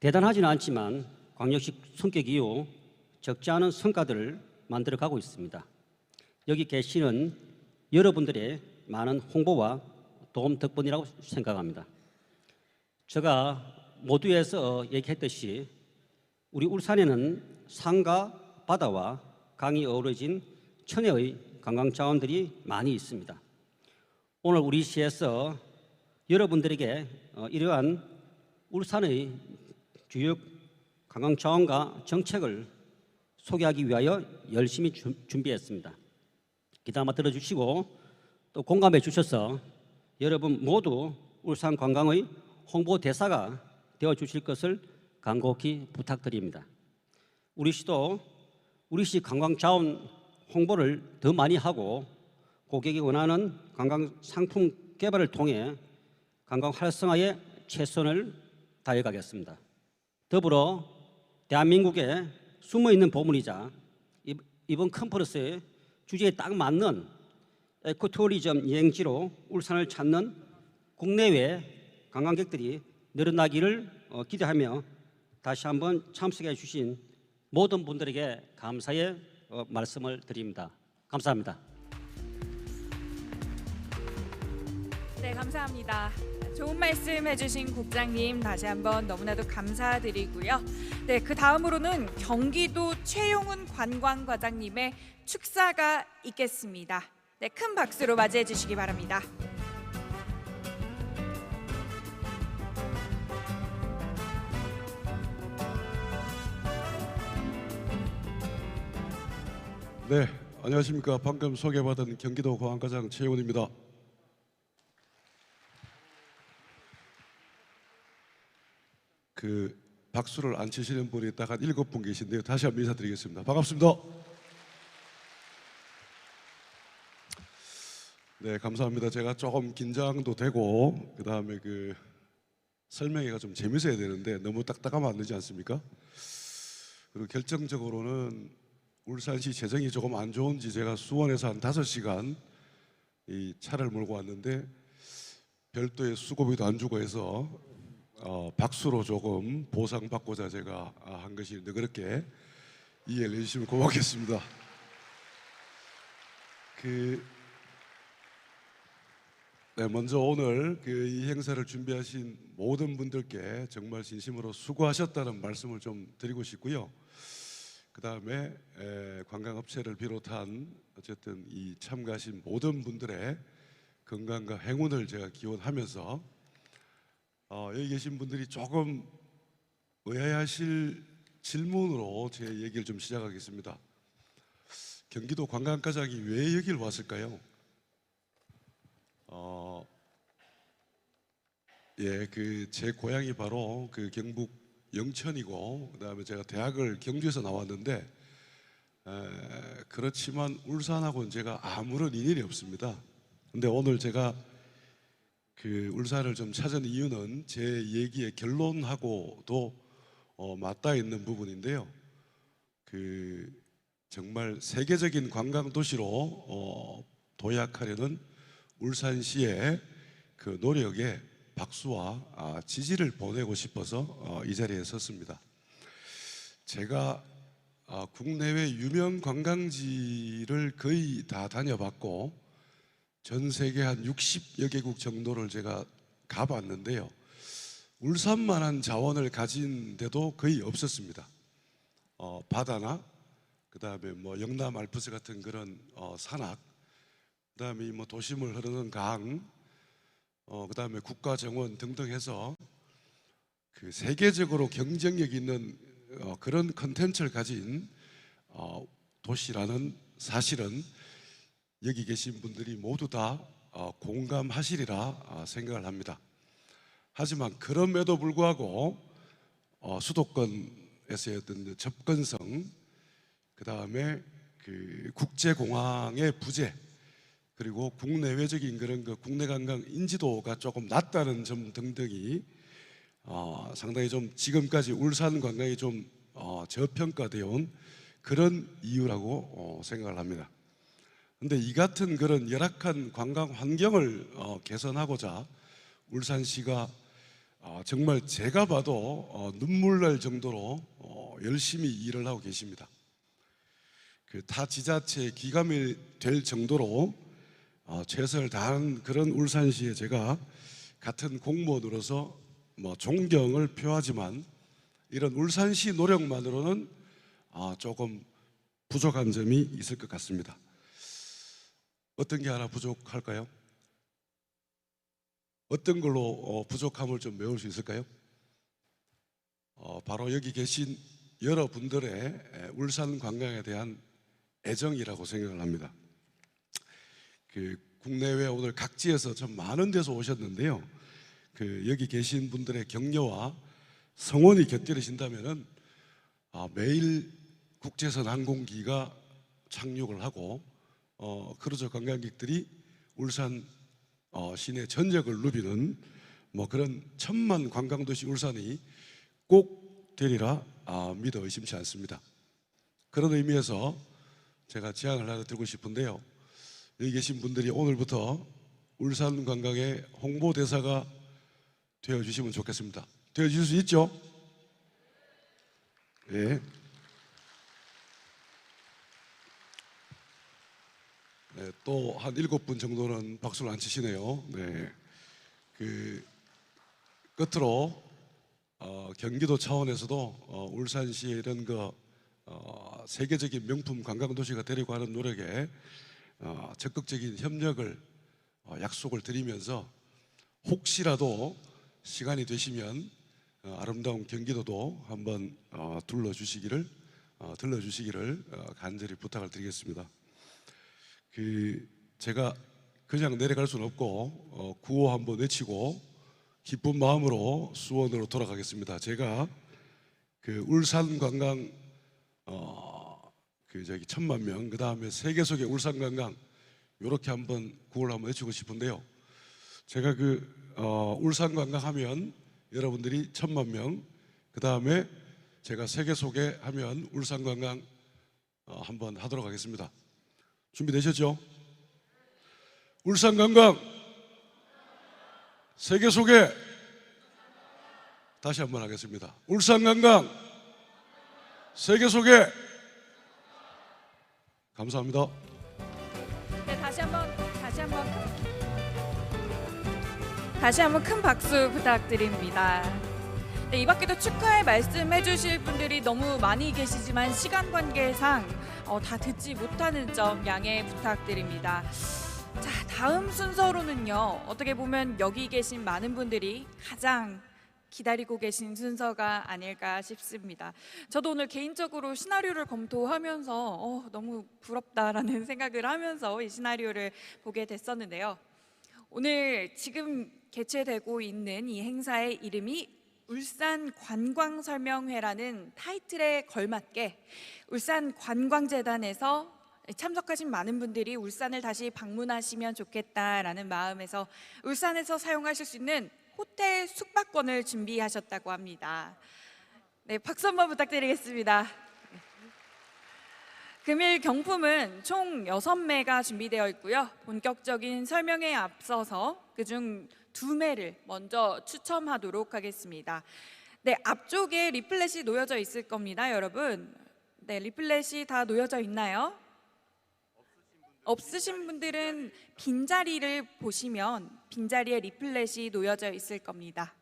대단하지는 않지만 광역시 성격 이후 적지 않은 성과들을 만들어가고 있습니다. 여기 계시는 여러분들의 많은 홍보와 도움 덕분이라고 생각합니다. 제가 모두에서 얘기했듯이 우리 울산에는 산과 바다와 강이 어우러진 천혜의 관광 자원들이 많이 있습니다. 오늘 우리 시에서 여러분들에게 이러한 울산의 주요 관광 자원과 정책을 소개하기 위하여 열심히 준비했습니다. 귀담아 들어주시고 또 공감해 주셔서 여러분 모두 울산 관광의 홍보 대사가 되어 주실 것을 간곡히 부탁드립니다. 우리 시도 우리 시 관광 자원 홍보를 더 많이 하고 고객이 원하는 관광 상품 개발을 통해 관광 활성화에 최선을 다해 가겠습니다. 더불어 대한민국에 숨어있는 보물이자 이번 컨퍼런스의 주제에 딱 맞는 에코투어리즘 여행지로 울산을 찾는 국내외 관광객들이 늘어나기를 기대하며 다시 한번 참석해 주신 모든 분들에게 감사의 말씀을 드립니다. 감사합니다. 네, 감사합니다. 좋은 말씀 해주신 국장님 다시 한번 너무나도 감사드리고요. 네, 그 다음으로는 경기도 최용훈 관광과장님의 축사가 있겠습니다. 네, 큰 박수로 맞이해 주시기 바랍니다. 네, 안녕하십니까. 방금 소개받은 경기도 관광과장 최용훈입니다. 박수를 안 치시는 분이 딱 한 7분 계신데요. 다시 한번 인사드리겠습니다. 반갑습니다. 네, 감사합니다. 제가 조금 긴장도 되고 그다음에 설명회가 좀 재밌어야 되는데 너무 딱딱하면 안 되지 않습니까? 그리고 결정적으로는 울산시 재정이 조금 안 좋은지 제가 수원에서 한 5시간 이 차를 몰고 왔는데 별도의 수고비도 안 주고 해서 박수로 조금 보상받고자 제가 한 것인데 그렇게 이해를 해주시면 고맙겠습니다. 네, 먼저 오늘 이 행사를 준비하신 모든 분들께 정말 진심으로 수고하셨다는 말씀을 좀 드리고 싶고요. 그 다음에 관광업체를 비롯한 어쨌든 이 참가하신 모든 분들의 건강과 행운을 제가 기원하면서 여기 계신 분들이 조금 의아해하실 질문으로 제 얘기를 좀 시작하겠습니다. 경기도 관광과장이 왜 여기를 왔을까요? 제 고향이 바로 경북 영천이고 그다음에 제가 대학을 경주에서 나왔는데 그렇지만 울산하고는 제가 아무런 인연이 없습니다. 근데 오늘 제가 그 울산을 좀 찾은 이유는 제 얘기의 결론하고도 맞닿아 있는 부분인데요. 그 정말 세계적인 관광 도시로 도약하려는 울산시의 그 노력에 박수와 지지를 보내고 싶어서 이 자리에 섰습니다. 제가 국내외 유명 관광지를 거의 다 다녀봤고 전 세계 한 60여 개국 정도를 제가 가봤는데요. 울산만한 자원을 가진 데도 거의 없었습니다. 바다나 그다음에 뭐 영남 알프스 같은 그런 산악, 그다음에 뭐 도심을 흐르는 강, 그다음에 국가정원 등등 해서 그 세계적으로 경쟁력 있는 그런 컨텐츠를 가진 도시라는 사실은 여기 계신 분들이 모두 다 공감하시리라 생각을 합니다. 하지만 그럼에도 불구하고 수도권에서의 어떤 접근성, 그 다음에 그 국제공항의 부재, 그리고 국내외적인 그런 그 국내 관광 인지도가 조금 낮다는 점 등등이 상당히 좀 지금까지 울산 관광이 좀 저평가되어 온 그런 이유라고 생각을 합니다. 근데 이 같은 그런 열악한 관광 환경을 개선하고자 울산시가 정말 제가 봐도 눈물 날 정도로 열심히 일을 하고 계십니다. 그 타 지자체 기감이 될 정도로 최선을 다하는 그런 울산시에 제가 같은 공무원으로서 뭐 존경을 표하지만 이런 울산시 노력만으로는 조금 부족한 점이 있을 것 같습니다. 어떤 게 하나 부족할까요? 어떤 걸로 부족함을 좀 메울 수 있을까요? 바로 여기 계신 여러분들의 울산 관광에 대한 애정이라고 생각을 합니다. 그 국내외 오늘 각지에서 참 많은 데서 오셨는데요. 그 여기 계신 분들의 격려와 성원이 곁들여진다면은 매일 국제선 항공기가 착륙을 하고 크루즈 관광객들이 울산 시내 전역을 누비는 뭐 그런 천만 관광도시 울산이 꼭 되리라 믿어 의심치 않습니다. 그런 의미에서 제가 제안을 하나 드리고 싶은데요. 여기 계신 분들이 오늘부터 울산 관광의 홍보대사가 되어주시면 좋겠습니다. 되어주실 수 있죠? 네. 네, 또 한 7분 정도는 박수를 안 치시네요. 네. 그 끝으로 경기도 차원에서도 울산시의 이런 그 세계적인 명품 관광도시가 되려고 하는 노력에 적극적인 협력을 약속을 드리면서 혹시라도 시간이 되시면 아름다운 경기도도 한번 들러주시기를 간절히 부탁을 드리겠습니다. 제가 그냥 내려갈 수는 없고 구호 한번 외치고 기쁜 마음으로 수원으로 돌아가겠습니다. 제가 그 울산 관광 저기 1000만 명, 그 다음에 세계 속의 울산 관광 이렇게 한번 구호를 한번 외치고 싶은데요. 제가 울산 관광 하면 여러분들이 1000만 명, 그 다음에 제가 세계 속에 하면 울산 관광 한번 하도록 하겠습니다. 준비되셨죠? 울산 관광 세계 속에 다시 한번 하겠습니다. 울산 관광 세계 속에. 감사합니다. 네, 다시 한번 큰 박수 부탁드립니다. 네, 이 밖에도 축하의 말씀해 주실 분들이 너무 많이 계시지만 시간 관계상 다 듣지 못하는 점 양해 부탁드립니다. 자, 다음 순서로는요. 어떻게 보면 여기 계신 많은 분들이 가장 기다리고 계신 순서가 아닐까 싶습니다. 저도 오늘 개인적으로 시나리오를 검토하면서 너무 부럽다라는 생각을 하면서 이 시나리오를 보게 됐었는데요. 오늘 지금 개최되고 있는 이 행사의 이름이 울산 관광설명회라는 타이틀에 걸맞게 울산 관광재단에서 참석하신 많은 분들이 울산을 다시 방문하시면 좋겠다라는 마음에서 울산에서 사용하실 수 있는 호텔 숙박권을 준비하셨다고 합니다. 네, 박수 한번 부탁드리겠습니다. 금일 경품은 총 6매가 준비되어 있고요. 본격적인 설명에 앞서서 그중 2매를 먼저 추첨하도록 하겠습니다. 네, 앞쪽에 리플렛이 놓여져 있을 겁니다, 여러분. 네, 리플렛이 다 놓여져 있나요? 없으신 분들은 빈자리를 보시면 빈자리에 리플렛이 놓여져 있을 겁니다.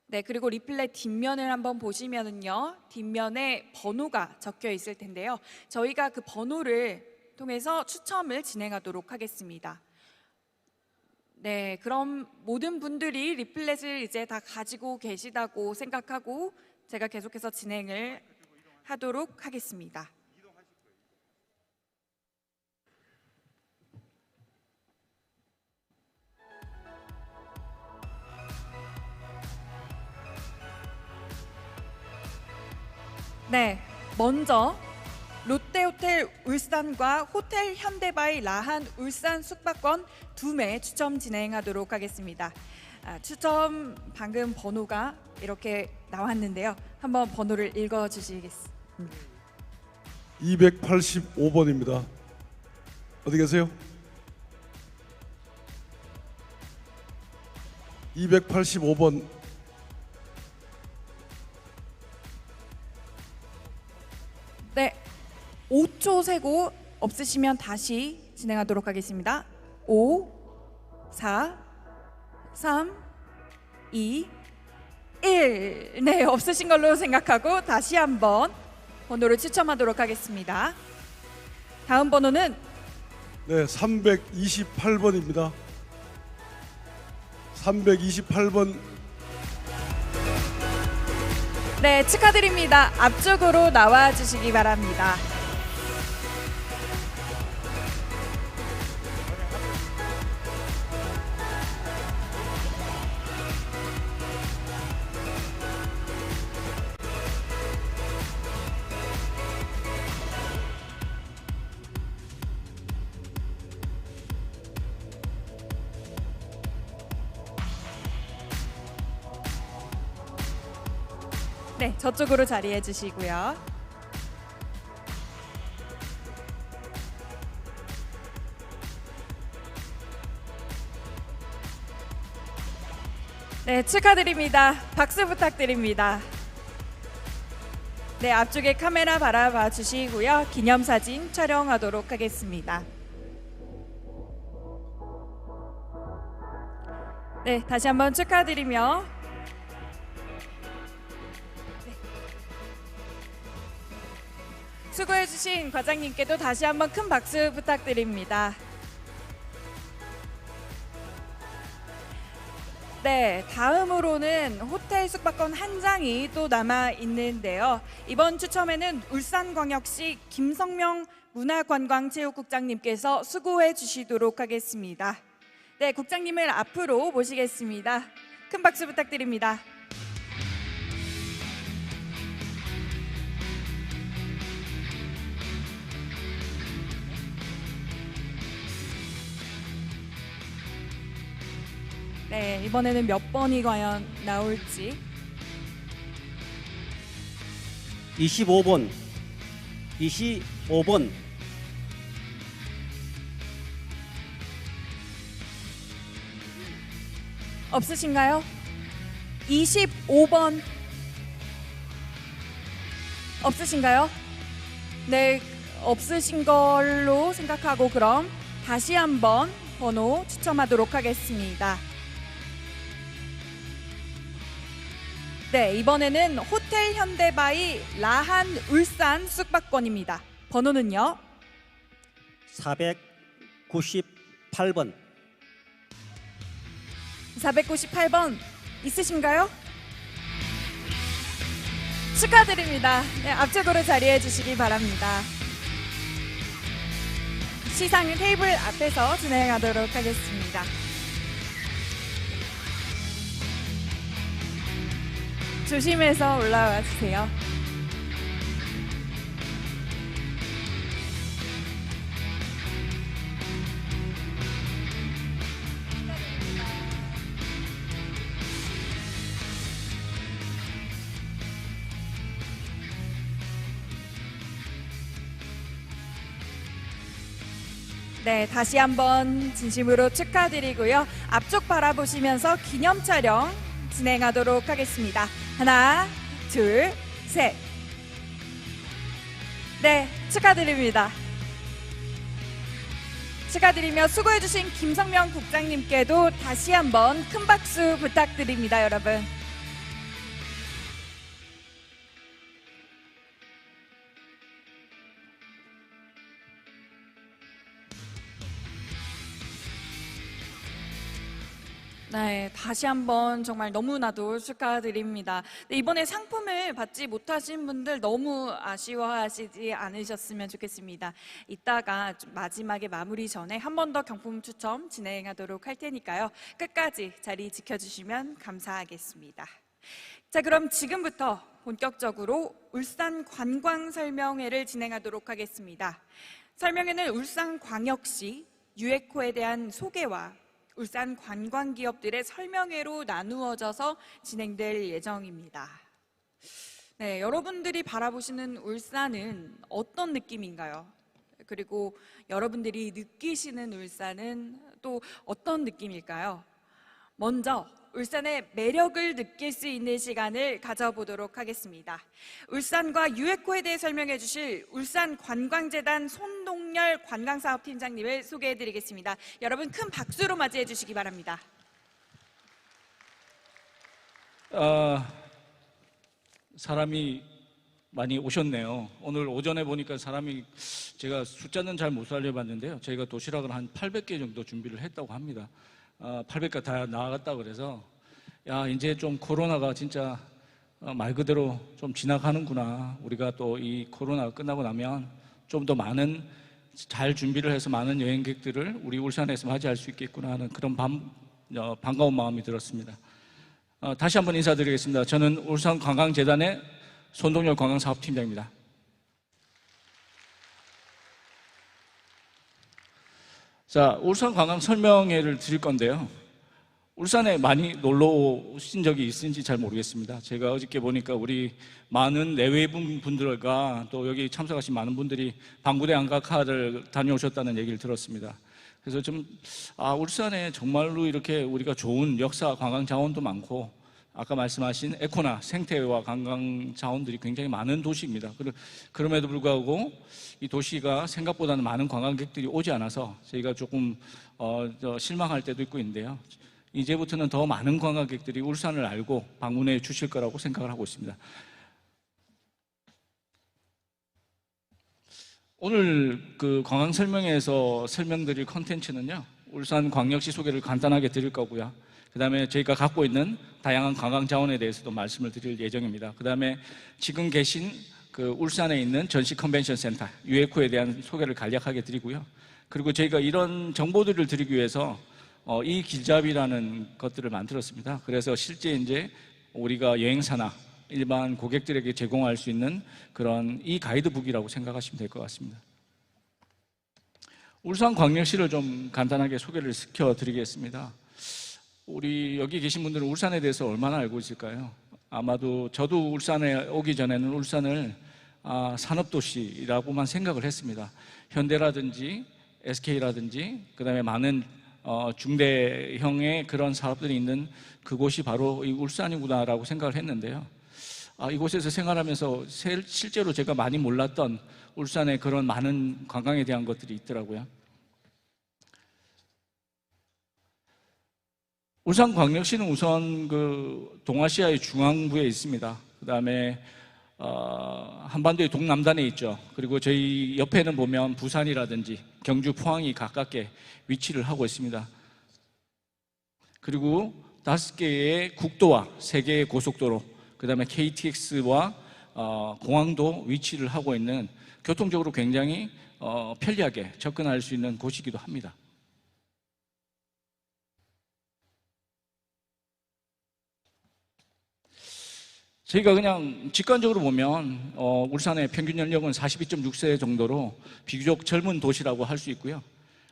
네, 그리고 리플렛 뒷면을 한번 보시면은요, 뒷면에 번호가 적혀 있을 텐데요. 저희가 그 번호를 통해서 추첨을 진행하도록 하겠습니다. 네, 그럼 모든 분들이 리플렛을 이제 다 가지고 계시다고 생각하고 제가 계속해서 진행을 하도록 하겠습니다. 네, 먼저 롯데호텔 울산과 호텔 현대바이 라한 울산 숙박권 2매 추첨 진행하도록 하겠습니다. 추첨 방금 번호가 이렇게 나왔는데요. 한번 번호를 읽어주시겠습니다. 285번입니다. 어디 계세요? 285번. 네, 5초 세고 없으시면 다시 진행하도록 하겠습니다. 5, 4, 3, 2, 1. 네, 없으신 걸로 생각하고 다시 한번 번호를 추첨하도록 하겠습니다. 다음 번호는 네, 328번입니다. 328번. 네, 축하드립니다. 앞쪽으로 나와 주시기 바랍니다. 네, 저쪽으로 자리해 주시고요. 네, 축하드립니다. 박수 부탁드립니다. 네, 앞쪽에 카메라 바라봐 주시고요. 기념사진 촬영하도록 하겠습니다. 네, 다시 한번 축하드리며 수고해주신 과장님께도 다시 한번 큰 박수 부탁드립니다. 네, 다음으로는 호텔 숙박권 한 장이 또 남아 있는데요. 이번 추첨에는 울산광역시 김성명 문화관광체육국장님께서 수고해 주시도록 하겠습니다. 네, 국장님을 앞으로 모시겠습니다. 큰 박수 부탁드립니다. 네, 이번에는 몇 번이 과연 나올지. 25번. 25번. 없으신가요? 25번. 없으신가요? 네, 없으신 걸로 생각하고 그럼 다시 한번 번호 추첨하도록 하겠습니다. 네, 이번에는 호텔 현대바이 라한 울산 숙박권입니다. 번호는요? 498번. 498번 있으신가요? 축하드립니다. 네, 앞쪽으로 자리해 주시기 바랍니다. 시상 테이블 앞에서 진행하도록 하겠습니다. 조심해서 올라와 주세요. 네, 다시 한번 진심으로 축하드리고요. 앞쪽 바라보시면서 기념 촬영 진행하도록 하겠습니다. 하나, 둘, 셋. 네, 축하드립니다. 축하드리며 수고해주신 김성명 국장님께도 다시 한번 큰 박수 부탁드립니다, 여러분. 네, 다시 한번 정말 너무나도 축하드립니다. 네, 이번에 상품을 받지 못하신 분들 너무 아쉬워하시지 않으셨으면 좋겠습니다. 이따가 좀 마지막에 마무리 전에 한 번 더 경품 추첨 진행하도록 할 테니까요. 끝까지 자리 지켜주시면 감사하겠습니다. 자, 그럼 지금부터 본격적으로 울산 관광설명회를 진행하도록 하겠습니다. 설명회는 울산광역시 UNWTO에 대한 소개와 울산 관광기업들의 설명회로 나누어져서 진행될 예정입니다. 네, 여러분들이 바라보시는 울산은 어떤 느낌인가요? 그리고 여러분들이 느끼시는 울산은 또 어떤 느낌일까요? 먼저 울산의 매력을 느낄 수 있는 시간을 가져보도록 하겠습니다. 울산과 UNWTO에 대해 설명해 주실 울산관광재단 손동열 관광사업팀장님을 소개해 드리겠습니다. 여러분 큰 박수로 맞이해 주시기 바랍니다. 사람이 많이 오셨네요. 오늘 오전에 보니까 사람이, 제가 숫자는 잘 못 살려봤는데요. 저희가 도시락을 한 800개 정도 준비를 했다고 합니다. 800개 다 나갔다 그래서 야, 이제 좀 코로나가 진짜 말 그대로 좀 지나가는구나. 우리가 또 이 코로나가 끝나고 나면 좀 더 많은, 잘 준비를 해서 많은 여행객들을 우리 울산에서 맞이할 수 있겠구나 하는 그런 반가운 마음이 들었습니다. 다시 한번 인사드리겠습니다. 저는 울산관광재단의 손동열 관광사업팀장입니다. 자, 울산관광 설명회를 드릴 건데요. 울산에 많이 놀러 오신 적이 있는지 잘 모르겠습니다. 제가 어저께 보니까 우리 많은 내외분 분들과 또 여기 참석하신 많은 분들이 방구대 안각하를 다녀오셨다는 얘기를 들었습니다. 그래서 좀 울산에 정말로 이렇게 우리가 좋은 역사 관광 자원도 많고 아까 말씀하신 에코나 생태와 관광 자원들이 굉장히 많은 도시입니다. 그럼에도 불구하고 이 도시가 생각보다는 많은 관광객들이 오지 않아서 저희가 조금 실망할 때도 있고 있는데요. 이제부터는 더 많은 관광객들이 울산을 알고 방문해 주실 거라고 생각을 하고 있습니다. 오늘 그 관광 설명회에서 설명드릴 컨텐츠는요, 울산광역시 소개를 간단하게 드릴 거고요. 그 다음에 저희가 갖고 있는 다양한 관광 자원에 대해서도 말씀을 드릴 예정입니다. 그 다음에 지금 계신 그 울산에 있는 전시 컨벤션 센터, UNWTO에 대한 소개를 간략하게 드리고요. 그리고 저희가 이런 정보들을 드리기 위해서 이 길잡이라는 것들을 만들었습니다. 그래서 실제 이제 우리가 여행사나 일반 고객들에게 제공할 수 있는 그런 이 가이드북이라고 생각하시면 될 것 같습니다. 울산광역시를 좀 간단하게 소개를 시켜드리겠습니다. 우리 여기 계신 분들은 울산에 대해서 얼마나 알고 있을까요? 아마도 저도 울산에 오기 전에는 울산을 산업도시라고만 생각을 했습니다. 현대라든지 SK라든지 그다음에 많은 중대형의 그런 사업들이 있는 그곳이 바로 이 울산이구나라고 생각을 했는데요. 이곳에서 생활하면서 실제로 제가 많이 몰랐던 울산의 그런 많은 관광에 대한 것들이 있더라고요. 울산광역시는 우선 그 동아시아의 중앙부에 있습니다. 그 다음에 한반도의 동남단에 있죠. 그리고 저희 옆에는 보면 부산이라든지 경주, 포항이 가깝게 위치를 하고 있습니다. 그리고 5개의 국도와 3개의 고속도로, 그 다음에 KTX와 공항도 위치를 하고 있는 교통적으로 굉장히 편리하게 접근할 수 있는 곳이기도 합니다. 저희가 그냥 직관적으로 보면 울산의 평균 연령은 42.6세 정도로 비교적 젊은 도시라고 할 수 있고요.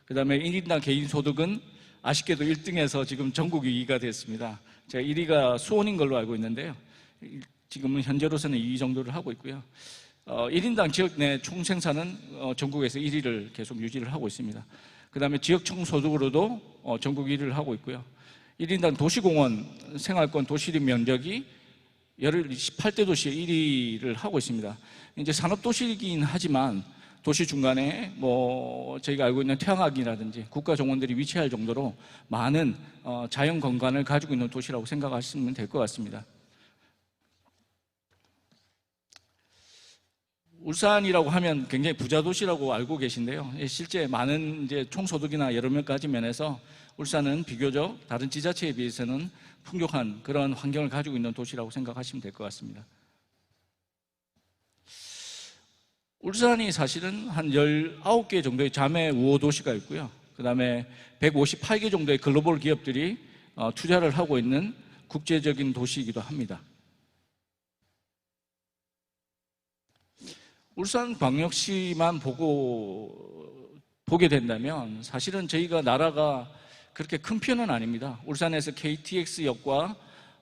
그 다음에 1인당 개인 소득은 아쉽게도 1등에서 지금 전국 2위가 됐습니다. 제가 1위가 수원인 걸로 알고 있는데요. 지금은 현재로서는 2위 정도를 하고 있고요. 1인당 지역 내 총생산은 전국에서 1위를 계속 유지를 하고 있습니다. 그 다음에 지역 총소득으로도 전국 1위를 하고 있고요. 1인당 도시공원 생활권 도시리 면적이 18대 도시의 1위를 하고 있습니다. 이제 산업도시이긴 하지만 도시 중간에 저희가 알고 있는 태양학이라든지 국가 정원들이 위치할 정도로 많은 자연 건강을 가지고 있는 도시라고 생각하시면 될 것 같습니다. 울산이라고 하면 굉장히 부자 도시라고 알고 계신데요. 실제 많은 이제 총소득이나 여러 가지 면에서 울산은 비교적 다른 지자체에 비해서는 풍족한 그런 환경을 가지고 있는 도시라고 생각하시면 될 것 같습니다. 울산이 사실은 한 19개 정도의 자매 우호 도시가 있고요. 그 다음에 158개 정도의 글로벌 기업들이 투자를 하고 있는 국제적인 도시이기도 합니다. 울산광역시만 보게 된다면 사실은 저희가 나라가 그렇게 큰 편은 아닙니다. 울산에서 KTX역과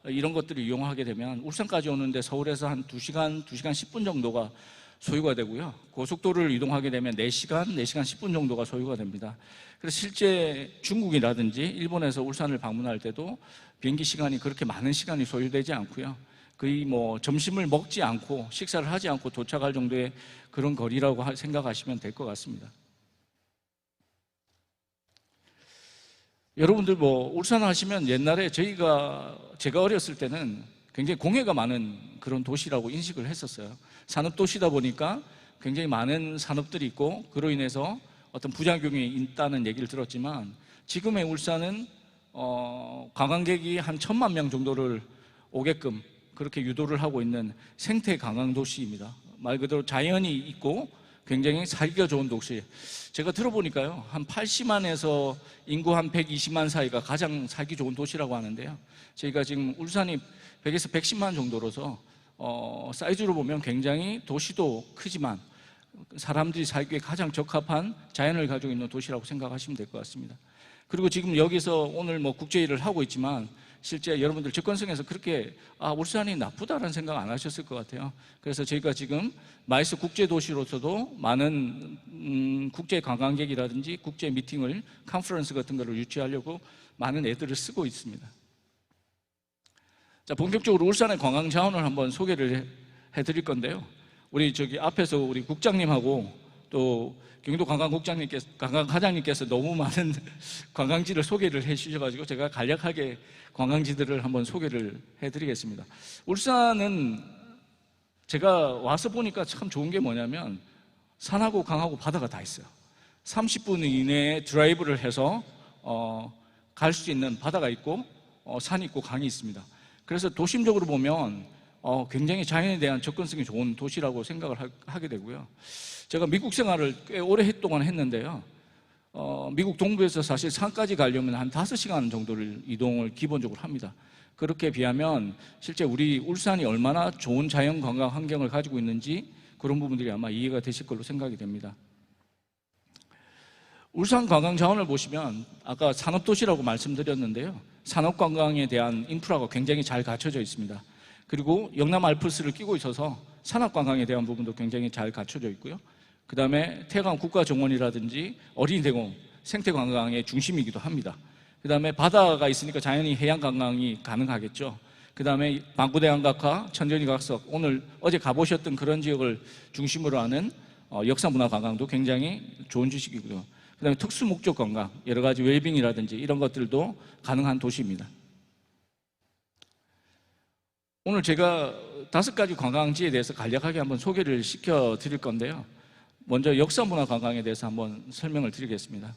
이런 것들을 이용하게 되면 울산까지 오는데 서울에서 한 2시간 10분 정도가 소요가 되고요. 고속도로를 이동하게 되면 4시간 10분 정도가 소요가 됩니다. 그래서 실제 중국이라든지 일본에서 울산을 방문할 때도 비행기 시간이 그렇게 많은 시간이 소요되지 않고요. 거의 점심을 먹지 않고 식사를 하지 않고 도착할 정도의 그런 거리라고 생각하시면 될 것 같습니다. 여러분들 울산 하시면 옛날에 제가 어렸을 때는 굉장히 공해가 많은 그런 도시라고 인식을 했었어요. 산업도시다 보니까 굉장히 많은 산업들이 있고 그로 인해서 어떤 부작용이 있다는 얘기를 들었지만 지금의 울산은 관광객이 한 1,000만 명 정도를 오게끔 그렇게 유도를 하고 있는 생태 관광 도시입니다. 말 그대로 자연이 있고 굉장히 살기가 좋은 도시. 제가 들어보니까요, 한 80만에서 인구 한 120만 사이가 가장 살기 좋은 도시라고 하는데요. 저희가 지금 울산이 100에서 110만 정도로서 사이즈로 보면 굉장히 도시도 크지만 사람들이 살기에 가장 적합한 자연을 가지고 있는 도시라고 생각하시면 될 것 같습니다. 그리고 지금 여기서 오늘 국제일을 하고 있지만 실제 여러분들 접근성에서 그렇게 울산이 나쁘다라는 생각 안 하셨을 것 같아요. 그래서 저희가 지금 마이스 국제도시로서도 많은 국제 관광객이라든지 국제 미팅을 컨퍼런스 같은 거를 유치하려고 많은 애들을 쓰고 있습니다. 자, 본격적으로 울산의 관광 자원을 한번 소개를 해드릴 건데요. 우리 앞에서 우리 국장님하고 또 경기도 관광과장님께서 너무 많은 관광지를 소개를 해주셔가지고 제가 간략하게 관광지들을 한번 소개를 해드리겠습니다. 울산은 제가 와서 보니까 참 좋은 게 뭐냐면 산하고 강하고 바다가 다 있어요. 30분 이내에 드라이브를 해서 갈 수 있는 바다가 있고 산이 있고 강이 있습니다. 그래서 도심적으로 보면 굉장히 자연에 대한 접근성이 좋은 도시라고 생각을 하게 되고요. 제가 미국 생활을 꽤 오랫동안 했는데요. 미국 동부에서 사실 산까지 가려면 한 5시간 정도를 이동을 기본적으로 합니다. 그렇게 비하면 실제 우리 울산이 얼마나 좋은 자연관광 환경을 가지고 있는지 그런 부분들이 아마 이해가 되실 걸로 생각이 됩니다. 울산 관광 자원을 보시면 아까 산업도시라고 말씀드렸는데요. 산업관광에 대한 인프라가 굉장히 잘 갖춰져 있습니다. 그리고 영남 알프스를 끼고 있어서 산업관광에 대한 부분도 굉장히 잘 갖춰져 있고요. 그 다음에 태강 국가정원이라든지 어린이대공 생태관광의 중심이기도 합니다. 그 다음에 바다가 있으니까 자연히 해양관광이 가능하겠죠. 그 다음에 방구대안각화, 천전이각석, 어제 가보셨던 그런 지역을 중심으로 하는 역사문화관광도 굉장히 좋은 지식이고요. 그 다음에 특수목적 관광, 여러 가지 웰빙이라든지 이런 것들도 가능한 도시입니다. 오늘 제가 5가지 관광지에 대해서 간략하게 한번 소개를 시켜 드릴 건데요. 먼저 역사문화관광에 대해서 한번 설명을 드리겠습니다.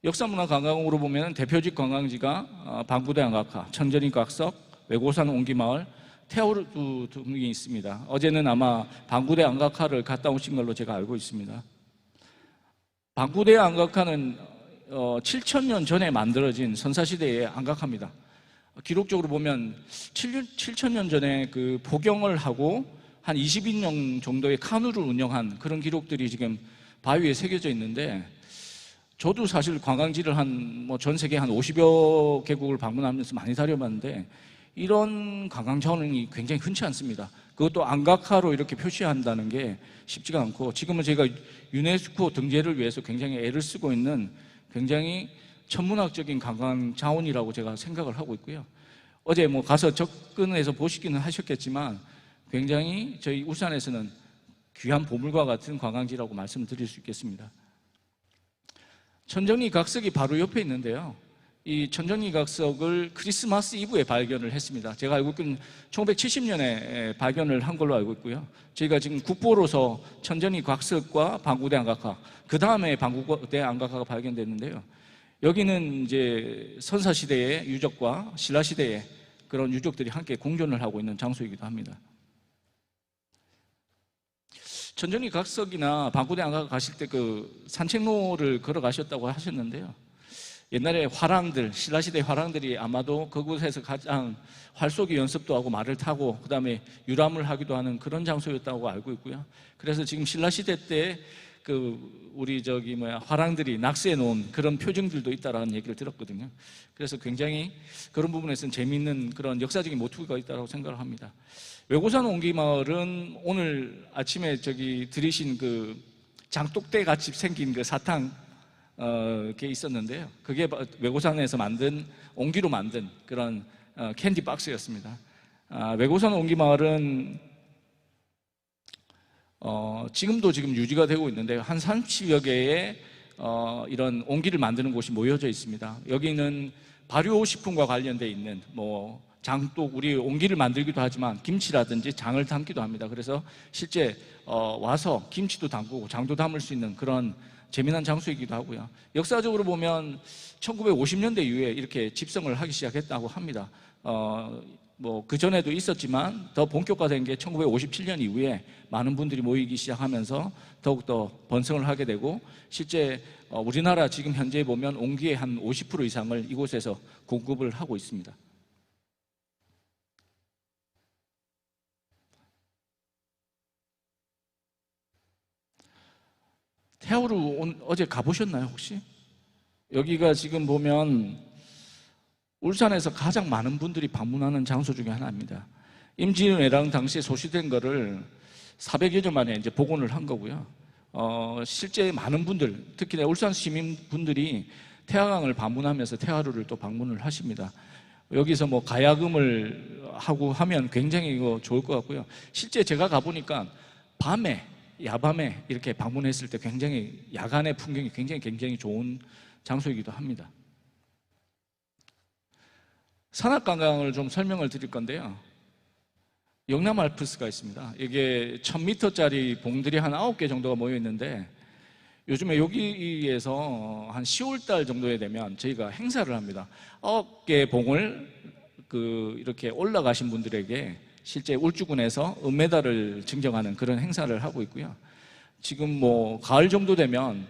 역사문화관광으로 보면 대표적 관광지가 방구대안각화, 천전이각석, 외고산 옹기마을, 태화루 등이 있습니다. 어제는 아마 방구대안각화를 갔다 오신 걸로 제가 알고 있습니다. 방구대안각화는 7,000년 전에 만들어진 선사시대의 안각화입니다. 기록적으로 보면 7,000년 전에 그 포경을 하고 한 20인용 정도의 카누를 운영한 그런 기록들이 지금 바위에 새겨져 있는데, 저도 사실 관광지를 전 세계 한 50여 개국을 방문하면서 많이 다녀봤는데 이런 관광 자원이 굉장히 흔치 않습니다. 그것도 안각화로 이렇게 표시한다는 게 쉽지가 않고, 지금은 제가 유네스코 등재를 위해서 굉장히 애를 쓰고 있는 굉장히 천문학적인 관광 자원이라고 제가 생각을 하고 있고요. 어제 가서 접근해서 보시기는 하셨겠지만 굉장히 저희 울산에서는 귀한 보물과 같은 관광지라고 말씀드릴 수 있겠습니다. 천정리 각석이 바로 옆에 있는데요. 이 천정리 각석을 크리스마스 이브에 발견을 했습니다. 제가 알고 있기는 1970년에 발견을 한 걸로 알고 있고요. 저희가 지금 국보로서 천정리 각석과 방구대 안각화, 그 다음에 방구대 안각화가 발견됐는데요. 여기는 이제 선사시대의 유적과 신라시대의 그런 유적들이 함께 공존을 하고 있는 장소이기도 합니다. 천정리 각석이나 방구대 안각화 가실 때 그 산책로를 걸어가셨다고 하셨는데요. 옛날에 화랑들, 신라시대 화랑들이 아마도 그곳에서 가장 활쏘기 연습도 하고 말을 타고 그 다음에 유람을 하기도 하는 그런 장소였다고 알고 있고요. 그래서 지금 신라시대 때 우리 화랑들이 낙서해 놓은 그런 표정들도 있다라는 얘기를 들었거든요. 그래서 굉장히 그런 부분에서는 재미있는 그런 역사적인 모티브가 있다고 생각을 합니다. 외고산 옹기마을은 오늘 아침에 들이신 그 장독대 같이 생긴 그 사탕 게 있었는데요. 그게 외고산에서 만든 옹기로 만든 그런 캔디 박스였습니다. 외고산 옹기마을은 지금도 유지가 되고 있는데요. 한 30여 개의 이런 옹기를 만드는 곳이 모여져 있습니다. 여기는 발효식품과 관련돼 있는 장독, 우리 옹기를 만들기도 하지만 김치라든지 장을 담기도 합니다. 그래서 실제 와서 김치도 담그고 장도 담을 수 있는 그런 재미난 장소이기도 하고요. 역사적으로 보면 1950년대 이후에 이렇게 집성을 하기 시작했다고 합니다. 그 전에도 있었지만 더 본격화된 게 1957년 이후에 많은 분들이 모이기 시작하면서 더욱더 번성을 하게 되고, 실제 우리나라 지금 현재 보면 옹기의 한 50% 이상을 이곳에서 공급을 하고 있습니다. 태화루 어제 가보셨나요 혹시? 여기가 지금 보면 울산에서 가장 많은 분들이 방문하는 장소 중에 하나입니다. 임진왜란 당시에 소시된 거를 400여 년 만에 이제 복원을 한 거고요. 실제 많은 분들, 특히 울산 시민분들이 태화강을 방문하면서 태화루를 또 방문을 하십니다. 여기서 가야금을 하고 하면 굉장히 이거 좋을 것 같고요. 실제 제가 가보니까 야밤에 이렇게 방문했을 때 굉장히 야간의 풍경이 굉장히 좋은 장소이기도 합니다. 산악관광을 좀 설명을 드릴 건데요. 영남 알프스가 있습니다. 이게 1000m짜리 봉들이 한 9개 정도가 모여 있는데, 요즘에 여기에서 한 10월달 정도에 되면 저희가 행사를 합니다. 9개 봉을 이렇게 올라가신 분들에게 실제 울주군에서 은메달을 증정하는 그런 행사를 하고 있고요. 지금 가을 정도 되면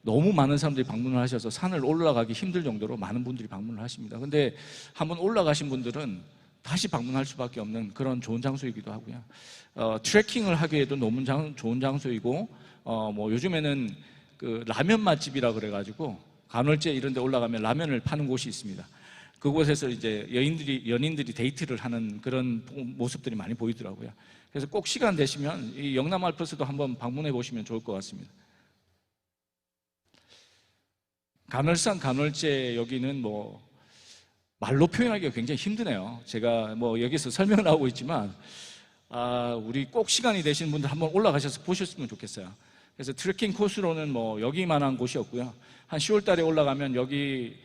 너무 많은 사람들이 방문을 하셔서 산을 올라가기 힘들 정도로 많은 분들이 방문을 하십니다. 근데 한번 올라가신 분들은 다시 방문할 수밖에 없는 그런 좋은 장소이기도 하고요. 트레킹을 하기에도 너무 좋은 장소이고, 요즘에는 라면 맛집이라 그래가지고 간월제 이런 데 올라가면 라면을 파는 곳이 있습니다. 그곳에서 이제 연인들이 데이트를 하는 그런 모습들이 많이 보이더라고요. 그래서 꼭 시간 되시면 이 영남 알프스도 한번 방문해 보시면 좋을 것 같습니다. 간월산, 간월제 여기는 말로 표현하기가 굉장히 힘드네요. 제가 여기서 설명을 하고 있지만 우리 꼭 시간이 되시는 분들 한번 올라가셔서 보셨으면 좋겠어요. 그래서 트레킹 코스로는 여기만한 곳이 없고요. 한 10월 달에 올라가면 여기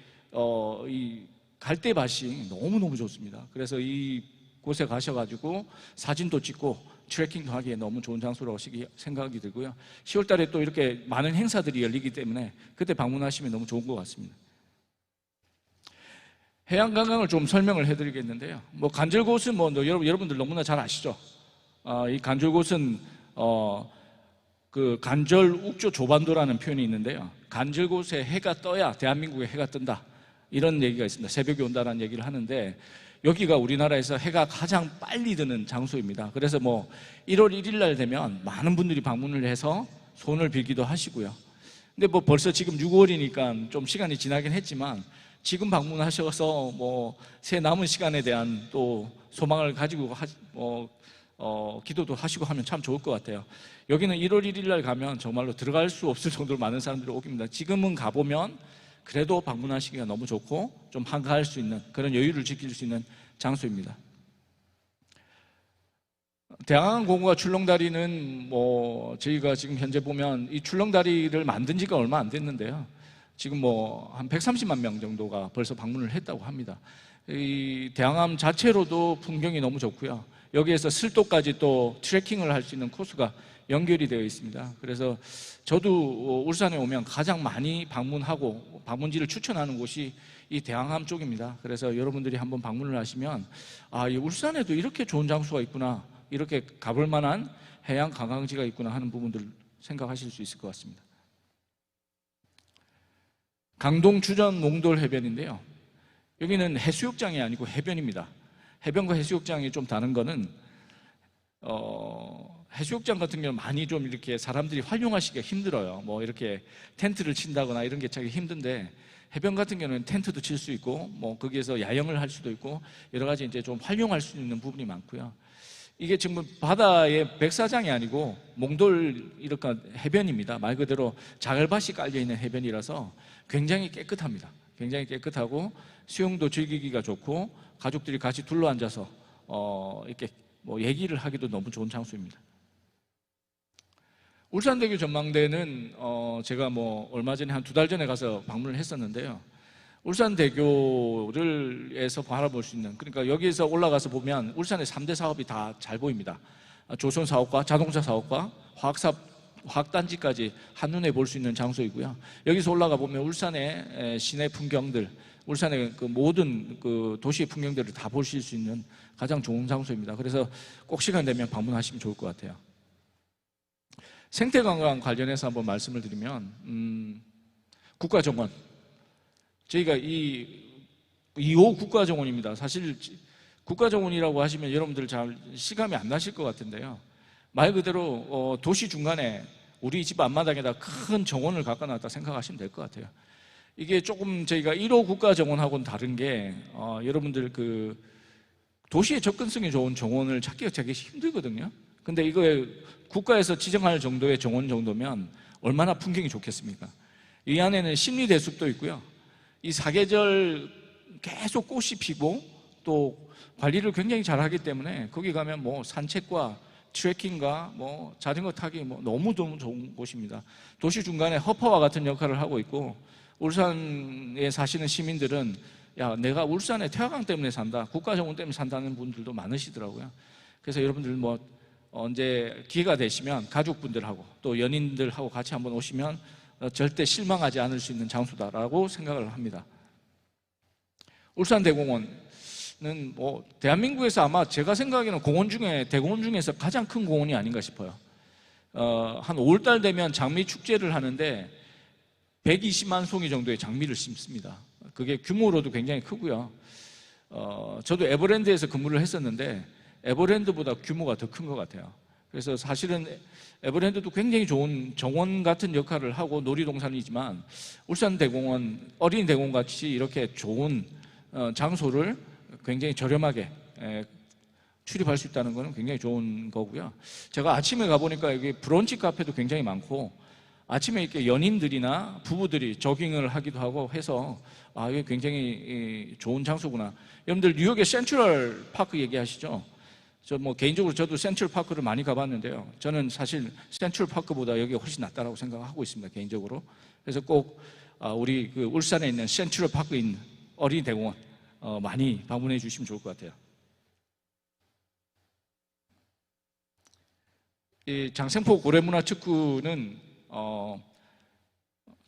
이 갈대밭이 너무너무 좋습니다. 그래서 이 곳에 가셔가지고 사진도 찍고 트레킹도 하기에 너무 좋은 장소라고 생각이 들고요. 10월 달에 또 이렇게 많은 행사들이 열리기 때문에 그때 방문하시면 너무 좋은 것 같습니다. 해양관광을 좀 설명을 해드리겠는데요. 간절곶은 여러분들 너무나 잘 아시죠? 이 간절곶은 간절 욱조 조반도라는 표현이 있는데요. 간절곶에 해가 떠야 대한민국에 해가 뜬다. 이런 얘기가 있습니다. 새벽에 온다는 얘기를 하는데 여기가 우리나라에서 해가 가장 빨리 드는 장소입니다. 그래서 뭐 1월 1일 날 되면 많은 분들이 방문을 해서 손을 빌기도 하시고요. 근데 뭐 벌써 지금 6월이니까 좀 시간이 지나긴 했지만 지금 방문하셔서 뭐 새 남은 시간에 대한 또 소망을 가지고 기도도 하시고 하면 참 좋을 것 같아요. 여기는 1월 1일 날 가면 정말로 들어갈 수 없을 정도로 많은 사람들이 오깁니다. 지금은 가보면 그래도 방문하시기가 너무 좋고 좀 한가할 수 있는 그런 여유를 지킬 수 있는 장소입니다. 대항한 공구가 출렁다리는 뭐 저희가 지금 현재 보면 이 출렁다리를 만든 지가 얼마 안 됐는데요. 지금 뭐 한 130만 명 정도가 벌써 방문을 했다고 합니다. 이 대항함 자체로도 풍경이 너무 좋고요. 여기에서 슬도까지 또 트레킹을 할 수 있는 코스가 연결이 되어 있습니다. 그래서 저도 울산에 오면 가장 많이 방문하고 방문지를 추천하는 곳이 이 대항함 쪽입니다. 그래서 여러분들이 한번 방문을 하시면 아, 이 울산에도 이렇게 좋은 장소가 있구나, 이렇게 가볼 만한 해양 관광지가 있구나 하는 부분들 생각하실 수 있을 것 같습니다. 강동 주전 몽돌 해변인데요. 여기는 해수욕장이 아니고 해변입니다. 해변과 해수욕장이 좀 다른 거는 해수욕장 같은 경우는 많이 좀 이렇게 사람들이 활용하시기가 힘들어요. 뭐 이렇게 텐트를 친다거나 이런 게 차기 힘든데 해변 같은 경우는 텐트도 칠 수 있고 뭐 거기에서 야영을 할 수도 있고 여러 가지 이제 좀 활용할 수 있는 부분이 많고요. 이게 지금 바다의 백사장이 아니고 몽돌 이렇게 해변입니다. 말 그대로 자갈밭이 깔려 있는 해변이라서 굉장히 깨끗합니다. 굉장히 깨끗하고 수영도 즐기기가 좋고 가족들이 같이 둘러앉아서 이렇게 뭐 얘기를 하기도 너무 좋은 장소입니다. 울산대교 전망대는 제가 뭐 얼마 전에 한 2달 전에 가서 방문을 했었는데요. 울산대교를에서 바라볼 수 있는, 그러니까 여기에서 올라가서 보면 울산의 3대 사업이 다 잘 보입니다. 조선 사업과 자동차 사업과 화학단지까지 한눈에 볼 수 있는 장소이고요. 여기서 올라가 보면 울산의 시내 풍경들, 울산의 그 모든 그 도시의 풍경들을 다 보실 수 있는 가장 좋은 장소입니다. 그래서 꼭 시간 되면 방문하시면 좋을 것 같아요. 생태관광 관련해서 한번 말씀을 드리면 국가정원, 저희가 2호 국가정원입니다. 사실 국가정원이라고 하시면 여러분들 잘 실감이 안 나실 것 같은데요. 말 그대로 도시 중간에 우리 집 앞마당에다 큰 정원을 갖다 놨다 생각하시면 될 것 같아요. 이게 조금 저희가 1호 국가정원하고는 다른 게 여러분들 그 도시의 접근성이 좋은 정원을 찾기가 되게 힘들거든요. 근데 이거 국가에서 지정할 정도의 정원 정도면 얼마나 풍경이 좋겠습니까? 이 안에는 심리대숲도 있고요. 이 사계절 계속 꽃이 피고 또 관리를 굉장히 잘하기 때문에 거기 가면 뭐 산책과 트레킹과 뭐 자전거 타기 뭐 너무너무 좋은 곳입니다. 도시 중간에 허파와 같은 역할을 하고 있고 울산에 사시는 시민들은 야, 내가 울산에 태화강 때문에 산다, 국가정원 때문에 산다는 분들도 많으시더라고요. 그래서 여러분들 뭐 언제 기회가 되시면 가족분들하고 또 연인들하고 같이 한번 오시면 절대 실망하지 않을 수 있는 장소다라고 생각을 합니다. 울산대공원은 뭐 대한민국에서 아마 제가 생각하기에는 공원 중에 대공원 중에서 가장 큰 공원이 아닌가 싶어요. 한 5월달 되면 장미 축제를 하는데 120만 송이 정도의 장미를 심습니다. 그게 규모로도 굉장히 크고요. 저도 에버랜드에서 근무를 했었는데 에버랜드보다 규모가 더 큰 것 같아요. 그래서 사실은 에버랜드도 굉장히 좋은 정원 같은 역할을 하고 놀이동산이지만 울산대공원, 어린이대공원 같이 이렇게 좋은 장소를 굉장히 저렴하게 출입할 수 있다는 것은 굉장히 좋은 거고요. 제가 아침에 가보니까 여기 브런치 카페도 굉장히 많고 아침에 이렇게 연인들이나 부부들이 조깅을 하기도 하고 해서 아, 이게 굉장히 좋은 장소구나. 여러분들 뉴욕의 센트럴 파크 얘기하시죠? 저 뭐 개인적으로 저도 센트럴 파크를 많이 가봤는데요. 저는 사실 센트럴 파크보다 여기가 훨씬 낫다라고 생각하고 있습니다, 개인적으로. 그래서 꼭 우리 그 울산에 있는 센트럴 파크인 어린이대공원 많이 방문해 주시면 좋을 것 같아요. 이 장생포 고래문화특구는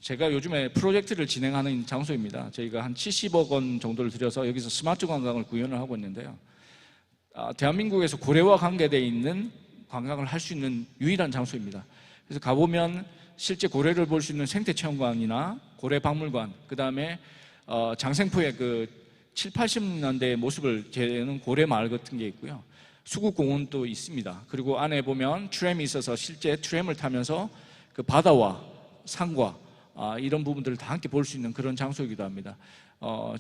제가 요즘에 프로젝트를 진행하는 장소입니다. 저희가 한 70억 원 정도를 들여서 여기서 스마트 관광을 구현을 하고 있는데요. 대한민국에서 고래와 관계되어 있는 관광을 할 수 있는 유일한 장소입니다. 그래서 가보면 실제 고래를 볼 수 있는 생태체험관이나 고래박물관, 그 다음에 장생포의 그 7, 80년대의 모습을 재는 고래 마을 같은 게 있고요. 수국공원도 있습니다. 그리고 안에 보면 트램이 있어서 실제 트램을 타면서 그 바다와 산과 이런 부분들을 다 함께 볼 수 있는 그런 장소이기도 합니다.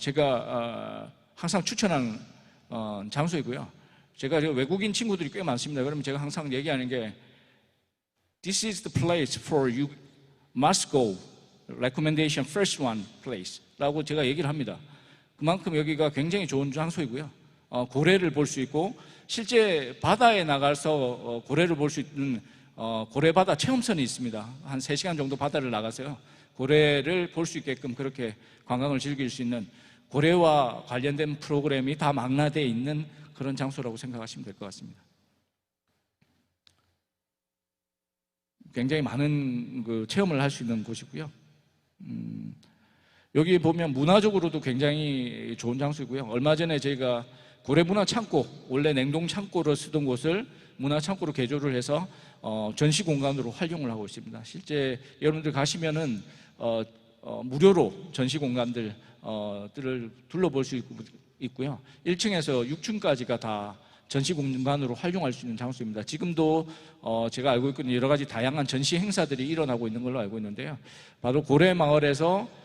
제가 항상 추천하는 장소이고요. 제가 외국인 친구들이 꽤 많습니다. 그러면 제가 항상 얘기하는 게 This is the place for you must go. Recommendation first one place 라고 제가 얘기를 합니다. 그만큼 여기가 굉장히 좋은 장소이고요. 고래를 볼 수 있고 실제 바다에 나가서 고래를 볼 수 있는 고래바다 체험선이 있습니다. 한 3시간 정도 바다를 나가서요. 고래를 볼 수 있게끔 그렇게 관광을 즐길 수 있는 고래와 관련된 프로그램이 다 망라되어 있는 그런 장소라고 생각하시면 될 것 같습니다. 굉장히 많은 그 체험을 할 수 있는 곳이고요. 여기 보면 문화적으로도 굉장히 좋은 장소이고요. 얼마 전에 저희가 고래문화창고, 원래 냉동창고로 쓰던 곳을 문화창고로 개조를 해서 전시 공간으로 활용을 하고 있습니다. 실제 여러분들 가시면은 무료로 전시 공간들을 둘러볼 수 있고요. 1층에서 6층까지가 다 전시 공간으로 활용할 수 있는 장소입니다. 지금도 제가 알고 있는 여러 가지 다양한 전시 행사들이 일어나고 있는 걸로 알고 있는데요. 바로 고래마을에서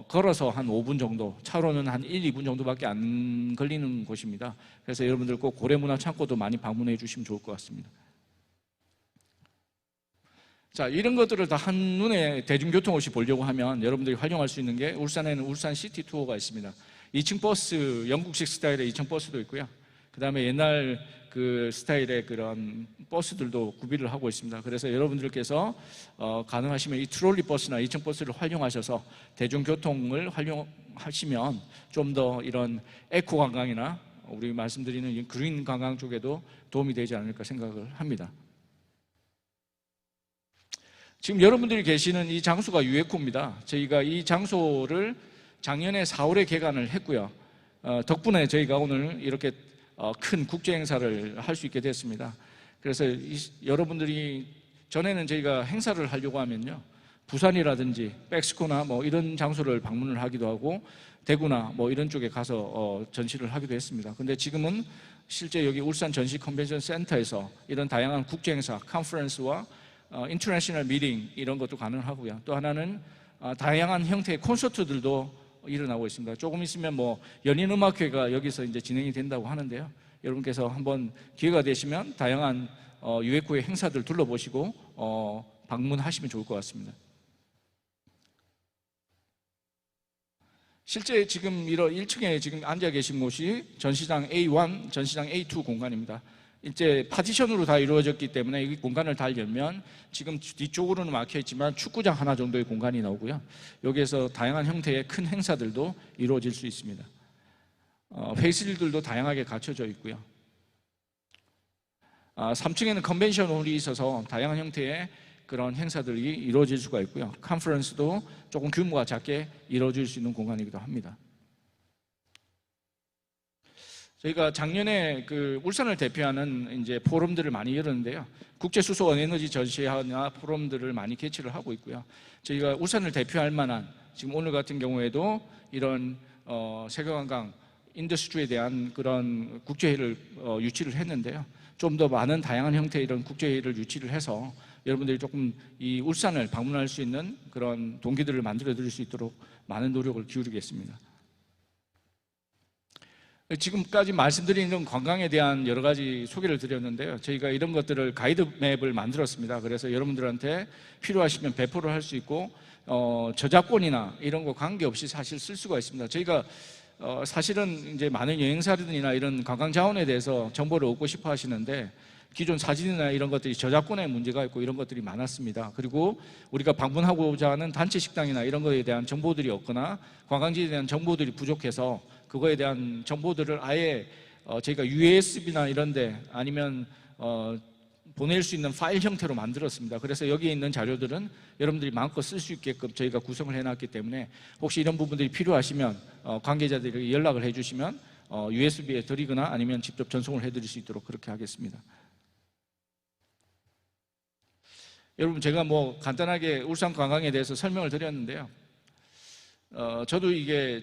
걸어서 한 5분 정도, 차로는 한 1, 2분 정도밖에 안 걸리는 곳입니다. 그래서 여러분들 꼭 고래문화창고도 많이 방문해 주시면 좋을 것 같습니다. 자, 이런 것들을 다 한눈에 대중교통 없이 보려고 하면 여러분들이 활용할 수 있는 게 울산에는 울산 시티 투어가 있습니다. 2층 버스, 영국식 스타일의 2층 버스도 있고요. 그 다음에 옛날 그 스타일의 그런 버스들도 구비를 하고 있습니다. 그래서 여러분들께서 가능하시면 이 트롤리 버스나 2층 버스를 활용하셔서 대중교통을 활용하시면 좀 더 이런 에코 관광이나 우리 말씀드리는 그린 관광 쪽에도 도움이 되지 않을까 생각을 합니다. 지금 여러분들이 계시는 이 장소가 UNWTO입니다. 저희가 이 장소를 작년에 4월에 개관을 했고요. 덕분에 저희가 오늘 이렇게 큰 국제 행사를 할 수 있게 됐습니다. 그래서 여러분들이 전에는 저희가 행사를 하려고 하면요, 부산이라든지 백스코나 뭐 이런 장소를 방문을 하기도 하고 대구나 뭐 이런 쪽에 가서 전시를 하기도 했습니다. 근데 지금은 실제 여기 울산 전시 컨벤션 센터에서 이런 다양한 국제 행사, 컨퍼런스와 인터내셔널 미팅 이런 것도 가능하고요. 또 하나는 다양한 형태의 콘서트들도 일어나고 있습니다. 조금 있으면 뭐 연인음악회가 여기서 이제 진행이 된다고 하는데요. 여러분께서 한번 기회가 되시면 다양한 UNWTO의 행사들 둘러보시고 방문하시면 좋을 것 같습니다. 실제 지금 이런 1층에 지금 앉아 계신 곳이 전시장 A1, 전시장 A2 공간입니다. 이제 파티션으로 다 이루어졌기 때문에 이 공간을 다 열면 지금 뒤쪽으로는 막혀 있지만 축구장 하나 정도의 공간이 나오고요. 여기에서 다양한 형태의 큰 행사들도 이루어질 수 있습니다. 회의실들도 다양하게 갖춰져 있고요. 3층에는 컨벤션 홀이 있어서 다양한 형태의 그런 행사들이 이루어질 수가 있고요. 컨퍼런스도 조금 규모가 작게 이루어질 수 있는 공간이기도 합니다. 저희가 작년에 그 울산을 대표하는 이제 포럼들을 많이 열었는데요. 국제 수소 원에너지 전시회나 포럼들을 많이 개최를 하고 있고요. 저희가 울산을 대표할 만한 지금 오늘 같은 경우에도 이런 세계관광 인더스트리에 대한 그런 국제회의를 유치를 했는데요. 좀 더 많은 다양한 형태의 이런 국제회의를 유치를 해서 여러분들이 조금 이 울산을 방문할 수 있는 그런 동기들을 만들어 드릴 수 있도록 많은 노력을 기울이겠습니다. 지금까지 말씀드린 이런 관광에 대한 여러 가지 소개를 드렸는데요. 저희가 이런 것들을 가이드맵을 만들었습니다. 그래서 여러분들한테 필요하시면 배포를 할 수 있고 저작권이나 이런 거 관계없이 사실 쓸 수가 있습니다. 저희가 사실은 이제 많은 여행사들이나 이런 관광 자원에 대해서 정보를 얻고 싶어 하시는데 기존 사진이나 이런 것들이 저작권에 문제가 있고 이런 것들이 많았습니다. 그리고 우리가 방문하고자 하는 단체 식당이나 이런 것에 대한 정보들이 없거나 관광지에 대한 정보들이 부족해서 그거에 대한 정보들을 아예 저희가 USB나 이런 데 아니면 보낼 수 있는 파일 형태로 만들었습니다. 그래서 여기에 있는 자료들은 여러분들이 마음껏 쓸 수 있게끔 저희가 구성을 해놨기 때문에 혹시 이런 부분들이 필요하시면 관계자들에게 연락을 해주시면 USB에 드리거나 아니면 직접 전송을 해드릴 수 있도록 그렇게 하겠습니다. 여러분 제가 뭐 간단하게 울산 관광에 대해서 설명을 드렸는데요. 저도 이게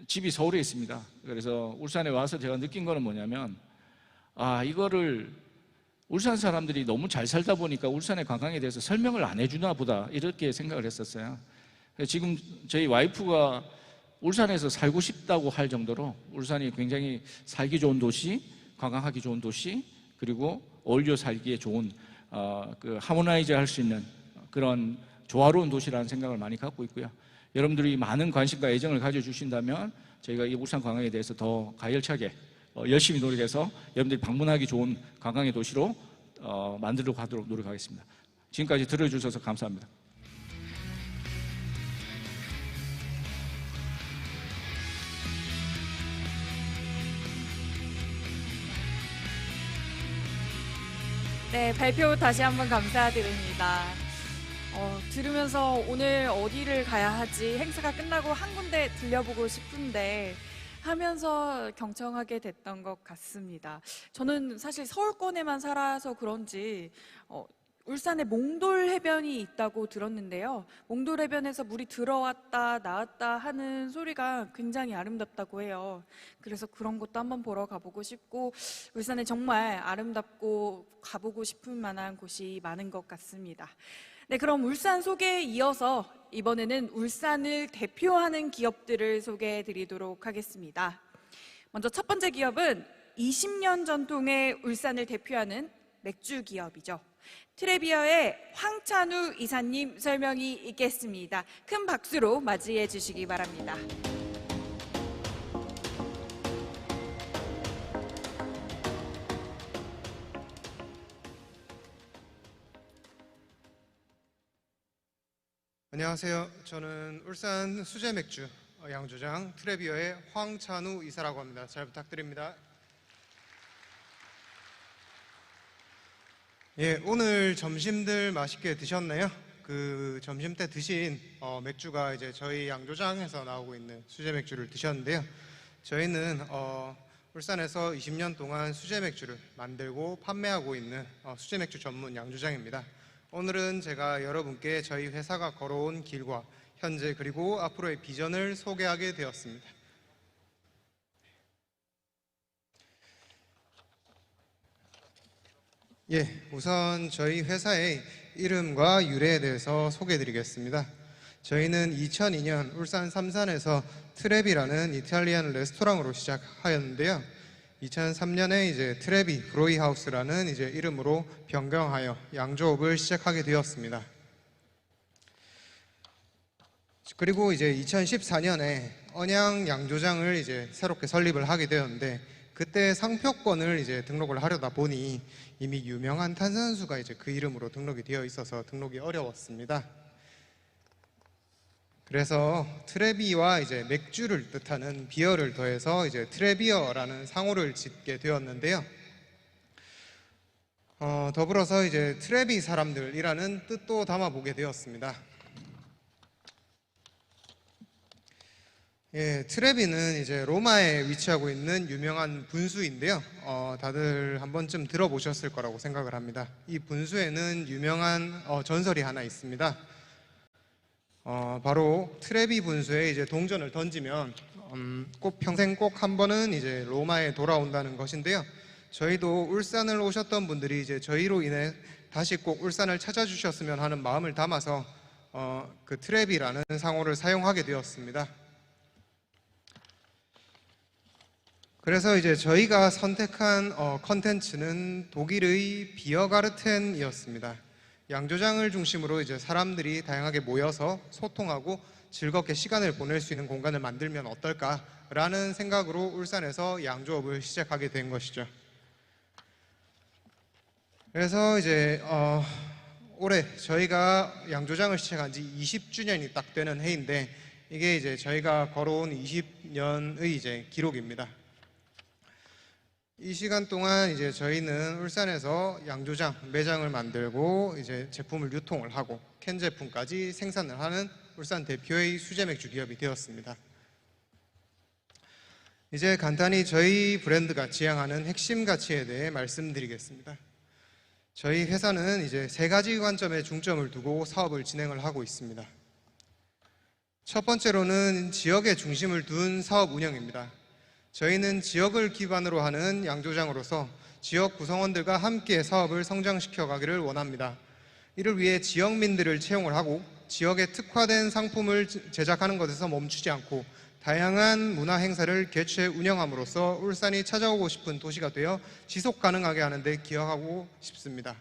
집이 서울에 있습니다. 그래서 울산에 와서 제가 느낀 거는 뭐냐면, 이거를 울산 사람들이 너무 잘 살다 보니까 울산의 관광에 대해서 설명을 안 해주나 보다, 이렇게 생각을 했었어요. 지금 저희 와이프가 울산에서 살고 싶다고 할 정도로 울산이 굉장히 살기 좋은 도시, 관광하기 좋은 도시, 그리고 어울려 살기에 좋은 그 하모나이즈 할 수 있는 그런 조화로운 도시라는 생각을 많이 갖고 있고요. 여러분들이 많은 관심과 애정을 가져주신다면 저희가 이 울산 관광에 대해서 더 가열차게 열심히 노력해서 여러분들이 방문하기 좋은 관광의 도시로 만들려고 하도록 노력하겠습니다. 지금까지 들어주셔서 감사합니다. 네, 발표 다시 한번 감사드립니다. 들으면서 오늘 어디를 가야 하지, 행사가 끝나고 한 군데 들려보고 싶은데 하면서 경청하게 됐던 것 같습니다. 저는 사실 서울권에만 살아서 그런지 울산에 몽돌 해변이 있다고 들었는데요. 몽돌 해변에서 물이 들어왔다 나왔다 하는 소리가 굉장히 아름답다고 해요. 그래서 그런 것도 한번 보러 가보고 싶고, 울산에 정말 아름답고 가보고 싶을 만한 곳이 많은 것 같습니다. 네, 그럼 울산 소개에 이어서 이번에는 울산을 대표하는 기업들을 소개해 드리도록 하겠습니다. 먼저 첫 번째 기업은 20년 전통의 울산을 대표하는 맥주 기업이죠. 트레비어의 황찬우 이사님 설명이 있겠습니다. 큰 박수로 맞이해 주시기 바랍니다. 안녕하세요. 저는 울산 수제맥주 양조장 트레비어의 황찬우 이사라고 합니다. 잘 부탁드립니다. 예, 오늘 점심들 맛있게 드셨나요? 그 점심 때 드신 맥주가 이제 저희 양조장에서 나오고 있는 수제맥주를 드셨는데요. 저희는 울산에서 20년 동안 수제맥주를 만들고 판매하고 있는 수제맥주 전문 양조장입니다. 오늘은 제가 여러분께 저희 회사가 걸어온 길과 현재 그리고 앞으로의 비전을 소개하게 되었습니다. 예, 우선 저희 회사의 이름과 유래에 대해서 소개해드리겠습니다. 저희는 2002년 울산 삼산에서 트레비라는 이탈리안 레스토랑으로 시작하였는데요. 2003년에 이제 트레비 브로이하우스라는 이제 이름으로 변경하여 양조업을 시작하게 되었습니다. 그리고 이제 2014년에 언양 양조장을 이제 새롭게 설립을 하게 되었는데, 그때 상표권을 이제 등록을 하려다 보니 이미 유명한 탄산수가 이제 그 이름으로 등록이 되어 있어서 등록이 어려웠습니다. 그래서 트레비와 이제 맥주를 뜻하는 비어를 더해서 이제 트레비어라는 상호를 짓게 되었는데요. 더불어서 이제 트레비 사람들이라는 뜻도 담아보게 되었습니다. 예, 트레비는 이제 로마에 위치하고 있는 유명한 분수인데요. 다들 한 번쯤 들어보셨을 거라고 생각을 합니다. 이 분수에는 유명한 전설이 하나 있습니다. 바로 트레비 분수에 이제 동전을 던지면 꼭 평생 꼭 한 번은 이제 로마에 돌아온다는 것인데요. 저희도 울산을 오셨던 분들이 이제 저희로 인해 다시 꼭 울산을 찾아주셨으면 하는 마음을 담아서 그 트레비라는 상호를 사용하게 되었습니다. 그래서 이제 저희가 선택한 컨텐츠는 독일의 비어가르텐이었습니다. 양조장을 중심으로 이제 사람들이 다양하게 모여서 소통하고 즐겁게 시간을 보낼 수 있는 공간을 만들면 어떨까라는 생각으로 울산에서 양조업을 시작하게 된 것이죠. 그래서 이제 올해 저희가 양조장을 시작한 지 20주년이 딱 되는 해인데, 이게 이제 저희가 걸어온 20년의 이제 기록입니다. 이 시간 동안 이제 저희는 울산에서 양조장 매장을 만들고 이제 제품을 유통을 하고 캔 제품까지 생산을 하는 울산 대표의 수제맥주 기업이 되었습니다. 이제 간단히 저희 브랜드가 지향하는 핵심 가치에 대해 말씀드리겠습니다. 저희 회사는 이제 세 가지 관점에 중점을 두고 사업을 진행을 하고 있습니다. 첫 번째로는 지역에 중심을 둔 사업 운영입니다. 저희는 지역을 기반으로 하는 양조장으로서 지역 구성원들과 함께 사업을 성장시켜 가기를 원합니다. 이를 위해 지역민들을 채용을 하고 지역에 특화된 상품을 제작하는 것에서 멈추지 않고 다양한 문화 행사를 개최 운영함으로써 울산이 찾아오고 싶은 도시가 되어 지속 가능하게 하는 데 기여하고 싶습니다.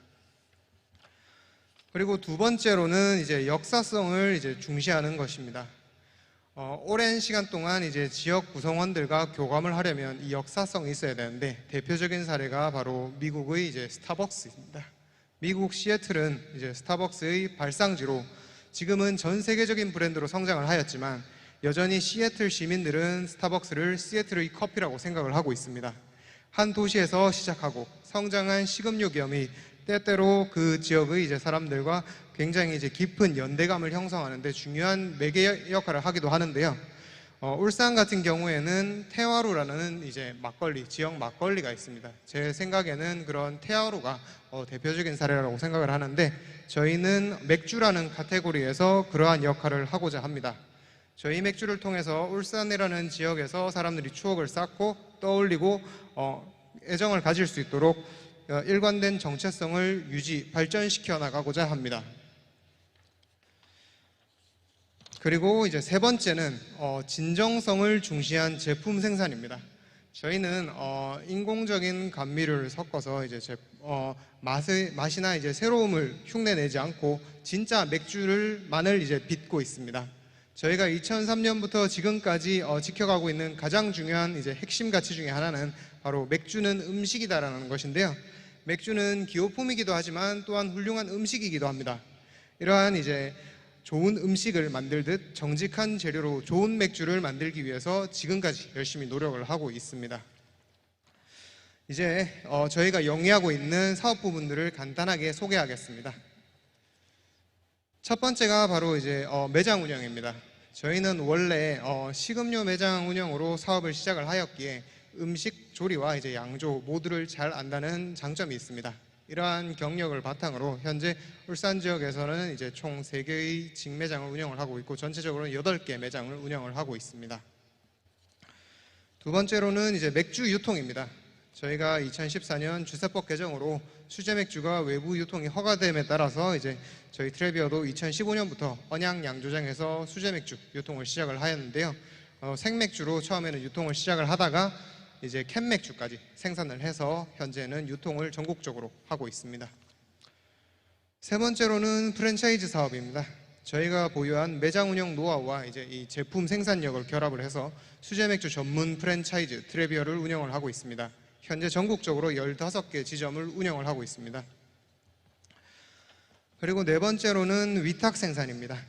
그리고 두 번째로는 이제 역사성을 이제 중시하는 것입니다. 오랜 시간 동안 이제 지역 구성원들과 교감을 하려면 이 역사성이 있어야 되는데 대표적인 사례가 바로 미국의 이제 스타벅스입니다. 미국 시애틀은 이제 스타벅스의 발상지로 지금은 전 세계적인 브랜드로 성장을 하였지만 여전히 시애틀 시민들은 스타벅스를 시애틀의 커피라고 생각을 하고 있습니다. 한 도시에서 시작하고 성장한 식음료 기업이 때때로 그 지역의 이제 사람들과 굉장히 이제 깊은 연대감을 형성하는데 중요한 매개 역할을 하기도 하는데요. 울산 같은 경우에는 태화루라는 이제 막걸리, 지역 막걸리가 있습니다. 제 생각에는 그런 태화루가 대표적인 사례라고 생각을 하는데 저희는 맥주라는 카테고리에서 그러한 역할을 하고자 합니다. 저희 맥주를 통해서 울산이라는 지역에서 사람들이 추억을 쌓고 떠올리고 애정을 가질 수 있도록 일관된 정체성을 유지, 발전시켜 나가고자 합니다. 그리고 이제 세 번째는 진정성을 중시한 제품 생산입니다. 저희는 인공적인 감미료를 섞어서 이제 맛이나 이제 새로움을 흉내내지 않고 진짜 맥주만을 이제 빚고 있습니다. 저희가 2003년부터 지금까지 지켜가고 있는 가장 중요한 이제 핵심 가치 중에 하나는 바로 맥주는 음식이다라는 것인데요. 맥주는 기호품이기도 하지만 또한 훌륭한 음식이기도 합니다. 이러한 이제 좋은 음식을 만들듯 정직한 재료로 좋은 맥주를 만들기 위해서 지금까지 열심히 노력을 하고 있습니다. 이제 저희가 영위하고 있는 사업 부분들을 간단하게 소개하겠습니다. 첫 번째가 바로 이제 매장 운영입니다. 저희는 원래 식음료 매장 운영으로 사업을 시작을 하였기에 음식 조리와 이제 양조 모두를 잘 안다는 장점이 있습니다. 이러한 경력을 바탕으로 현재 울산 지역에서는 이제 총 3개의 직매장을 운영을 하고 있고 전체적으로는 8개 매장을 운영을 하고 있습니다. 두 번째로는 이제 맥주 유통입니다. 저희가 2014년 주세법 개정으로 수제 맥주가 외부 유통이 허가됨에 따라서 이제 저희 트레비어도 2015년부터 언양 양조장에서 수제 맥주 유통을 시작을 하였는데요. 생맥주로 처음에는 유통을 시작을 하다가 이제 캔 맥주까지 생산을 해서 현재는 유통을 전국적으로 하고 있습니다. 세 번째로는 프랜차이즈 사업입니다. 저희가 보유한 매장 운영 노하우와 이제 이 제품 생산력을 결합을 해서 수제 맥주 전문 프랜차이즈 트레비어를 운영을 하고 있습니다. 현재 전국적으로 15개 지점을 운영을 하고 있습니다. 그리고 네 번째로는 위탁 생산입니다.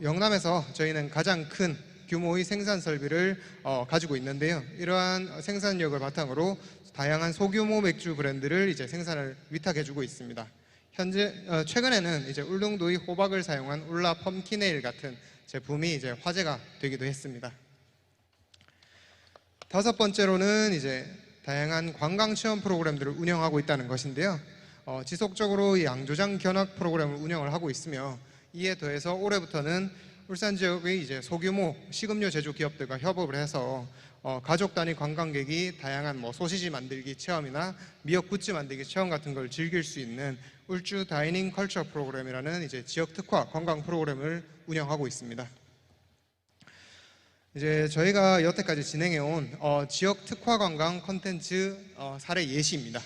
영남에서 저희는 가장 큰 규모의 생산 설비를 가지고 있는데요. 이러한 생산력을 바탕으로 다양한 소규모 맥주 브랜드를 이제 생산을 위탁해주고 있습니다. 현재 최근에는 이제 울릉도의 호박을 사용한 울라 펌킨에일 같은 제품이 이제 화제가 되기도 했습니다. 다섯 번째로는 이제 다양한 관광 체험 프로그램들을 운영하고 있다는 것인데요. 지속적으로 이 양조장 견학 프로그램을 운영을 하고 있으며 이에 더해서 올해부터는 울산 지역의 이제 소규모 식음료 제조 기업들과 협업을 해서 가족 단위 관광객이 다양한 소시지 만들기 체험이나 미역 굿즈 만들기 체험 같은 걸 즐길 수 있는 울주 다이닝 컬처 프로그램이라는 이제 지역 특화 관광 프로그램을 운영하고 있습니다. 이제 저희가 여태까지 진행해온 지역 특화 관광 콘텐츠 사례 예시입니다.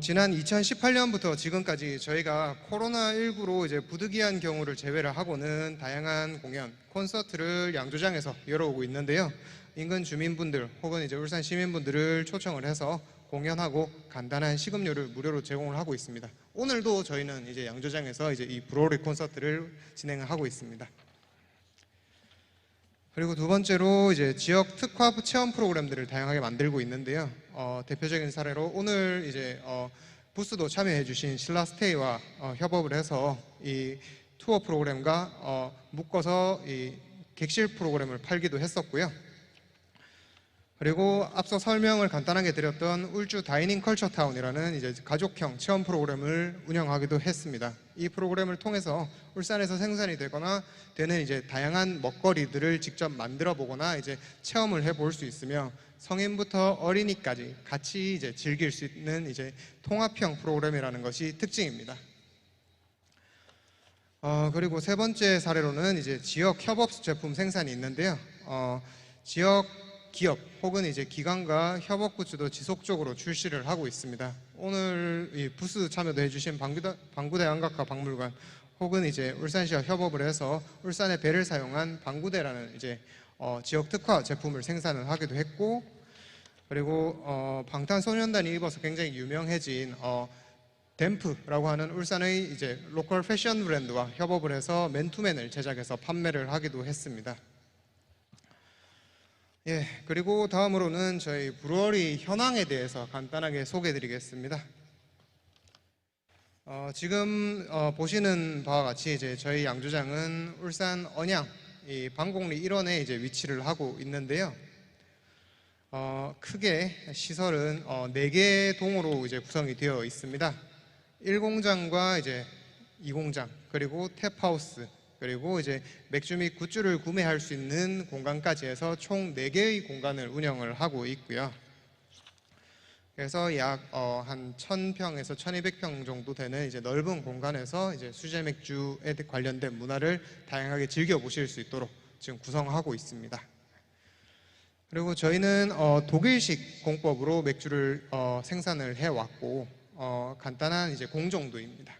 지난 2018년부터 지금까지 저희가 코로나19로 이제 부득이한 경우를 제외를 하고는 다양한 공연, 콘서트를 양조장에서 열어오고 있는데요. 인근 주민분들 혹은 이제 울산 시민분들을 초청을 해서 공연하고 간단한 식음료를 무료로 제공을 하고 있습니다. 오늘도 저희는 이제 양조장에서 이제 이 브로리 콘서트를 진행을 하고 있습니다. 그리고 두 번째로 이제 지역 특화 체험 프로그램들을 다양하게 만들고 있는데요. 대표적인 사례로 오늘 이제 부스도 참여해주신 신라스테이와 협업을 해서 이 투어 프로그램과 묶어서 이 객실 프로그램을 팔기도 했었고요. 그리고 앞서 설명을 간단하게 드렸던 울주 다이닝 컬처 타운이라는 이제 가족형 체험 프로그램을 운영하기도 했습니다. 이 프로그램을 통해서 울산에서 생산이 되는 이제 다양한 먹거리들을 직접 만들어 보거나 이제 체험을 해볼 수 있으며 성인부터 어린이까지 같이 이제 즐길 수 있는 이제 통합형 프로그램이라는 것이 특징입니다. 그리고 세 번째 사례로는 이제 지역 협업 제품 생산이 있는데요. 지역 기업 혹은 이제 기관과 협업 굿즈도 지속적으로 출시를 하고 있습니다. 오늘 이 부스 참여도 해주신 방구대 안각화 박물관 혹은 이제 울산시와 협업을 해서 울산의 배를 사용한 방구대라는 이제 지역 특화 제품을 생산을 하기도 했고, 그리고 방탄소년단이 입어서 굉장히 유명해진 댐프라고 하는 울산의 이제 로컬 패션 브랜드와 협업을 해서 맨투맨을 제작해서 판매를 하기도 했습니다. 예, 그리고 다음으로는 저희 브루어리 현황에 대해서 간단하게 소개해드리겠습니다. 지금 보시는 바와 같이 이제 저희 양조장은 울산 언양 이 방곡리 1원에 이제 위치를 하고 있는데요. 크게 시설은 4개 동으로 이제 구성이 되어 있습니다. 1공장과 이제 2공장, 그리고 탭하우스, 그리고 이제 맥주 및 굿즈를 구매할 수 있는 공간까지 해서 총 4개의 공간을 운영을 하고 있고요. 그래서 약 한 1000평에서 1200평 정도 되는 이제 넓은 공간에서 이제 수제 맥주에 관련된 문화를 다양하게 즐겨 보실 수 있도록 지금 구성하고 있습니다. 그리고 저희는 독일식 공법으로 맥주를 생산을 해 왔고 간단한 이제 공정도입니다.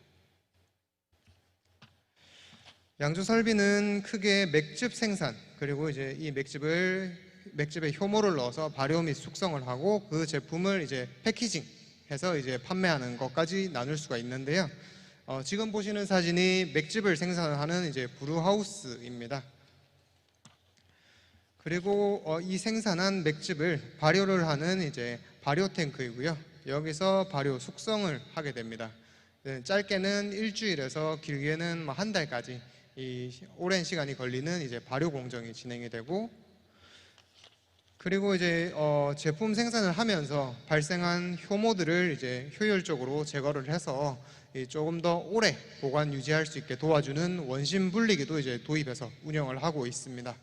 양조 설비는 크게 맥즙 생산, 그리고 이제 이 맥즙에 효모를 넣어서 발효 및 숙성을 하고 그 제품을 이제 패키징해서 이제 판매하는 것까지 나눌 수가 있는데요. 지금 보시는 사진이 맥즙을 생산하는 이제 브루하우스입니다. 그리고 이 생산한 맥즙을 발효를 하는 이제 발효 탱크이고요. 여기서 발효 숙성을 하게 됩니다. 짧게는 일주일에서 길게는 한 달까지 이 오랜 시간이 걸리는 이제 발효 공정이 진행이 되고, 그리고 이제 제품 생산을 하면서 발생한 효모들을 이제 효율적으로 제거를 해서 조금 더 오래 보관 유지할 수 있게 도와주는 원심 분리기도 이제 도입해서 운영을 하고 있습니다.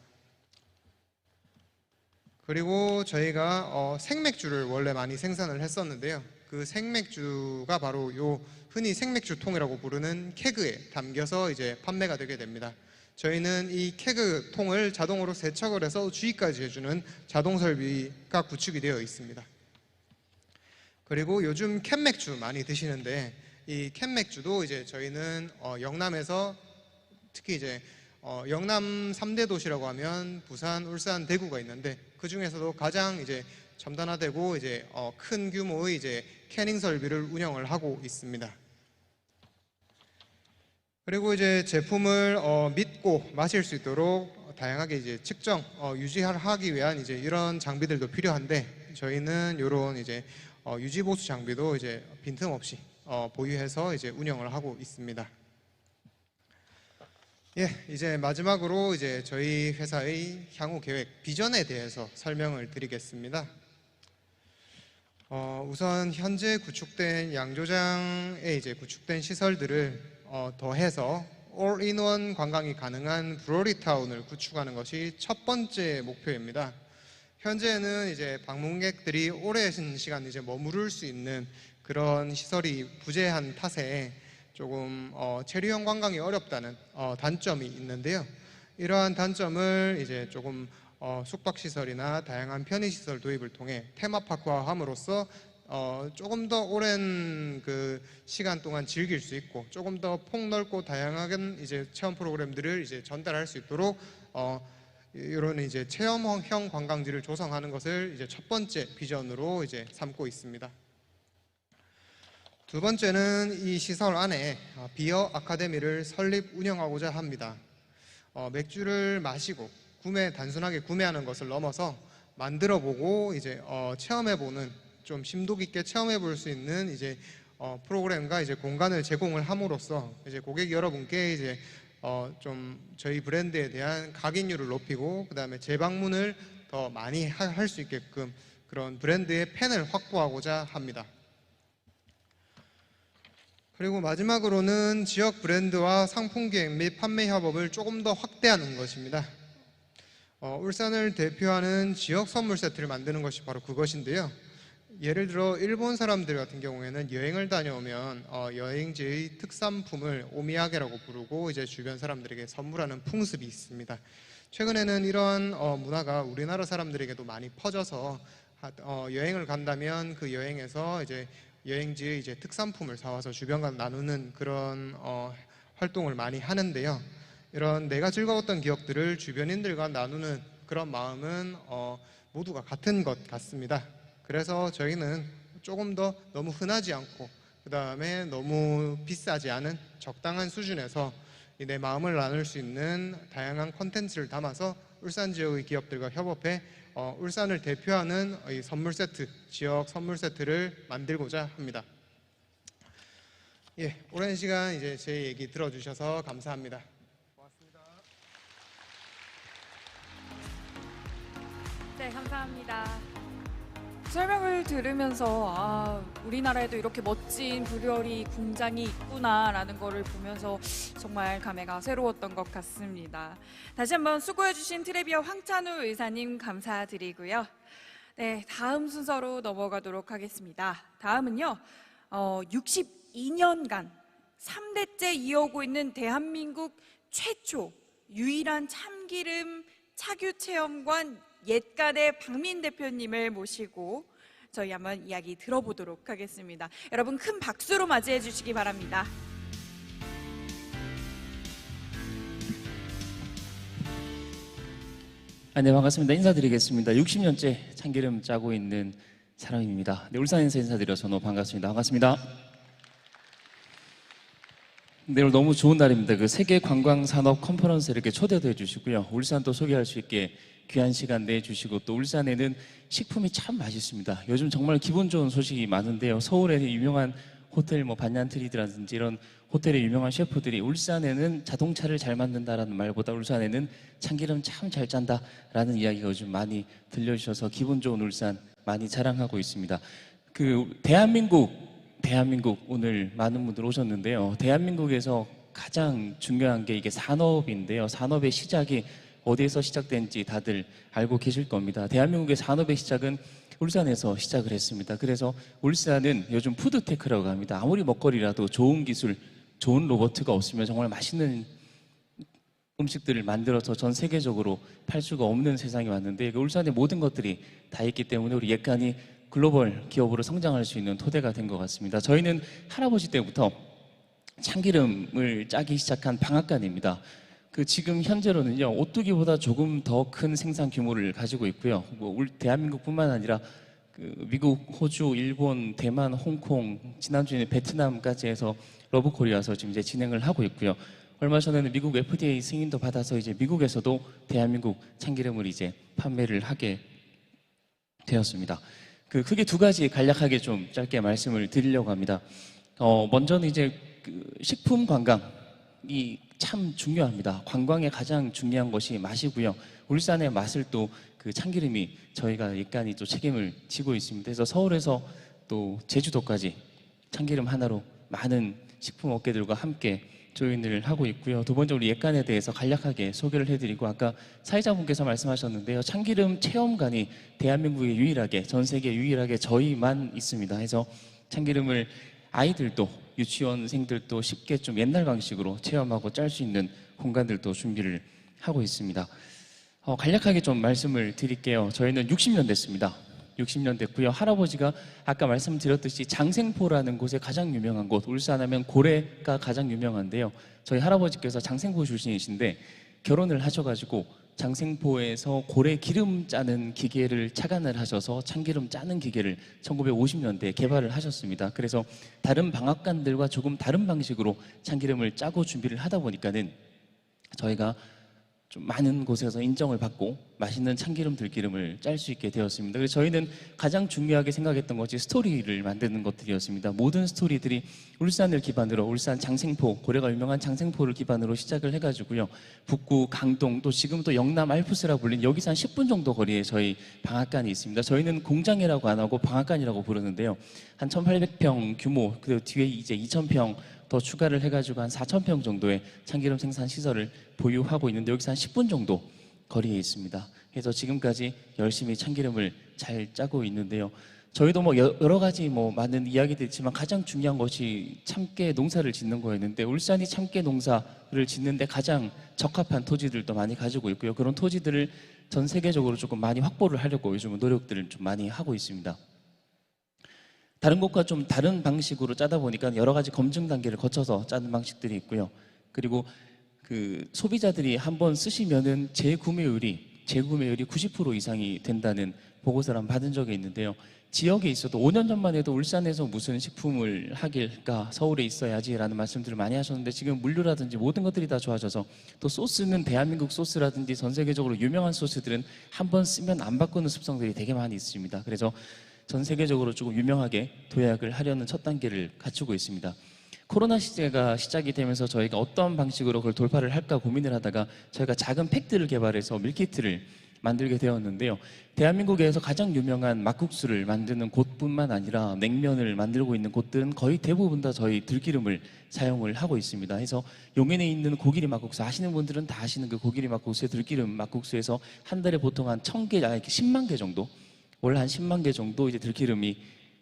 그리고 저희가 생맥주를 원래 많이 생산을 했었는데요. 그 생맥주가 바로 요 흔히 생맥주통이라고 부르는 케그에 담겨서 이제 판매가 되게 됩니다. 저희는 이 케그 통을 자동으로 세척을 해서 주입까지 해주는 자동 설비가 구축이 되어 있습니다. 그리고 요즘 캔맥주 많이 드시는데 이 캔맥주도 이제 저희는 영남에서 특히 이제 영남 3대 도시라고 하면 부산, 울산, 대구가 있는데 그 중에서도 가장 이제 첨단화되고 이제 큰 규모의 이제 캐닝 설비를 운영을 하고 있습니다. 그리고 이제 제품을 믿고 마실 수 있도록 다양하게 이제 측정, 유지하기 위한 이제 이런 장비들도 필요한데 저희는 이런 이제 유지 보수 장비도 이제 빈틈없이 보유해서 이제 운영을 하고 있습니다. 예, 이제 마지막으로 이제 저희 회사의 향후 계획, 비전에 대해서 설명을 드리겠습니다. 우선 현재 구축된 양조장에 이제 구축된 시설들을 더해서 올인원 관광이 가능한 브루어리 타운을 구축하는 것이 첫 번째 목표입니다. 현재는 이제 방문객들이 오랜 시간 이제 머무를 수 있는 그런 시설이 부재한 탓에 조금 체류형 관광이 어렵다는 단점이 있는데요. 이러한 단점을 이제 조금 숙박시설이나 다양한 편의시설 도입을 통해 테마파크화함으로써 조금 더 오랜 그 시간 동안 즐길 수 있고 조금 더 폭넓고 다양한 이제 체험 프로그램들을 이제 전달할 수 있도록 이런 이제 체험형 관광지를 조성하는 것을 이제 첫 번째 비전으로 이제 삼고 있습니다. 두 번째는 이 시설 안에 비어 아카데미를 설립 운영하고자 합니다. 맥주를 마시고 단순하게 구매하는 것을 넘어서 만들어보고 이제 체험해보는 좀 심도 깊게 체험해볼 수 있는 이제 프로그램과 이제 공간을 제공을 함으로써 이제 고객 여러분께 이제 좀 저희 브랜드에 대한 각인율을 높이고 그다음에 재방문을 더 많이 할 수 있게끔 그런 브랜드의 팬을 확보하고자 합니다. 그리고 마지막으로는 지역 브랜드와 상품 기획 및 판매 협업을 조금 더 확대하는 것입니다. 울산을 대표하는 지역 선물 세트를 만드는 것이 바로 그것인데요. 예를 들어 일본 사람들 같은 경우에는 여행을 다녀오면 여행지의 특산품을 오미야게라고 부르고 이제 주변 사람들에게 선물하는 풍습이 있습니다. 최근에는 이러한 문화가 우리나라 사람들에게도 많이 퍼져서 여행을 간다면 그 여행에서 이제 여행지의 이제 특산품을 사와서 주변과 나누는 그런 활동을 많이 하는데요. 이런 내가 즐거웠던 기억들을 주변인들과 나누는 그런 마음은 모두가 같은 것 같습니다. 그래서 저희는 조금 더 너무 흔하지 않고 그 다음에 너무 비싸지 않은 적당한 수준에서 내 마음을 나눌 수 있는 다양한 콘텐츠를 담아서 울산 지역의 기업들과 협업해 울산을 대표하는 이 선물 세트, 지역 선물 세트를 만들고자 합니다. 예, 오랜 시간 이제 제 얘기 들어주셔서 감사합니다. 네, 감사합니다. 설명을 들으면서 우리나라에도 이렇게 멋진 브루어리 공장이 있구나라는 거를 보면서 정말 감회가 새로웠던 것 같습니다. 다시 한번 수고해주신 트레비어 황찬우 의사님 감사드리고요. 네, 다음 순서로 넘어가도록 하겠습니다. 다음은요, 62년간 3대째 이어오고 있는 대한민국 최초 유일한 참기름 차규 체험관 옛간의 박민 대표님을 모시고 저희 한번 이야기 들어보도록 하겠습니다. 여러분 큰 박수로 맞이해 주시기 바랍니다. 네, 반갑습니다. 인사드리겠습니다. 60년째 참기름 짜고 있는 사람입니다. 네, 울산에서 인사드려서 너무 반갑습니다. 반갑습니다. 네, 오늘 너무 좋은 날입니다. 그 세계관광산업컨퍼런스 이렇게 초대도 해주시고요. 울산 또 소개할 수 있게 귀한 시간 내주시고 또 울산에는 식품이 참 맛있습니다. 요즘 정말 기분 좋은 소식이 많은데요. 서울에 유명한 호텔 반얀트리드라든지 이런 호텔의 유명한 셰프들이 울산에는 자동차를 잘 만든다라는 말보다 울산에는 참기름 참 잘 짠다라는 이야기가 요즘 많이 들려주셔서 기분 좋은 울산 많이 자랑하고 있습니다. 그 대한민국 오늘 많은 분들 오셨는데요. 대한민국에서 가장 중요한 게 이게 산업인데요. 산업의 시작이 어디에서 시작된지 다들 알고 계실 겁니다. 대한민국의 산업의 시작은 울산에서 시작을 했습니다. 그래서 울산은 요즘 푸드테크라고 합니다. 아무리 먹거리라도 좋은 기술, 좋은 로봇가 없으면 정말 맛있는 음식들을 만들어서 전 세계적으로 팔 수가 없는 세상이 왔는데 울산의 모든 것들이 다 있기 때문에 우리 옛간이 글로벌 기업으로 성장할 수 있는 토대가 된 것 같습니다. 저희는 할아버지 때부터 참기름을 짜기 시작한 방앗간입니다. 지금 현재로는요, 오뚜기보다 조금 더 큰 생산 규모를 가지고 있고요. 대한민국뿐만 아니라 미국, 호주, 일본, 대만, 홍콩, 지난주에는 베트남까지 해서 러브코리아에서 지금 이제 진행을 하고 있고요. 얼마 전에는 미국 FDA 승인도 받아서 이제 미국에서도 대한민국 참기름을 이제 판매를 하게 되었습니다. 크게 두 가지 간략하게 좀 짧게 말씀을 드리려고 합니다. 먼저는 이제 식품 관광이 참 중요합니다. 관광에 가장 중요한 것이 맛이고요. 울산의 맛을 또 참기름이 저희가 옛간이 또 책임을 지고 있습니다. 그래서 서울에서 또 제주도까지 참기름 하나로 많은 식품 업계들과 함께 조인을 하고 있고요. 두 번째 우리 옛간에 대해서 간략하게 소개를 해드리고 아까 사회자분께서 말씀하셨는데요. 참기름 체험관이 대한민국에 유일하게 전 세계 유일하게 저희만 있습니다. 그래서 참기름을 아이들도 유치원생들도 쉽게 좀 옛날 방식으로 체험하고 짤 수 있는 공간들도 준비를 하고 있습니다. 간략하게 좀 말씀을 드릴게요. 저희는 60년 됐습니다. 60년 됐고요. 할아버지가 아까 말씀드렸듯이 장생포라는 곳에 가장 유명한 곳, 울산하면 고래가 가장 유명한데요. 저희 할아버지께서 장생포 출신이신데 결혼을 하셔가지고 장생포에서 고래 기름 짜는 기계를 착안을 하셔서 참기름 짜는 기계를 1950년대에 개발을 하셨습니다. 그래서 다른 방앗간들과 조금 다른 방식으로 참기름을 짜고 준비를 하다 보니까는 저희가 좀 많은 곳에서 인정을 받고 맛있는 참기름 들기름을 짤 수 있게 되었습니다. 그래서 저희는 가장 중요하게 생각했던 것이 스토리를 만드는 것들이었습니다. 모든 스토리들이 울산을 기반으로, 울산 장생포, 고래가 유명한 장생포를 기반으로 시작을 해가지고요. 북구, 강동, 또 지금 또 영남 알프스라 불린 여기서 한 10분 정도 거리에 저희 방앗간이 있습니다. 저희는 공장이라고 안 하고 방앗간이라고 부르는데요. 한 1,800평 규모, 그 뒤에 이제 2,000평 더 추가를 해가지고 한 4,000평 정도의 참기름 생산 시설을 보유하고 있는데 여기서 한 10분 정도 거리에 있습니다. 그래서 지금까지 열심히 참기름을 잘 짜고 있는데요. 저희도 뭐 여러 가지 뭐 많은 이야기들이 있지만 가장 중요한 것이 참깨 농사를 짓는 거였는데 울산이 참깨 농사를 짓는데 가장 적합한 토지들도 많이 가지고 있고요. 그런 토지들을 전 세계적으로 조금 많이 확보를 하려고 요즘은 노력들을 좀 많이 하고 있습니다. 다른 곳과 좀 다른 방식으로 짜다 보니까 여러 가지 검증 단계를 거쳐서 짜는 방식들이 있고요. 그리고 그 소비자들이 한번 쓰시면은 재구매율이 90% 이상이 된다는 보고서를 한번 받은 적이 있는데요. 지역에 있어도 5년 전만 해도 울산에서 무슨 식품을 하길까 서울에 있어야지라는 말씀들을 많이 하셨는데 지금 물류라든지 모든 것들이 다 좋아져서 또 소스는 대한민국 소스라든지 전 세계적으로 유명한 소스들은 한번 쓰면 안 바꾸는 습성들이 되게 많이 있습니다. 그래서 전 세계적으로 조금 유명하게 도약을 하려는 첫 단계를 갖추고 있습니다. 코로나 시대가 시작이 되면서 저희가 어떤 방식으로 그걸 돌파를 할까 고민을 하다가 저희가 작은 팩들을 개발해서 밀키트를 만들게 되었는데요. 대한민국에서 가장 유명한 막국수를 만드는 곳뿐만 아니라 냉면을 만들고 있는 곳들은 거의 대부분 다 저희 들기름을 사용을 하고 있습니다. 그래서 용인에 있는 고기리 막국수 아시는 분들은 다 아시는 그 고기리 막국수의 들기름 막국수에서 한 달에 보통 한 1,000개, 10만 개 정도, 월 한 10만 개 정도 이제 들기름이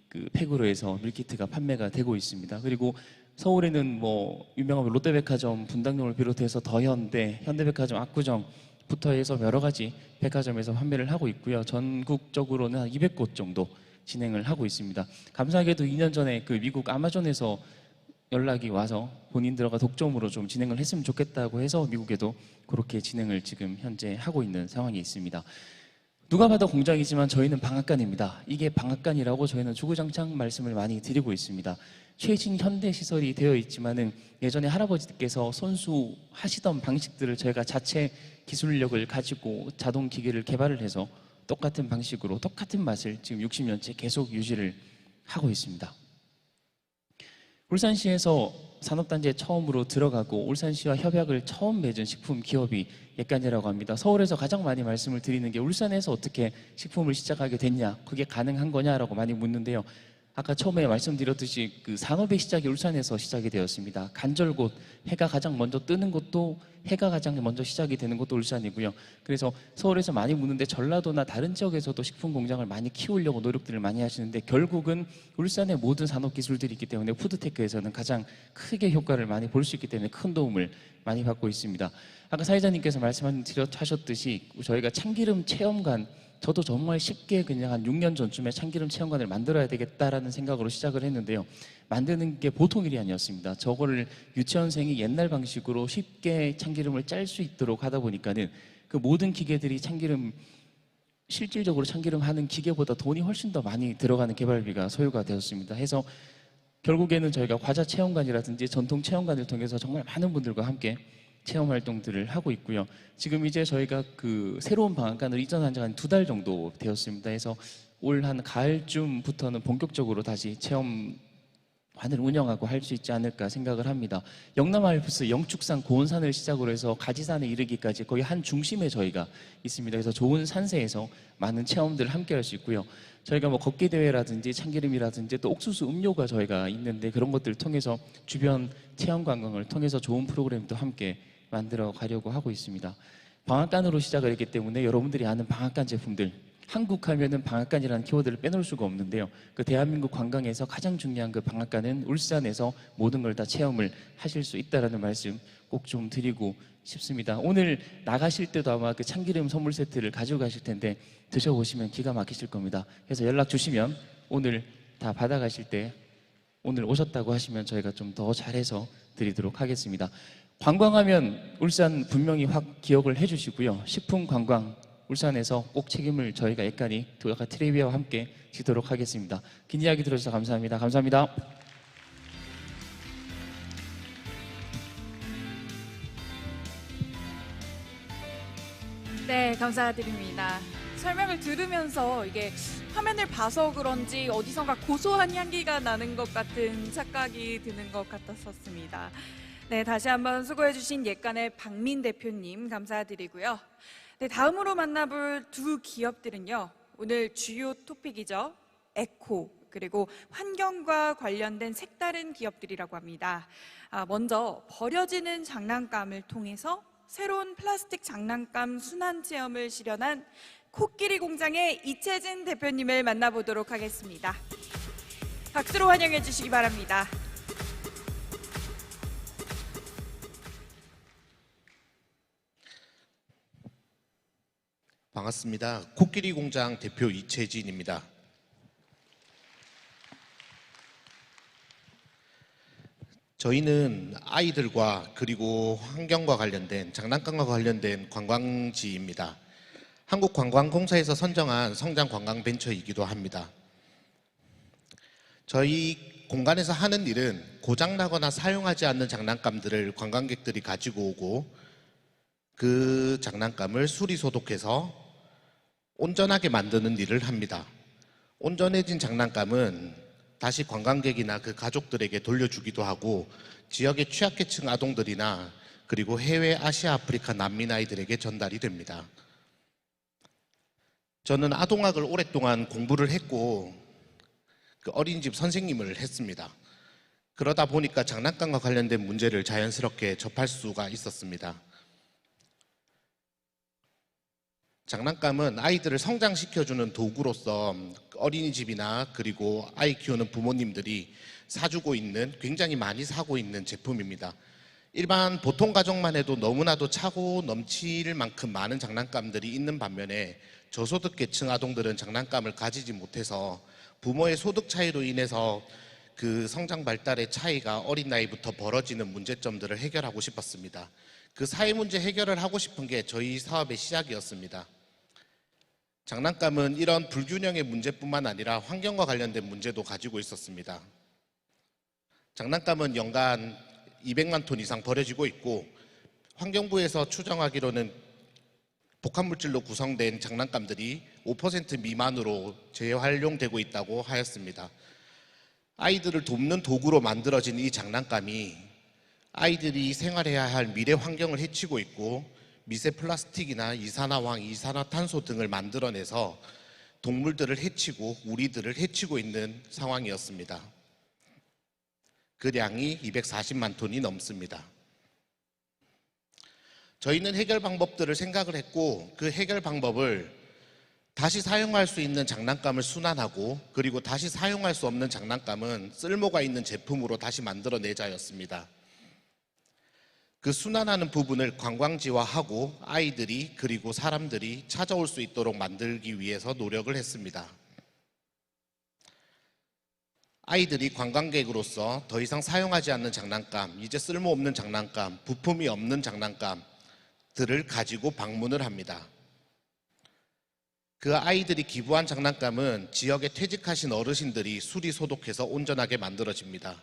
그 팩으로 해서 밀키트가 판매가 되고 있습니다. 그리고 서울에는 뭐 유명한 롯데백화점 분당동을 비롯해서 더현대, 현대백화점, 압구정부터 해서 여러 가지 백화점에서 판매를 하고 있고요. 전국적으로는 한 200곳 정도 진행을 하고 있습니다. 감사하게도 2년 전에 그 미국 아마존에서 연락이 와서 본인들과 독점으로 좀 진행을 했으면 좋겠다고 해서 미국에도 그렇게 진행을 지금 현재 하고 있는 상황이 있습니다. 누가 봐도 공장이지만 저희는 방앗간입니다. 이게 방앗간이라고 저희는 주구장창 말씀을 많이 드리고 있습니다. 최신 현대 시설이 되어 있지만은 예전에 할아버지께서 손수하시던 방식들을 저희가 자체 기술력을 가지고 자동 기계를 개발을 해서 똑같은 방식으로 똑같은 맛을 지금 60년째 계속 유지를 하고 있습니다. 울산시에서 산업단지에 처음으로 들어가고 울산시와 협약을 처음 맺은 식품 기업이 예간이라고 합니다. 서울에서 가장 많이 말씀을 드리는 게 울산에서 어떻게 식품을 시작하게 됐냐, 그게 가능한 거냐라고 많이 묻는데요. 아까 처음에 말씀드렸듯이 그 산업의 시작이 울산에서 시작이 되었습니다. 간절곶, 해가 가장 먼저 뜨는 곳도, 해가 가장 먼저 시작이 되는 곳도 울산이고요. 그래서 서울에서 많이 묻는데 전라도나 다른 지역에서도 식품 공장을 많이 키우려고 노력들을 많이 하시는데 결국은 울산의 모든 산업 기술들이 있기 때문에 푸드테크에서는 가장 크게 효과를 많이 볼 수 있기 때문에 큰 도움을 많이 받고 있습니다. 아까 사회자님께서 말씀하셨듯이 저희가 참기름 체험관, 저도 정말 쉽게 그냥 한 6년 전쯤에 참기름 체험관을 만들어야 되겠다라는 생각으로 시작을 했는데요. 만드는 게 보통 일이 아니었습니다. 저거를 유치원생이 옛날 방식으로 쉽게 참기름을 짤 수 있도록 하다 보니까는 그 모든 기계들이 참기름, 실질적으로 참기름 하는 기계보다 돈이 훨씬 더 많이 들어가는 개발비가 소요가 되었습니다. 해서 결국에는 저희가 과자 체험관이라든지 전통 체험관을 통해서 정말 많은 분들과 함께 체험 활동들을 하고 있고요. 지금 이제 저희가 그 새로운 방앗간을 이전한 지 한 2달 정도 되었습니다. 해서 올 한 가을쯤부터는 본격적으로 다시 체험관을 운영하고 할 수 있지 않을까 생각을 합니다. 영남 알프스, 영축산, 고온산을 시작으로 해서 가지산에 이르기까지 거의 한 중심에 저희가 있습니다. 그래서 좋은 산세에서 많은 체험들을 함께 할 수 있고요. 저희가 뭐 걷기 대회라든지 참기름이라든지 또 옥수수 음료가 저희가 있는데 그런 것들을 통해서 주변 체험 관광을 통해서 좋은 프로그램도 함께 만들어 가려고 하고 있습니다. 방앗간으로 시작을 했기 때문에 여러분들이 아는 방앗간 제품들, 한국 하면은 방앗간이라는 키워드를 빼놓을 수가 없는데요. 그 대한민국 관광에서 가장 중요한 그 방앗간은 울산에서 모든 걸 다 체험을 하실 수 있다라는 말씀 꼭 좀 드리고 싶습니다. 오늘 나가실 때도 아마 그 참기름 선물 세트를 가지고 가실 텐데 드셔보시면 기가 막히실 겁니다. 그래서 연락 주시면 오늘 다 받아가실 때 오늘 오셨다고 하시면 저희가 좀 더 잘해서 드리도록 하겠습니다. 관광하면 울산 분명히 확 기억을 해주시고요. 식품 관광 울산에서 꼭 책임을 저희가 예간이 도약과 트레비아와 함께 지도록 하겠습니다. 긴 이야기 들어주셔서 감사합니다. 감사합니다. 네, 감사드립니다. 설명을 들으면서 이게 화면을 봐서 그런지 어디선가 고소한 향기가 나는 것 같은 착각이 드는 것 같았었습니다. 네, 다시 한번 수고해주신 예간의 박민 대표님 감사드리고요. 네, 다음으로 만나볼 두 기업들은요. 오늘 주요 토픽이죠. 에코 그리고 환경과 관련된 색다른 기업들이라고 합니다. 먼저 버려지는 장난감을 통해서 새로운 플라스틱 장난감 순환 체험을 실현한 코끼리 공장의 이채진 대표님을 만나보도록 하겠습니다. 박수로 환영해 주시기 바랍니다. 반갑습니다. 코끼리 공장 대표 이채진입니다. 저희는 아이들과 그리고 환경과 관련된 장난감과 관련된 관광지입니다. 한국관광공사에서 선정한 성장관광벤처이기도 합니다. 저희 공간에서 하는 일은 고장나거나 사용하지 않는 장난감들을 관광객들이 가지고 오고 그 장난감을 수리소독해서 온전하게 만드는 일을 합니다. 온전해진 장난감은 다시 관광객이나 그 가족들에게 돌려주기도 하고 지역의 취약계층 아동들이나 그리고 해외 아시아, 아프리카, 난민 아이들에게 전달이 됩니다. 저는 아동학을 오랫동안 공부를 했고 그 어린이집 선생님을 했습니다. 그러다 보니까 장난감과 관련된 문제를 자연스럽게 접할 수가 있었습니다. 장난감은 아이들을 성장시켜주는 도구로서 어린이집이나 그리고 아이 키우는 부모님들이 사주고 있는, 굉장히 많이 사고 있는 제품입니다. 일반 보통 가정만 해도 너무나도 차고 넘칠 만큼 많은 장난감들이 있는 반면에 저소득계층 아동들은 장난감을 가지지 못해서 부모의 소득 차이로 인해서 그 성장 발달의 차이가 어린 나이부터 벌어지는 문제점들을 해결하고 싶었습니다. 그 사회 문제 해결을 하고 싶은 게 저희 사업의 시작이었습니다. 장난감은 이런 불균형의 문제뿐만 아니라 환경과 관련된 문제도 가지고 있었습니다. 장난감은 연간 200만 톤 이상 버려지고 있고 환경부에서 추정하기로는 복합물질로 구성된 장난감들이 5% 미만으로 재활용되고 있다고 하였습니다. 아이들을 돕는 도구로 만들어진 이 장난감이 아이들이 생활해야 할 미래 환경을 해치고 있고 미세 플라스틱이나 이산화황, 이산화탄소 등을 만들어내서 동물들을 해치고 우리들을 해치고 있는 상황이었습니다. 그 량이 240만 톤이 넘습니다. 저희는 해결 방법들을 생각을 했고 그 해결 방법을 다시 사용할 수 있는 장난감을 순환하고 그리고 다시 사용할 수 없는 장난감은 쓸모가 있는 제품으로 다시 만들어내자였습니다. 그 순환하는 부분을 관광지화하고 아이들이 그리고 사람들이 찾아올 수 있도록 만들기 위해서 노력을 했습니다. 아이들이 관광객으로서 더 이상 사용하지 않는 장난감, 이제 쓸모없는 장난감, 부품이 없는 장난감들을 가지고 방문을 합니다. 그 아이들이 기부한 장난감은 지역에 퇴직하신 어르신들이 수리 소독해서 온전하게 만들어집니다.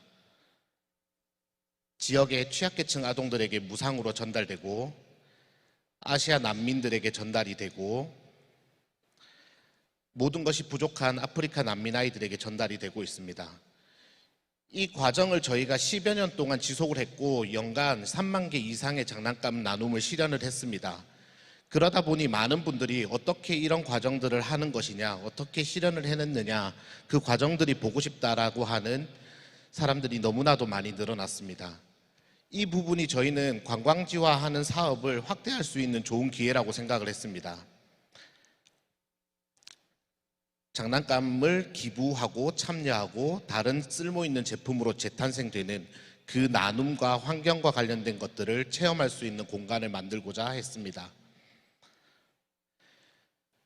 지역의 취약계층 아동들에게 무상으로 전달되고 아시아 난민들에게 전달이 되고 모든 것이 부족한 아프리카 난민 아이들에게 전달이 되고 있습니다. 이 과정을 저희가 10여 년 동안 지속을 했고 연간 3만 개 이상의 장난감 나눔을 실현을 했습니다. 그러다 보니 많은 분들이 어떻게 이런 과정들을 하는 것이냐, 어떻게 실현을 해냈느냐, 그 과정들이 보고 싶다라고 하는 사람들이 너무나도 많이 늘어났습니다. 이 부분이 저희는 관광지화하는 사업을 확대할 수 있는 좋은 기회라고 생각을 했습니다. 장난감을 기부하고 참여하고 다른 쓸모있는 제품으로 재탄생되는 그 나눔과 환경과 관련된 것들을 체험할 수 있는 공간을 만들고자 했습니다.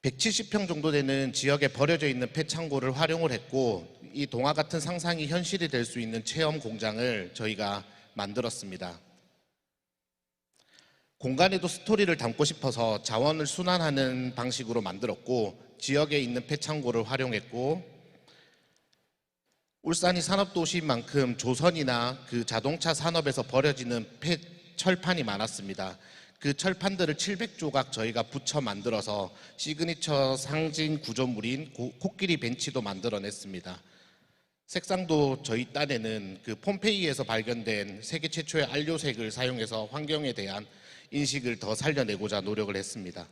170평 정도 되는 지역에 버려져 있는 폐창고를 활용을 했고 이 동화 같은 상상이 현실이 될 수 있는 체험 공장을 저희가 만들었습니다. 공간에도 스토리를 담고 싶어서 자원을 순환하는 방식으로 만들었고 지역에 있는 폐창고를 활용했고 울산이 산업도시인 만큼 조선이나 그 자동차 산업에서 버려지는 철판이 많았습니다. 그 철판들을 700조각 저희가 붙여 만들어서 시그니처 상징 구조물인 코끼리 벤치도 만들어냈습니다. 색상도 저희 딴에는 그 폼페이에서 발견된 세계 최초의 안료색을 사용해서 환경에 대한 인식을 더 살려내고자 노력을 했습니다.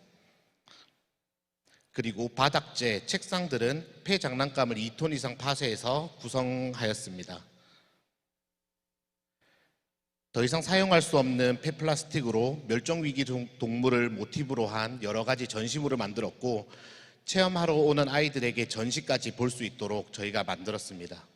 그리고 바닥재, 책상들은 폐 장난감을 2톤 이상 파쇄해서 구성하였습니다. 더 이상 사용할 수 없는 폐플라스틱으로 멸종위기 동물을 모티브로 한 여러 가지 전시물을 만들었고 체험하러 오는 아이들에게 전시까지 볼 수 있도록 저희가 만들었습니다.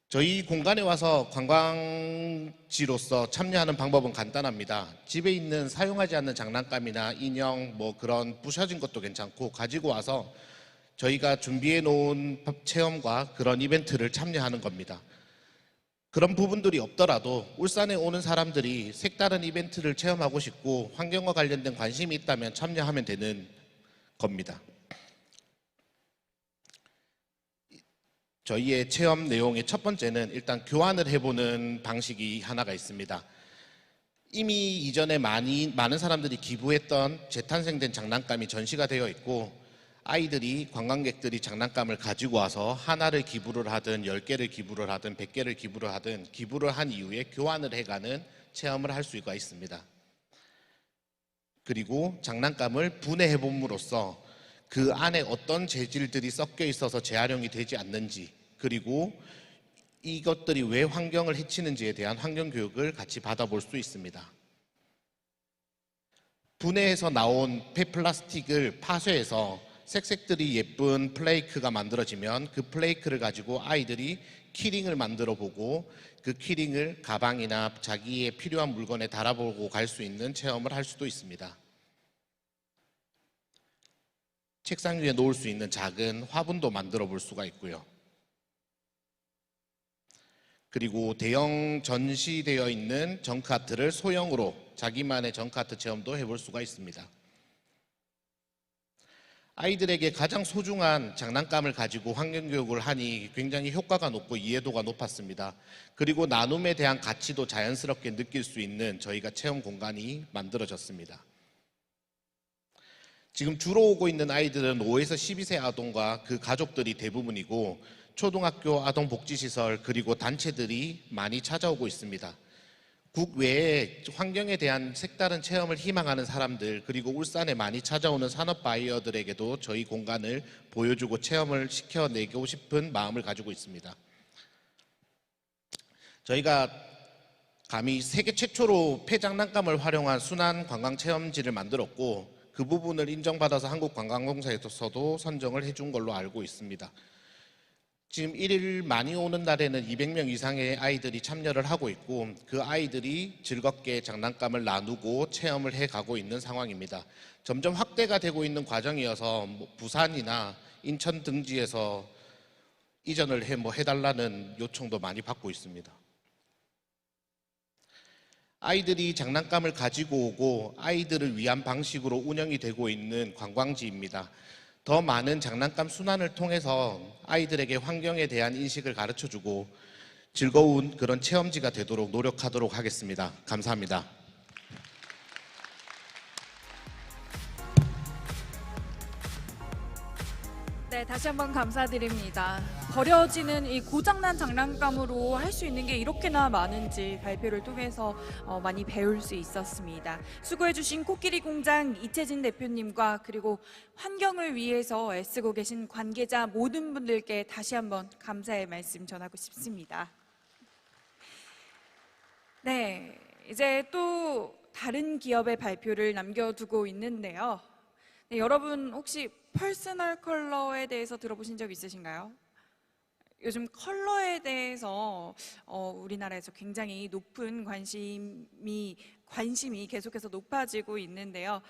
저희 공간에 와서 관광지로서 참여하는 방법은 간단합니다. 집에 있는 사용하지 않는 장난감이나 인형 뭐 그런 부셔진 것도 괜찮고 가지고 와서 저희가 준비해 놓은 체험과 그런 이벤트를 참여하는 겁니다. 그런 부분들이 없더라도 울산에 오는 사람들이 색다른 이벤트를 체험하고 싶고 환경과 관련된 관심이 있다면 참여하면 되는 겁니다. 저희의 체험 내용의 첫 번째는 일단 교환을 해보는 방식이 하나가 있습니다. 이미 이전에 많은 사람들이 기부했던 재탄생된 장난감이 전시가 되어 있고 아이들이 관광객들이 장난감을 가지고 와서 하나를 기부를 하든 10개를 기부를 하든 100개를 기부를 하든 기부를 한 이후에 교환을 해가는 체험을 할 수가 있습니다. 그리고 장난감을 분해해봄으로써 그 안에 어떤 재질들이 섞여 있어서 재활용이 되지 않는지 그리고 이것들이 왜 환경을 해치는지에 대한 환경교육을 같이 받아볼 수 있습니다. 분해해서 나온 폐플라스틱을 파쇄해서 색색들이 예쁜 플레이크가 만들어지면 그 플레이크를 가지고 아이들이 키링을 만들어 보고 그 키링을 가방이나 자기의 필요한 물건에 달아보고 갈 수 있는 체험을 할 수도 있습니다. 책상 위에 놓을 수 있는 작은 화분도 만들어 볼 수가 있고요. 그리고 대형 전시되어 있는 정크아트를 소형으로 자기만의 정크아트 체험도 해볼 수가 있습니다. 아이들에게 가장 소중한 장난감을 가지고 환경교육을 하니 굉장히 효과가 높고 이해도가 높았습니다. 그리고 나눔에 대한 가치도 자연스럽게 느낄 수 있는 저희가 체험 공간이 만들어졌습니다. 지금 주로 오고 있는 아이들은 5에서 12세 아동과 그 가족들이 대부분이고 초등학교 아동복지시설 그리고 단체들이 많이 찾아오고 있습니다. 국외에 환경에 대한 색다른 체험을 희망하는 사람들 그리고 울산에 많이 찾아오는 산업 바이어들에게도 저희 공간을 보여주고 체험을 시켜내고 싶은 마음을 가지고 있습니다. 저희가 감히 세계 최초로 폐장난감을 활용한 순환 관광 체험지를 만들었고 그 부분을 인정받아서 한국관광공사에서도 선정을 해준 걸로 알고 있습니다. 지금 1일 많이 오는 날에는 200명 이상의 아이들이 참여를 하고 있고 그 아이들이 즐겁게 장난감을 나누고 체험을 해가고 있는 상황입니다. 점점 확대가 되고 있는 과정이어서 부산이나 인천 등지에서 이전을 해달라는 요청도 많이 받고 있습니다. 아이들이 장난감을 가지고 오고 아이들을 위한 방식으로 운영이 되고 있는 관광지입니다. 더 많은 장난감 순환을 통해서 아이들에게 환경에 대한 인식을 가르쳐주고 즐거운 그런 체험지가 되도록 노력하도록 하겠습니다. 감사합니다. 네, 다시 한번 감사드립니다. 버려지는 이 고장난 장난감으로 할 수 있는 게 이렇게나 많은지 발표를 통해서 많이 배울 수 있었습니다. 수고해주신 코끼리 공장 이채진 대표님과 그리고 환경을 위해서 애쓰고 계신 관계자 모든 분들께 다시 한번 감사의 말씀 전하고 싶습니다. 네, 이제 또 다른 기업의 발표를 남겨두고 있는데요. 네, 여러분 혹시 퍼스널 컬러에 대해서 들어보신 적 있으신가요? 요즘 컬러에 대해서 우리나라에서 굉장히 높은 관심이 계속해서 높아지고 있는데요.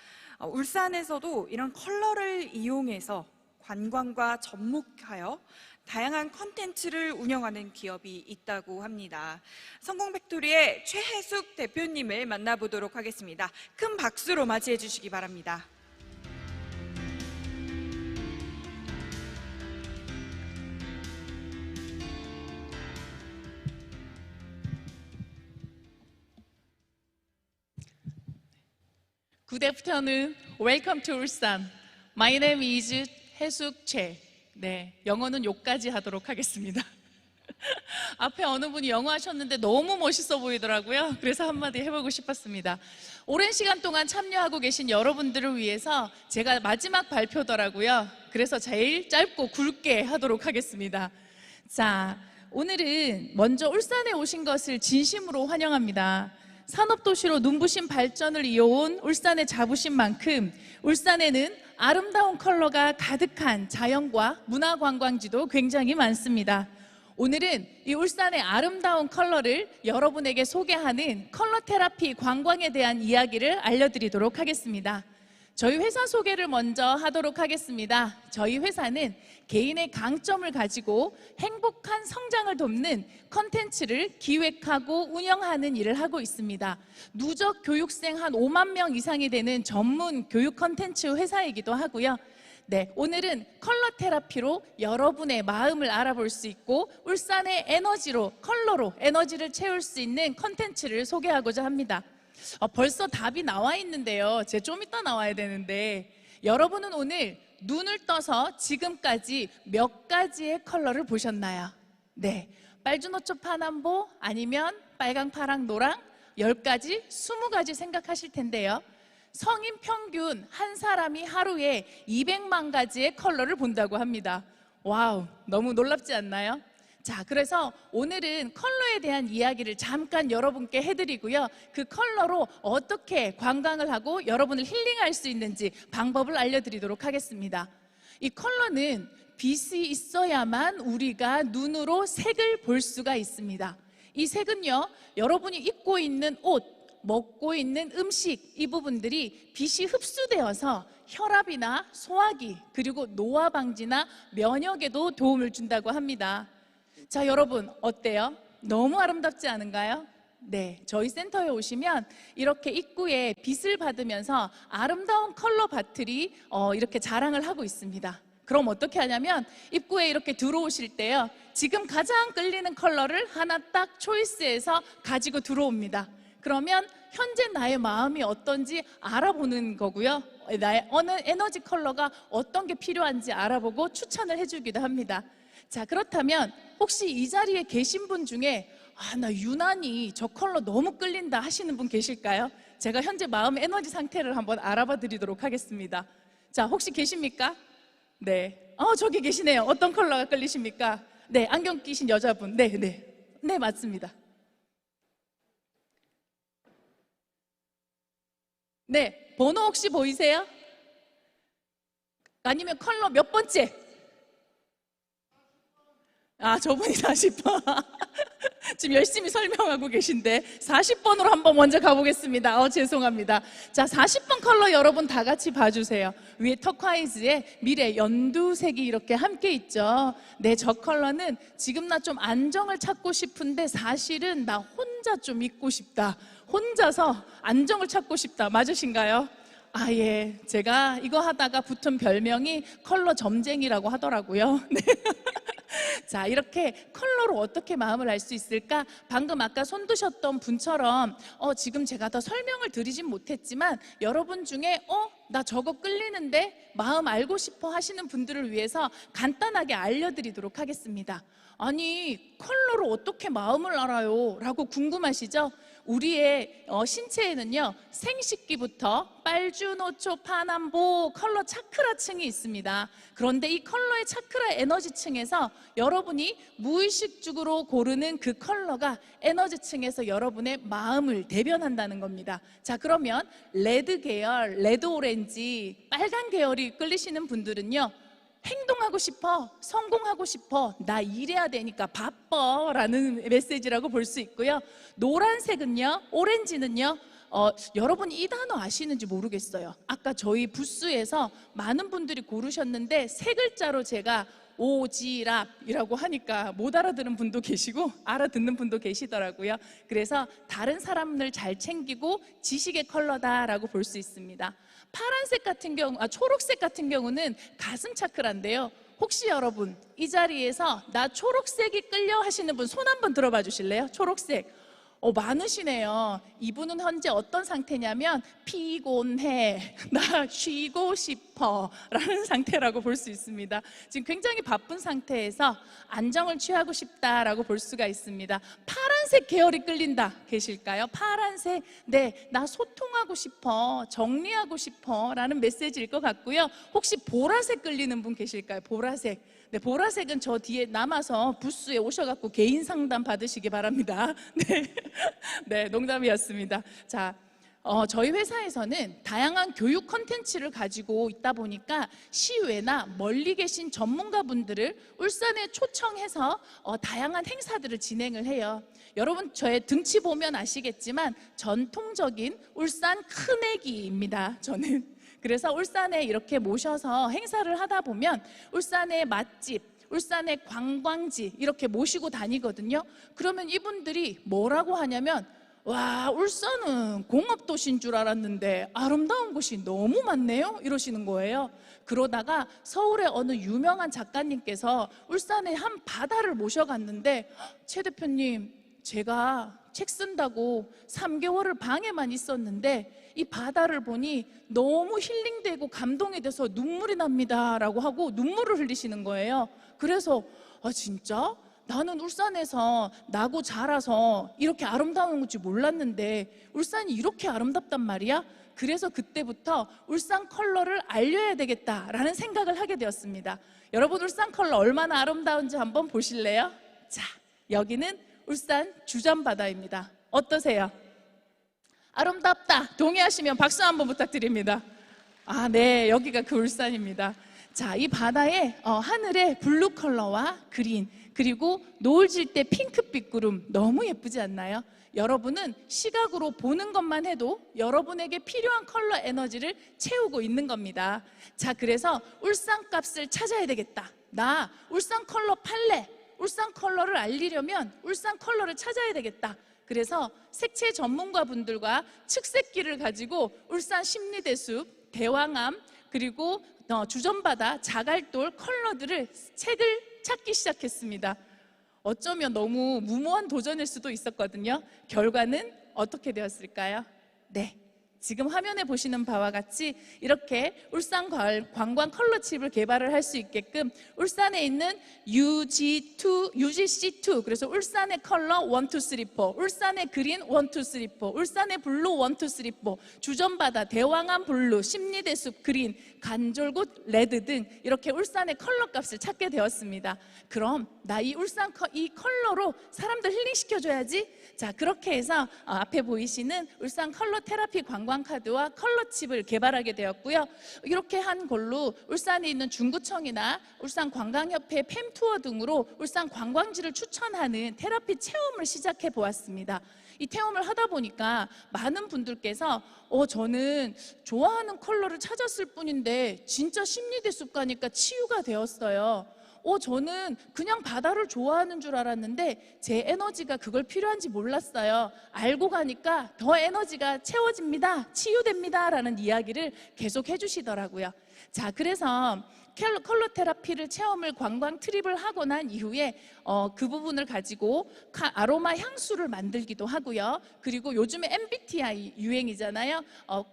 울산에서도 이런 컬러를 이용해서 관광과 접목하여 다양한 컨텐츠를 운영하는 기업이 있다고 합니다. 성공팩토리의 최혜숙 대표님을 만나보도록 하겠습니다. 큰 박수로 맞이해 주시기 바랍니다. Good afternoon. Welcome to 울산. My name is 해숙채. 네, 영어는 요까지 하도록 하겠습니다. 앞에 어느 분이 영어 하셨는데 너무 멋있어 보이더라고요. 그래서 한마디 해보고 싶었습니다. 오랜 시간 동안 참여하고 계신 여러분들을 위해서 제가 마지막 발표더라고요. 그래서 제일 짧고 굵게 하도록 하겠습니다. 자, 오늘은 먼저 울산에 오신 것을 진심으로 환영합니다. 산업도시로 눈부신 발전을 이어온 울산의 자부심 만큼 울산에는 아름다운 컬러가 가득한 자연과 문화관광지도 굉장히 많습니다. 오늘은 이 울산의 아름다운 컬러를 여러분에게 소개하는 컬러 테라피 관광에 대한 이야기를 알려드리도록 하겠습니다. 저희 회사 소개를 먼저 하도록 하겠습니다. 저희 회사는 개인의 강점을 가지고 행복한 성장을 돕는 컨텐츠를 기획하고 운영하는 일을 하고 있습니다. 누적 교육생 한 5만 명 이상이 되는 전문 교육 컨텐츠 회사이기도 하고요. 네, 오늘은 컬러 테라피로 여러분의 마음을 알아볼 수 있고 울산의 에너지로, 컬러로 에너지를 채울 수 있는 컨텐츠를 소개하고자 합니다. 벌써 답이 나와 있는데요. 제가 좀 이따 나와야 되는데 여러분은 오늘 눈을 떠서 지금까지 몇 가지의 컬러를 보셨나요? 네, 빨주노초 파남보 아니면 빨강, 파랑, 노랑 10가지, 20가지 생각하실 텐데요. 성인 평균 한 사람이 하루에 200만 가지의 컬러를 본다고 합니다. 와우, 너무 놀랍지 않나요? 자, 그래서 오늘은 컬러에 대한 이야기를 잠깐 여러분께 해드리고요. 그 컬러로 어떻게 관광을 하고 여러분을 힐링할 수 있는지 방법을 알려드리도록 하겠습니다. 이 컬러는 빛이 있어야만 우리가 눈으로 색을 볼 수가 있습니다. 이 색은요, 여러분이 입고 있는 옷, 먹고 있는 음식, 이 부분들이 빛이 흡수되어서 혈압이나 소화기, 그리고 노화 방지나 면역에도 도움을 준다고 합니다. 자, 여러분 어때요? 너무 아름답지 않은가요? 네, 저희 센터에 오시면 이렇게 입구에 빛을 받으면서 아름다운 컬러 밭들이 이렇게 자랑을 하고 있습니다. 그럼 어떻게 하냐면 입구에 이렇게 들어오실 때요, 지금 가장 끌리는 컬러를 하나 딱 초이스해서 가지고 들어옵니다. 그러면 현재 나의 마음이 어떤지 알아보는 거고요. 나의 어느 에너지 컬러가 어떤 게 필요한지 알아보고 추천을 해주기도 합니다. 자, 그렇다면 혹시 이 자리에 계신 분 중에 나 유난히 저 컬러 너무 끌린다 하시는 분 계실까요? 제가 현재 마음 에너지 상태를 한번 알아봐 드리도록 하겠습니다. 자, 혹시 계십니까? 네, 저기 계시네요. 어떤 컬러가 끌리십니까? 네, 안경 끼신 여자분. 네, 맞습니다. 네, 번호 혹시 보이세요? 아니면 컬러 몇 번째? 저분이 40번. 지금 열심히 설명하고 계신데 40번으로 한번 먼저 가보겠습니다. 죄송합니다. 자, 40번 컬러 여러분 다 같이 봐주세요. 위에 터콰이즈에 미래 연두색이 이렇게 함께 있죠. 네, 저 컬러는 지금 나 좀 안정을 찾고 싶은데 사실은 나 혼자 좀 있고 싶다. 혼자서 안정을 찾고 싶다. 맞으신가요? 예, 제가 이거 하다가 붙은 별명이 컬러 점쟁이라고 하더라고요. 네. 자, 이렇게 컬러로 어떻게 마음을 알 수 있을까? 방금 아까 손 드셨던 분처럼 지금 제가 더 설명을 드리진 못했지만 여러분 중에 나 저거 끌리는데 마음 알고 싶어 하시는 분들을 위해서 간단하게 알려드리도록 하겠습니다. 아니, 컬러로 어떻게 마음을 알아요? 라고 궁금하시죠? 우리의 신체에는요, 생식기부터 빨주노초 파남보 컬러 차크라층이 있습니다. 그런데 이 컬러의 차크라 에너지층에서 여러분이 무의식적으로 고르는 그 컬러가 에너지층에서 여러분의 마음을 대변한다는 겁니다. 자, 그러면 레드 계열, 레드 오렌지, 빨간 계열이 끌리시는 분들은요, 행동하고 싶어, 성공하고 싶어, 나 일해야 되니까 바빠 라는 메시지라고 볼 수 있고요. 노란색은요, 오렌지는요, 여러분 이 단어 아시는지 모르겠어요. 아까 저희 부스에서 많은 분들이 고르셨는데 세 글자로 제가 오지랖이라고 하니까 못 알아듣는 분도 계시고 알아듣는 분도 계시더라고요. 그래서 다른 사람을 잘 챙기고 지식의 컬러다라고 볼 수 있습니다. 파란색 같은 경우, 초록색 같은 경우는 가슴 차크라인데요. 혹시 여러분 이 자리에서 나 초록색이 끌려 하시는 분 손 한번 들어봐 주실래요? 초록색. 많으시네요. 이분은 현재 어떤 상태냐면 피곤해, 나 쉬고 싶어 라는 상태라고 볼 수 있습니다. 지금 굉장히 바쁜 상태에서 안정을 취하고 싶다라고 볼 수가 있습니다. 파란색 계열이 끌린다 계실까요? 파란색, 네, 나 소통하고 싶어, 정리하고 싶어 라는 메시지일 것 같고요. 혹시 보라색 끌리는 분 계실까요? 보라색. 네, 보라색은 저 뒤에 남아서 부스에 오셔갖고 개인 상담 받으시기 바랍니다. 네, 네, 농담이었습니다. 자, 저희 회사에서는 다양한 교육 콘텐츠를 가지고 있다 보니까 시외나 멀리 계신 전문가분들을 울산에 초청해서 다양한 행사들을 진행을 해요. 여러분 저의 등치 보면 아시겠지만 전통적인 울산 큰애기입니다. 저는. 그래서 울산에 이렇게 모셔서 행사를 하다 보면 울산의 맛집, 울산의 관광지 이렇게 모시고 다니거든요. 그러면 이분들이 뭐라고 하냐면 와, 울산은 공업도시인 줄 알았는데 아름다운 곳이 너무 많네요 이러시는 거예요. 그러다가 서울의 어느 유명한 작가님께서 울산의 한 바다를 모셔갔는데 최 대표님, 제가 책 쓴다고 3개월을 방에만 있었는데 이 바다를 보니 너무 힐링되고 감동이 돼서 눈물이 납니다 라고 하고 눈물을 흘리시는 거예요. 그래서 진짜? 나는 울산에서 나고 자라서 이렇게 아름다운 건지 몰랐는데 울산이 이렇게 아름답단 말이야? 그래서 그때부터 울산 컬러를 알려야 되겠다라는 생각을 하게 되었습니다. 여러분 울산 컬러 얼마나 아름다운지 한번 보실래요? 자, 여기는 울산 주전바다입니다. 어떠세요? 아름답다. 동의하시면 박수 한번 부탁드립니다. 아, 네, 여기가 그 울산입니다. 자, 이 바다에 하늘에 블루 컬러와 그린, 그리고 노을 질 때 핑크빛 구름 너무 예쁘지 않나요? 여러분은 시각으로 보는 것만 해도 여러분에게 필요한 컬러 에너지를 채우고 있는 겁니다. 자, 그래서 울산 값을 찾아야 되겠다. 나 울산 컬러 팔래. 울산 컬러를 알리려면 울산 컬러를 찾아야 되겠다. 그래서 색채 전문가분들과 측색기를 가지고 울산 심리대숲, 대왕암, 그리고 주전바다, 자갈돌 컬러들을 책을 찾기 시작했습니다. 어쩌면 너무 무모한 도전일 수도 있었거든요. 결과는 어떻게 되었을까요? 네, 지금 화면에 보시는 바와 같이 이렇게 울산 관광 컬러칩을 개발을 할 수 있게끔 울산에 있는 UGC2, 그래서 울산의 컬러 1, 2, 3, 4, 울산의 그린 1, 2, 3, 4, 울산의 블루 1, 2, 3, 4, 주전바다, 대왕암 블루, 심리대숲 그린, 간절곶 레드 등 이렇게 울산의 컬러 값을 찾게 되었습니다. 그럼 나 이 울산 이 컬러로 사람들 힐링시켜줘야지. 자, 그렇게 해서 앞에 보이시는 울산 컬러 테라피 관광카드와 컬러칩을 개발하게 되었고요. 이렇게 한 걸로 울산에 있는 중구청이나 울산관광협회 팸투어 등으로 울산 관광지를 추천하는 테라피 체험을 시작해 보았습니다. 이 체험을 하다 보니까 많은 분들께서 저는 좋아하는 컬러를 찾았을 뿐인데 진짜 심리대숲 가니까 치유가 되었어요. 저는 그냥 바다를 좋아하는 줄 알았는데 제 에너지가 그걸 필요한지 몰랐어요. 알고 가니까 더 에너지가 채워집니다. 치유됩니다. 라는 이야기를 계속 해주시더라고요. 자, 그래서 컬러 테라피를 체험을 관광 트립을 하고 난 이후에 그 부분을 가지고 아로마 향수를 만들기도 하고요. 그리고 요즘에 MBTI 유행이잖아요.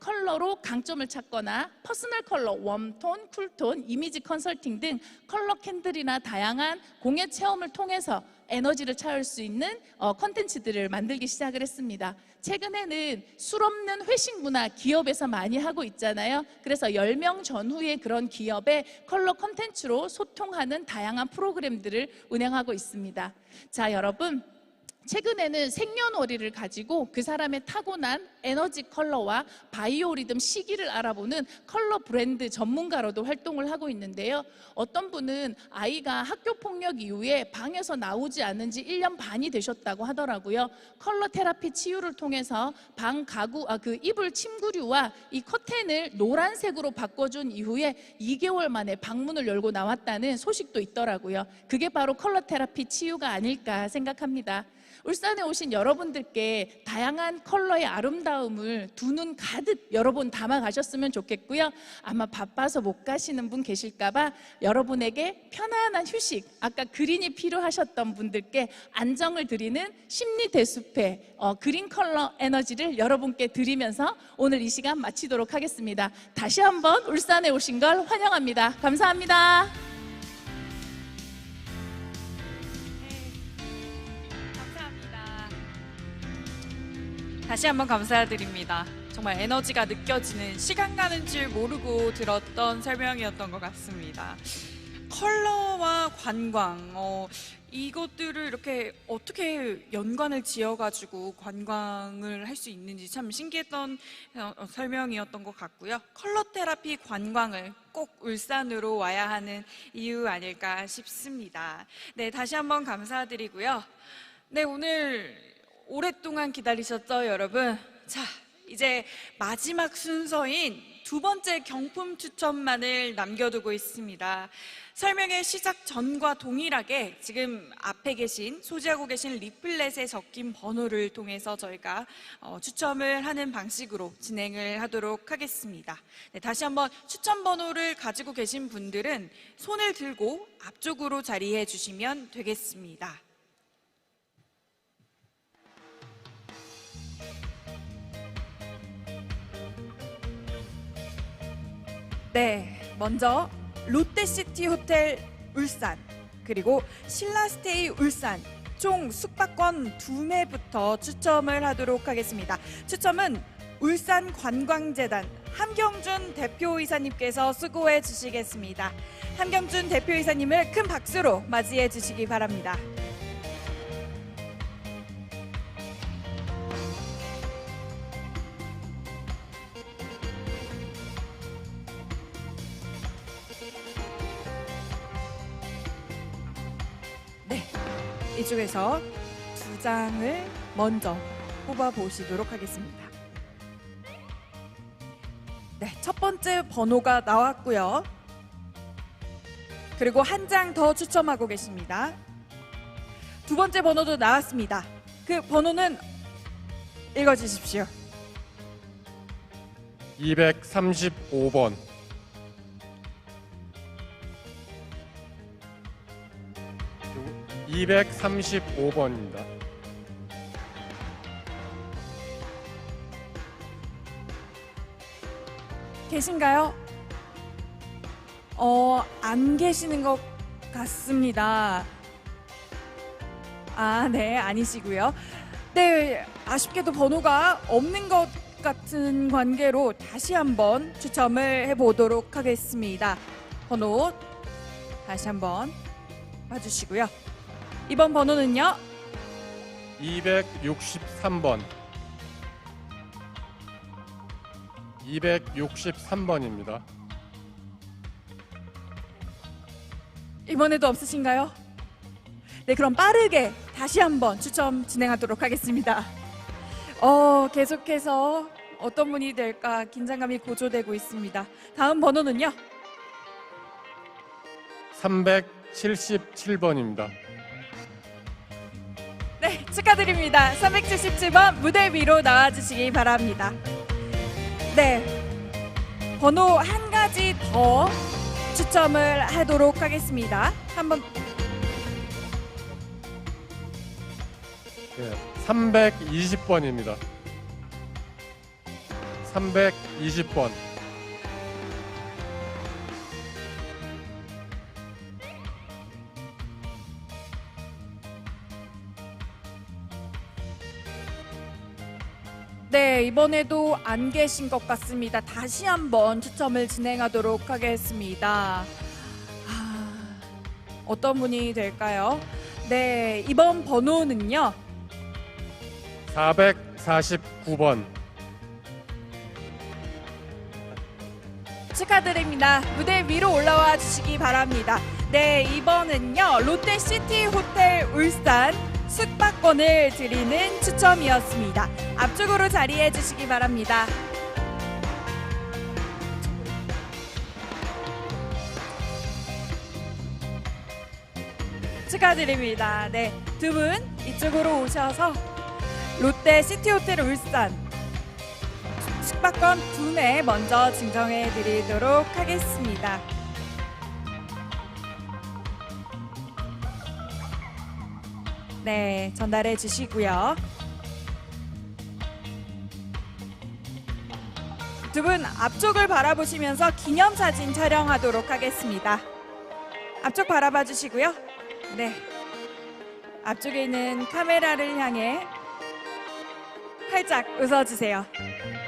컬러로 강점을 찾거나 퍼스널 컬러, 웜톤, 쿨톤, 이미지 컨설팅 등 컬러 캔들이나 다양한 공예 체험을 통해서 에너지를 채울 수 있는 콘텐츠들을 만들기 시작을 했습니다. 최근에는 술 없는 회식 문화 기업에서 많이 하고 있잖아요. 그래서 10명 전후의 그런 기업의 컬러 콘텐츠로 소통하는 다양한 프로그램들을 운영하고 있습니다. 자, 여러분, 최근에는 생년월일을 가지고 그 사람의 타고난 에너지 컬러와 바이오리듬 시기를 알아보는 컬러 브랜드 전문가로도 활동을 하고 있는데요. 어떤 분은 아이가 학교 폭력 이후에 방에서 나오지 않은 지 1년 반이 되셨다고 하더라고요. 컬러 테라피 치유를 통해서 방 가구, 그 이불 침구류와 이 커튼을 노란색으로 바꿔준 이후에 2개월 만에 방문을 열고 나왔다는 소식도 있더라고요. 그게 바로 컬러 테라피 치유가 아닐까 생각합니다. 울산에 오신 여러분들께 다양한 컬러의 아름다움을 두 눈 가득 여러 분 담아 가셨으면 좋겠고요. 아마 바빠서 못 가시는 분 계실까 봐 여러분에게 편안한 휴식, 아까 그린이 필요하셨던 분들께 안정을 드리는 심리 대숲의 그린 컬러 에너지를 여러분께 드리면서 오늘 이 시간 마치도록 하겠습니다. 다시 한번 울산에 오신 걸 환영합니다. 감사합니다. 다시 한번 감사드립니다. 정말 에너지가 느껴지는, 시간 가는 줄 모르고 들었던 설명이었던 것 같습니다. 컬러와 관광, 이것들을 이렇게 어떻게 연관을 지어가지고 관광을 할 수 있는지 참 신기했던 설명이었던 것 같고요. 컬러 테라피 관광을 꼭 울산으로 와야 하는 이유 아닐까 싶습니다. 네, 다시 한번 감사드리고요. 네, 오늘 오랫동안 기다리셨죠, 여러분? 자, 이제 마지막 순서인 두 번째 경품 추첨만을 남겨두고 있습니다. 설명의 시작 전과 동일하게 지금 앞에 계신, 소지하고 계신 리플렛에 적힌 번호를 통해서 저희가 추첨을 하는 방식으로 진행을 하도록 하겠습니다. 네, 다시 한번 추첨 번호를 가지고 계신 분들은 손을 들고 앞쪽으로 자리해 주시면 되겠습니다. 네, 먼저 롯데시티 호텔 울산, 그리고 신라스테이 울산 총 숙박권 2매부터 추첨을 하도록 하겠습니다. 추첨은 울산관광재단 함경준 대표이사님께서 수고해 주시겠습니다. 함경준 대표이사님을 큰 박수로 맞이해 주시기 바랍니다. 이쪽에서 2장을 먼저 뽑아 보시도록 하겠습니다. 네, 첫 번째 번호가 나왔고요. 그리고 한 장 더 추첨하고 계십니다. 두 번째 번호도 나왔습니다. 그 번호는 읽어주십시오. 235번. (235번입니다) 계신가요? 안 계시는 것 같습니다. 아, 네, 아니시고요. 네, 아쉽게도 번호가 없는 것 같은 관계로 다시 한번 추첨을 해보도록 하겠습니다. 번호 다시 한번 봐주시고요. 이번 번호는요? 263번. 263번입니다. 이번에도 없으신가요? 네, 그럼 빠르게 다시 한번 추첨 진행하도록 하겠습니다. 계속해서 어떤 분이 될까 긴장감이 고조되고 있습니다. 다음 번호는요? 377번입니다. 네, 축하드립니다. 377번 무대 위로 나와주시기 바랍니다. 네, 번호 한 가지 더 추첨을 하도록 하겠습니다. 한번. 네, 320번입니다. 320번. 네, 이번에도 안 계신 것 같습니다. 다시 한번 추첨을 진행하도록 하겠습니다. 어떤 분이 될까요? 네, 이번 번호는요? 449번. 축하드립니다. 무대 위로 올라와 주시기 바랍니다. 네, 이번은요 롯데시티 호텔 울산 숙박권을 드리는 추첨이었습니다. 앞쪽으로 자리해 주시기 바랍니다. 축하드립니다. 네, 두 분 이쪽으로 오셔서 롯데 시티호텔 울산 숙박권 2매 먼저 증정해 드리도록 하겠습니다. 네, 전달해 주시고요. 두 분 앞쪽을 바라보시면서 기념사진 촬영하도록 하겠습니다. 앞쪽 바라봐 주시고요. 네, 앞쪽에 있는 카메라를 향해 활짝 웃어주세요.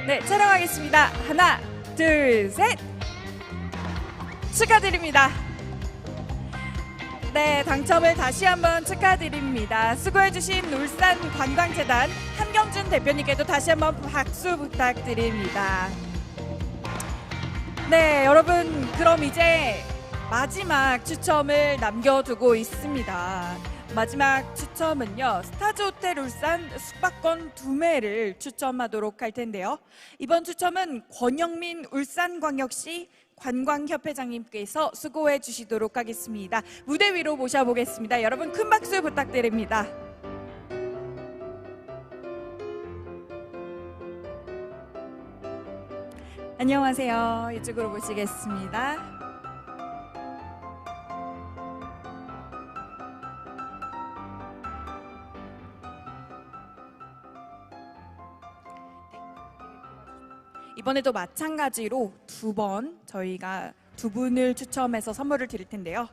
네, 촬영하겠습니다. 하나, 둘, 셋. 축하드립니다. 네, 당첨을 다시 한번 축하드립니다. 수고해주신 울산관광재단 한경준 대표님께도 다시 한번 박수 부탁드립니다. 네, 여러분, 그럼 이제 마지막 추첨을 남겨두고 있습니다. 마지막 추첨은요, 스타즈호텔 울산 숙박권 2매를 추첨하도록 할 텐데요. 이번 추첨은 권영민 울산광역시 관광협회장님께서 수고해 주시도록 하겠습니다. 무대 위로 모셔보겠습니다. 여러분 큰 박수 부탁드립니다. 안녕하세요. 이쪽으로 모시겠습니다. 이번에도 마찬가지로 2번 저희가 2분을 추첨해서 선물을 드릴 텐데요.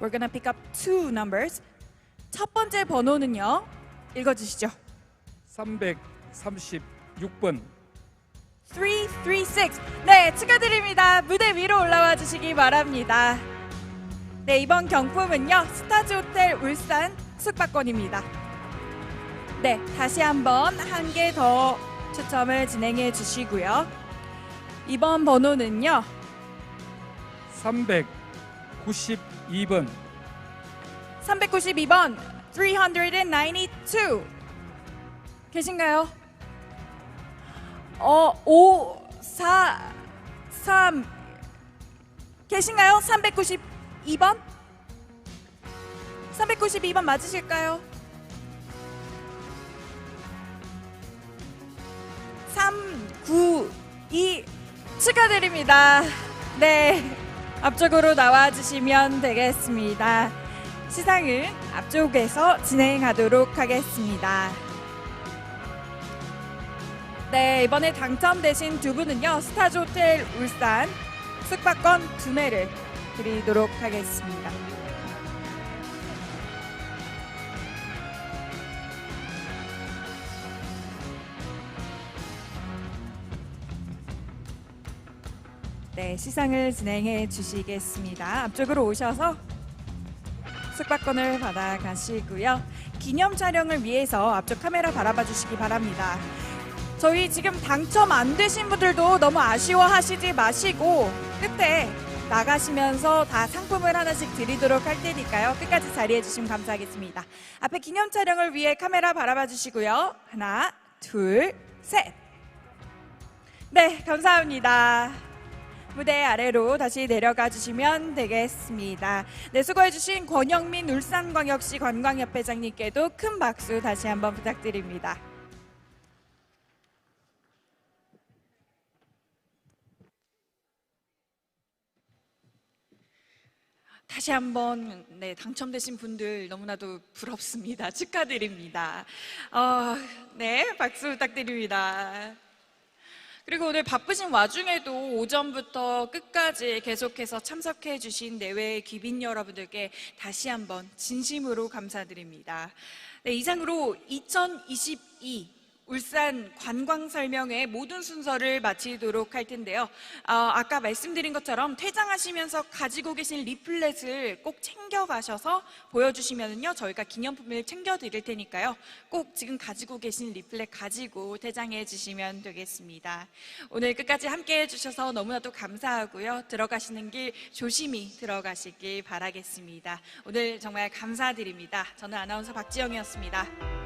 We're gonna pick up 2 numbers. 첫 번째 번호는요. 읽어주시죠. 336번. 336. 네, 축하드립니다. 무대 위로 올라와 주시기 바랍니다. 네, 이번 경품은요. 스타즈호텔 울산 숙박권입니다. 네, 다시 한번 한 개 더 추첨을 진행해 주시고요. 이번 번호는요. 392번. 392번 392 계신가요? 5, 4, 3 계신가요? 392번? 392번 맞으실까요? 392 축하드립니다. 네, 앞쪽으로 나와주시면 되겠습니다. 시상을 앞쪽에서 진행하도록 하겠습니다. 네, 이번에 당첨되신 2분은요. 스타즈호텔 울산 숙박권 2매를 드리도록 하겠습니다. 네, 시상을 진행해 주시겠습니다. 앞쪽으로 오셔서 숙박권을 받아가시고요. 기념 촬영을 위해서 앞쪽 카메라 바라봐 주시기 바랍니다. 저희 지금 당첨 안 되신 분들도 너무 아쉬워하시지 마시고 끝에 나가시면서 다 상품을 하나씩 드리도록 할 테니까요. 끝까지 자리해 주시면 감사하겠습니다. 앞에 기념 촬영을 위해 카메라 바라봐 주시고요. 하나, 둘, 셋. 네, 감사합니다. 무대 아래로 다시 내려가 주시면 되겠습니다. 네, 수고해 주신 권영민 울산광역시 관광협회장님께도 큰 박수 다시 한번 부탁드립니다. 다시 한번 네, 당첨되신 분들 너무나도 부럽습니다. 축하드립니다. 네, 박수 부탁드립니다. 그리고 오늘 바쁘신 와중에도 오전부터 끝까지 계속해서 참석해 주신 내외 귀빈 여러분들께 다시 한번 진심으로 감사드립니다. 네, 이상으로 2022 울산 관광설명회 모든 순서를 마치도록 할 텐데요. 아까 말씀드린 것처럼 퇴장하시면서 가지고 계신 리플렛을 꼭 챙겨가셔서 보여주시면요 저희가 기념품을 챙겨드릴 테니까요. 꼭 지금 가지고 계신 리플렛 가지고 퇴장해 주시면 되겠습니다. 오늘 끝까지 함께 해주셔서 너무나도 감사하고요. 들어가시는 길 조심히 들어가시길 바라겠습니다. 오늘 정말 감사드립니다. 저는 아나운서 박지영이었습니다.